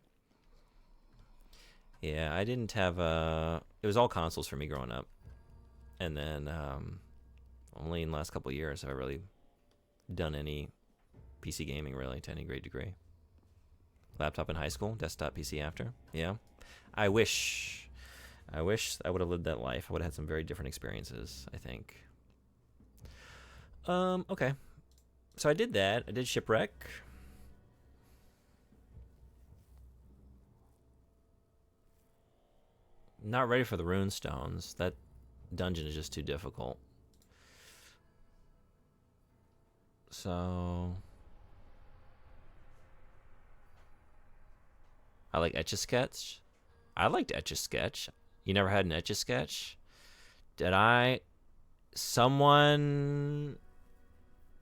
Yeah, I didn't have it was all consoles for me growing up. And then only in the last couple of years have I really done any PC gaming really to any great degree. Laptop in high school, desktop PC after. Yeah. I wish I would have lived that life. I would have had some very different experiences, I think. Okay. So I did that. I did Shipwreck. Not ready for the rune stones. That dungeon is just too difficult. So I like Etch-a-Sketch. I liked Etch-a-Sketch. You never had an Etch-a-Sketch? Did I? Someone,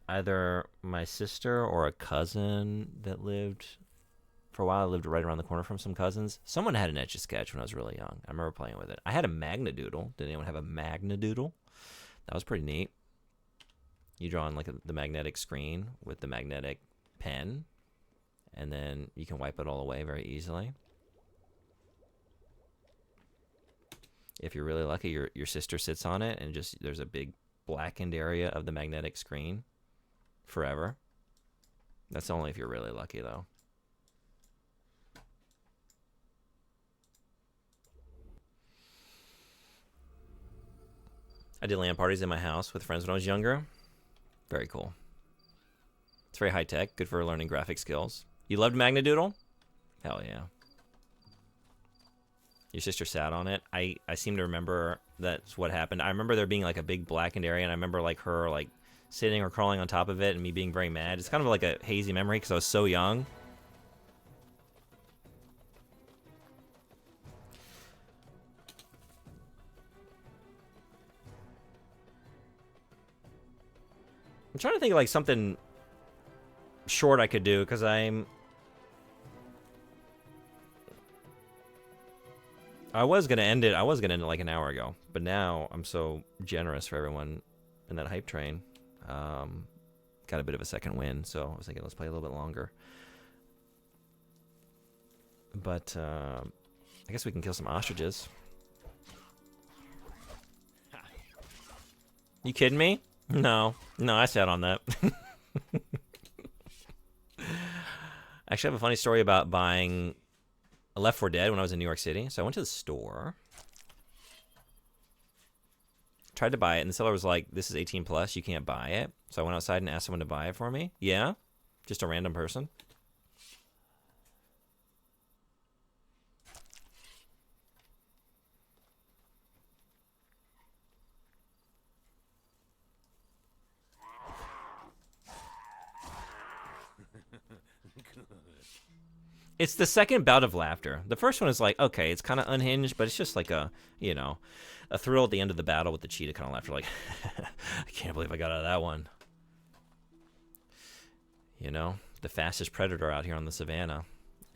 either my sister or a cousin that lived, for a while I lived right around the corner from some cousins. Someone had an Etch-a-Sketch when I was really young. I remember playing with it. I had a Magnadoodle. Did anyone have a Magnadoodle? That was pretty neat. You draw on like the magnetic screen with the magnetic pen, and then you can wipe it all away very easily. If you're really lucky, your sister sits on it and just there's a big blackened area of the magnetic screen forever. That's only if you're really lucky, though. I did LAN parties in my house with friends when I was younger. Very cool. It's very high tech, good for learning graphic skills. You loved Magnadoodle? Hell yeah. Your sister sat on it. I seem to remember that's what happened. I remember there being like a big blackened area, and I remember like her like sitting or crawling on top of it and me being very mad. It's kind of like a hazy memory because I was so young. I'm trying to think of like something short I could do because I was gonna end it. I was gonna end it like an hour ago, but now I'm so generous for everyone in that hype train. Got a bit of a second win, so I was thinking let's play a little bit longer. But I guess we can kill some ostriches. You kidding me? No, I sat on that. Actually, I have a funny story about buying Left 4 Dead when I was in New York City. So I went to the store, tried to buy it, and the seller was like, "This is 18 plus, you can't buy it." So I went outside and asked someone to buy it for me. Yeah, just a random person. It's the second bout of laughter. The first one is like, okay, it's kind of unhinged, but it's just like a, you know, a thrill at the end of the battle with the cheetah kind of laughter. Like, I can't believe I got out of that one. You know, the fastest predator out here on the savannah,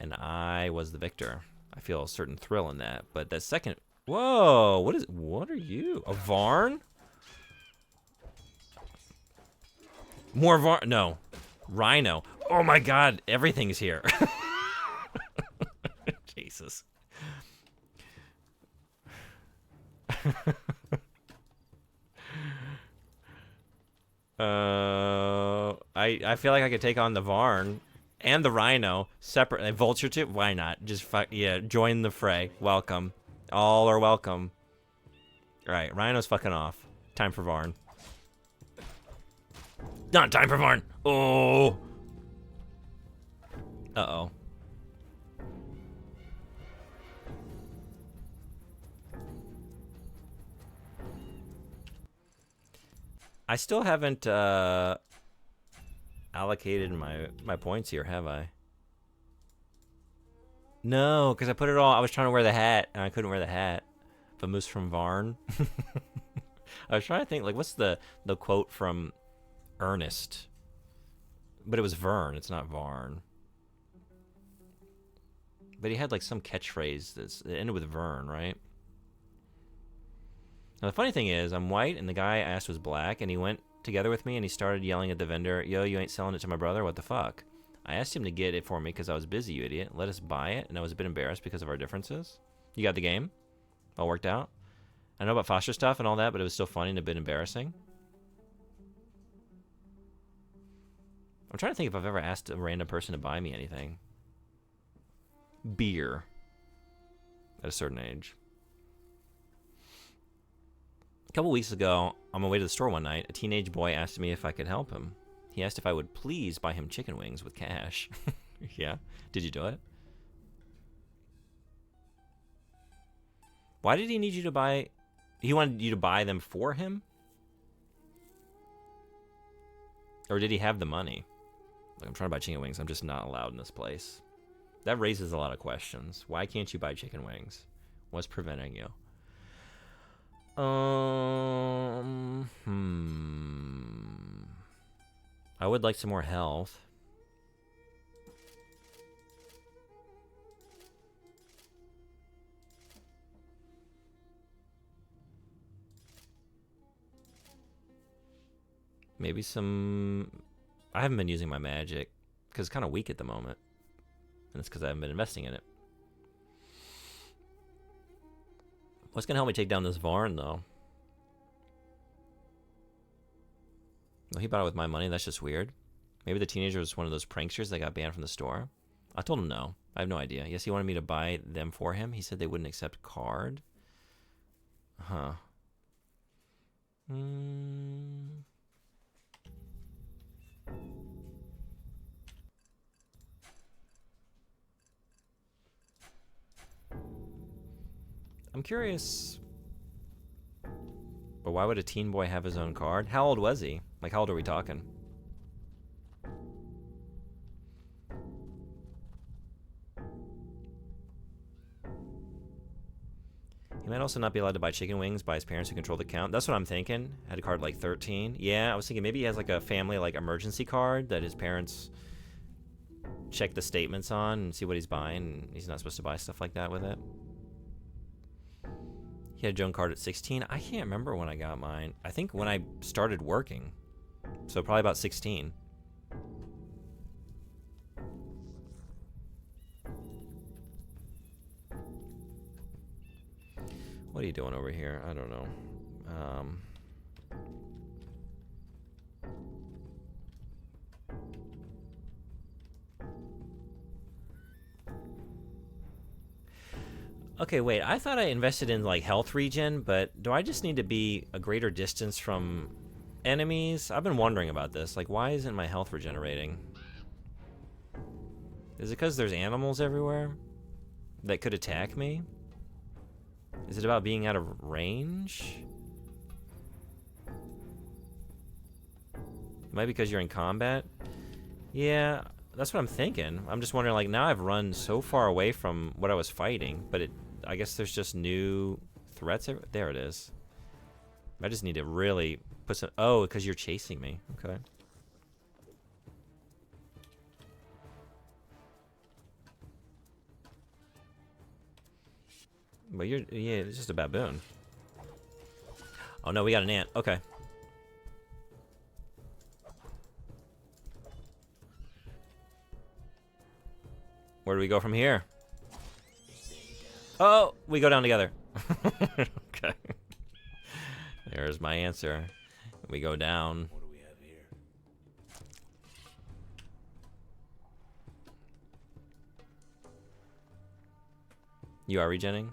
and I was the victor. I feel a certain thrill in that. But that second, whoa, what are you? A Varn? More Varn? No, Rhino. Oh my God, everything's here. Jesus. I feel like I could take on the Varn and the Rhino separate. Vulture too? Why not? Just yeah, join the fray. Welcome. All are welcome. All right, Rhino's fucking off. Time for Varn. Not time for Varn. Oh. Uh-oh. I still haven't allocated my points here, have I? No, because I put it all. I was trying to wear the hat, and I couldn't wear the hat. Vamoose from Varn. I was trying to think, like, what's the quote from Ernest? But it was Vern. It's not Varn. But he had like some catchphrase that ended with Vern, right? Now, the funny thing is, I'm white, and the guy I asked was black, and he went together with me, and he started yelling at the vendor, "Yo, you ain't selling it to my brother? What the fuck?" I asked him to get it for me because I was busy, you idiot. Let us buy it, and I was a bit embarrassed because of our differences. You got the game? All worked out? I know about foster stuff and all that, but it was still funny and a bit embarrassing. I'm trying to think if I've ever asked a random person to buy me anything. Beer. At a certain age. A couple weeks ago, on my way to the store one night, a teenage boy asked me if I could help him. He asked if I would please buy him chicken wings with cash. Yeah? Did you do it? Why did he need you to buy... He wanted you to buy them for him? Or did he have the money? Like, I'm trying to buy chicken wings. I'm just not allowed in this place. That raises a lot of questions. Why can't you buy chicken wings? What's preventing you? I would like some more health. Maybe some... I haven't been using my magic because it's kind of weak at the moment. And it's because I haven't been investing in it. What's going to help me take down this Varn, though? Well, he bought it with my money. That's just weird. Maybe the teenager was one of those pranksters that got banned from the store. I told him no. I have no idea. Yes, he wanted me to buy them for him. He said they wouldn't accept card. Huh. I'm curious. But why would a teen boy have his own card? How old was he? Like, how old are we talking? He might also not be allowed to buy chicken wings by his parents who control the count. That's what I'm thinking. Had a card like 13. Yeah, I was thinking maybe he has like a family like emergency card that his parents check the statements on and see what he's buying. And he's not supposed to buy stuff like that with it. He had a Joan card at 16. I can't remember when I got mine. I think when I started working. So probably about 16. What are you doing over here? I don't know. Okay, wait. I thought I invested in like health regen, but do I just need to be a greater distance from enemies? I've been wondering about this. Like, why isn't my health regenerating? Is it because there's animals everywhere that could attack me? Is it about being out of range? Might be because you're in combat? Yeah, that's what I'm thinking. I'm just wondering, like, now I've run so far away from what I was fighting, but I guess there's just new threats. There it is. I just need to really put some... Oh, because you're chasing me. Okay. But yeah, it's just a baboon. Oh no, we got an ant. Okay. Where do we go from here? Oh, we go down together. Okay. There's my answer. We go down. What do we have here? You are regenning?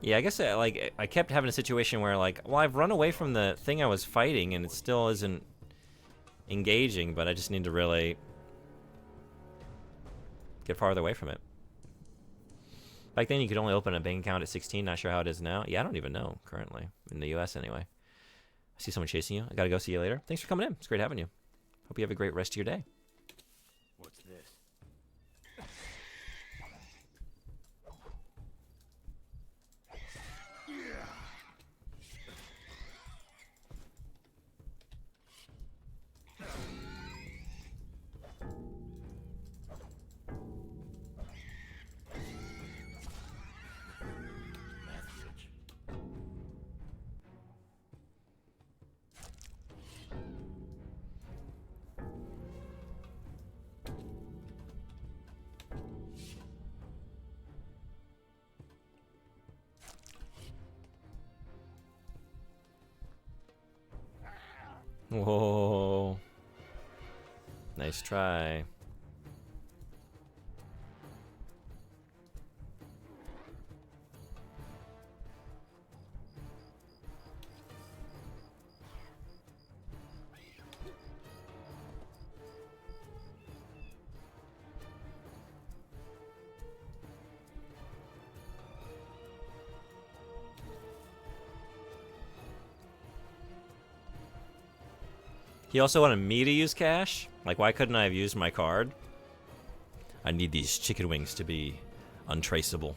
Yeah, I guess I kept having a situation where like, well, I've run away from the thing I was fighting and it still isn't engaging, but I just need to really get farther away from it. Back then you could only open a bank account at 16, not sure how it is now. Yeah, I don't even know currently, in the US anyway. I see someone chasing you. I gotta go, see you later. Thanks for coming in. It's great having you. Hope you have a great rest of your day. What's this? Whoa. Nice try. He also wanted me to use cash? Like, why couldn't I have used my card? I need these chicken wings to be untraceable.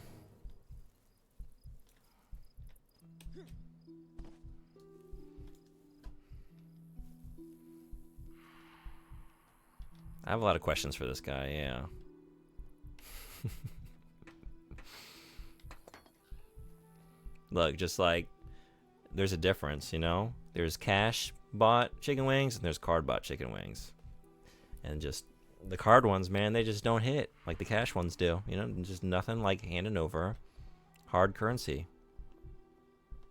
I have a lot of questions for this guy, yeah. Look, just like, there's a difference, you know? There's cash bought chicken wings and there's card bought chicken wings. And just the card ones, man, they just don't hit like the cash ones do. You know, just nothing like handing over hard currency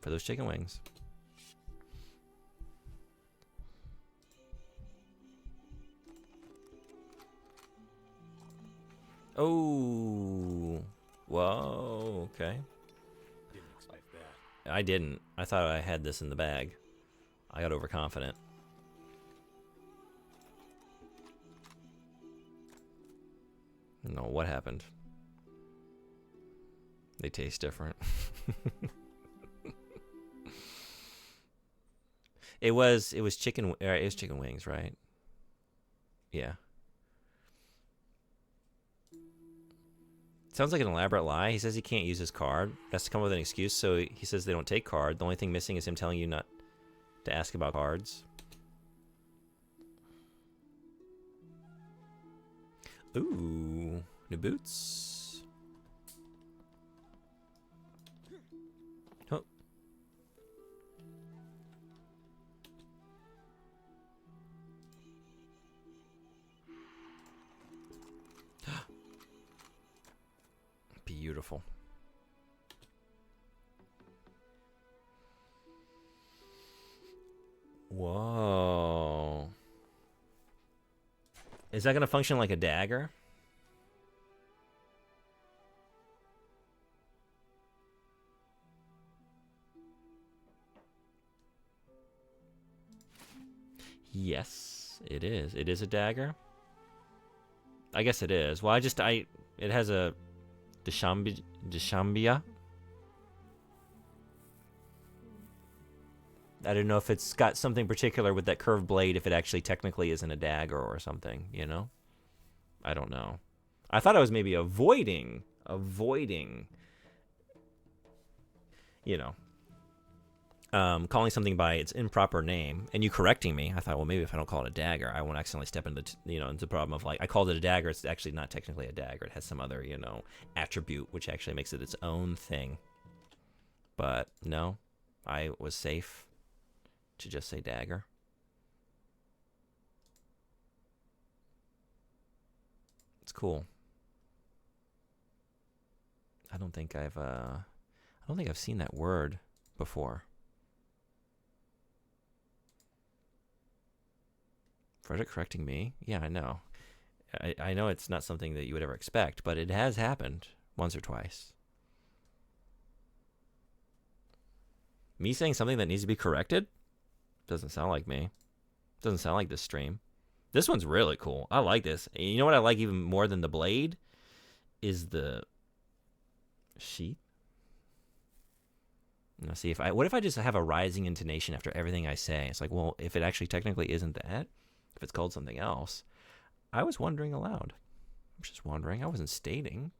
for those chicken wings. Oh, whoa, okay. Didn't expect that. I didn't. I thought I had this in the bag. I got overconfident. No, what happened? They taste different. It was chicken. It was chicken wings, right? Yeah. Sounds like an elaborate lie. He says he can't use his card. Has to come up with an excuse, so he says they don't take card. The only thing missing is him telling you not to ask about cards. Ooh, new boots. Oh. Beautiful. Whoa. Is that going to function like a dagger? Yes, it is. It is a dagger. I guess it is. Well, it has a Deshambia. I don't know if it's got something particular with that curved blade, if it actually technically isn't a dagger or something, you know? I don't know. I thought I was maybe avoiding, you know, calling something by its improper name, and you correcting me. I thought, well, maybe if I don't call it a dagger, I won't accidentally step into, into the problem of, like, I called it a dagger. It's actually not technically a dagger. It has some other, attribute, which actually makes it its own thing. But no, I was safe to just say dagger. It's cool. I don't think I've seen that word before. Frederick correcting me? Yeah, I know. I know it's not something that you would ever expect, but it has happened once or twice. Me saying something that needs to be corrected? Doesn't sound like me. Doesn't sound like this stream. This one's really cool. I like this. And you know what I like even more than the blade? Is the sheath. Now see, what if I just have a rising intonation after everything I say? It's like, well, if it actually technically isn't that, if it's called something else. I was wondering aloud. I'm just wondering. I wasn't stating.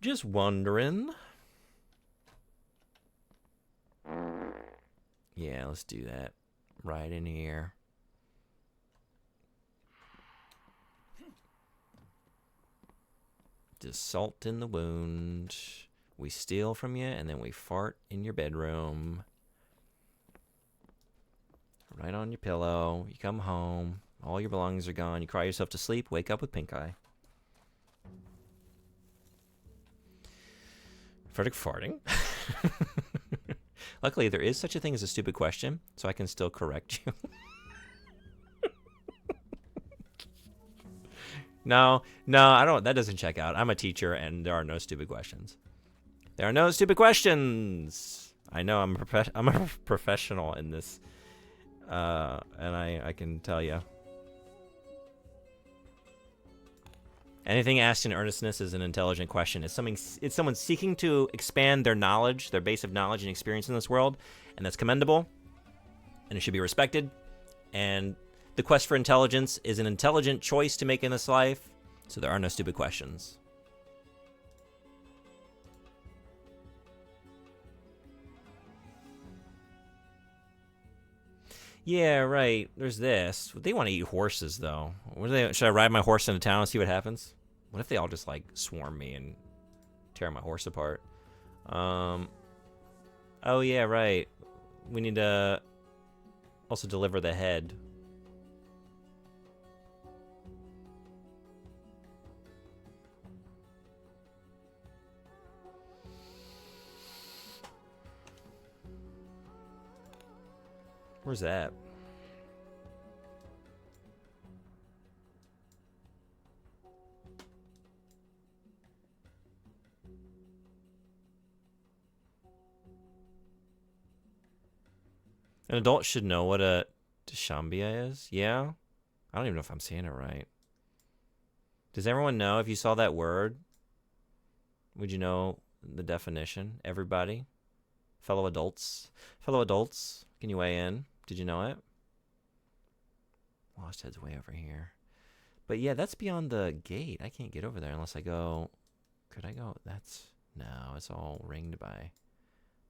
Just wondering. Yeah, let's do that. Right in here. Just salt in the wound. We steal from you, and then we fart in your bedroom. Right on your pillow. You come home. All your belongings are gone. You cry yourself to sleep. Wake up with pink eye. Frederick farting. Luckily, there is such a thing as a stupid question, so I can still correct you. No, I don't. That doesn't check out. I'm a teacher, and there are no stupid questions. There are no stupid questions. I know I'm a professional in this, and I can tell you. Anything asked in earnestness is an intelligent question. It's someone seeking to expand their knowledge, their base of knowledge and experience in this world, and that's commendable, and it should be respected. And the quest for intelligence is an intelligent choice to make in this life, so there are no stupid questions. Yeah, right. There's this. They want to eat horses, though. Should I ride my horse into town and see what happens? What if they all just, like, swarm me and tear my horse apart? Oh, yeah, right. We need to also deliver the head. Where's that? An adult should know what a Deshambia is? Yeah? I don't even know if I'm saying it right. Does everyone know if you saw that word? Would you know the definition? Everybody? Fellow adults? Fellow adults, can you weigh in? Did you know it? Lost Head's way over here. But yeah, that's beyond the gate. I can't get over there unless I go... Could I go? That's... No, it's all ringed by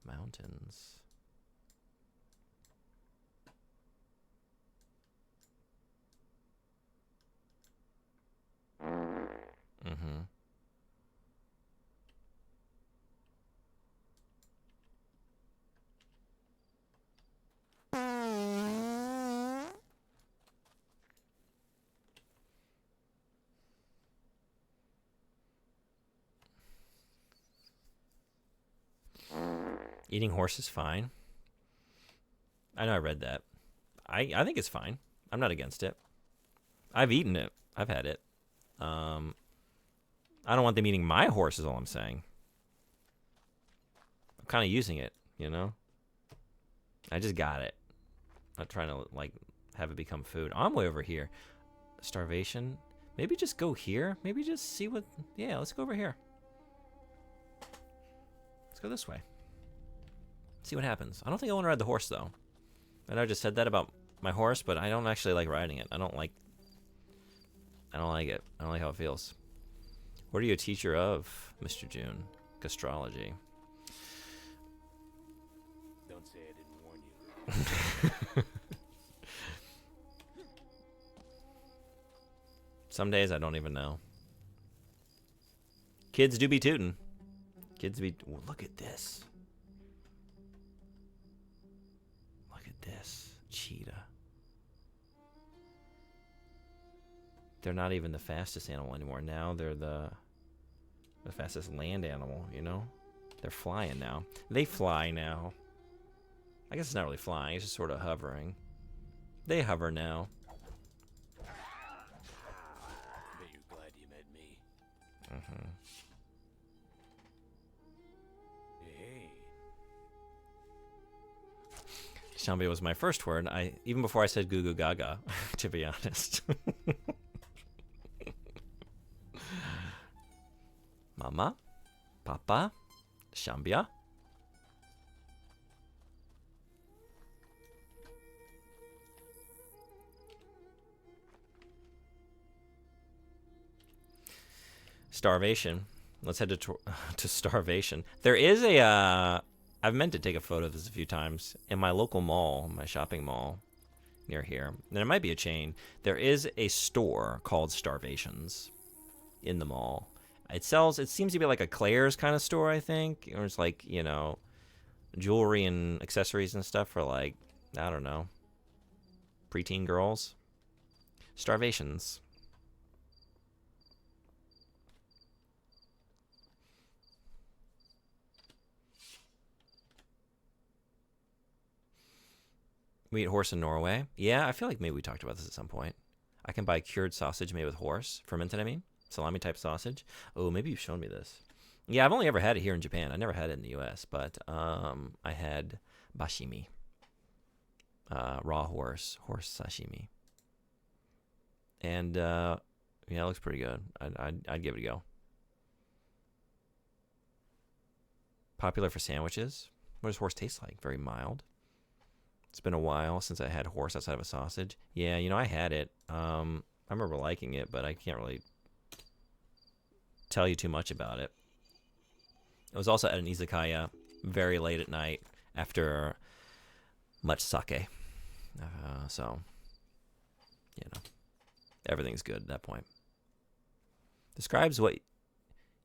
mountains. Mm-hmm. Eating horse is fine. I know I read that. I think it's fine. I'm not against it. I've eaten it. I've had it. I don't want them eating my horse is all I'm saying. I'm kind of using it, you know? I just got it. I'm not trying to, like, have it become food. I'm way over here. Starvation. Maybe just go here. Maybe just see what... Yeah, let's go over here. Let's go this way. See what happens. I don't think I want to ride the horse, though. I know I just said that about my horse, but I don't actually like riding it. I don't like it. I don't like how it feels. What are you a teacher of, Mr. June? Gastrology. Don't say I didn't warn you. Some days I don't even know. Kids do be tootin'. Kids be... Ooh, look at this. Look at this. Cheetah. They're not even the fastest animal anymore. Now they're the fastest land animal, you know? They're flying now. They fly now. I guess it's not really flying. It's just sort of hovering. They hover now. Bet you're glad you met me. Mm-hmm. Hey. Shambia was my first word. Even before I said goo goo gaga, to be honest. Mama, Papa, Shambia. Starvation. Let's head to Starvation. There is a... I've meant to take a photo of this a few times. In my local mall, my shopping mall near here, and it might be a chain, there is a store called Starvations in the mall. It seems to be like a Claire's kind of store, I think. Or it's like, you know, jewelry and accessories and stuff for like, I don't know, preteen girls. Starvations. We eat horse in Norway. Yeah, I feel like maybe we talked about this at some point. I can buy cured sausage made with horse. Fermented, I mean. Salami type sausage. Oh, maybe you've shown me this. Yeah, I've only ever had it here in Japan. I never had it in the US, but I had bashimi. Raw horse sashimi. And yeah, it looks pretty good. I'd give it a go. Popular for sandwiches. What does horse taste like? Very mild. It's been a while since I had horse outside of a sausage. Yeah, you know, I had it. I remember liking it, but I can't really tell you too much about it. It was also at an izakaya very late at night after much sake. So, you know, everything's good at that point. Describes what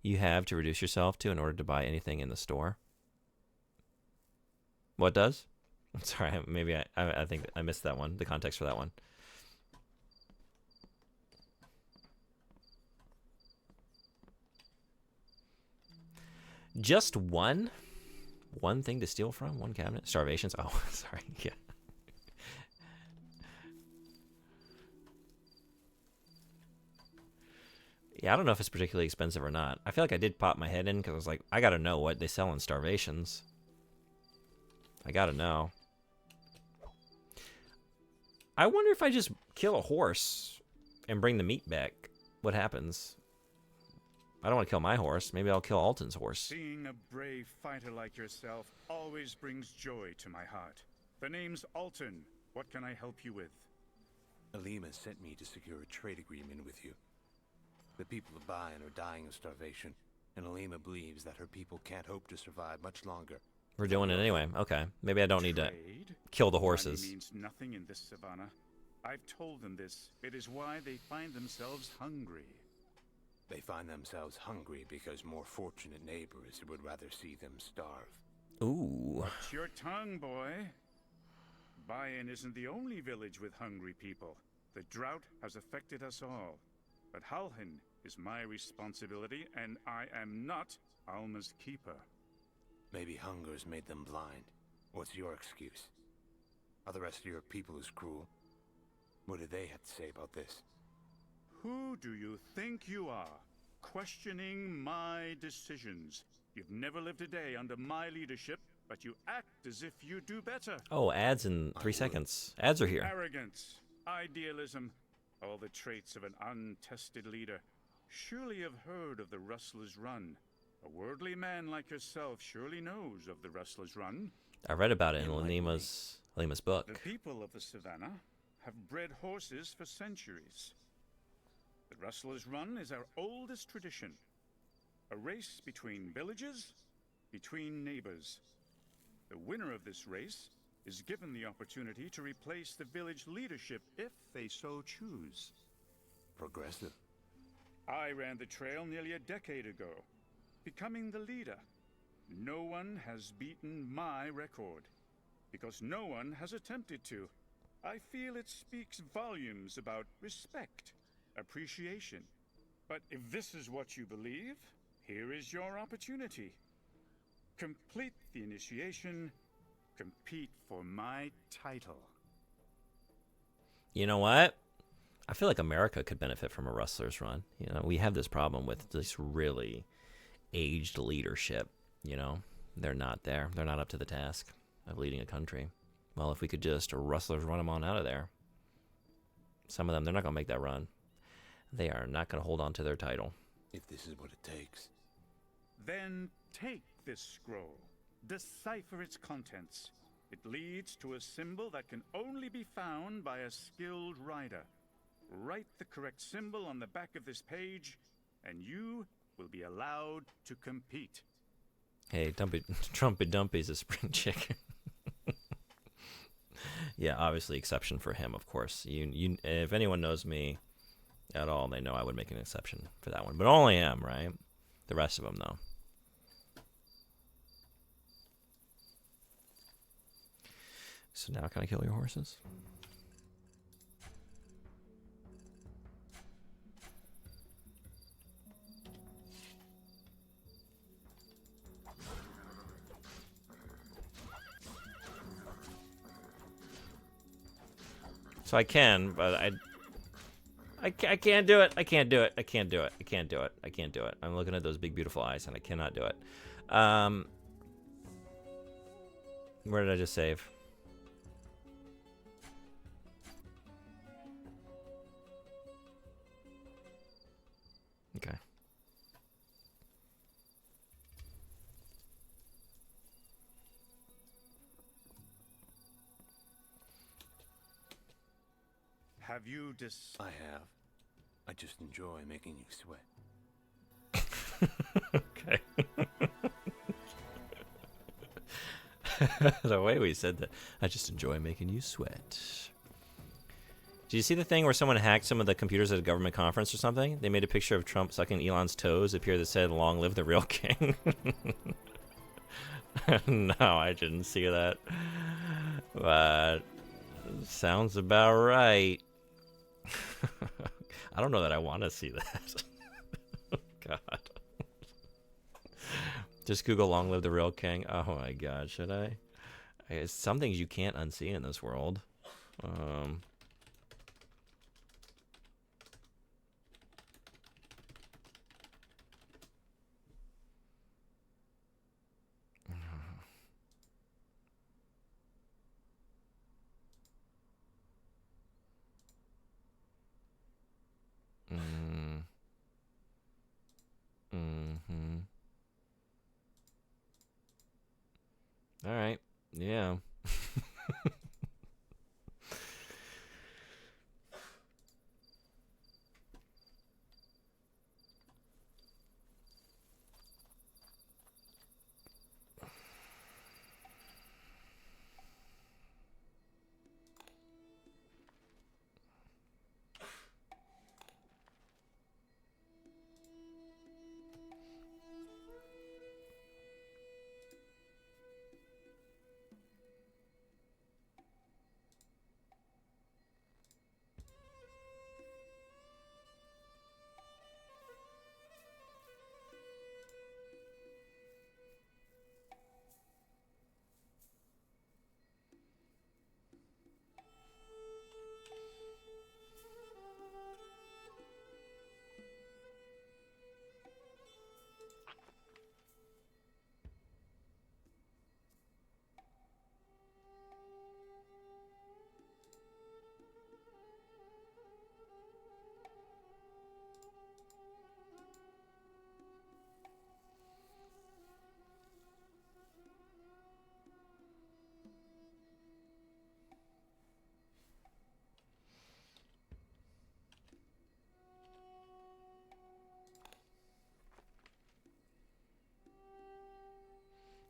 you have to reduce yourself to in order to buy anything in the store. What does? I'm sorry, maybe I think I missed that one, the context for that one. Just one thing to steal from? One cabinet? Starvations? Oh, sorry. Yeah. Yeah, I don't know if it's particularly expensive or not. I feel like I did pop my head in because I was like, I gotta know what they sell in Starvations. I gotta know. I wonder if I just kill a horse and bring the meat back, what happens? I don't want to kill my horse. Maybe I'll kill Alton's horse. Seeing a brave fighter like yourself always brings joy to my heart. The name's Alton. What can I help you with? Alima sent me to secure a trade agreement with you. The people of Bayan are dying of starvation, and Alima believes that her people can't hope to survive much longer. We're doing it anyway. Okay. Maybe I don't need to Trade? kill the Money horses. means nothing in this savannah. I've told them this. It is why they find themselves hungry. They find themselves hungry because more fortunate neighbors would rather see them starve. Ooh. Watch your tongue, boy. Bayan isn't the only village with hungry people. The drought has affected us all. But Halhin is my responsibility, and I am not Alma's keeper. Maybe hunger's made them blind. What's your excuse? Are the rest of your people as cruel? What do they have to say about this? Who do you think you are? Questioning my decisions. You've never lived a day under my leadership, but you act as if you do better. Oh, ads in 3 seconds. Ads are here. Arrogance, idealism, all the traits of an untested leader. Surely you've heard of the Rustler's Run. A worldly man like yourself surely knows of the Rustler's Run. I read about it in Lima's book. The people of the savannah have bred horses for centuries. The Rustler's Run is our oldest tradition. A race between villages, between neighbors. The winner of this race is given the opportunity to replace the village leadership if they so choose. Progressive. I ran the trail nearly a decade ago, becoming the leader. No one has beaten my record, because no one has attempted to. I feel it speaks volumes about respect, appreciation. But if this is what you believe, here is your opportunity. Complete the initiation, compete for my title. You know what? I feel like America could benefit from a Rustler's Run. You know, we have this problem with this really aged leadership. You know, they're not there. They're not up to the task of leading a country. Well, if we could just Rustlers run them on out of there. Some of them, they're not going to make that run. They are not going to hold on to their title. If this is what it takes. Then take this scroll. Decipher its contents. It leads to a symbol that can only be found by a skilled rider. Write the correct symbol on the back of this page, and you will be allowed to compete. Hey, Trumpy Dumpy's a spring chicken. Yeah, obviously exception for him, of course. You, if anyone knows me at all, they know I would make an exception for that one. But only him, right? The rest of them, though. So now can I kill your horses? So I can, but I can't do it. I can't do it. I can't do it. I can't do it. I can't do it. I'm looking at those big, beautiful eyes, and I cannot do it. Where did I just save? Okay. Have you I have. I just enjoy making you sweat. Okay. The way we said that, I just enjoy making you sweat. Did you see the thing where someone hacked some of the computers at a government conference or something? They made a picture of Trump sucking Elon's toes, appear that said, "Long live the real king." No, I didn't see that. But sounds about right. I don't know that I want to see that. God. Just Google "Long live the real king." Oh my God, should I? Some things you can't unsee in this world. Yeah.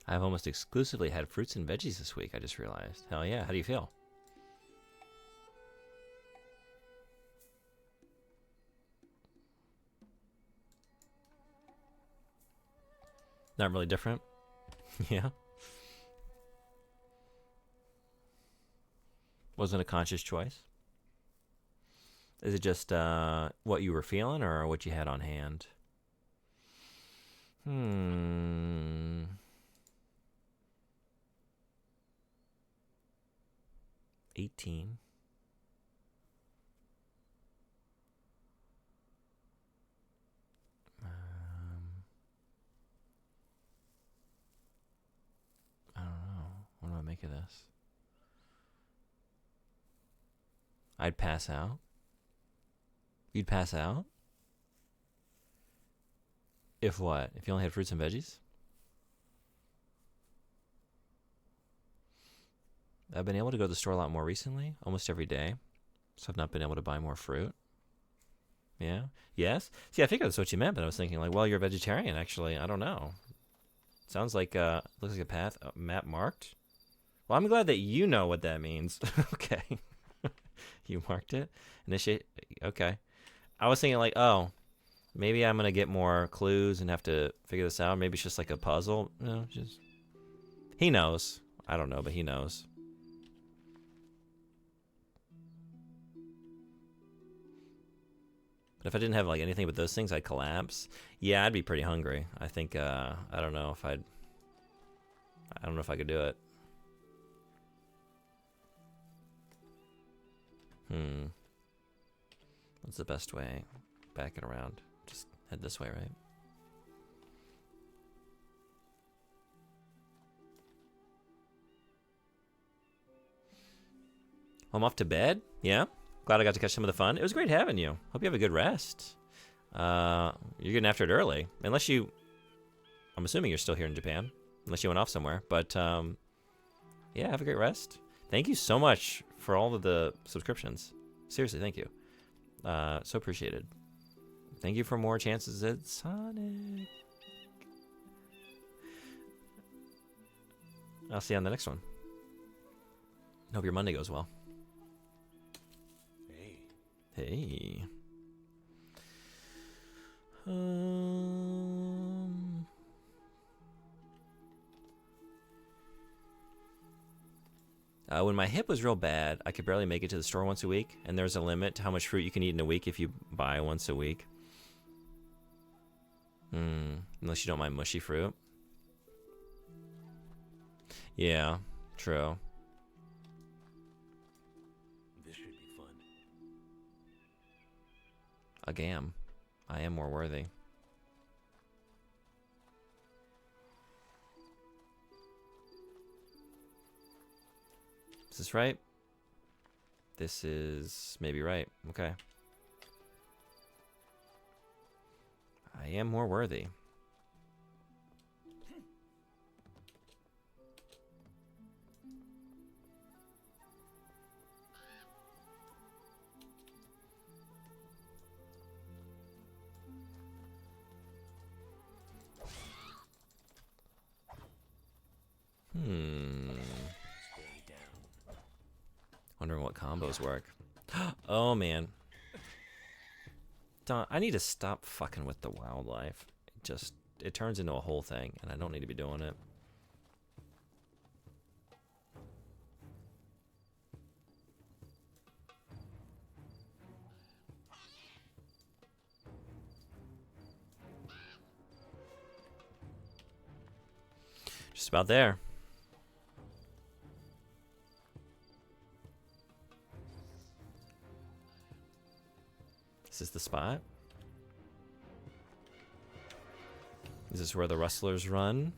I've almost exclusively had fruits and veggies this week, I just realized. Hell yeah, how do you feel? Not really different? Yeah. Wasn't a conscious choice? Is it just what you were feeling or what you had on hand? 18. I don't know. What do I make of this? I'd pass out. You'd pass out? If what? If you only had fruits and veggies? I've been able to go to the store a lot more recently, almost every day. So I've not been able to buy more fruit. Yeah? Yes? See, I figured that's what you meant, but I was thinking like, well, you're a vegetarian, actually. I don't know. Sounds like, looks like a path, map marked. Well, I'm glad that you know what that means. Okay. You marked it? Initiate, okay. I was thinking like, oh, maybe I'm going to get more clues and have to figure this out. Maybe it's just like a puzzle. No, just, he knows. I don't know, but he knows. But if I didn't have like anything but those things, I'd collapse. Yeah, I'd be pretty hungry. I think, I don't know if I don't know if I could do it. What's the best way? Back it around. Just head this way, right? I'm off to bed. Yeah. Glad I got to catch some of the fun. It was great having you. Hope you have a good rest. You're getting after it early. Unless you... I'm assuming you're still here in Japan. Unless you went off somewhere. But, yeah, have a great rest. Thank you so much for all of the subscriptions. Seriously, thank you. So appreciated. Thank you for more chances at Sonic. I'll see you on the next one. Hope your Monday goes well. Hey. When my hip was real bad, I could barely make it to the store once a week, and there's a limit to how much fruit you can eat in a week if you buy once a week. Unless you don't mind mushy fruit. Yeah, true. This should be fun. A gam. I am more worthy. Is this right? This is maybe right. Okay. I am more worthy. Wondering what combos work. Oh man. Don, I need to stop fucking with the wildlife. It turns into a whole thing, and I don't need to be doing it. Just about there. Is this the spot? Is this where the rustlers run?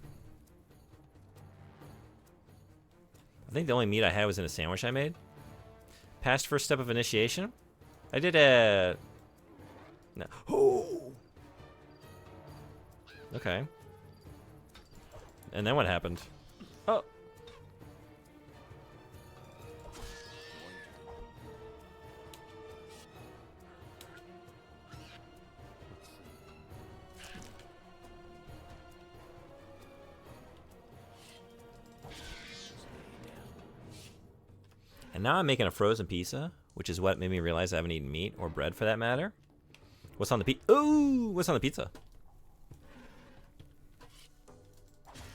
I think the only meat I had was in a sandwich I made. Past first step of initiation? I did a... No. Oh! Okay. And then what happened? Oh! And now I'm making a frozen pizza, which is what made me realize I haven't eaten meat or bread for that matter. What's on the pizza? Ooh! What's on the pizza?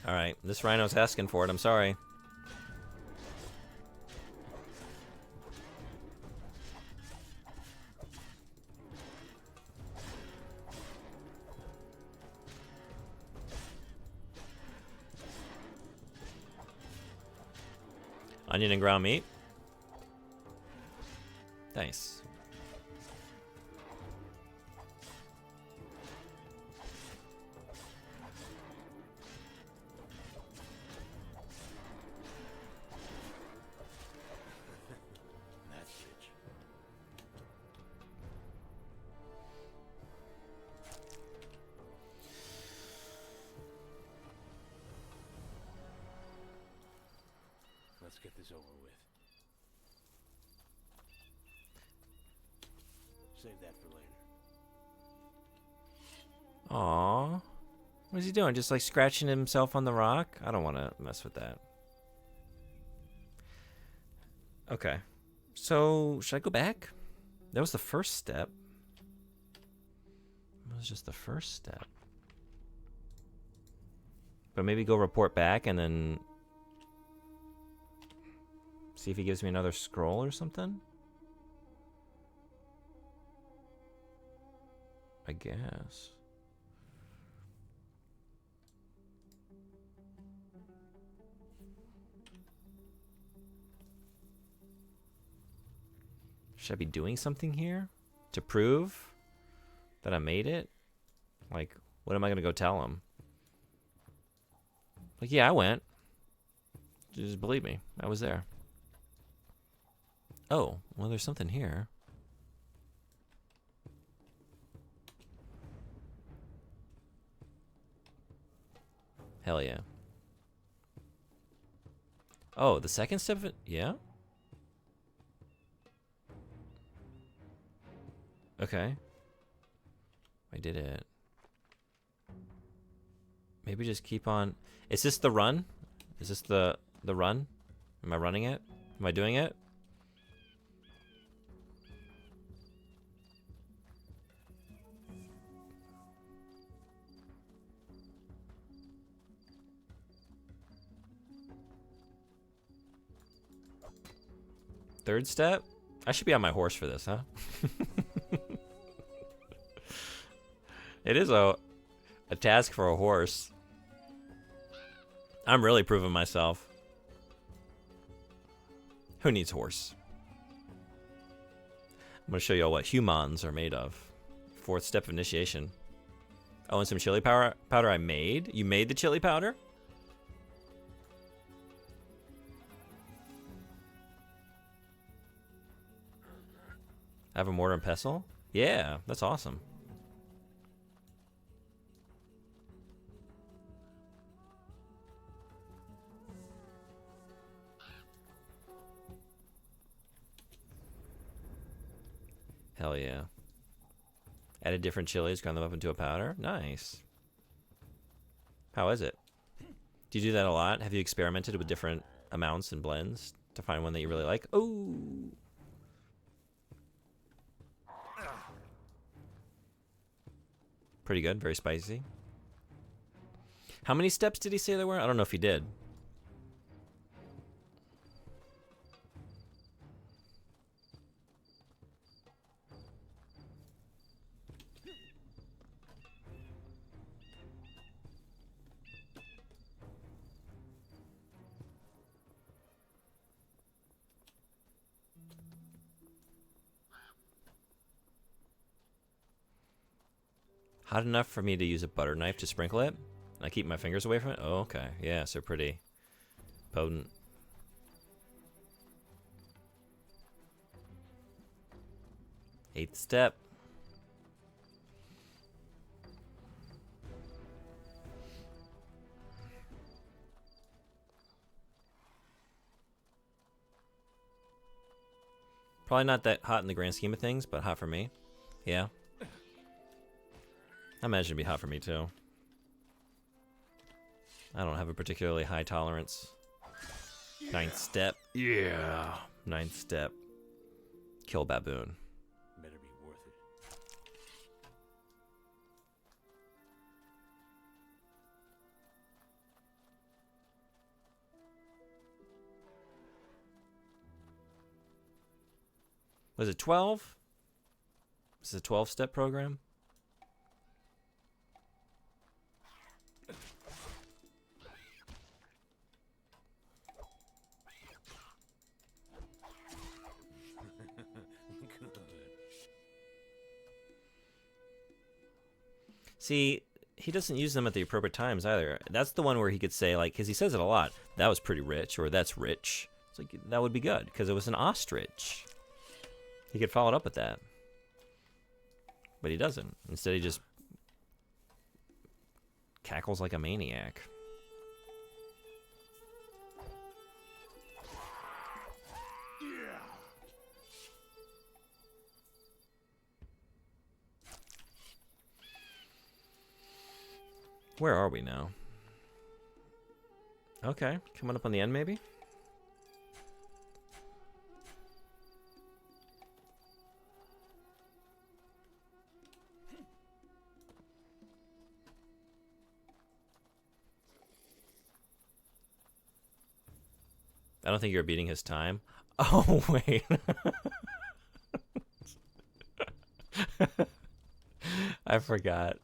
Alright, this rhino's asking for it, I'm sorry. Onion and ground meat. Nice. That's rich. Let's get this over with. Save that for later. Aww. What is he doing? Just like scratching himself on the rock? I don't want to mess with that. Okay. So, should I go back? That was the first step. That was just the first step. But maybe go report back and then see if he gives me another scroll or something? I guess. Should I be doing something here to prove that I made it? Like, what am I gonna go tell him? Like, yeah, I went. Just believe me, I was there. Oh, well, there's something here. Hell yeah. Oh, the second step of it? Yeah? Okay. I did it. Maybe just keep on... Is this the run? Is this the run? Am I running it? Am I doing it? Third step? I should be on my horse for this, huh? It is a task for a horse. I'm really proving myself. Who needs horse? I'm gonna show you all what humans are made of. Fourth step of initiation. Oh, and some chili powder I made? You made the chili powder? I have a mortar and pestle? Yeah, that's awesome. Hell yeah. Added different chilies, ground them up into a powder. Nice. How is it? Do you do that a lot? Have you experimented with different amounts and blends to find one that you really like. Oh. Pretty good. Very spicy. How many steps did he say there were? I don't know if he did. Hot enough for me to use a butter knife to sprinkle it? I keep my fingers away from it? Oh, okay. Yeah, so pretty potent. Eighth step. Probably not that hot in the grand scheme of things, but hot for me. Yeah. I imagine it'd be hot for me too. I don't have a particularly high tolerance. Yeah. Ninth step. Yeah. Ninth step. Kill baboon. Better be worth it. Was it 12? This is a 12-step program? See, he doesn't use them at the appropriate times either. That's the one where he could say, like, because he says it a lot, that was pretty rich, or that's rich. It's like, that would be good, because it was an ostrich. He could follow it up with that. But he doesn't. Instead, he just cackles like a maniac. Where are we now? Okay, coming up on the end maybe? I don't think you're beating his time. Oh, wait. I forgot.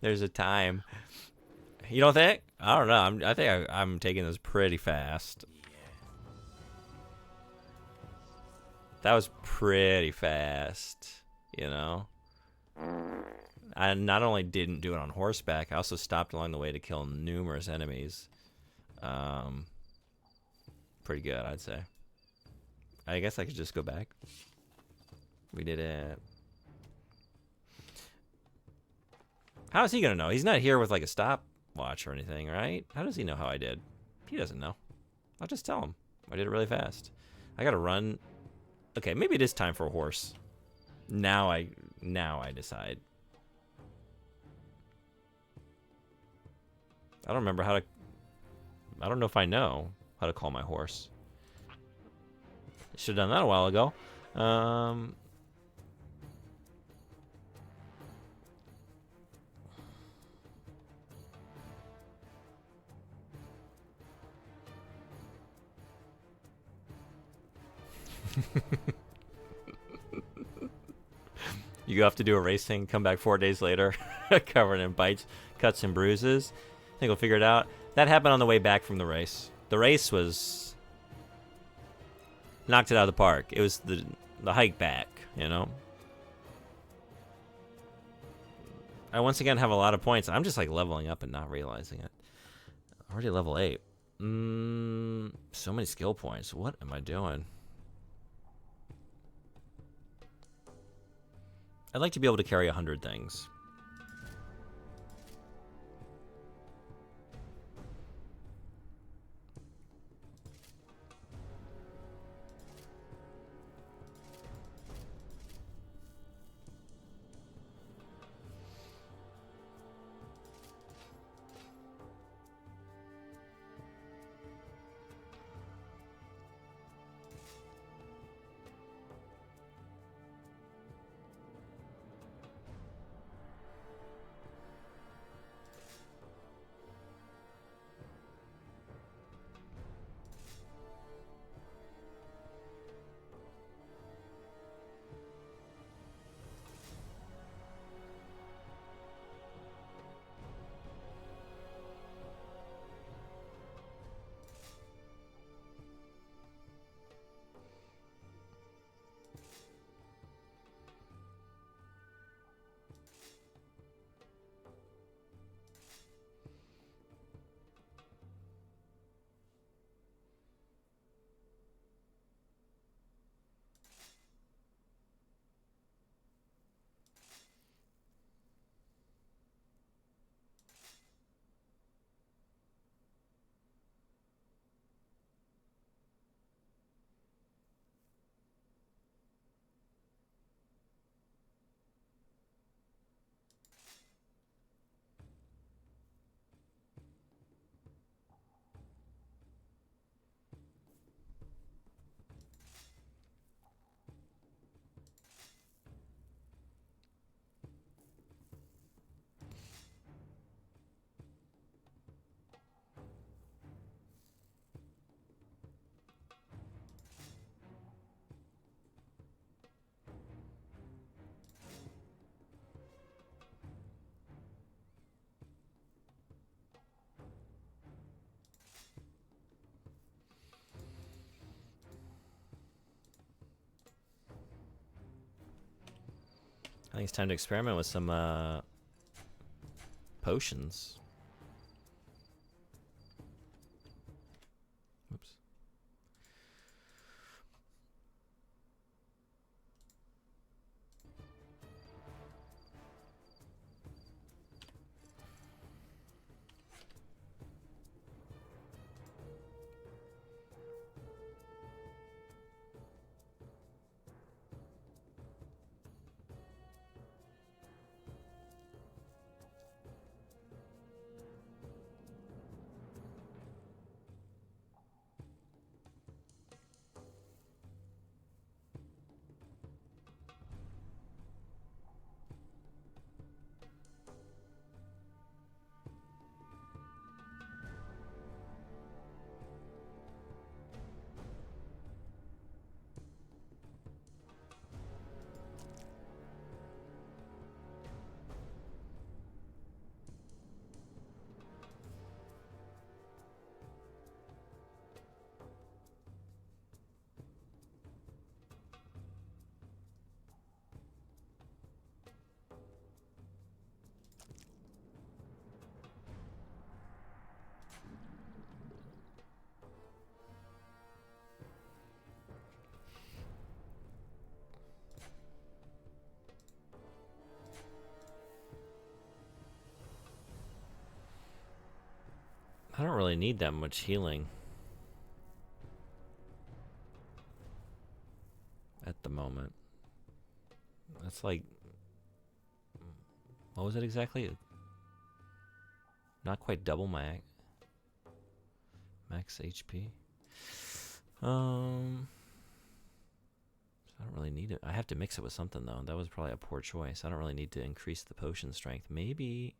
There's a time. You don't think? I don't know. I think I'm taking this pretty fast. That was pretty fast, you know? I not only didn't do it on horseback, I also stopped along the way to kill numerous enemies. Pretty good, I'd say. I guess I could just go back. We did it. How is he gonna know? He's not here with like a stopwatch or anything, right? How does he know how I did? He doesn't know. I'll just tell him. I did it really fast. I gotta run. Okay, maybe it is time for a horse. Now I decide. I don't remember how to. I don't know if I know how to call my horse. Should have done that a while ago. You go off to do a racing, come back 4 days later, covered in bites, cuts, and bruises. I think we'll figure it out. That happened on the way back from the race. The race was knocked it out of the park. It was the hike back, you know. I once again have a lot of points. I'm just like leveling up and not realizing it. Already level 8. So many skill points. What am I doing? I'd like to be able to carry 100 things. I think it's time to experiment with some potions. Oops. I don't really need that much healing at the moment. That's like, what was it exactly? Not quite double my max HP. I don't really need it. I have to mix it with something though. That was probably a poor choice. I don't really need to increase the potion strength. Maybe.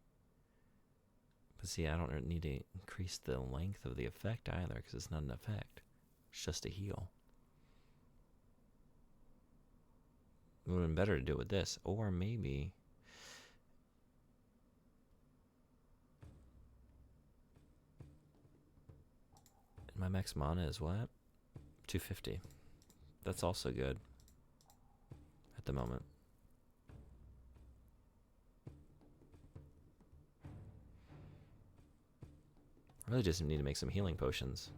But see, I don't need to increase the length of the effect either, because it's not an effect. It's just a heal. It would have been better to do it with this. Or maybe... my max mana is what? 250. That's also good. At the moment. I really just need to make some healing potions.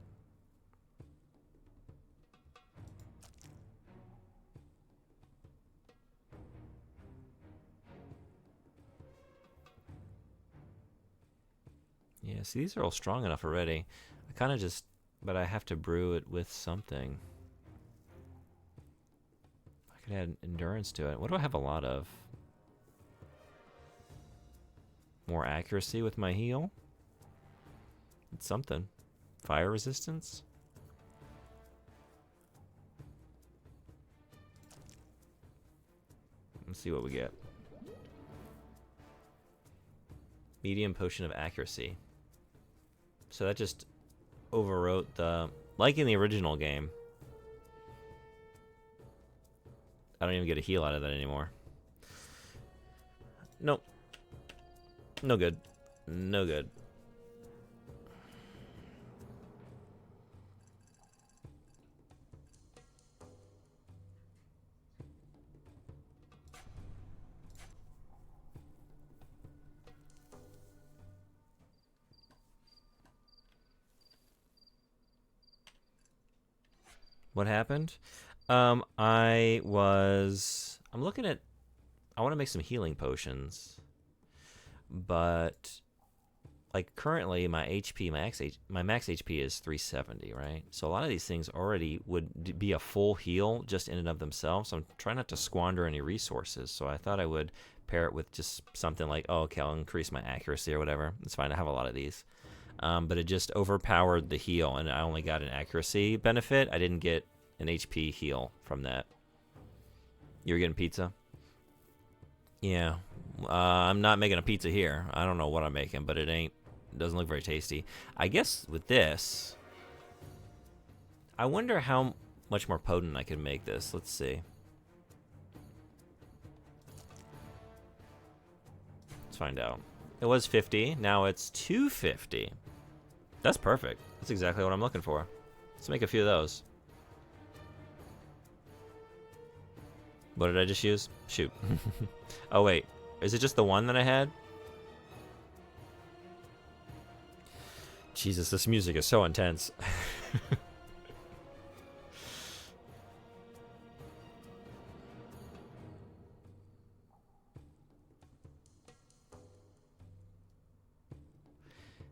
Yeah, see, these are all strong enough already. I kind of just... but I have to brew it with something. I could add endurance to it. What do I have a lot of? More accuracy with my heal? It's something. Fire resistance? Let's see what we get. Medium potion of accuracy. So that just overwrote the... like in the original game. I don't even get a heal out of that anymore. Nope. No good. No good. What happened? I'm looking at, I want to make some healing potions, but like currently my max HP is 370, right? So a lot of these things already would be a full heal just in and of themselves. So I'm trying not to squander any resources. So I thought I would pair it with just something like, oh, okay, I'll increase my accuracy or whatever. It's fine. I have a lot of these. But it just overpowered the heal, and I only got an accuracy benefit. I didn't get an HP heal from that. You were getting pizza? Yeah. I'm not making a pizza here. I don't know what I'm making, but it doesn't look very tasty. I guess with this, I wonder how much more potent I can make this. Let's see. Let's find out. It was 50. Now it's 250. That's perfect. That's exactly what I'm looking for. Let's make a few of those. What did I just use? Shoot. Oh, wait. Is it just the one that I had? Jesus, this music is so intense.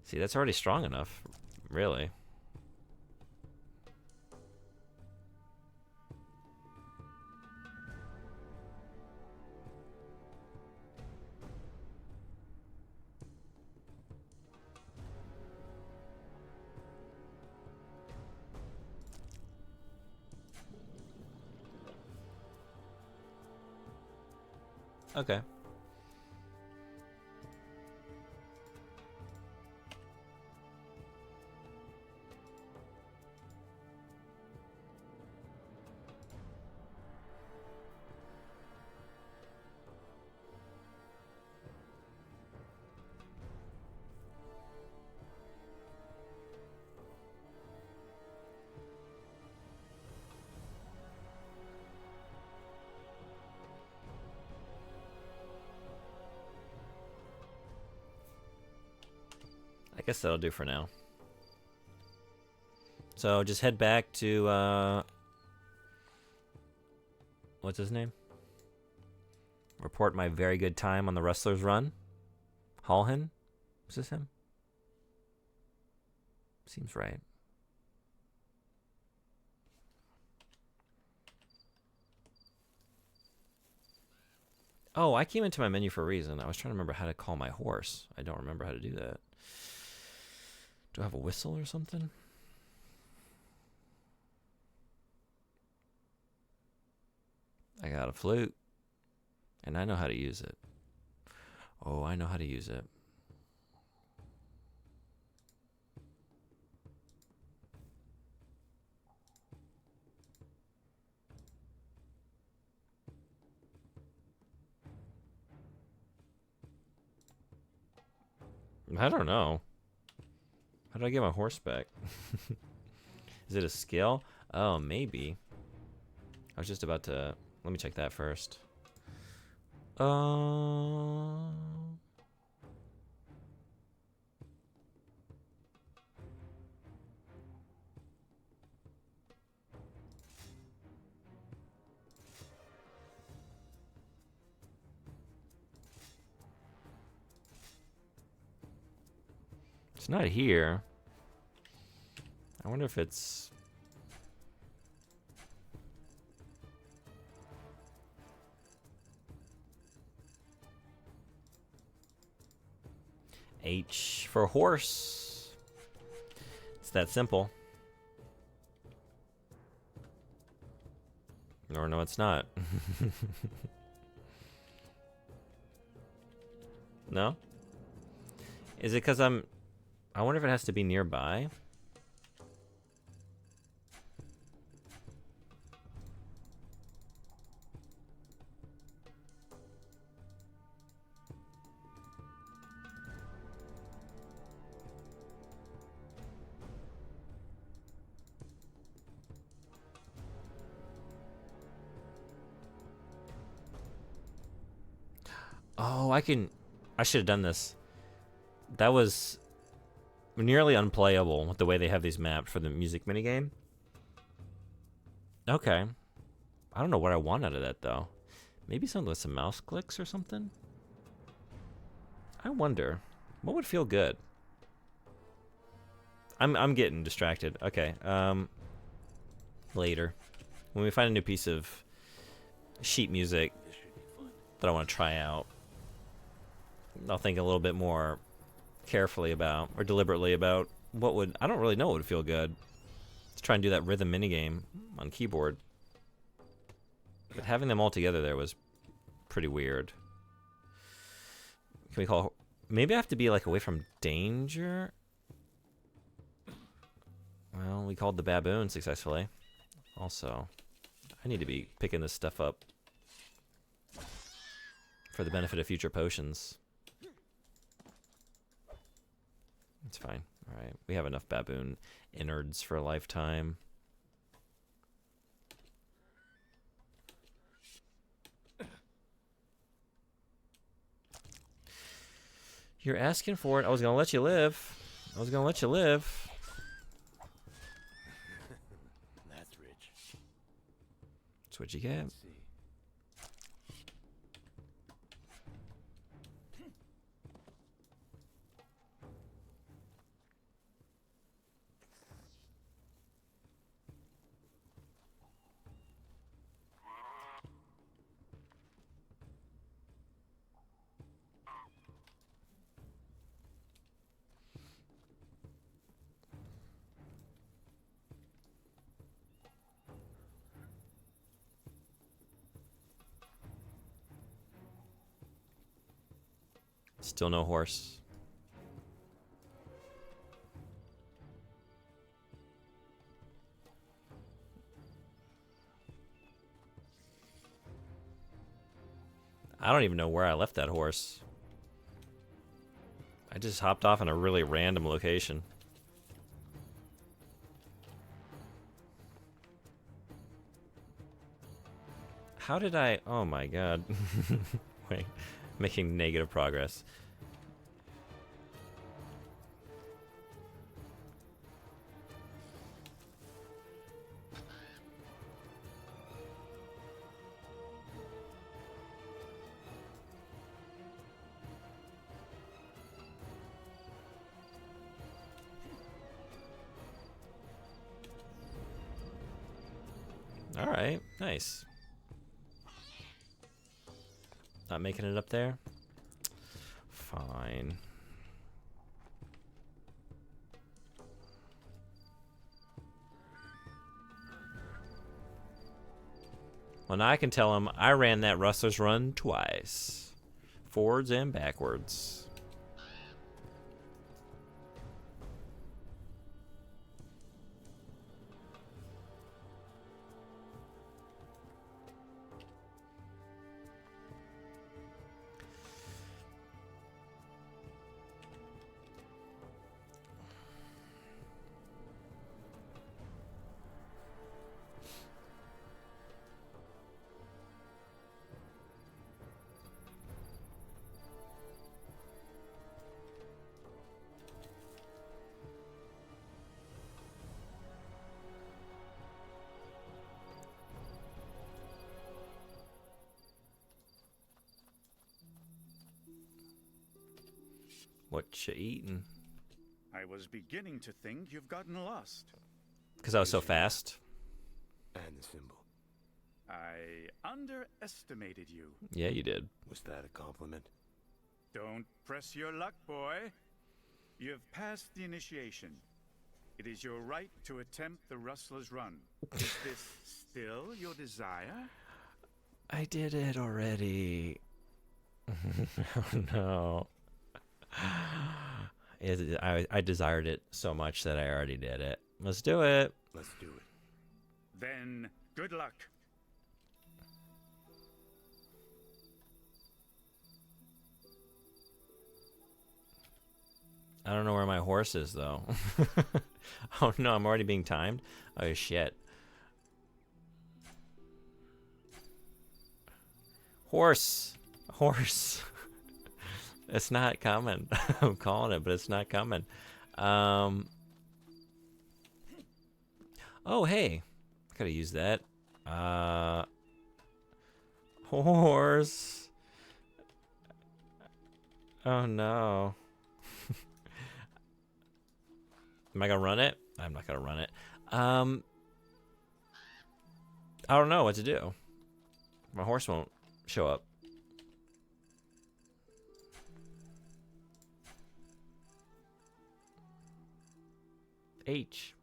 See, that's already strong enough, really. Okay. I guess that'll do for now. So just head back to what's his name? Report my very good time on the Wrestler's Run. Halhin? Is this him? Seems right. Oh, I came into my menu for a reason. I was trying to remember how to call my horse. I don't remember how to do that. Do I have a whistle or something? I got a flute. And I know how to use it. Oh, I know how to use it. I don't know. How do I get my horse back? Is it a skill? Oh, maybe. I was just about to... Let me check that first. It's not here. I wonder if it's... H for horse. It's that simple. Or no, it's not. No? Is it because I wonder if it has to be nearby. Oh, I should have done this. That was nearly unplayable with the way they have these mapped for the music minigame. Okay. I don't know what I want out of that, though. Maybe something with some mouse clicks or something? I wonder. What would feel good? I'm getting distracted. Okay. Later. When we find a new piece of sheet music that I want to try out, I'll think a little bit more carefully about, or deliberately about, what would... I don't really know what would feel good. Let's try and do that rhythm minigame on keyboard. But having them all together there was pretty weird. Can we call... Maybe I have to be, like, away from danger? Well, we called the baboon successfully. Also, I need to be picking this stuff up for the benefit of future potions. It's fine. Alright, we have enough baboon innards for a lifetime. You're asking for it. I was gonna let you live. I was gonna let you live. That's rich. That's what you get. Let's see. Still no horse. I don't even know where I left that horse. I just hopped off in a really random location. How did I... Oh my god. Wait. Making negative progress. All right, nice. Not making it up there? Fine. Well, now I can tell him I ran that Rustler's Run twice. Forwards and backwards. What you eating? I was beginning to think you've gotten lost. Because I was so fast. And the symbol. I underestimated you. Yeah, you did. Was that a compliment? Don't press your luck, boy. You've passed the initiation. It is your right to attempt the Rustler's Run. Is this still your desire? I did it already. Oh no. I desired it so much that I already did it. Let's do it. Let's do it. Then, good luck. I don't know where my horse is, though. Oh no, I'm already being timed? Oh shit. Horse. Horse. It's not coming. I'm calling it, but it's not coming. Oh, hey. Could have used that. Horse. Oh, no. Am I going to run it? I'm not going to run it. I don't know what to do. My horse won't show up. H.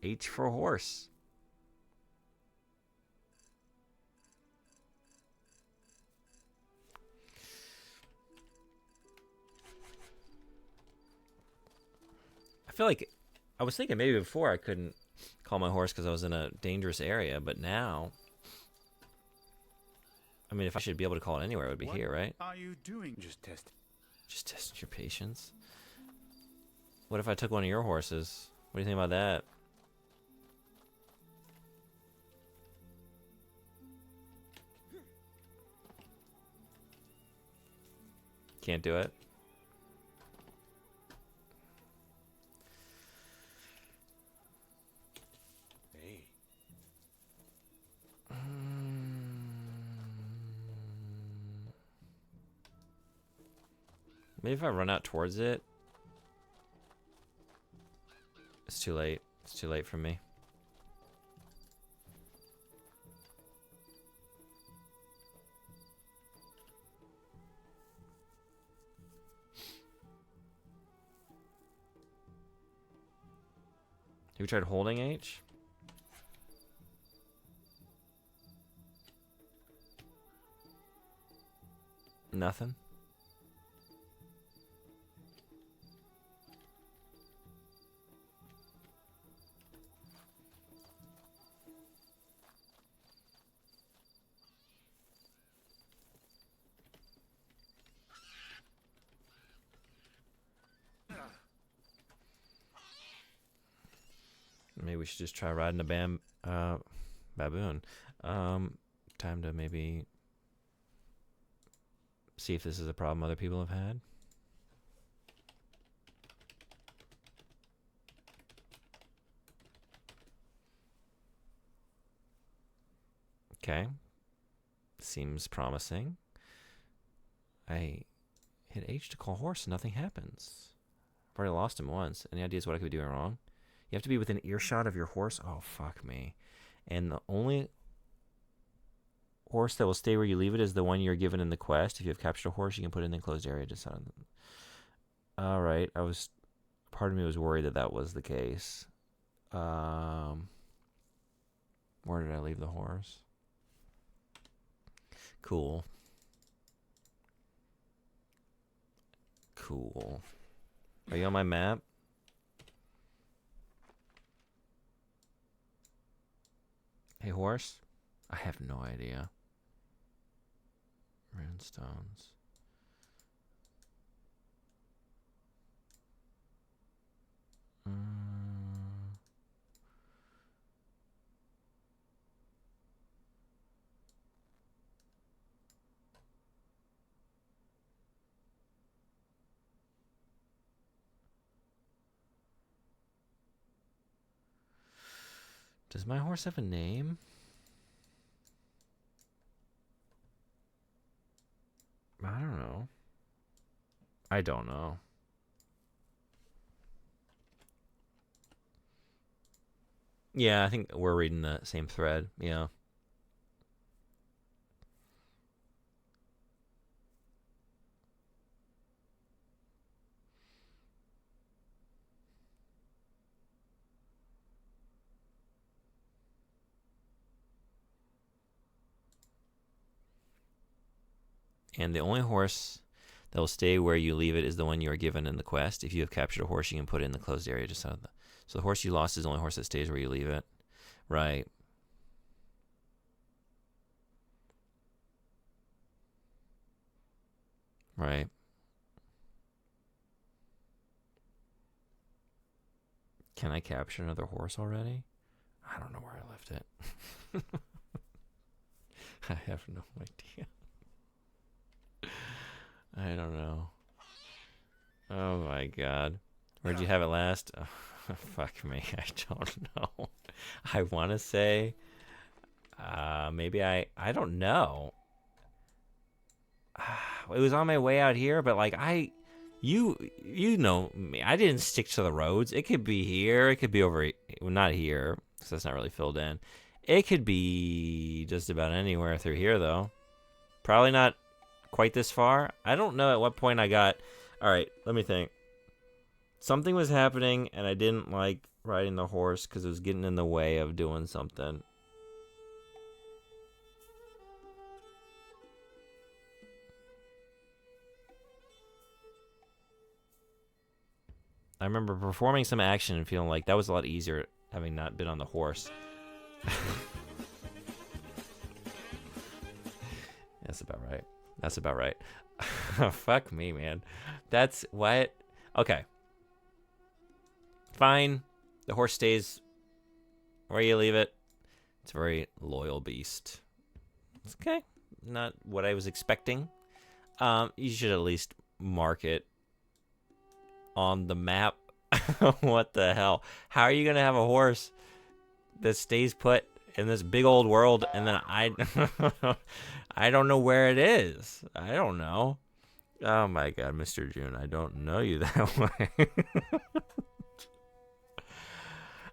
H for horse. I feel like I was thinking maybe before I couldn't call my horse because I was in a dangerous area, but now, I mean, if I should be able to call it anywhere, it would be here, right? What are you doing? Just test. Just test your patience. What if I took one of your horses? What do you think about that? Can't do it? Maybe if I run out towards it. It's too late. It's too late for me. Have you tried holding H? Nothing. Maybe we should just try riding a baboon. Time to maybe see if this is a problem other people have had. Okay. Seems promising. I hit H to call horse and nothing happens. I've already lost him once. Any ideas what I could be doing wrong? You have to be within earshot of your horse? Oh, fuck me. And the only horse that will stay where you leave it is the one you're given in the quest. If you have captured a horse, you can put it in the enclosed area. Just all right. Part of me was worried that that was the case. Where did I leave the horse? Cool. Cool. Are you on my map? Hey, horse? I have no idea. Runestone. Does my horse have a name? I don't know. I don't know. Yeah, I think we're reading the same thread. Yeah. And the only horse that will stay where you leave it is the one you are given in the quest. If you have captured a horse, you can put it in the closed area just out of the... So the horse you lost is the only horse that stays where you leave it. Right. Right. Can I capture another horse already? I don't know where I left it. I have no idea. I don't know. Oh my god. Where'd you have it last? Oh, fuck me. I don't know. I want to say maybe I don't know. It was on my way out here, but like you know me. I didn't stick to the roads. It could be here, it could be over not here cuz that's not really filled in. It could be just about anywhere through here though. Probably not quite this far. I don't know at what point I got... Alright, let me think. Something was happening and I didn't like riding the horse because it was getting in the way of doing something. I remember performing some action and feeling like that was a lot easier having not been on the horse. That's about right. That's about right. Fuck me, man. That's what... Okay. Fine. The horse stays where you leave it. It's a very loyal beast. It's okay. Not what I was expecting. You should at least mark it on the map. What the hell? How are you going to have a horse that stays put in this big old world and then I don't know where it is. I don't know. Oh my God, Mr. June, I don't know you that way.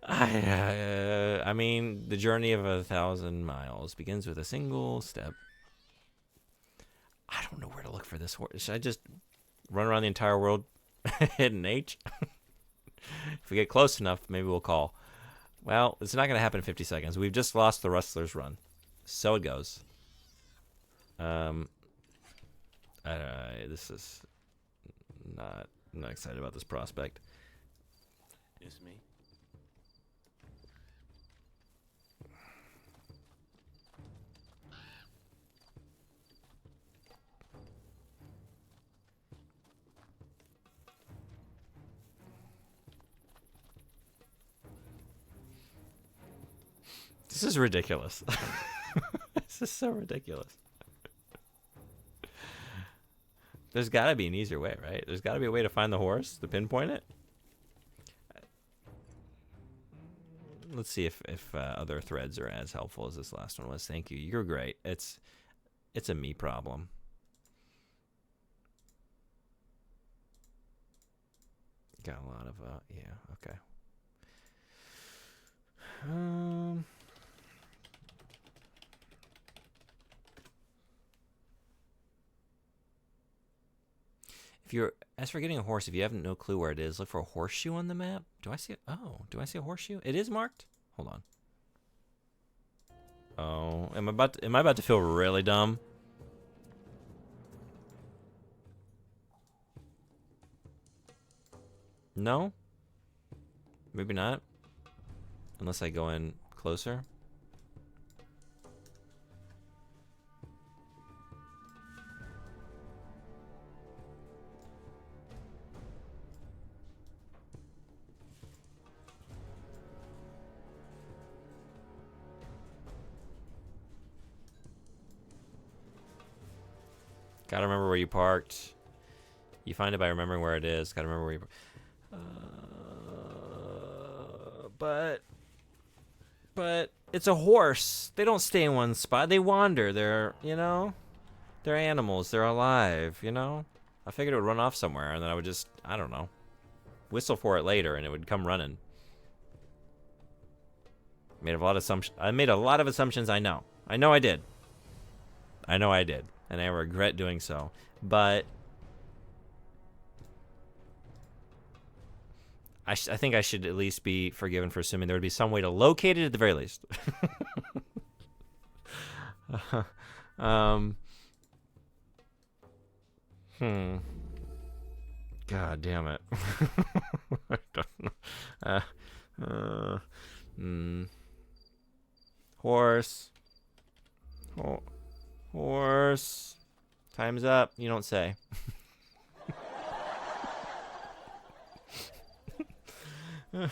I mean, the journey of 1,000 miles begins with a single step. I don't know where to look for this horse. Should I just run around the entire world hitting H? If we get close enough, maybe we'll call. Well, it's not going to happen in 50 seconds. We've just lost the Rustler's Run. So it goes. This is not excited about this prospect. It's me. This is ridiculous. This is so ridiculous. There's got to be an easier way, right? There's got to be a way to find the horse, to pinpoint it. Let's see if other threads are as helpful as this last one was. Thank you. You're great. It's a me problem. Got a lot of yeah, okay. If you're, as for getting a horse, if you have no clue where it is, look for a horseshoe on the map. Do I see it? Oh, do I see a horseshoe? It is marked? Hold on. Oh, am I about to feel really dumb? No? Maybe not. Unless I go in closer. Gotta remember where you parked. You find it by remembering where it is. Gotta remember where you. But it's a horse. They don't stay in one spot. They wander. They're they're animals. They're alive. I figured it would run off somewhere, and then I would just, I don't know, whistle for it later, and it would come running. I made a lot of assumptions. I know I did. And I regret doing so. But I think I should at least be forgiven for assuming there would be some way to locate it at the very least. God damn it. I don't know. Horse. Horse. Time's up. You don't say. I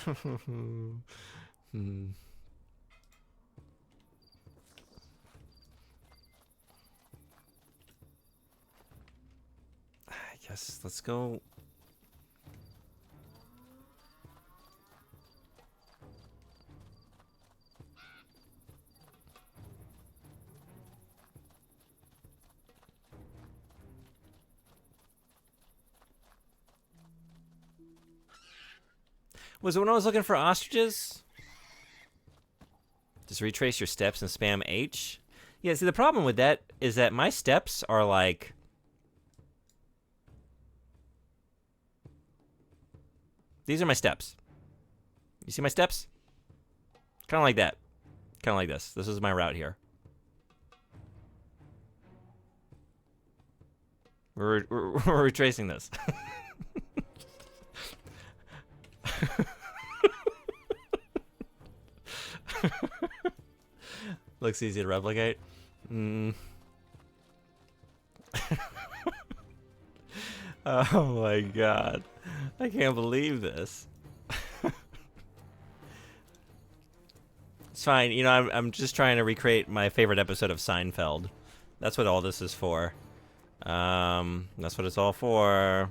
guess let's go. Was it when I was looking for ostriches? Just retrace your steps and spam H? Yeah, see, the problem with that is that my steps are like... These are my steps. You see my steps? Kind of like that. Kind of like this. This is my route here. We're retracing this. Looks easy to replicate. Oh my god. I can't believe this. It's fine. I'm just trying to recreate my favorite episode of Seinfeld. That's what all this is for. That's what it's all for.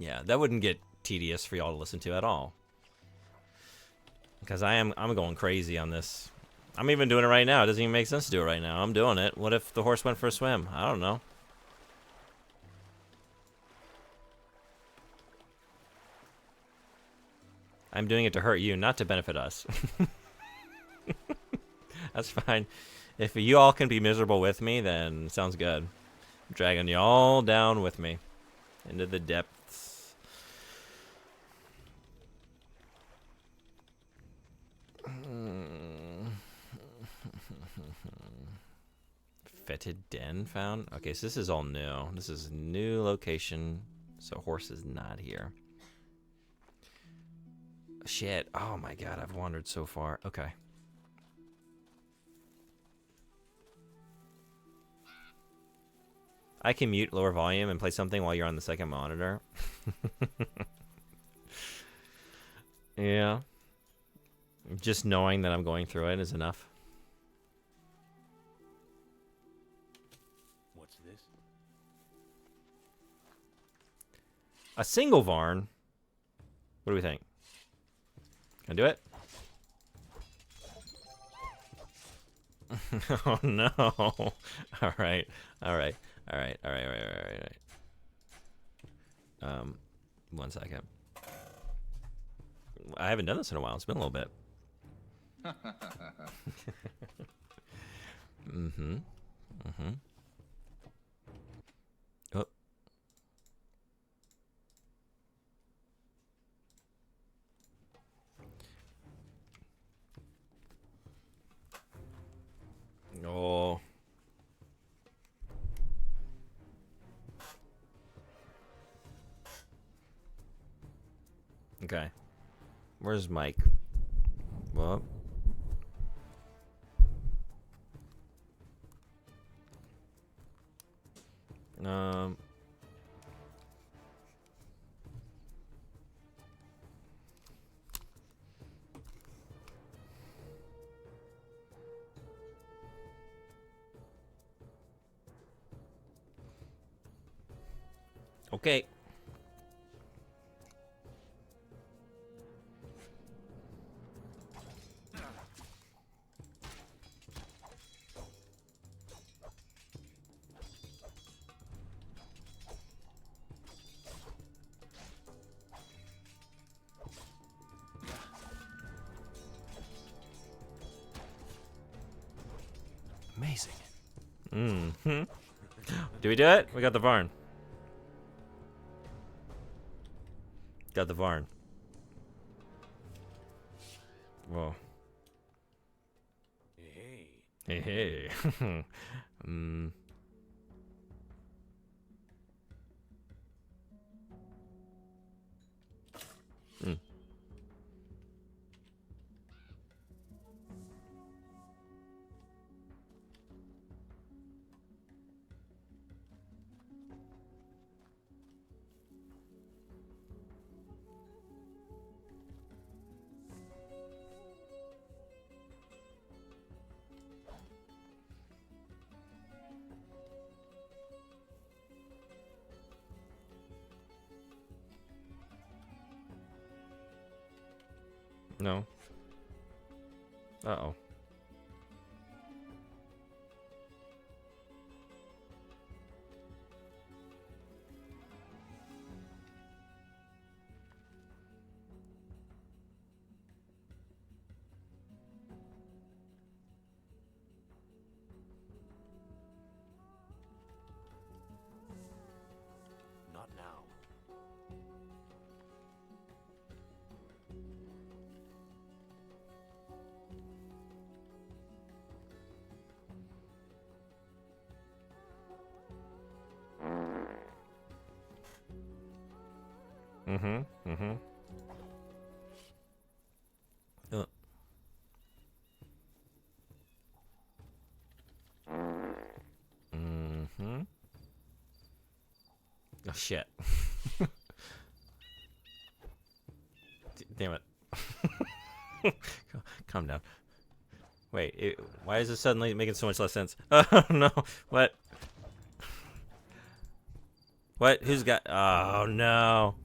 Yeah, that wouldn't get tedious for y'all to listen to at all. Because I'm going crazy on this. I'm even doing it right now. It doesn't even make sense to do it right now. I'm doing it. What if the horse went for a swim? I don't know. I'm doing it to hurt you, not to benefit us. That's fine. If you all can be miserable with me, then sounds good. I'm dragging you all down with me into the depths. Fetid den found? Okay, so this is all new. This is new location, so horse is not here. Shit. Oh my god, I've wandered so far. Okay. I can mute lower volume and play something while you're on the second monitor. Yeah. Just knowing that I'm going through it is enough. What's this? A single Varn? What do we think? Can I do it? Oh no. Alright. Alright. Alright. Alright. 1 second. I haven't done this in a while. It's been a little bit. Oh. Oh. Okay. Where's Mike? Well. Okay. Amazing. Mm-hmm. Do we do it? We got the Varn. Got the Varn. Whoa. Hey. Hey. Mm. Mm. No. Uh-oh. Not now. Mm-hmm. Mm-hmm. Oh, shit. Damn it. Calm down. Wait, why is this suddenly making so much less sense? Oh, no. What? What? Who's got... Oh, no.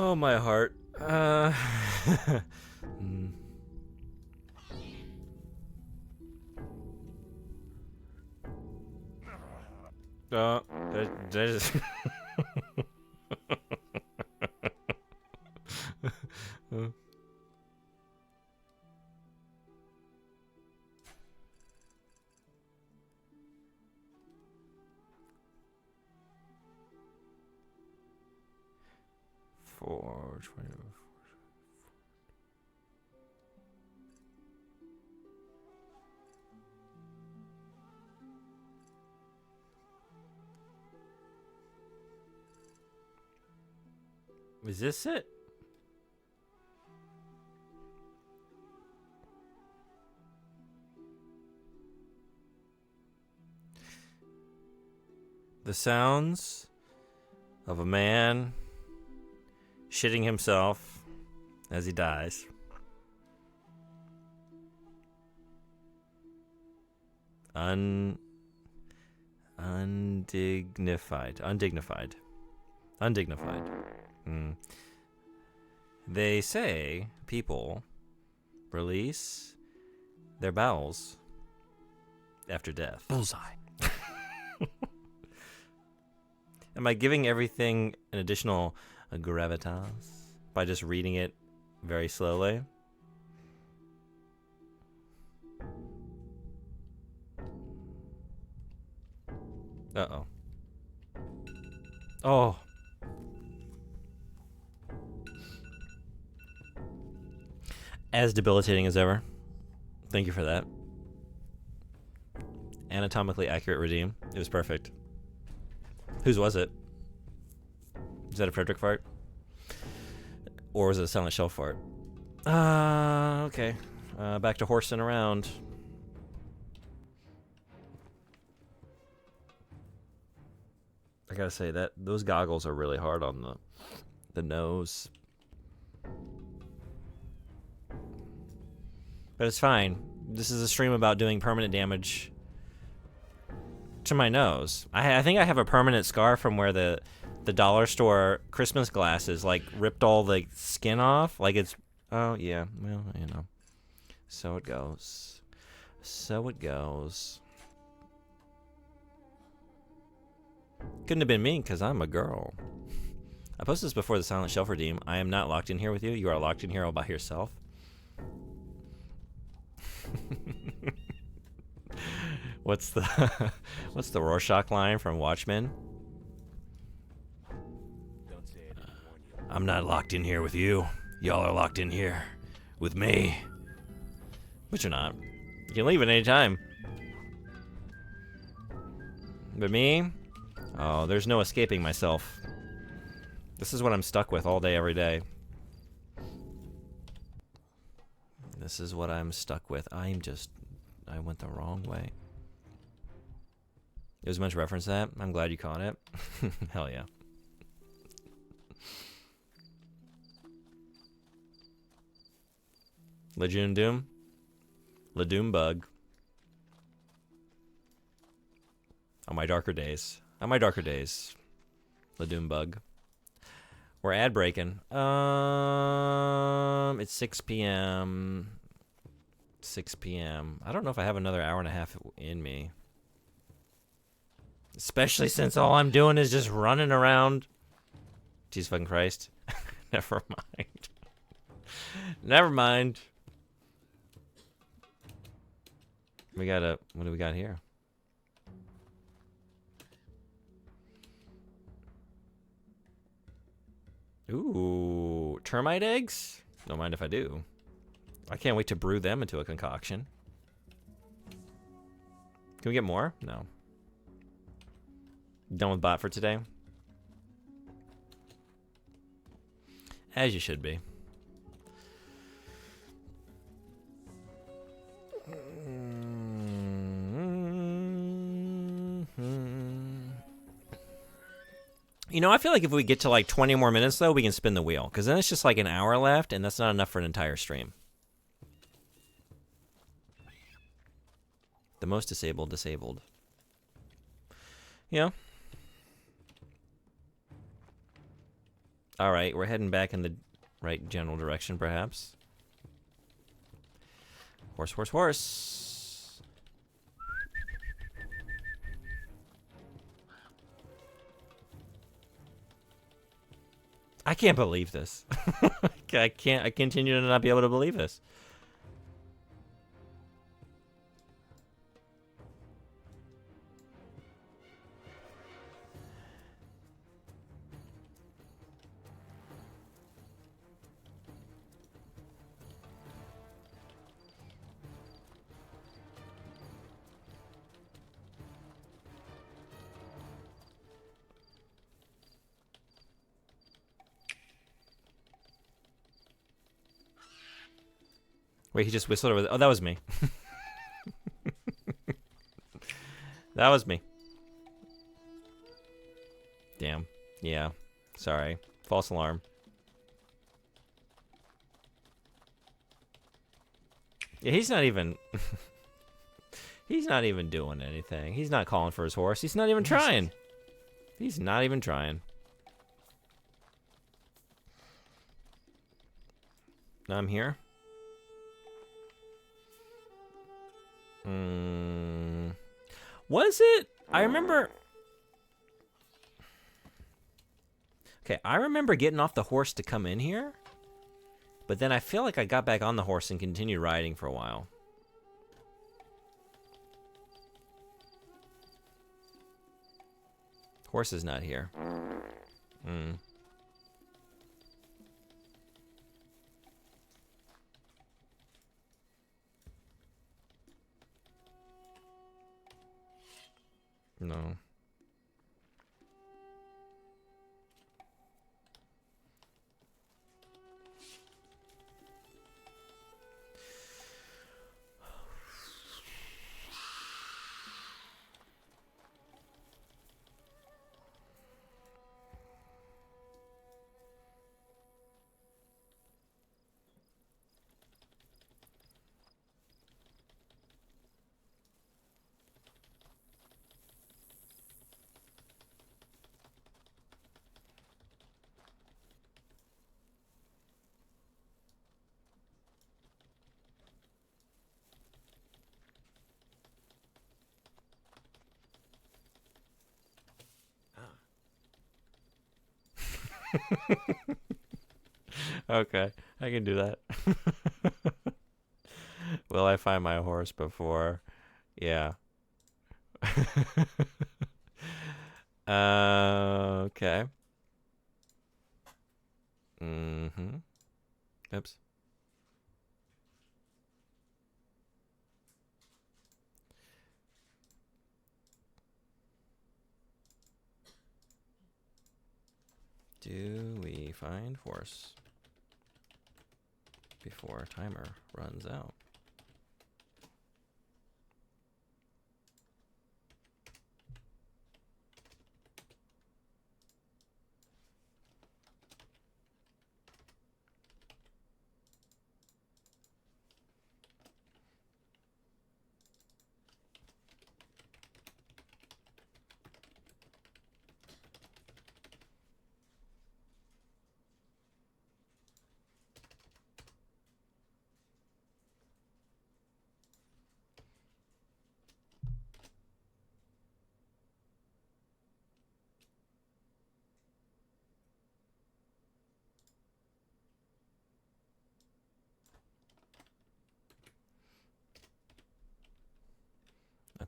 Oh, my heart. mm. Did I just... Four 20. Is this it? The sounds of a man shitting himself as he dies. Undignified. They say people release their bowels after death. Bullseye. Am I giving everything an additional gravitas by just reading it very slowly? Uh-oh. Oh. As debilitating as ever. Thank you for that. Anatomically accurate redeem. It was perfect. Whose was it? Is that a Frederick fart? Or was it a Silent Shell fart? Okay. Back to horsing around. I gotta say that those goggles are really hard on the nose. But it's fine. This is a stream about doing permanent damage to my nose. I think I have a permanent scar from where the dollar store Christmas glasses like ripped all the skin off. Like it's, oh yeah, well, you know. So it goes. So it goes. Couldn't have been me because I'm a girl. I posted this before the Silent Shelf redeem. I am not locked in here with you. You are locked in here all by yourself. What's the Rorschach line from Watchmen? I'm not locked in here with you. Y'all are locked in here with me. But you're not. You can leave at any time. But me? Oh, there's no escaping myself. This is what I'm stuck with all day, every day. This is what I'm stuck with. I went the wrong way. It was meant to reference that. I'm glad you caught it. Hell yeah. Legion Doom? Ledoom Bug. On my darker days. On my darker days. Ledoom Bug. We're ad breaking. It's 6 p.m. 6 p.m. I don't know if I have another hour and a half in me. Especially since all I'm doing is just running around. Jesus fucking Christ. Never mind. Never mind. We got a... What do we got here? Ooh, termite eggs? Don't mind if I do. I can't wait to brew them into a concoction. Can we get more? No. Done with bot for today? As you should be. You know, I feel like if we get to like 20 more minutes, though, we can spin the wheel. Because then it's just like an hour left, and that's not enough for an entire stream. The most disabled. Yeah. All right, we're heading back in the right general direction, perhaps. Horse, horse, horse. I can't believe this. I continue to not be able to believe this. Wait, he just whistled over. Oh, that was me. That was me. Damn. Yeah. Sorry. False alarm. Yeah, he's not even... he's not even doing anything. He's not calling for his horse. He's not even trying. He's not even trying. Now I'm here. Was it? I remember... Okay, I remember getting off the horse to come in here. But then I feel like I got back on the horse and continued riding for a while. Horse is not here. No. Okay, I can do that. Will I find my horse before? Yeah. Okay. Oops. Do we find horse before timer runs out?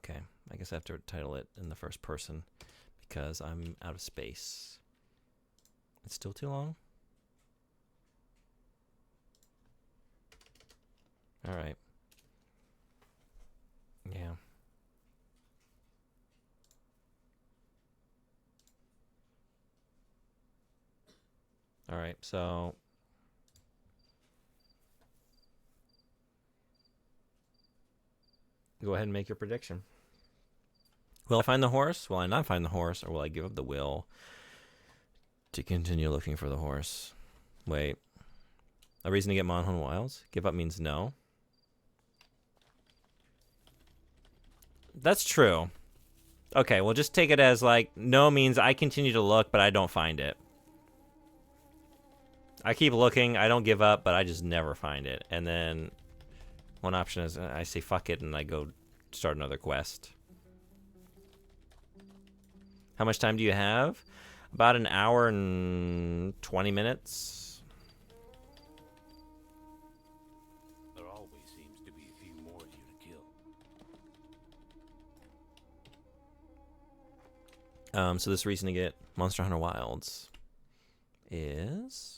Okay, I guess I have to title it in the first person because I'm out of space. It's still too long? All right. Yeah. All right, so... Go ahead and make your prediction. Will I find the horse? Will I not find the horse? Or will I give up the will to continue looking for the horse? Wait. A reason to get Monhun Wilds? Give up means no. That's true. Okay, we'll just take it as like, no means I continue to look, but I don't find it. I keep looking. I don't give up, but I just never find it. And then one option is I say fuck it and I go start another quest. How much time do you have? About an hour and 20 minutes. There always seems to be a few more of you to kill. So this reason to get Monster Hunter Wilds is...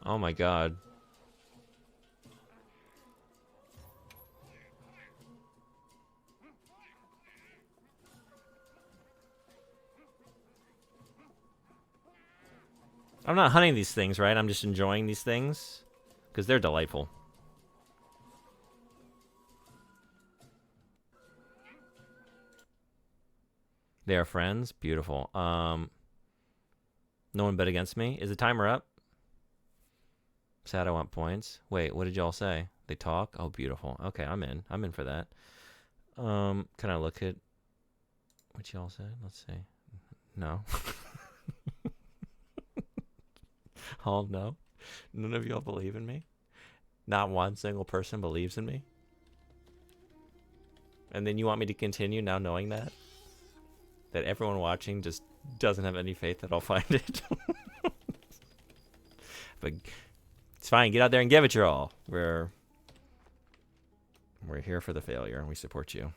Oh my god. I'm not hunting these things, right? I'm just enjoying these things because they're delightful. They are friends. Beautiful. No one bet against me. Is the timer up? Sad I want points. Wait, what did y'all say? They talk? Oh, beautiful. Okay, I'm in. I'm in for that. Can I look at what y'all said? Let's see. No. Oh, no. None of y'all believe in me? Not one single person believes in me? And then you want me to continue now knowing that? That everyone watching just doesn't have any faith that I'll find it? But it's fine. Get out there and give it your all. We're here for the failure. We support you.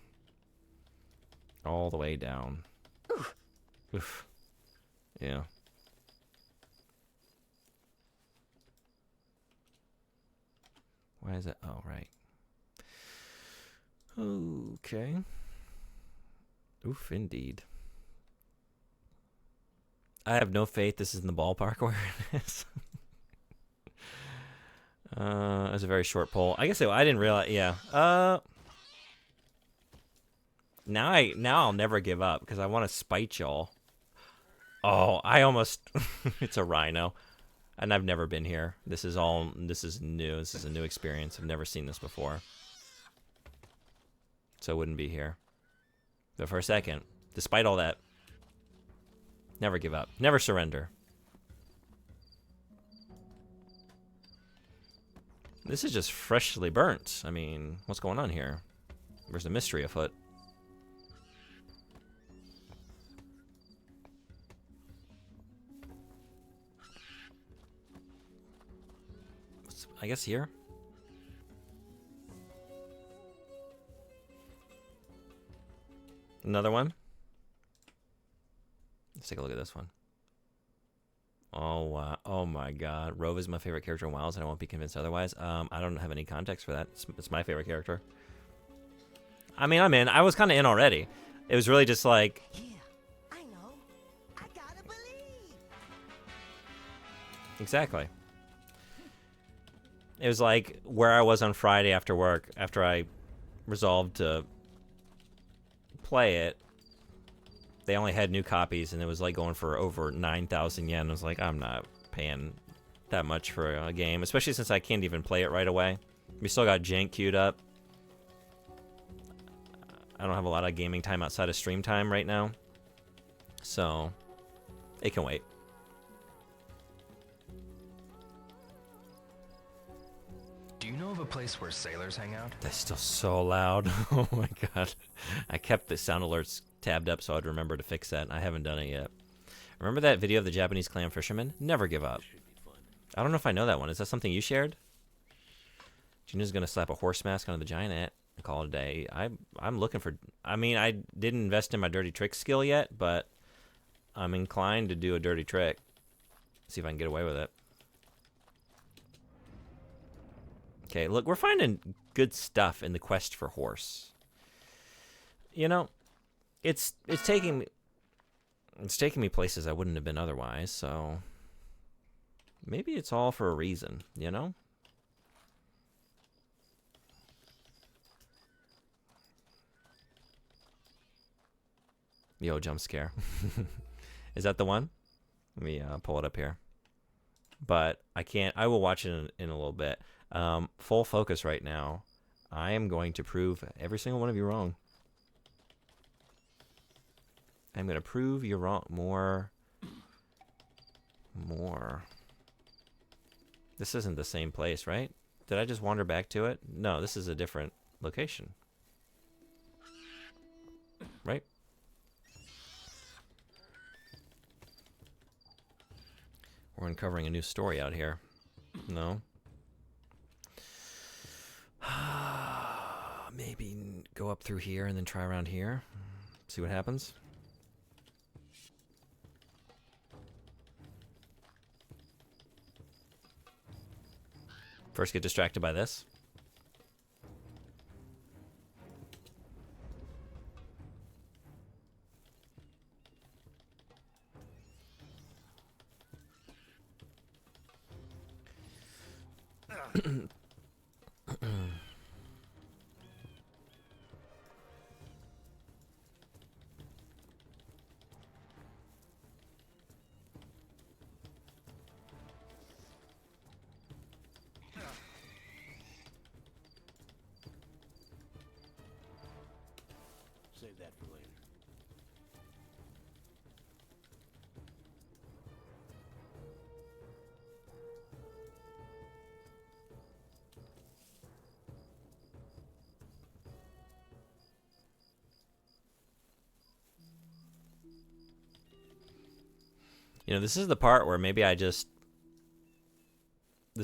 All the way down. Oof. Yeah. Why is it? Oh, right. Okay. Oof, indeed. I have no faith this is in the ballpark where it is. It was a very short poll. I guess I didn't realize. Yeah. Now I'll never give up because I want to spite y'all. Oh, I almost. It's a rhino, and I've never been here. This is new. This is a new experience. I've never seen this before, so I wouldn't be here. But for a second, despite all that, never give up. Never surrender. This is just freshly burnt. I mean, what's going on here? There's a mystery afoot. I guess here. Another one. Let's take a look at this one. Oh, wow. Oh my god. Rove is my favorite character in WoWs, and I won't be convinced otherwise. I don't have any context for that. It's my favorite character. I mean, I'm in. I was kind of in already. It was really just like... I know. I gotta believe. Exactly. It was like where I was on Friday after work, after I resolved to play it. They only had new copies, and it was like going for over 9,000 yen. I was like, I'm not paying that much for a game, especially since I can't even play it right away. We still got Jank queued up. I don't have a lot of gaming time outside of stream time right now, so it can wait. Do you know of a place where sailors hang out? That's still so loud. Oh my god. I kept the sound alerts tabbed up so I'd remember to fix that. I haven't done it yet. Remember that video of the Japanese clam fisherman? Never give up. I don't know if I know that one. Is that something you shared? Gina's gonna slap a horse mask onto the giant ant and call it a day. I'm looking for... I mean, I didn't invest in my dirty trick skill yet, but I'm inclined to do a dirty trick. See if I can get away with it. Okay, look, we're finding good stuff in the quest for horse. You know, it's taking me places I wouldn't have been otherwise, so maybe it's all for a reason, you know? Yo, jump scare. Is that the one? Let me pull it up here. But I can't. I will watch it in a little bit. Full focus right now. I am going to prove every single one of you wrong. I'm going to prove you wrong. More. This isn't the same place, right? Did I just wander back to it? No, this is a different location. Right? We're uncovering a new story out here. No? Maybe go up through here and then try around here. See what happens. First get distracted by this. Save that for later. You know, this is the part where maybe the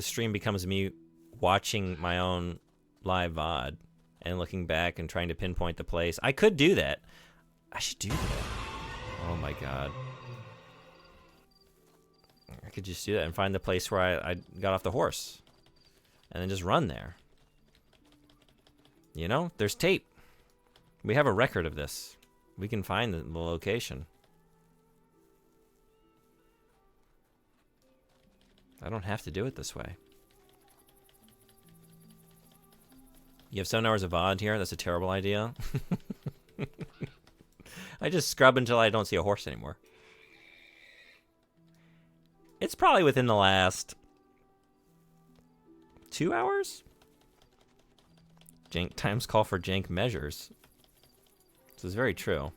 stream becomes me watching my own live VOD and looking back and trying to pinpoint the place. I could do that. I should do that. Oh my god. I could just do that and find the place where I got off the horse. And then just run there. You know, there's tape. We have a record of this. We can find the location. I don't have to do it this way. You have 7 hours of VOD here? That's a terrible idea. I just scrub until I don't see a horse anymore. It's probably within the last 2 hours? Jank times call for jank measures. This is very true.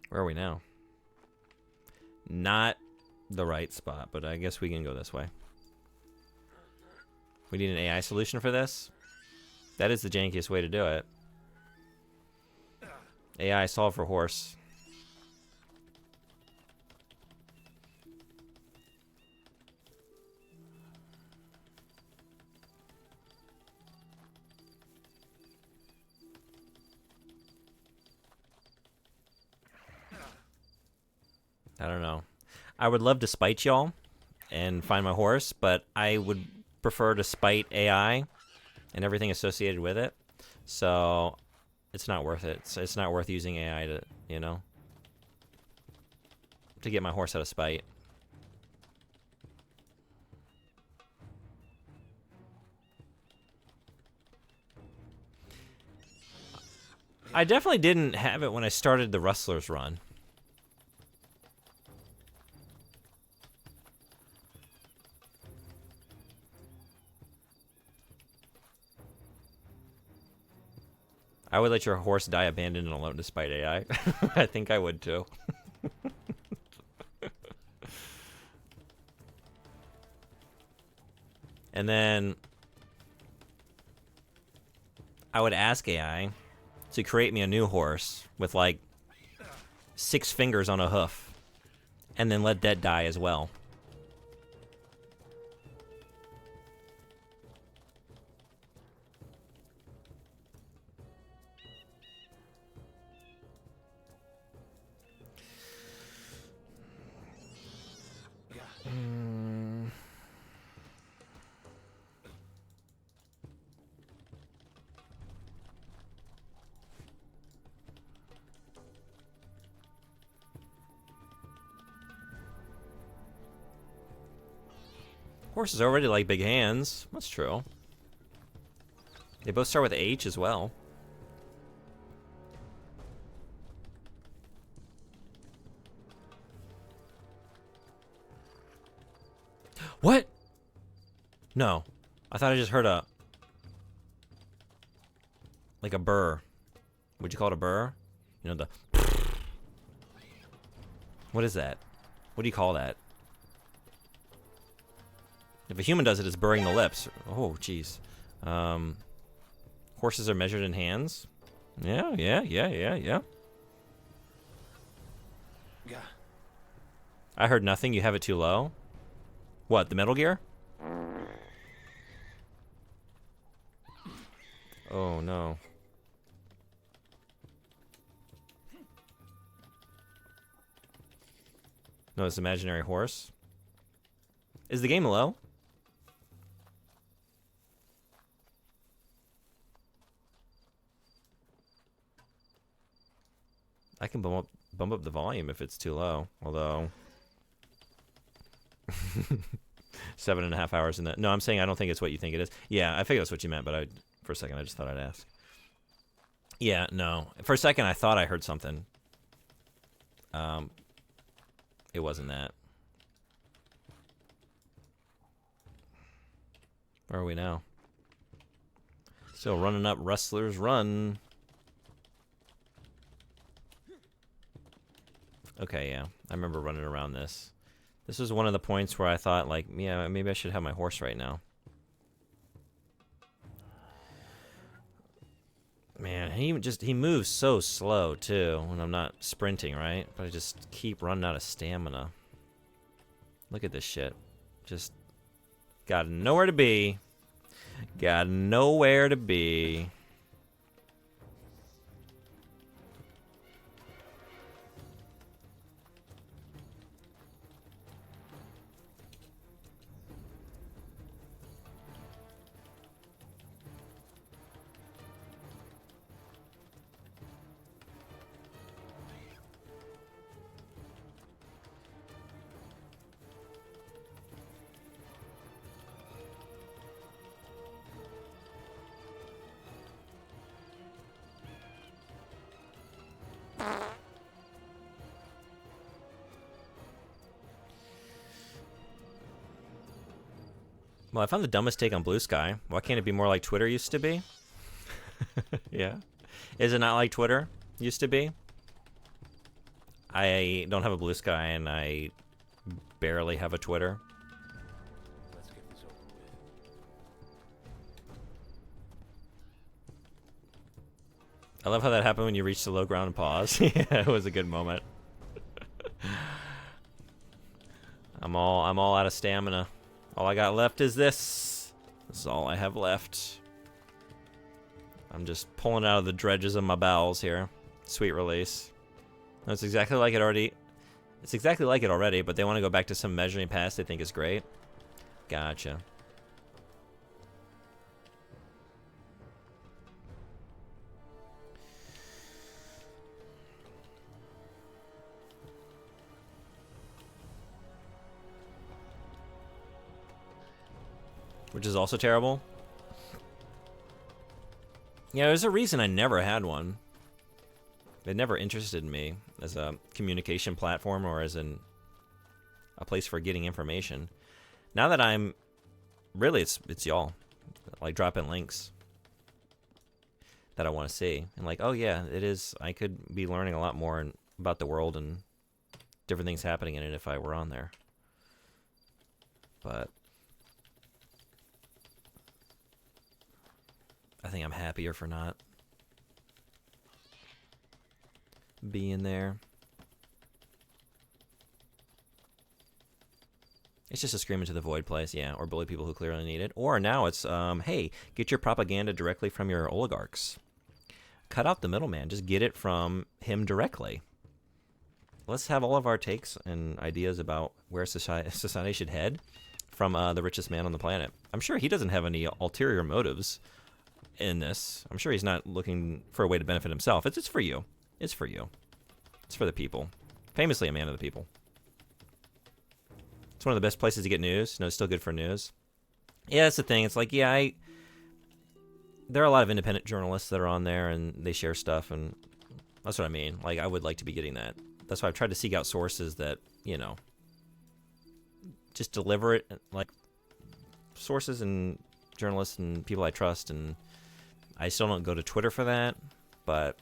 Where are we now? Not the right spot, but I guess we can go this way. We need an AI solution for this. That is the jankiest way to do it. AI solve for horse. I don't know. I would love to spite y'all and find my horse, but I would prefer to spite AI and everything associated with it. So it's not worth it. It's not worth using AI to, you know, to get my horse out of spite. I definitely didn't have it when I started the Rustlers run. I would let your horse die abandoned and alone despite AI. I think I would too. And then I would ask AI to create me a new horse with like 6 fingers on a hoof and then let that die as well. Horses already like big hands. That's true. They both start with H as well. What? No. I thought I just heard a... like a burr. Would you call it a burr? You know, the... What is that? What do you call that? If a human does it, it's burring the lips. Oh, jeez. Horses are measured in hands? Yeah. I heard nothing. You have it too low? What, the Metal Gear? Oh, no. No, it's imaginary horse. Is the game low? I can bump up the volume if it's too low, although 7.5 hours in that. No, I'm saying I don't think it's what you think it is. Yeah, I figured that's what you meant, but for a second I just thought I'd ask. Yeah, no. For a second I thought I heard something. It wasn't that. Where are we now? Still running up Rustler's Run. Okay, yeah. I remember running around this. This was one of the points where I thought, like, yeah, maybe I should have my horse right now. Man, he moves so slow, too, when I'm not sprinting, right? But I just keep running out of stamina. Look at this shit. Just got nowhere to be. Got nowhere to be. Well, I found the dumbest take on Blue Sky. Why can't it be more like Twitter used to be? Yeah. Is it not like Twitter used to be? I don't have a Blue Sky and I barely have a Twitter. Let's get this over with. I love how that happened when you reached the low ground and paused. Yeah, it was a good moment. I'm all out of stamina. All I got left is this. This is all I have left. I'm just pulling out of the dredges of my bowels here. Sweet release. No, it's exactly like it already. It's exactly like it already, but they want to go back to some measuring pass they think is great. Gotcha. Which is also terrible. Yeah, there's a reason I never had one. It never interested me as a communication platform or as a place for getting information. Now that I'm... Really, it's y'all. Like, dropping links that I want to see. And like, oh yeah, it is... I could be learning a lot more about the world and different things happening in it if I were on there. But... I think I'm happier for not being there. It's just a scream into the void place, yeah, or bully people who clearly need it. Or now it's, hey, get your propaganda directly from your oligarchs. Cut out the middleman, just get it from him directly. Let's have all of our takes and ideas about where society should head from the richest man on the planet. I'm sure he doesn't have any ulterior motives in this. I'm sure he's not looking for a way to benefit himself. It's for you. It's for you. It's for the people. Famously a man of the people. It's one of the best places to get news. No, it's still good for news. Yeah, that's the thing. It's like, yeah, there are a lot of independent journalists that are on there, and they share stuff, and that's what I mean. Like, I would like to be getting that. That's why I've tried to seek out sources that, you know, just deliver it, like sources and journalists and people I trust. And I still don't go to Twitter for that, but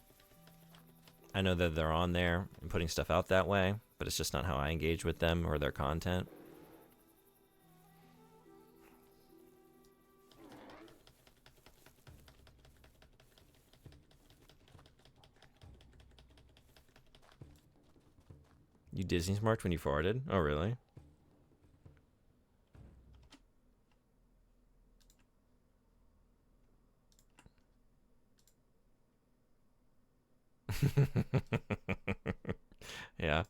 I know that they're on there and putting stuff out that way, but it's just not how I engage with them or their content. You Disney smarked when you farted? Oh, really? Yeah.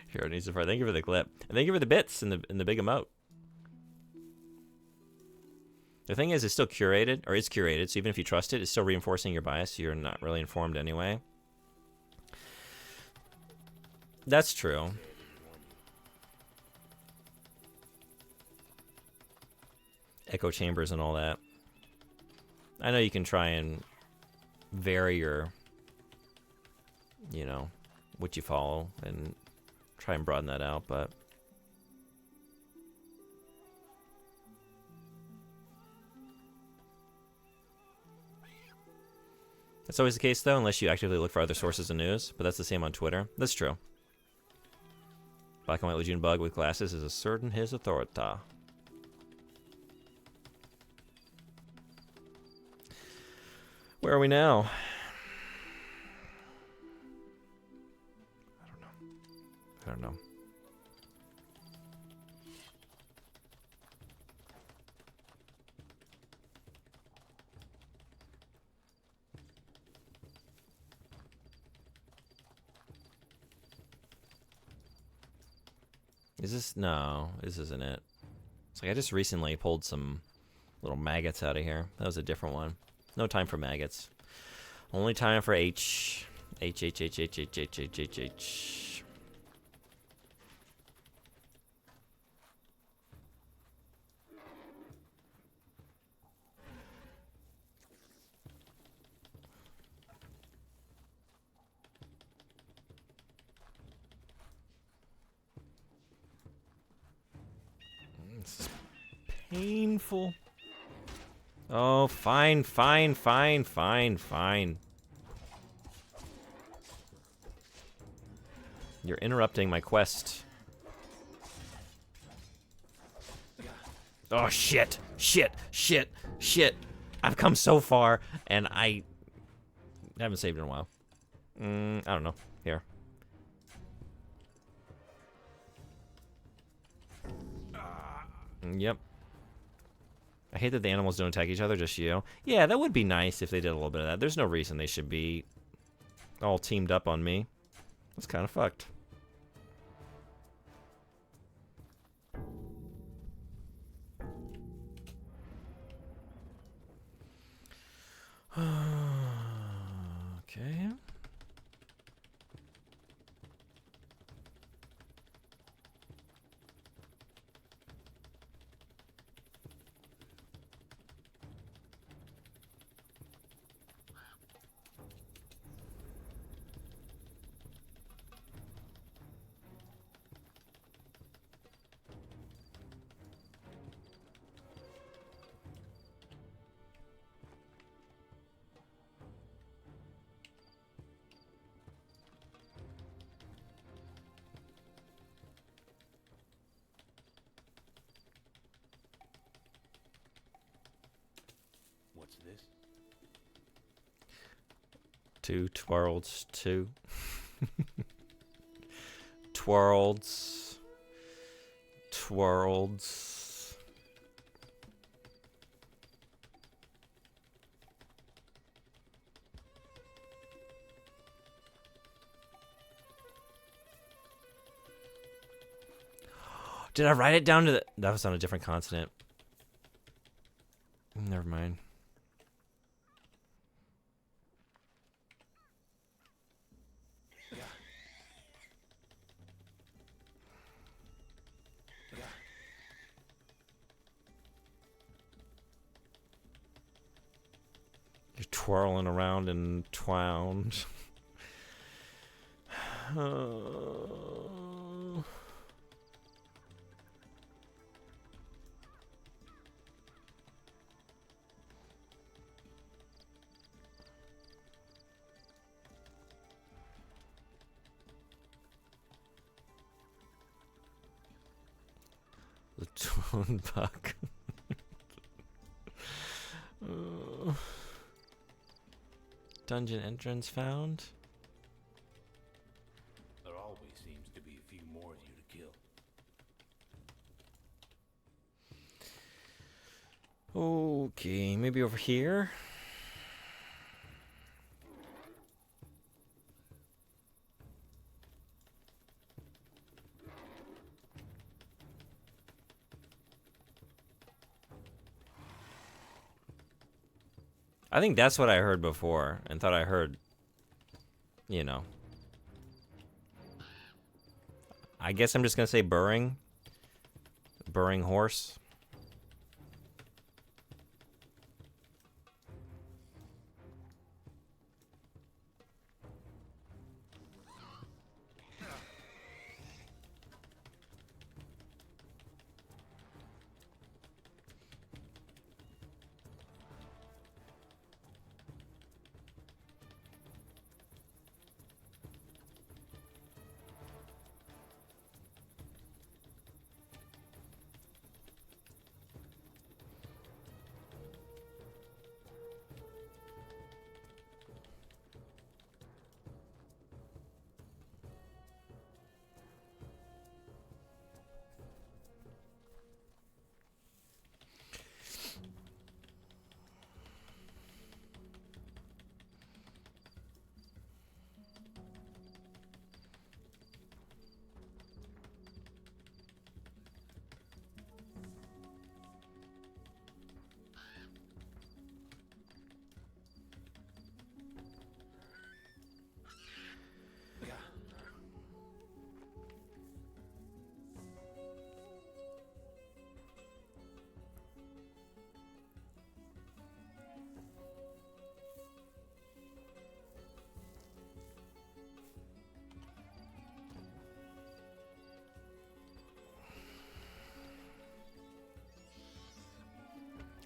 Hero needs to fart. Thank you for the clip. And thank you for the bits and the big emote. The thing is, it's still curated, or it's curated, so even if you trust it, it's still reinforcing your bias, so you're not really informed anyway. That's true. Echo chambers and all that. I know you can try and vary your, you know, what you follow and try and broaden that out, but that's always the case, though, unless you actively look for other sources of news. But that's the same on Twitter. That's true. Black and White Legion Bug with glasses is asserting his authority. Where are we now? I don't know. Is this? No, this isn't it. It's like I just recently pulled some little maggots out of here. That was a different one. No time for maggots. Only time for H. H. This is painful. Oh, fine. You're interrupting my quest. Oh, shit. I've come so far, and I haven't saved in a while. I don't know. Here. Yep. I hate that the animals don't attack each other, just you. Yeah, that would be nice if they did a little bit of that. There's no reason they should be all teamed up on me. That's kind of fucked. Okay. What's this? 2 twirls, 2. Twirls. Did I write it down to the... That was on a different continent. Never mind. You're twirling around and twound. The Toon Buck. Dungeon entrance found. There always seems to be a few more of you to kill. Okay, maybe over here. I think that's what I heard before and thought I heard, you know. I guess I'm just going to say burring. Burring horse.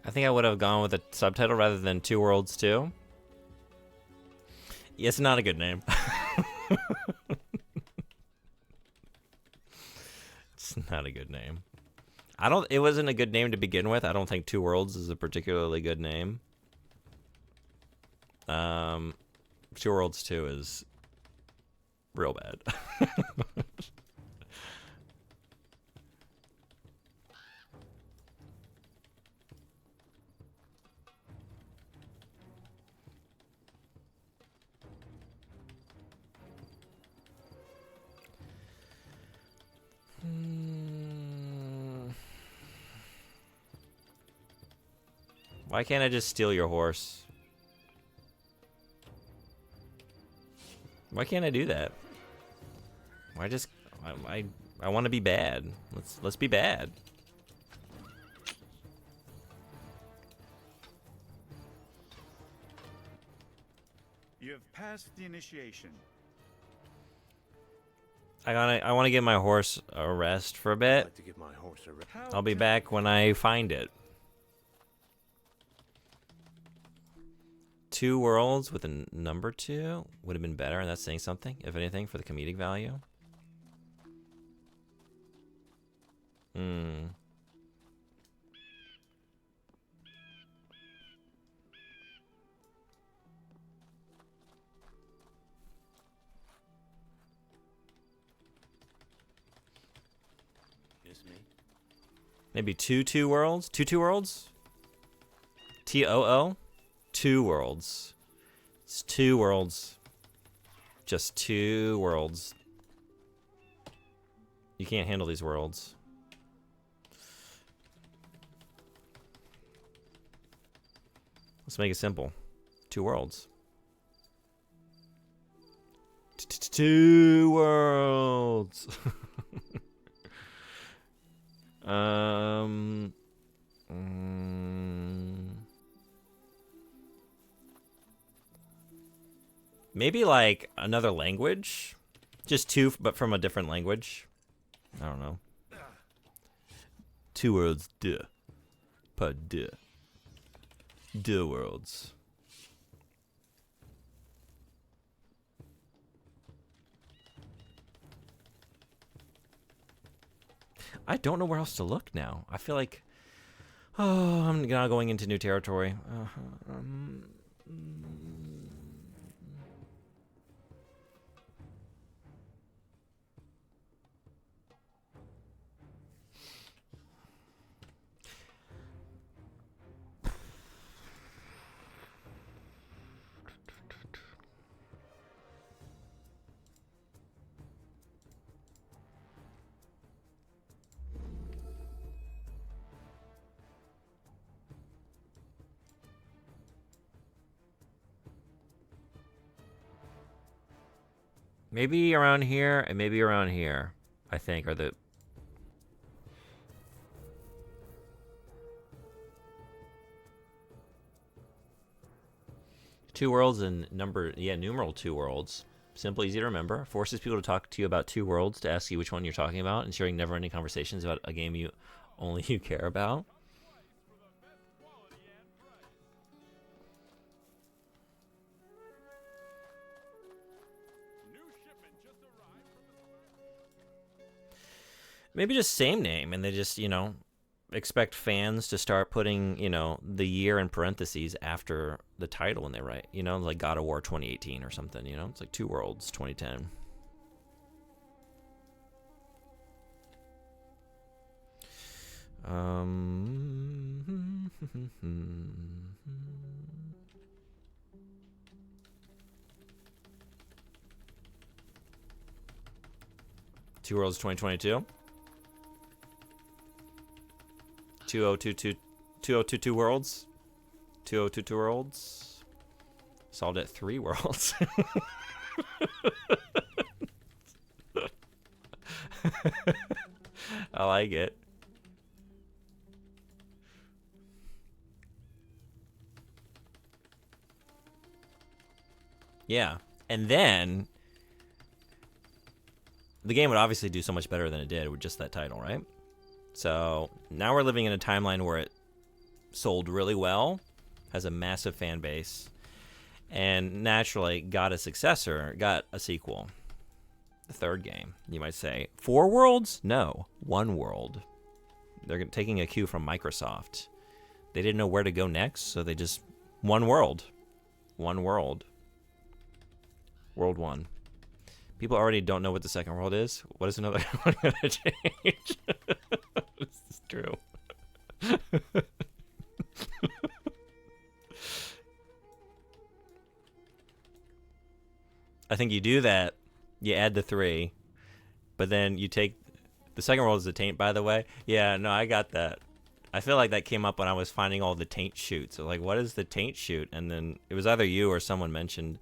I think I would have gone with a subtitle rather than Two Worlds 2. Yeah, it's not a good name. It's not a good name. It wasn't a good name to begin with. I don't think Two Worlds is a particularly good name. Two Worlds 2 is real bad. Why can't I just steal your horse? Why can't I do that? Why just I want to be bad. Let's be bad. You have passed the initiation. I want to give my horse a rest for a bit. I'd like to give my horse a rest. I'll be back when I find it. Two Worlds with a number 2 would have been better, and that's saying something, if anything, for the comedic value. Just me. Maybe Two Worlds? Two Worlds? TOO? Two Worlds. It's Two Worlds. Just Two Worlds. You can't handle these worlds. Let's make it simple. 2 worlds. 2 worlds. Maybe like another language, just 2, but from a different language. I don't know. 2 worlds, duh. Pas duh. 2 worlds. I don't know where else to look now. I feel like, oh, I'm now going into new territory. Maybe around here and maybe around here, I think, are the... Two worlds and numeral 2 worlds. Simple, easy to remember. Forces people to talk to you about 2 worlds to ask you which one you're talking about, ensuring never-ending conversations about a game you care about. Maybe just same name, and they just, expect fans to start putting, the year in parentheses after the title when they write, like God of War 2018 or something, It's like 2 Worlds 2010. Two Worlds 2022. 2022 worlds. 2022 worlds. Solved at 3 worlds. I like it. Yeah. And then the game would obviously do so much better than it did with just that title, right? So now we're living in a timeline where it sold really well, has a massive fan base, and naturally got a successor, got a sequel. The third game, you might say. 4 worlds? No, 1 world. They're taking a cue from Microsoft. They didn't know where to go next, so they just... 1 world. 1 world. World 1. People already don't know what the second world is. What is another one going to change? This is true. I think you do that. You add the 3, but then you take the second world is the taint. By the way, yeah, no, I got that. I feel like that came up when I was finding all the taint shoots. So like, what is the taint shoot? And then it was either you or someone mentioned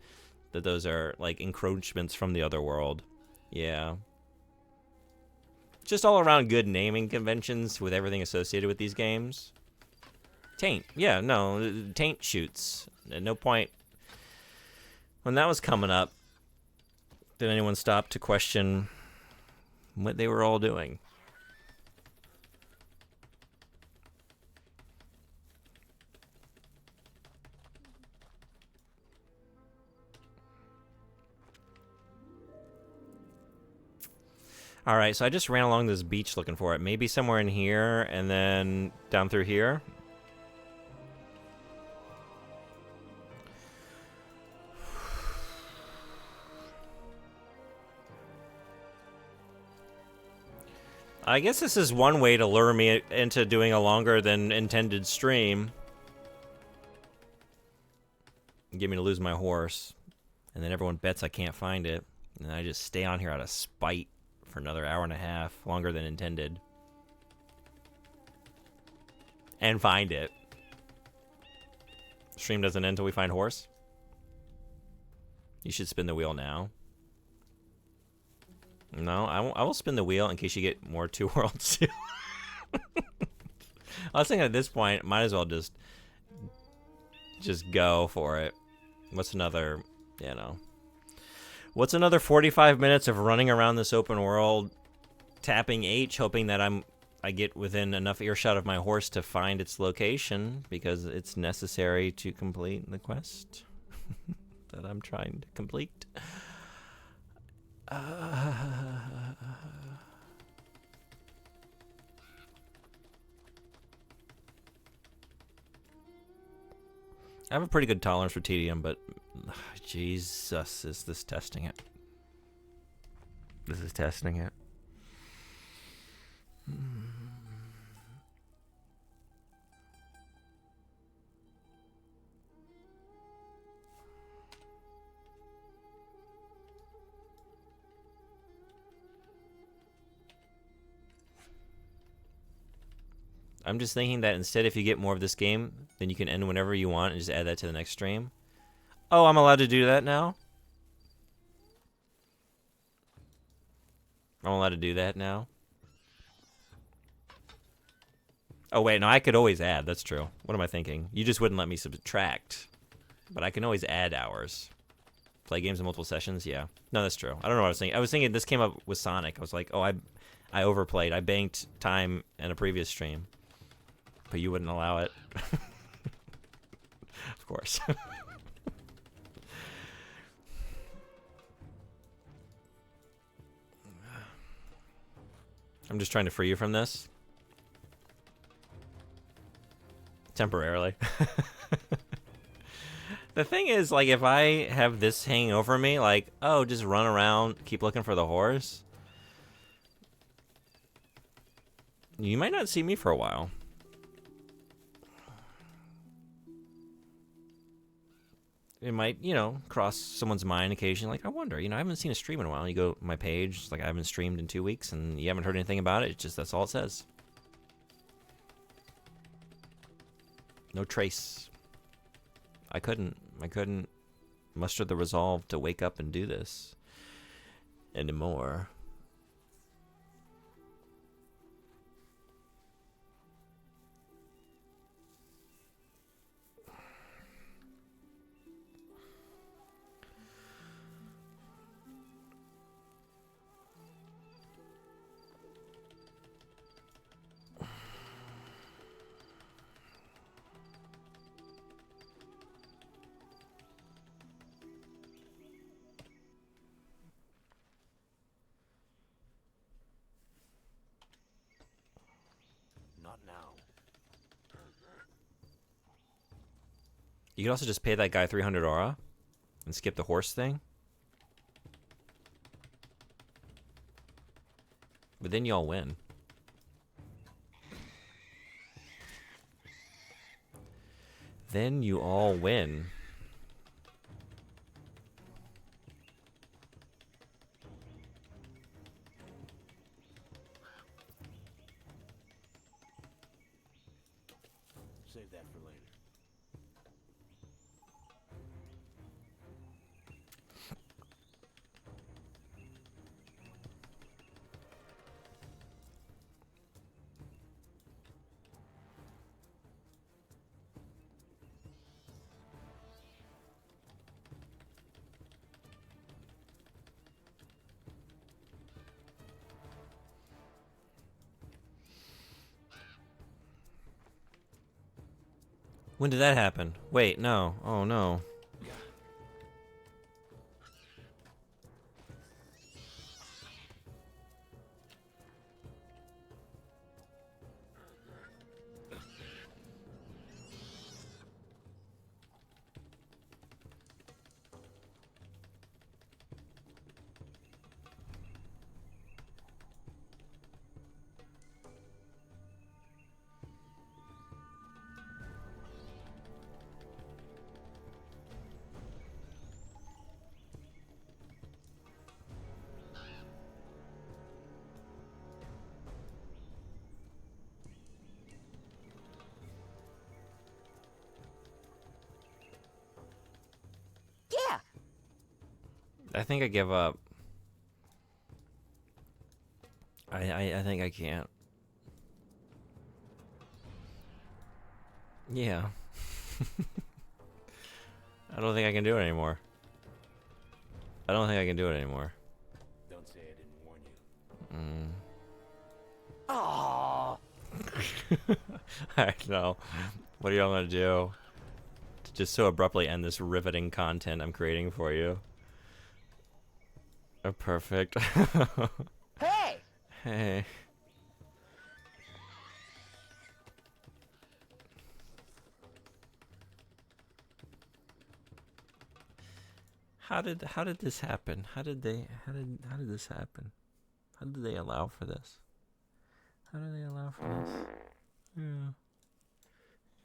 that those are like encroachments from the other world. Yeah. Just all around good naming conventions with everything associated with these games. Taint. Yeah, no, taint shoots. At no point when that was coming up did anyone stop to question what they were all doing. All right, so I just ran along this beach looking for it. Maybe somewhere in here and then down through here. I guess this is one way to lure me into doing a longer than intended stream. Get me to lose my horse. And then everyone bets I can't find it. And I just stay on here out of spite for another hour and a half, longer than intended. And find it. Stream doesn't end until we find horse. You should spin the wheel now. No, I will spin the wheel in case you get more 2 worlds too. I was thinking at this point, might as well just go for it. What's another, what's another 45 minutes of running around this open world, tapping H, hoping that I get within enough earshot of my horse to find its location, because it's necessary to complete the quest that I'm trying to complete. I have a pretty good tolerance for tedium, but Jesus, is this testing it? This is testing it. I'm just thinking that instead, if you get more of this game, then you can end whenever you want and just add that to the next stream. Oh, I'm allowed to do that now? I'm allowed to do that now? Oh, wait, no, I could always add. That's true. What am I thinking? You just wouldn't let me subtract. But I can always add hours. Play games in multiple sessions? Yeah. No, that's true. I don't know what I was thinking. I was thinking this came up with Sonic. I was like, oh, I overplayed. I banked time in a previous stream. But you wouldn't allow it. Of course. I'm just trying to free you from this. Temporarily. The thing is, like, if I have this hanging over me, like, oh, just run around, keep looking for the horse, you might not see me for a while. It might, cross someone's mind occasionally. Like, I wonder, I haven't seen a stream in a while. You go to my page, it's like I haven't streamed in 2 weeks, and you haven't heard anything about it. It's just, that's all it says. No trace. I couldn't muster the resolve to wake up and do this anymore. You could also just pay that guy 300 aura and skip the horse thing. But then y'all win. Then you all win. Save that for later. When did that happen? Wait, no. Oh, no. I think I give up. I think I can't. Yeah. I don't think I can do it anymore. I don't think I can do it anymore. Don't say I didn't warn you. Aww. I know. What are y'all gonna do? To just so abruptly end this riveting content I'm creating for you. Oh, perfect. Hey! Hey. How did this happen? How did this happen? How did they allow for this? How did they allow for this?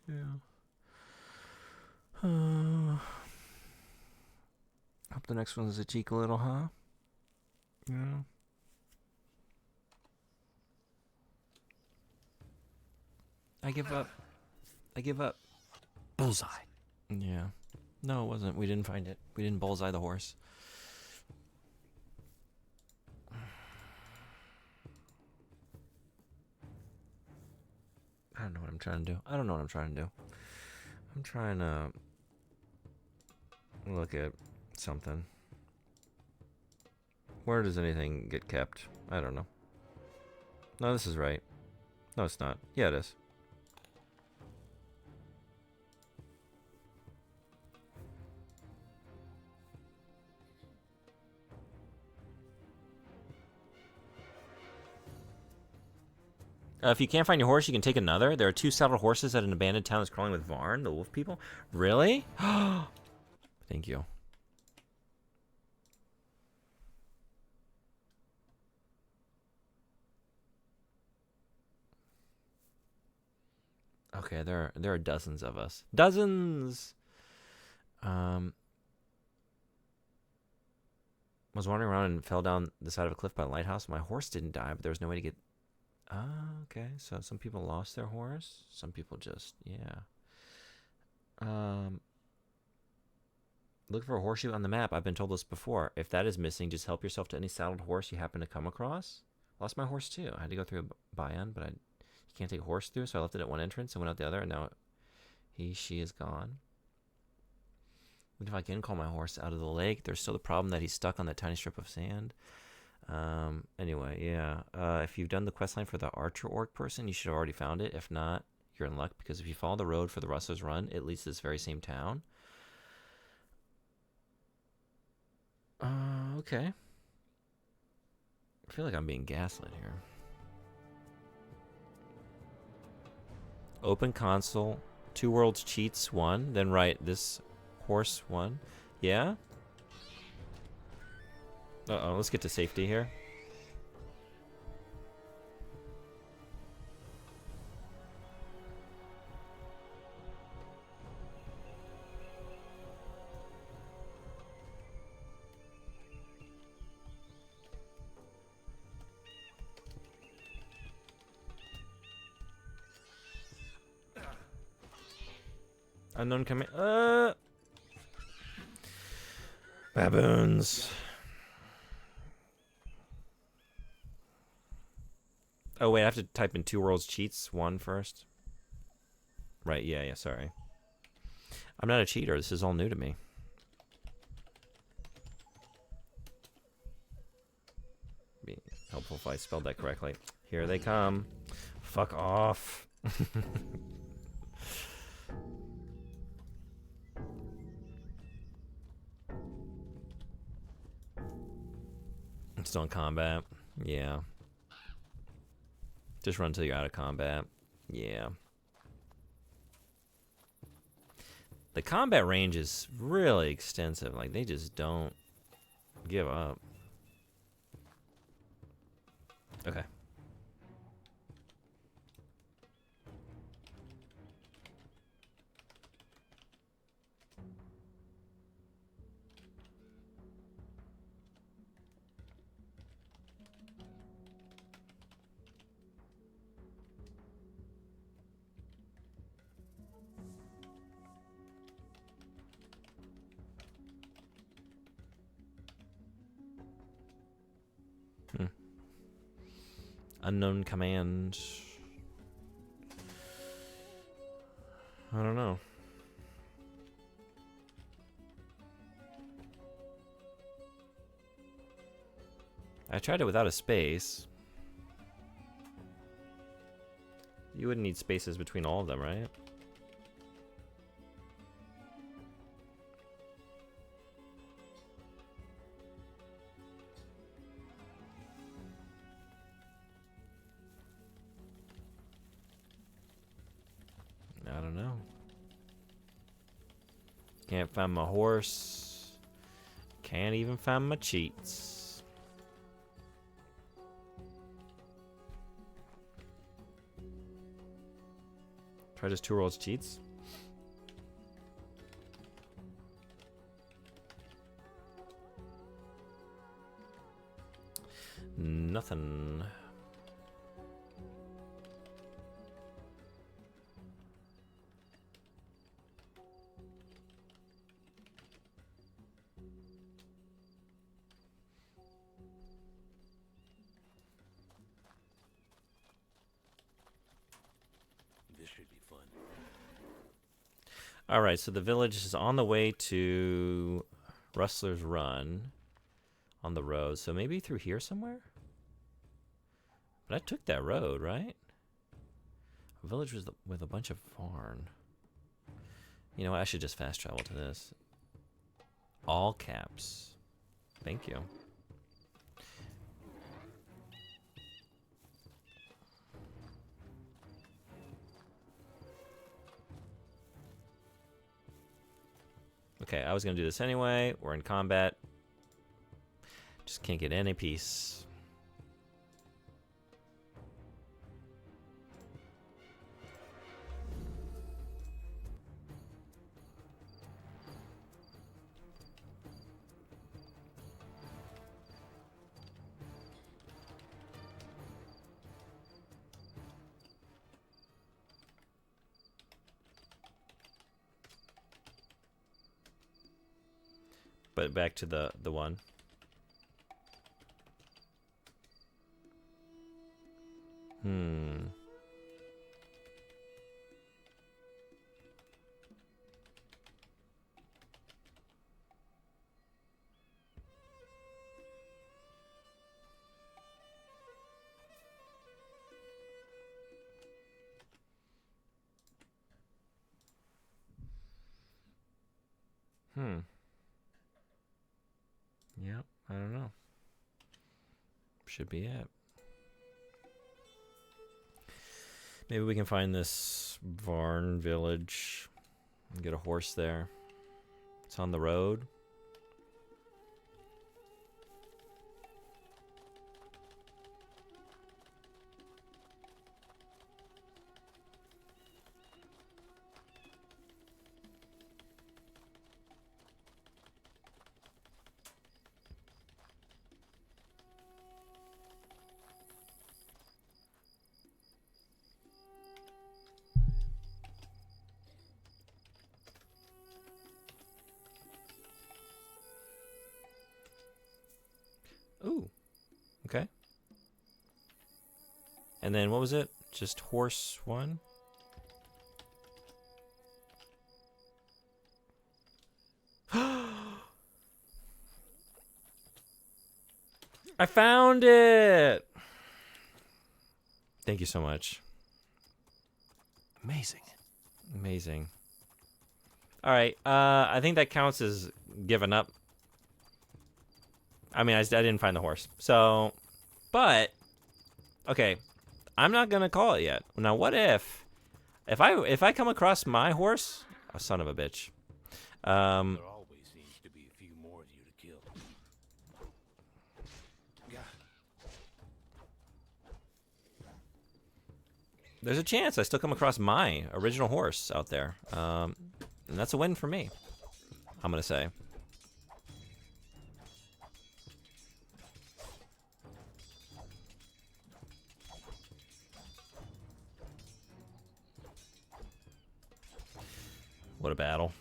Yeah. Hope the next one is a cheek a little, huh? Yeah. I give up. I give up. Bullseye. Yeah. No, it wasn't. We didn't find it. We didn't bullseye the horse. I don't know what I'm trying to do. I don't know what I'm trying to do. I'm trying to look at something. Where does anything get kept? I don't know. No, this is right. No, it's not. Yeah, it is. If you can't find your horse, you can take another. There are 2 saddled horses at an abandoned town that's crawling with Varn, the wolf people. Really? Thank you. Okay, there are dozens of us. Dozens! Was wandering around and fell down the side of a cliff by a lighthouse. My horse didn't die, but there was no way to get... okay. So some people lost their horse. Some people just, yeah. Look for a horseshoe on the map. I've been told this before. If that is missing, just help yourself to any saddled horse you happen to come across. Lost my horse too. I had to go through a buy-in, but you can't take a horse through, so I left it at one entrance and went out the other, and now she is gone. Even if I can call my horse out of the lake, there's still the problem that he's stuck on that tiny strip of sand. Anyway, yeah. If you've done the questline for the Archer Orc person, you should have already found it. If not, you're in luck, because if you follow the road for the Rustler's Run, it leads to this very same town. Okay. I feel like I'm being gaslit here. Open console, 2 worlds cheats 1, then write this horse 1. Yeah? Uh-oh, let's get to safety here. Unknown command. Baboons. Oh, wait, I have to type in 2 worlds cheats 1 first. Right, yeah, sorry. I'm not a cheater. This is all new to me. Be helpful if I spelled that correctly. Here they come. Fuck off. I'm still in combat. Yeah. Just run until you're out of combat. Yeah. The combat range is really extensive. Like, they just don't give up. Okay. Unknown command. I don't know. I tried it without a space. You wouldn't need spaces between all of them, right? I don't know. Can't find my horse. Can't even find my cheats. Try just 2 rolls cheats. Nothing. This should be fun. All right, so the village is on the way to Rustler's Run on the road. So maybe through here somewhere? But I took that road, right? A village with a bunch of farm. You know what? I should just fast travel to this. All caps. Thank you. Okay, I was gonna do this anyway. We're in combat. Just can't get any peace. But back to the one. Yep, I don't know. Should be it. Maybe we can find this Varn village and get a horse there. It's on the road. Ooh, okay. And then what was it? Just horse one? I found it! Thank you so much. Amazing. Amazing. All right, I think that counts as giving up. I mean, I didn't find the horse. So, but, okay, I'm not going to call it yet. Now, what if I come across my horse? Oh, son of a bitch. There always seems to be a few more of you to kill. Yeah. There's a chance I still come across my original horse out there. And that's a win for me, I'm going to say. What a battle.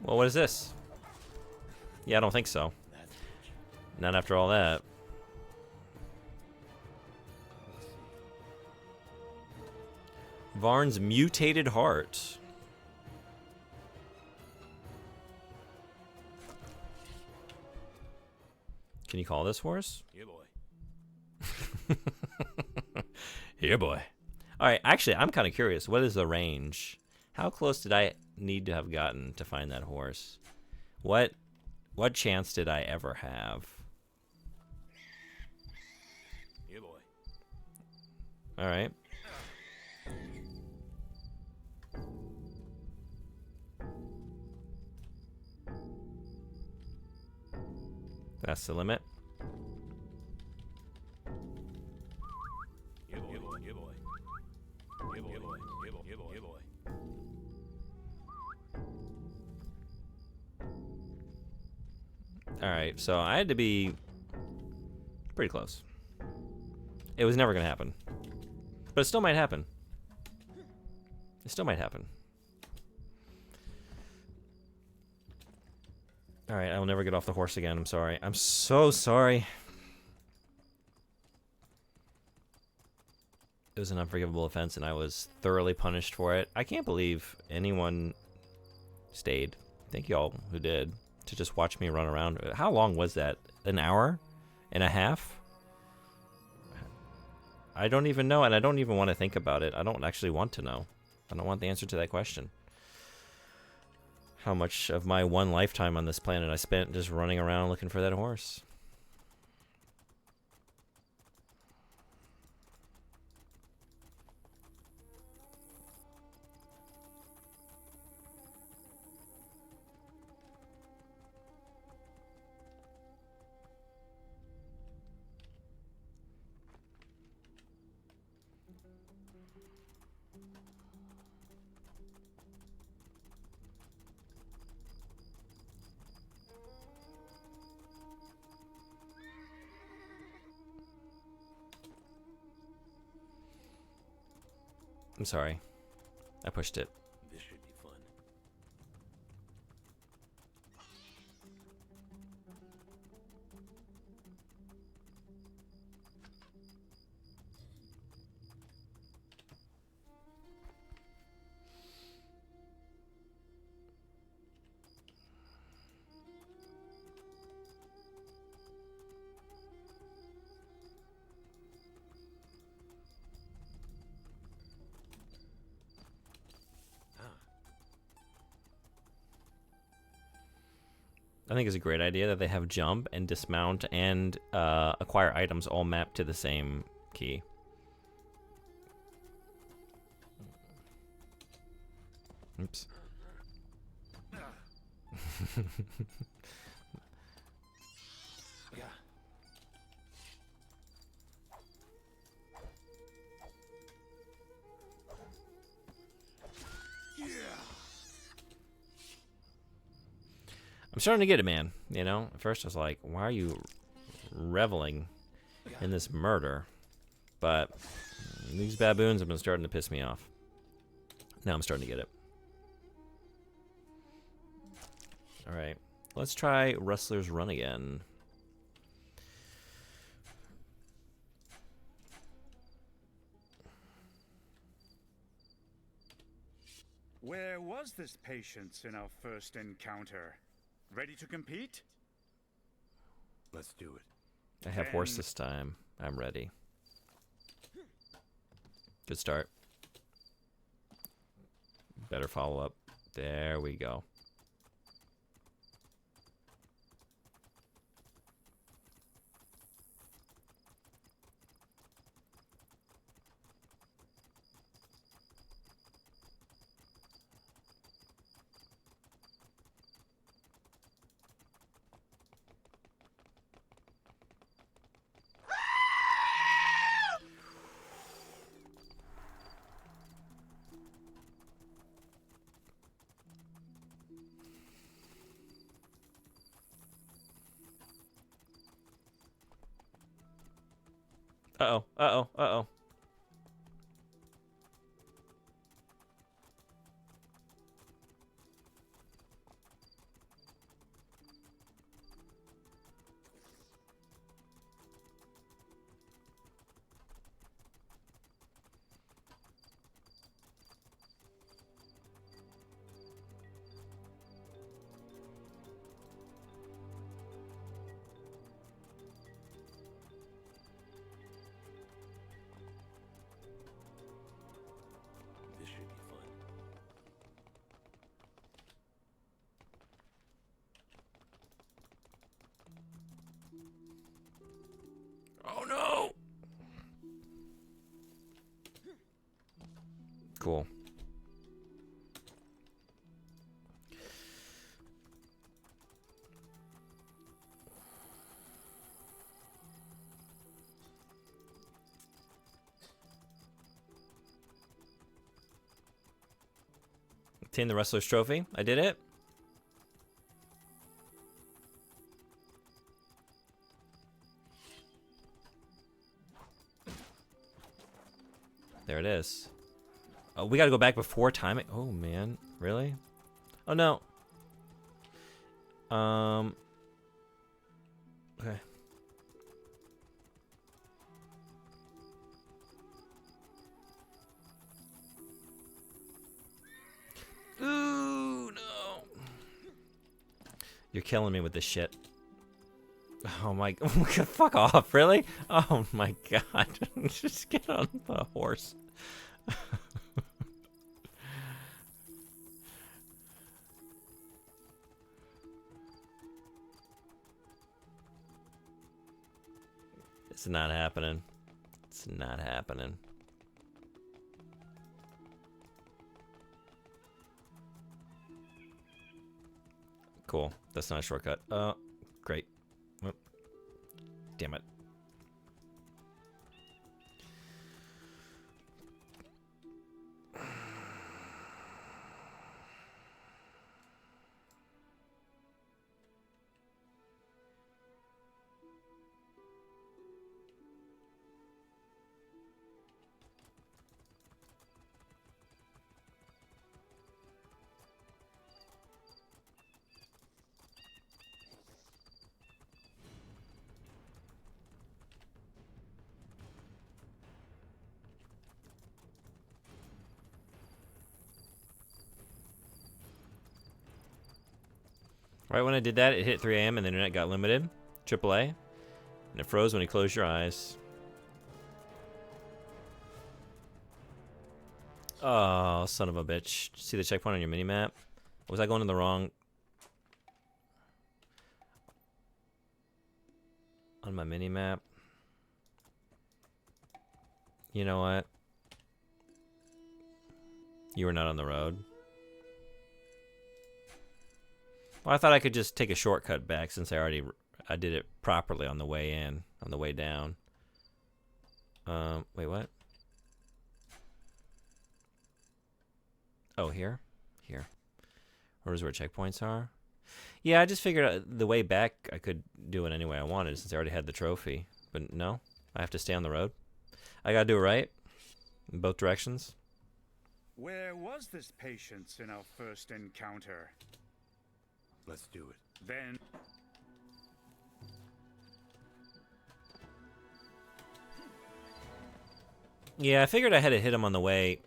Well, what is this? Yeah, I don't think so. Not after all that. Varn's mutated heart. Can you call this horse? Yeah, boy. Here, boy. All right, actually, I'm kind of curious. What is the range? How close did I need to have gotten to find that horse? What chance did I ever have? Yeah, boy. All right. That's the limit. Yeah, boy. Yeah, boy. Yeah, boy. Yeah, boy. Yeah, boy. Yeah, boy. Yeah, boy. All right, so I had to be pretty close. It was never going to happen. But it still might happen. It still might happen. All right, I will never get off the horse again. I'm sorry. I'm so sorry. It was an unforgivable offense, and I was thoroughly punished for it. I can't believe anyone stayed. Thank you all who did to just watch me run around. How long was that? An hour and a half? I don't even know, and I don't even want to think about it. I don't actually want to know. I don't want the answer to that question. How much of my one lifetime on this planet I spent just running around looking for that horse. I'm sorry. I pushed it. This should be fun. I think it's a great idea that they have jump and dismount and acquire items all mapped to the same key. Oops. Yeah. I'm starting to get it, man. You know, at first I was like, why are you reveling in this murder? But these baboons have been starting to piss me off. Now I'm starting to get it. All right, let's try Rustler's Run again. Where was this patience in our first encounter? Ready to compete? Let's do it. I have horse this time. I'm ready. Good start. Better follow up. There we go. Uh-oh, uh-oh, uh-oh. Cool. Obtain the Wrestler's Trophy. I did it. There it is. Oh, we gotta go back before timing. Oh man, really? Oh no. Okay. Ooh, no. You're killing me with this shit. Oh my god, fuck off, really? Oh my god. Just get on the horse. It's not happening. It's not happening. Cool. That's not a shortcut. Great. Oh. Damn it. Right when I did that, it hit 3 a.m. and the internet got limited. AAA. And it froze when you closed your eyes. Oh, son of a bitch. See the checkpoint on your minimap? Was I going in the wrong... On my minimap? You know what? You were not on the road. Well, I thought I could just take a shortcut back since I did it properly on the way in, on the way down. Wait, what? Oh, here? Here. Or is where checkpoints are? Yeah, I just figured the way back I could do it any way I wanted since I already had the trophy. But no, I have to stay on the road. I gotta do it right in both directions. Where was this patience in our first encounter? Let's do it. Then... Yeah, I figured I had to hit him on the way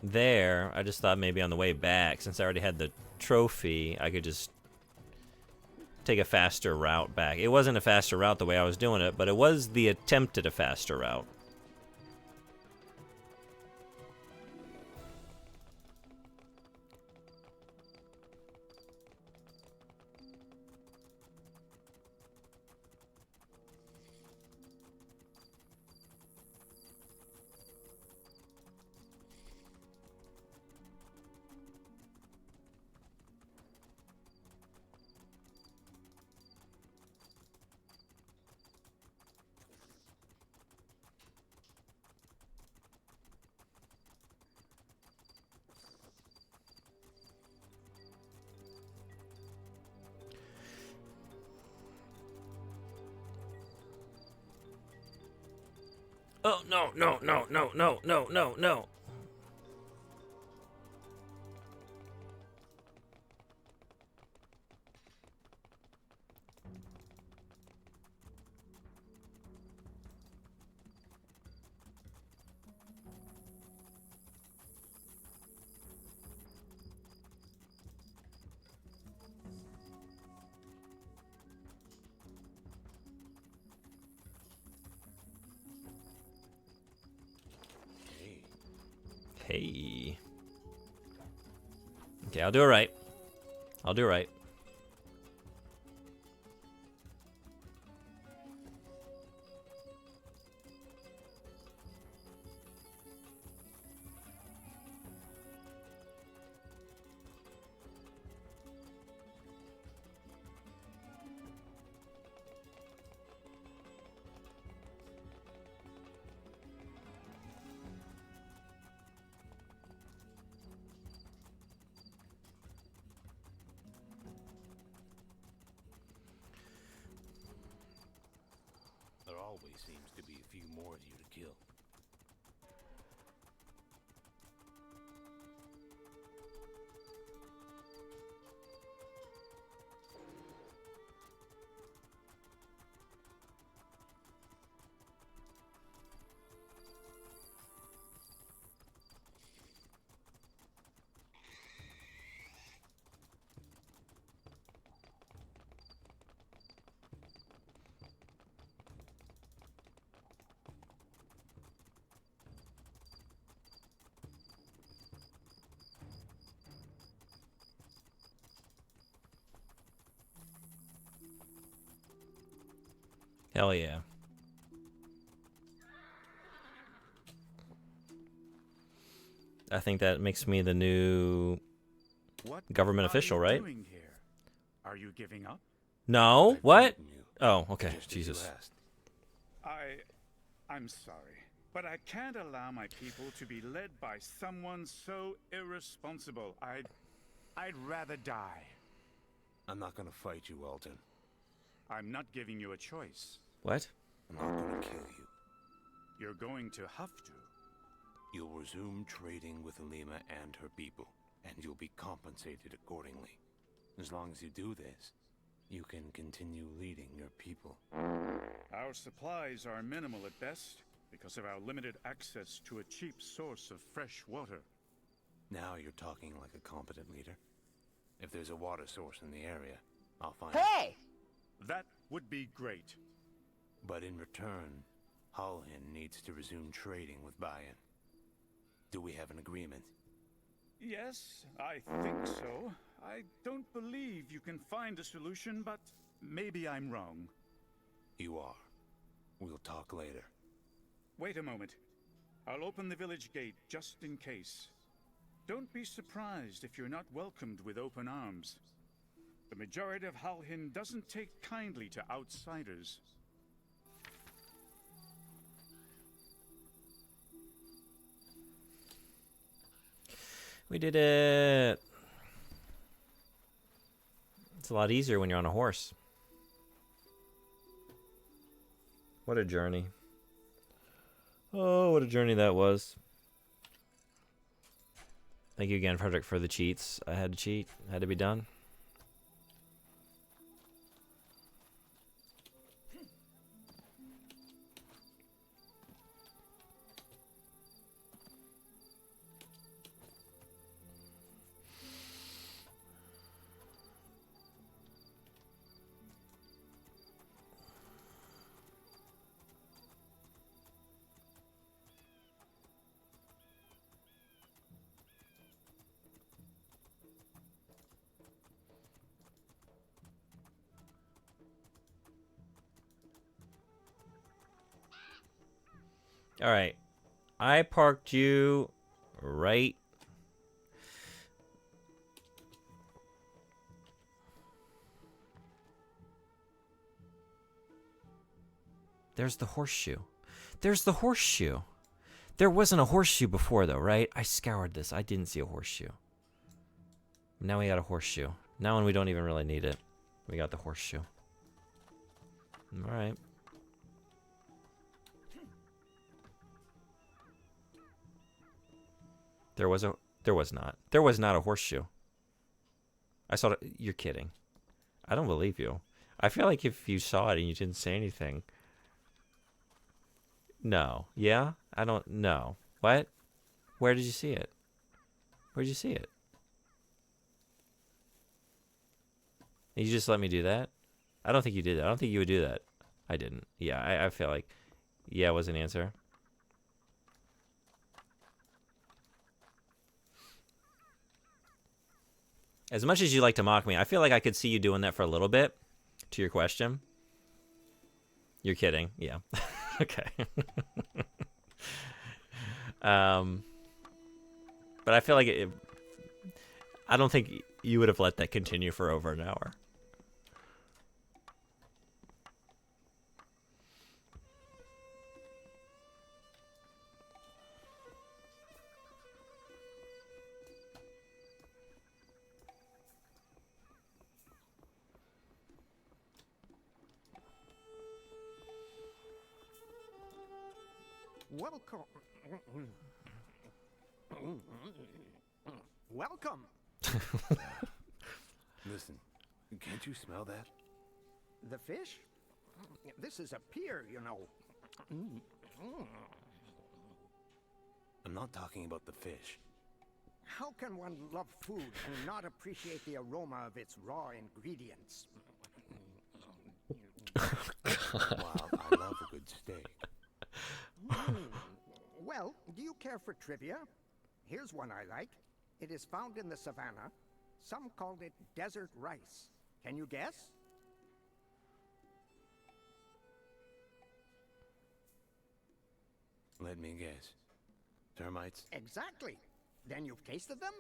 there. I just thought maybe on the way back, since I already had the trophy, I could just take a faster route back. It wasn't a faster route the way I was doing it, but it was the attempt at a faster route. Oh, no, no, no, no, no, no, no, no. Hey. Okay, I'll do it right. I'll do it right. always seems to be a few more of you to kill. Hell yeah. I think that makes me the new government official, right? Doing here? Are you giving up? No. What? Oh, okay. Jesus. I'm sorry, but I can't allow my people to be led by someone so irresponsible. I'd rather die. I'm not gonna fight you, Alton. I'm not giving you a choice. What? I'm not gonna kill you. You're going to have to. You'll resume trading with Alima and her people, and you'll be compensated accordingly. As long as you do this, you can continue leading your people. Our supplies are minimal at best because of our limited access to a cheap source of fresh water. Now you're talking like a competent leader. If there's a water source in the area, I'll find Hey! That would be great. But in return, Halhin needs to resume trading with Bayan. Do we have an agreement? Yes, I think so. I don't believe you can find a solution, but maybe I'm wrong. You are. We'll talk later. Wait a moment. I'll open the village gate just in case. Don't be surprised if you're not welcomed with open arms. The majority of Halhin doesn't take kindly to outsiders. We did it. It's a lot easier when you're on a horse. What a journey. Oh, what a journey that was. Thank you again, Frederick, for the cheats. I had to cheat. Had to be done. All right. I parked you right. There's the horseshoe. There's the horseshoe. There wasn't a horseshoe before, though, right? I scoured this. I didn't see a horseshoe. Now we got a horseshoe. Now when we don't even really need it, we got the horseshoe. All right. There was not a horseshoe. I saw it. You're kidding. I don't believe you. I feel like if you saw it and you didn't say anything. No. Yeah? I don't know. What? Where did you see it? Where did you see it? You just let me do that? I don't think you did that. I don't think you would do that. I didn't. Yeah, I feel like yeah was an answer. As much as you like to mock me, I feel like I could see you doing that for a little bit. To your question. You're kidding. Yeah. Okay. But I feel like I don't think you would have let that continue for over an hour. Welcome. Welcome. Listen, can't you smell that? The fish? This is a pier, you know. I'm not talking about the fish. How can one love food and not appreciate the aroma of its raw ingredients? Wow, I love a good steak. Well, do you care for trivia? Here's one I like. It is found in the savannah. Some called it desert rice. Can you guess? Let me guess. Termites? Exactly. Then you've tasted them?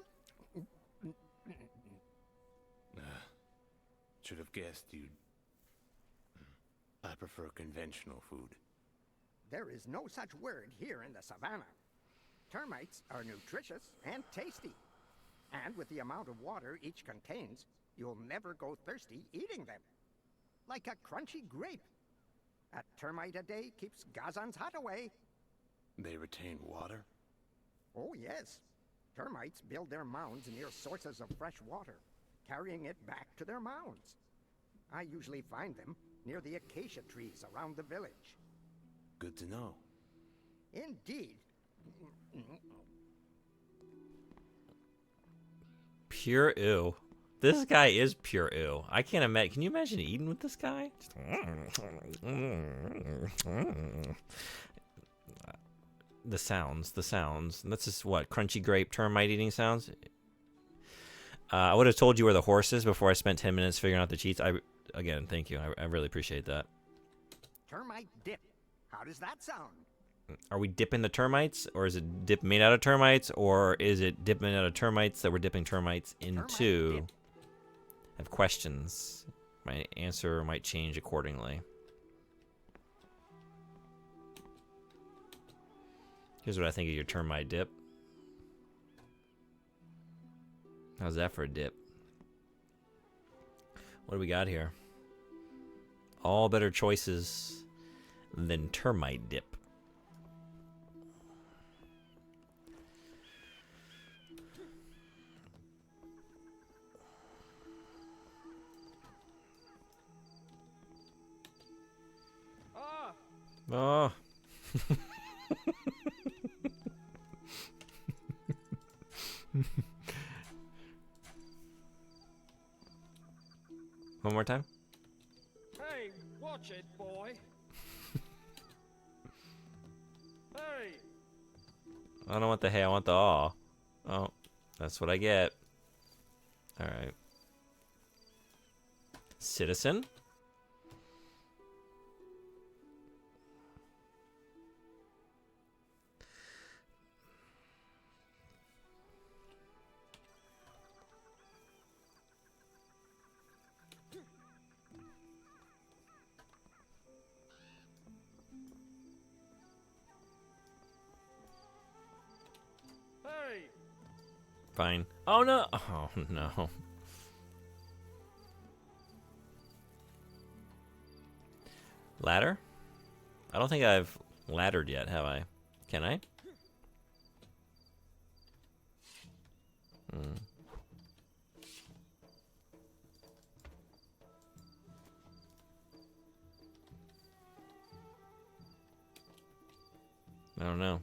Should have guessed you'd... I prefer conventional food. There is no such word here in the savannah. Termites are nutritious and tasty. And with the amount of water each contains, you'll never go thirsty eating them. Like a crunchy grape. A termite a day keeps Gazan's hut away. They retain water? Oh, yes. Termites build their mounds near sources of fresh water, carrying it back to their mounds. I usually find them near the acacia trees around the village. Good to know. Indeed. Pure ew. This guy is pure ew. I can't imagine. Can you imagine eating with this guy? The sounds. That's just what? Crunchy grape termite eating sounds? I would have told you where the horse is before I spent 10 minutes figuring out the cheats. Again, thank you. I really appreciate that. Termite dip. How does that sound? Are we dipping the termites? Or is it dip made out of termites? Or is it dip made out of termites that we're dipping termites into? I have questions. My answer might change accordingly. Here's what I think of your termite dip. How's that for a dip? What do we got here? All better choices than termite dip. Oh. One more time. Hey, watch it, boy. Hey. I don't want the hey, I want the aw. Oh, that's what I get. All right. Citizen? Hey. Fine. Oh no. Oh no. Ladder? I don't think I've laddered yet, have I? Can I? I don't know.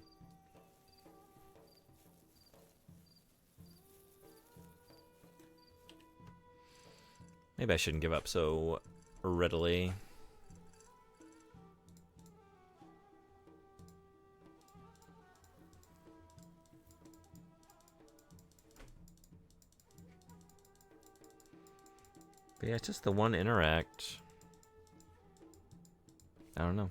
Maybe I shouldn't give up so readily. But yeah, it's just the one interact. I don't know.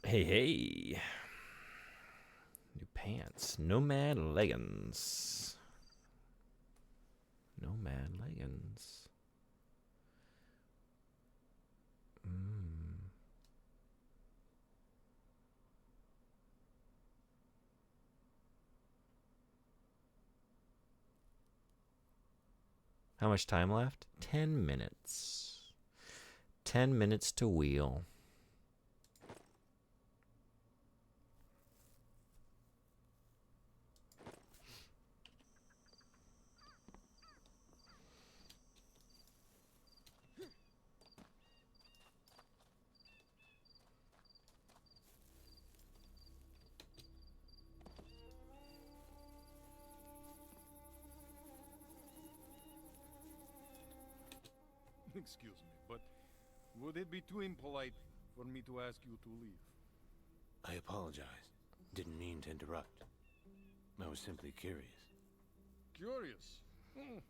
Hey. New pants. Nomad leggings. Nomad leggings. How much time left? 10 minutes. 10 minutes to wheel. Excuse me, but would it be too impolite for me to ask you to leave? I apologize. Didn't mean to interrupt. I was simply curious. Curious? Well,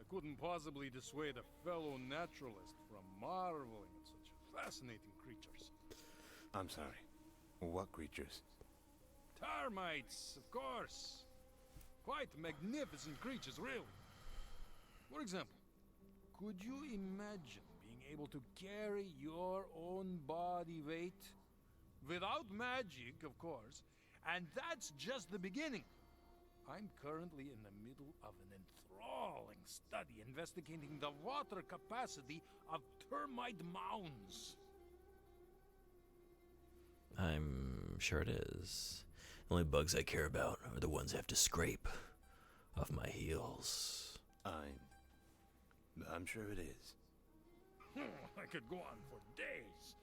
I couldn't possibly dissuade a fellow naturalist from marveling at such fascinating creatures. I'm sorry. What creatures? Termites, of course. Quite magnificent creatures, really. For example, could you imagine being able to carry your own body weight? Without magic, of course. And that's just the beginning. I'm currently in the middle of an enthralling study investigating the water capacity of termite mounds. I'm sure it is. The only bugs I care about are the ones I have to scrape off my heels. I'm sure it is. I could go on for days.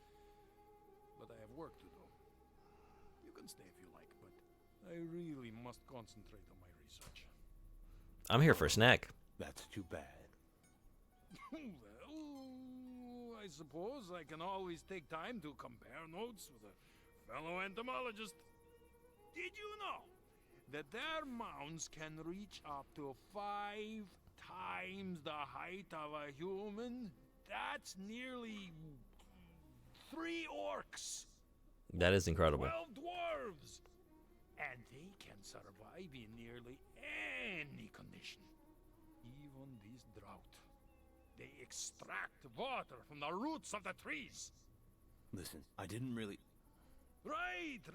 But I have work to do. You can stay if you like, but I really must concentrate on my research. I'm here for a snack. That's too bad. Well, I suppose I can always take time to compare notes with a fellow entomologist. Did you know that their mounds can reach up to 5 times the height of a human? That's nearly 3 orcs. That is incredible. 12 dwarves. And they can survive in nearly any condition. Even this drought. They extract water from the roots of the trees. Listen, I didn't really... Right.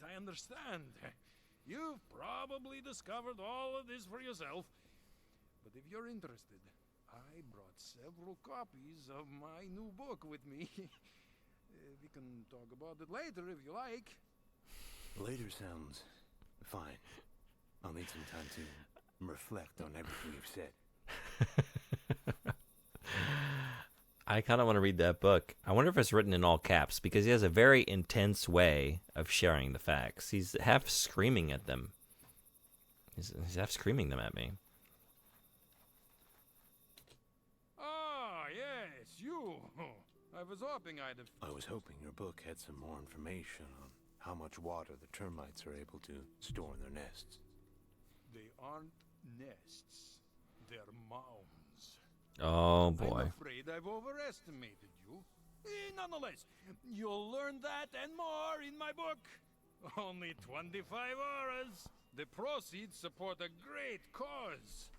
I understand. You've probably discovered all of this for yourself. But if you're interested, I brought several copies of my new book with me. We can talk about it later if you like. Later sounds fine. I'll need some time to reflect on everything you've said. I kind of want to read that book. I wonder if it's written in all caps, because he has a very intense way of sharing the facts. He's half screaming at them. He's half screaming them at me. Ah, yes, you. I was hoping I'd have... I was hoping your book had some more information on how much water the termites are able to store in their nests. They aren't nests. They're mounds. Oh, boy. I'm afraid I've overestimated you. Nonetheless, you'll learn that and more in my book. Only 25 auras. The proceeds support a great cause.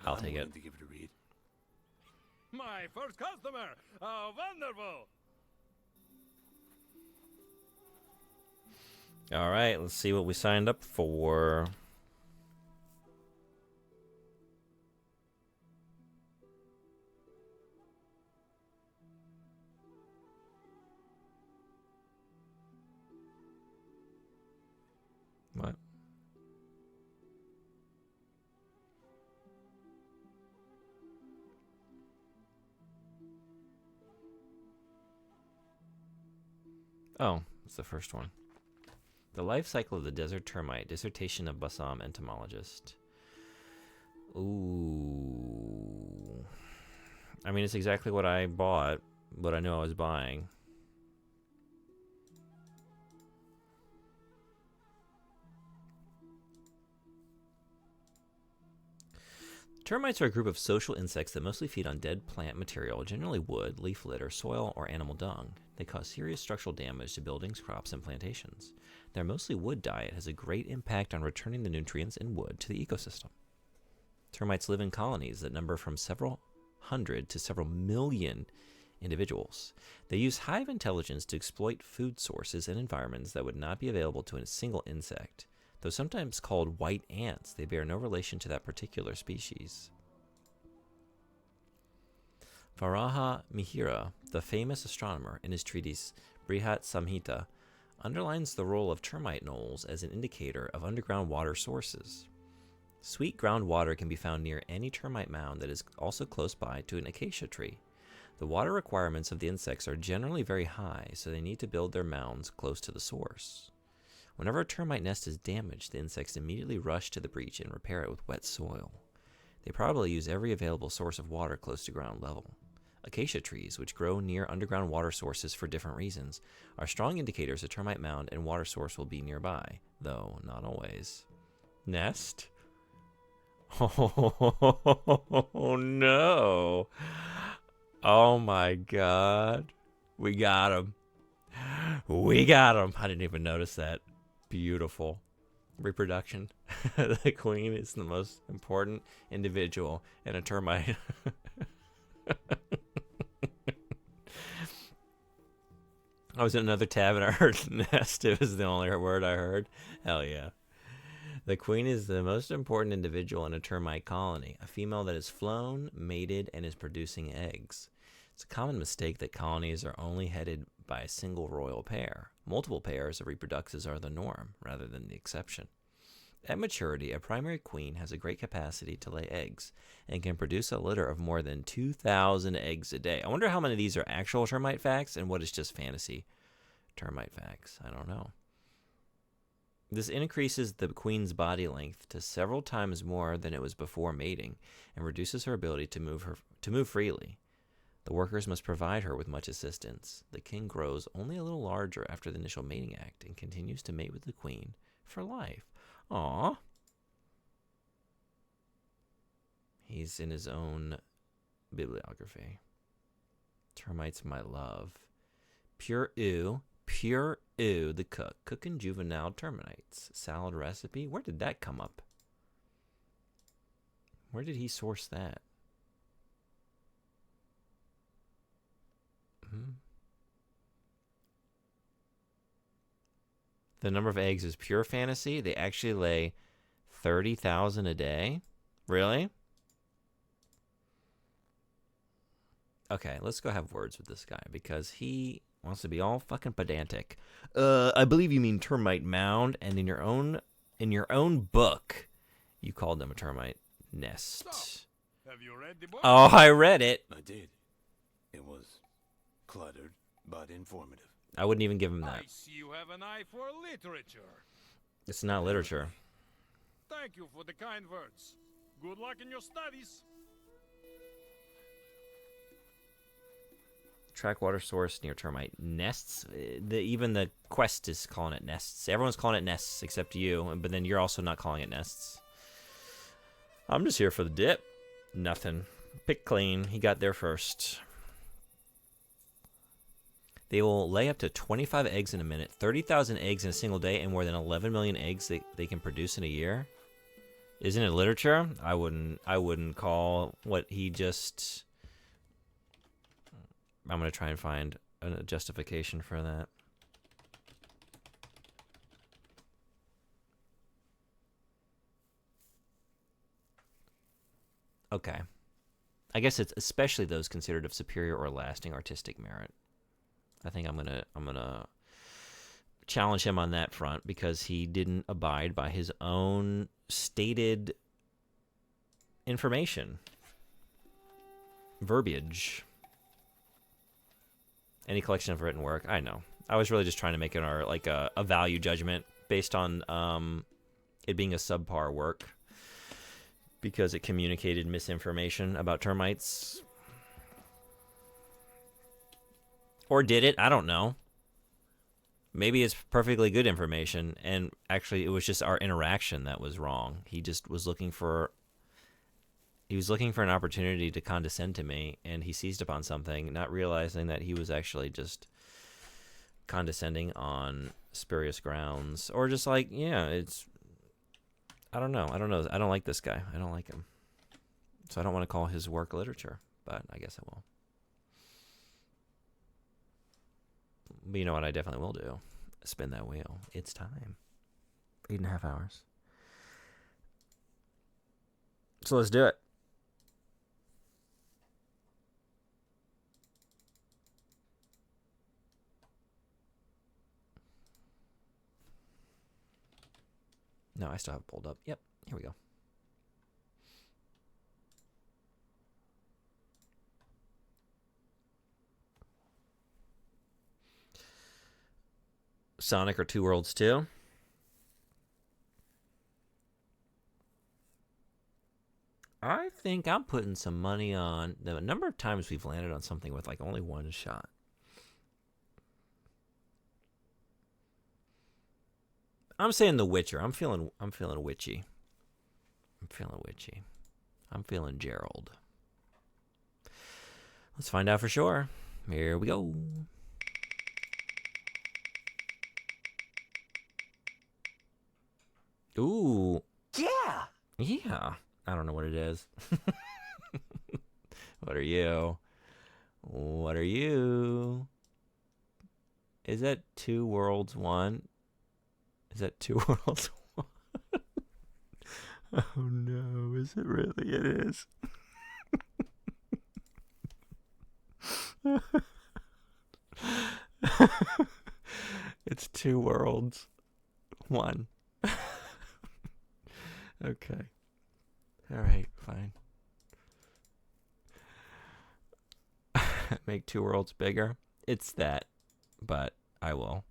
I'll take it. To give it a read. My first customer. How wonderful. All right, let's see what we signed up for. What? Oh, it's the first one. The life cycle of the desert termite. Dissertation of Bassam, entomologist. Ooh. I mean, it's exactly what I bought, what I knew I was buying. Termites are a group of social insects that mostly feed on dead plant material, generally wood, leaf litter, soil, or animal dung. They cause serious structural damage to buildings, crops, and plantations. Their mostly wood diet has a great impact on returning the nutrients in wood to the ecosystem. Termites live in colonies that number from several hundred to several million individuals. They use hive intelligence to exploit food sources and environments that would not be available to a single insect. Though sometimes called white ants, they bear no relation to that particular species. Varaha Mihira, the famous astronomer, in his treatise Brihat Samhita, underlines the role of termite knolls as an indicator of underground water sources. Sweet groundwater can be found near any termite mound that is also close by to an acacia tree. The water requirements of the insects are generally very high, so they need to build their mounds close to the source. Whenever a termite nest is damaged, the insects immediately rush to the breach and repair it with wet soil. They probably use every available source of water close to ground level. Acacia trees, which grow near underground water sources for different reasons, are strong indicators a termite mound and water source will be nearby, though not always. Nest? Oh no! Oh my god. We got him. We got him. I didn't even notice that. Beautiful. Reproduction. The queen is the most important individual in a termite. I was in another tab and I heard nest. It was the only word I heard. Hell yeah. The queen is the most important individual in a termite colony, a female that has flown, mated, and is producing eggs. It's a common mistake that colonies are only headed by a single royal pair. Multiple pairs of reproductors are the norm, rather than the exception. At maturity, a primary queen has a great capacity to lay eggs and can produce a litter of more than 2,000 eggs a day. I wonder how many of these are actual termite facts and what is just fantasy termite facts. I don't know. This increases the queen's body length to several times more than it was before mating and reduces her ability to move freely. The workers must provide her with much assistance. The king grows only a little larger after the initial mating act and continues to mate with the queen for life. Aww. He's in his own bibliography. Termites, my love. Pure ooh. Pure ooh, the cook. Cooking juvenile termites. Salad recipe. Where did that come up? Where did he source that? The number of eggs is pure fantasy. They actually lay 30,000 a day. Really? Okay, let's go have words with this guy because he wants to be all fucking pedantic. I believe you mean termite mound, and in your own book, you called them a termite nest. Stop. Have you read the book? Oh, I read it. I did. It was cluttered, but informative. I wouldn't even give him that. I see you have an eye for literature. It's not literature. Thank you for the kind words. Good luck in your studies. Track water source near termite nests. Even the quest is calling it nests. Everyone's calling it nests except you, but then you're also not calling it nests. I'm just here for the dip. Nothing. Pick clean. He got there first. They will lay up to 25 eggs in a minute, 30,000 eggs in a single day, and more than 11 million eggs they can produce in a year. Isn't it literature? I wouldn't call what he just... I'm going to try and find a justification for that. Okay. I guess it's especially those considered of superior or lasting artistic merit. I think I'm gonna challenge him on that front because he didn't abide by his own stated information. Verbiage. Any collection of written work. I know. I was really just trying to make it a value judgment based on it being a subpar work because it communicated misinformation about termites. Or did it? I don't know. Maybe it's perfectly good information, and actually it was just our interaction that was wrong. He just was looking for... He was looking for an opportunity to condescend to me, and he seized upon something, not realizing that he was actually just condescending on spurious grounds. Or just like, yeah, it's... I don't know. I don't like this guy. I don't like him. So I don't want to call his work literature. but I guess I will. But you know what I definitely will do? Spin that wheel. It's time. 8.5 hours. So let's do it. No, I still have it pulled up. Yep, here we go. Sonic or Two Worlds 2? I think I'm putting some money on the number of times we've landed on something with like only one shot. I'm saying The Witcher. I'm feeling witchy. I'm feeling Gerald. Let's find out for sure. Here we go. Ooh. Yeah. Yeah. I don't know what it is. What are you? What are you? Is that Two Worlds 1? Is that Two Worlds 1? Oh no, is it really? It is. It's Two Worlds 1. Okay. All right, fine. Make Two Worlds bigger. It's that, but I will.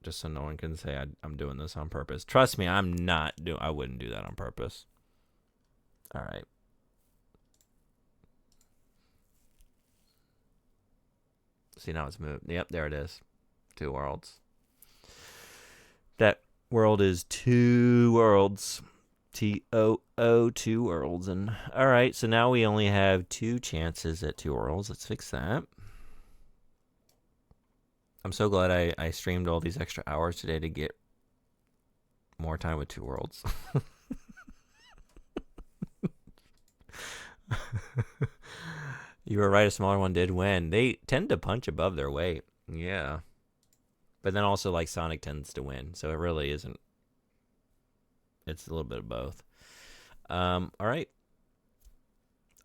Just so no one can say I'm doing this on purpose. Trust me, I wouldn't do that on purpose. All right. See, now it's moved. Yep, there it is. Two Worlds. That world is Two Worlds. TOO, Two Worlds. And all right, so now we only have 2 chances at Two Worlds. Let's fix that. I'm so glad I streamed all these extra hours today to get more time with Two Worlds. You were right, a smaller one did win. They tend to punch above their weight. Yeah. But then also, like, Sonic tends to win, so it really isn't. It's a little bit of both. All right.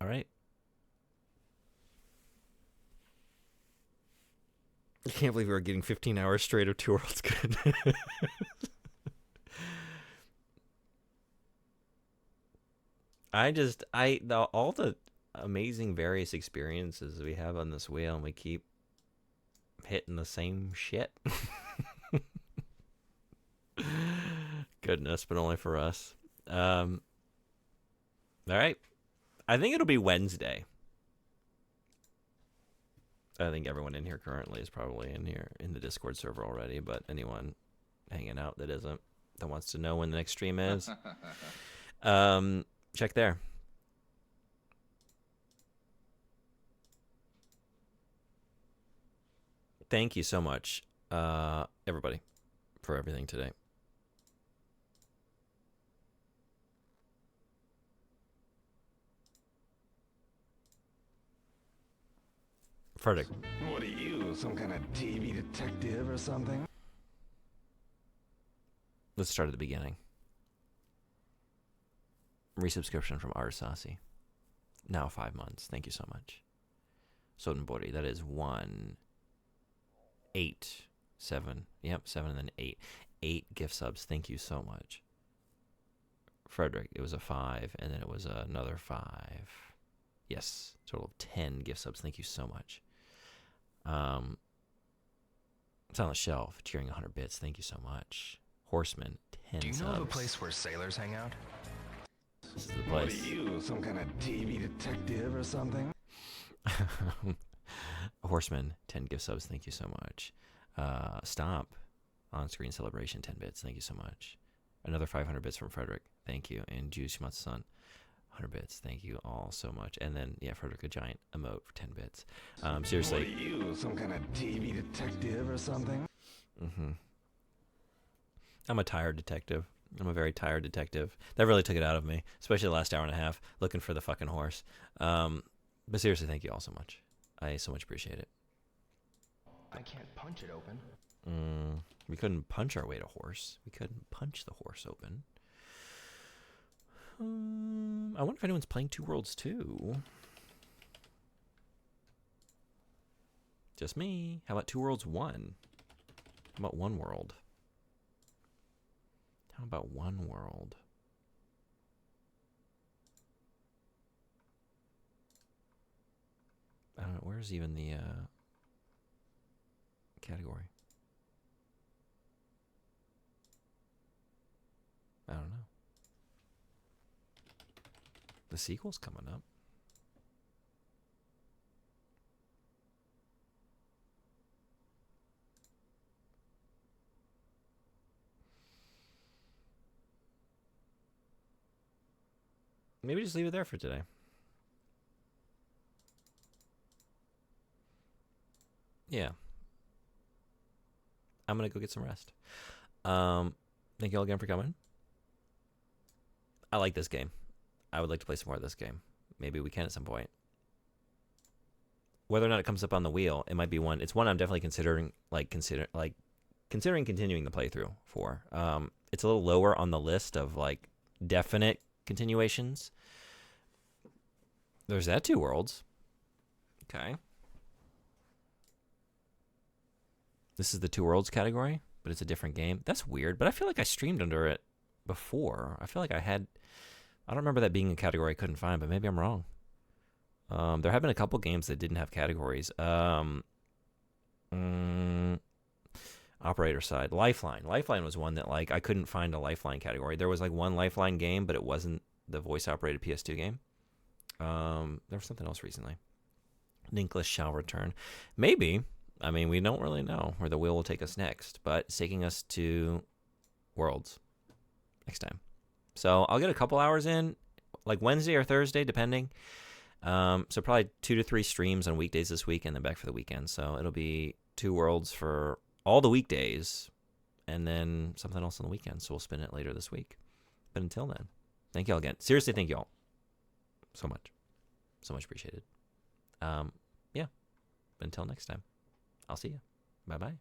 All right. I can't believe we were getting 15 hours straight of Two Worlds good. All the amazing various experiences we have on this wheel, and we keep hitting the same shit. Goodness, but only for us. All right. I think it'll be Wednesday. I think everyone in here currently is probably in here in the Discord server already, but anyone hanging out that isn't, that wants to know when the next stream is, check there. Thank you so much, everybody, for everything today. Frederick. What are you, some kind of TV detective or something? Let's start at the beginning. Resubscription from Arsasi. Now 5 months. Thank you so much. Sotenbori, that is 1, 8, 7. Yep, 7 and then 8. 8 gift subs. Thank you so much. Frederick, it was a 5, and then it was another 5. Yes, total of 10 gift subs. Thank you so much. It's on the shelf. Cheering 100 bits. Thank you so much. Horseman, 10 Do you subs. know of a place where sailors hang out? This is the place. What are you, some kind of TV detective or something? Horseman, 10 gift subs. Thank you so much. Stomp, on-screen celebration, 10 bits. Thank you so much. Another 500 bits from Frederick. Thank you. And Juice Shimatsu-san, 100 bits. Thank you all so much. And then, yeah, Frederick, a giant emote for 10 bits. Seriously. What are you, some kind of TV detective or something? I'm a tired detective. I'm a very tired detective. That really took it out of me, especially the last hour and a half looking for the fucking horse. But seriously, thank you all so much. I so much appreciate it. I can't punch it open. We couldn't punch our way to horse. We couldn't punch the horse open. I wonder if anyone's playing Two Worlds 2. Just me. How about Two Worlds 1? How about One World? How about One World? I don't know. Where's even the category? I don't know. The sequel's coming up. Maybe just leave it there for today. Yeah. I'm going to go get some rest. Thank you all again for coming. I like this game. I would like to play some more of this game. Maybe we can at some point. Whether or not it comes up on the wheel, it might be one. It's one I'm definitely considering continuing the playthrough for. It's a little lower on the list of like definite continuations. There's that Two Worlds. Okay. This is the Two Worlds category, but it's a different game. That's weird, but I feel like I streamed under it before. I feel like I don't remember that being a category I couldn't find, but maybe I'm wrong. There have been a couple games that didn't have categories. Operator side. Lifeline. Lifeline was one that like I couldn't find a Lifeline category. There was like one Lifeline game, but it wasn't the voice-operated PS2 game. There was something else recently. Ninkless Shall Return. Maybe. I mean, we don't really know where the wheel will take us next, but it's taking us to Worlds next time. So I'll get a couple hours in, like Wednesday or Thursday, depending. So probably 2 to 3 streams on weekdays this week and then back for the weekend. So it'll be 2 Worlds for all the weekdays and then something else on the weekend. So we'll spin it later this week. But until then, thank you all again. Seriously, thank you all so much. So much appreciated. Yeah. But until next time, I'll see you. Bye-bye.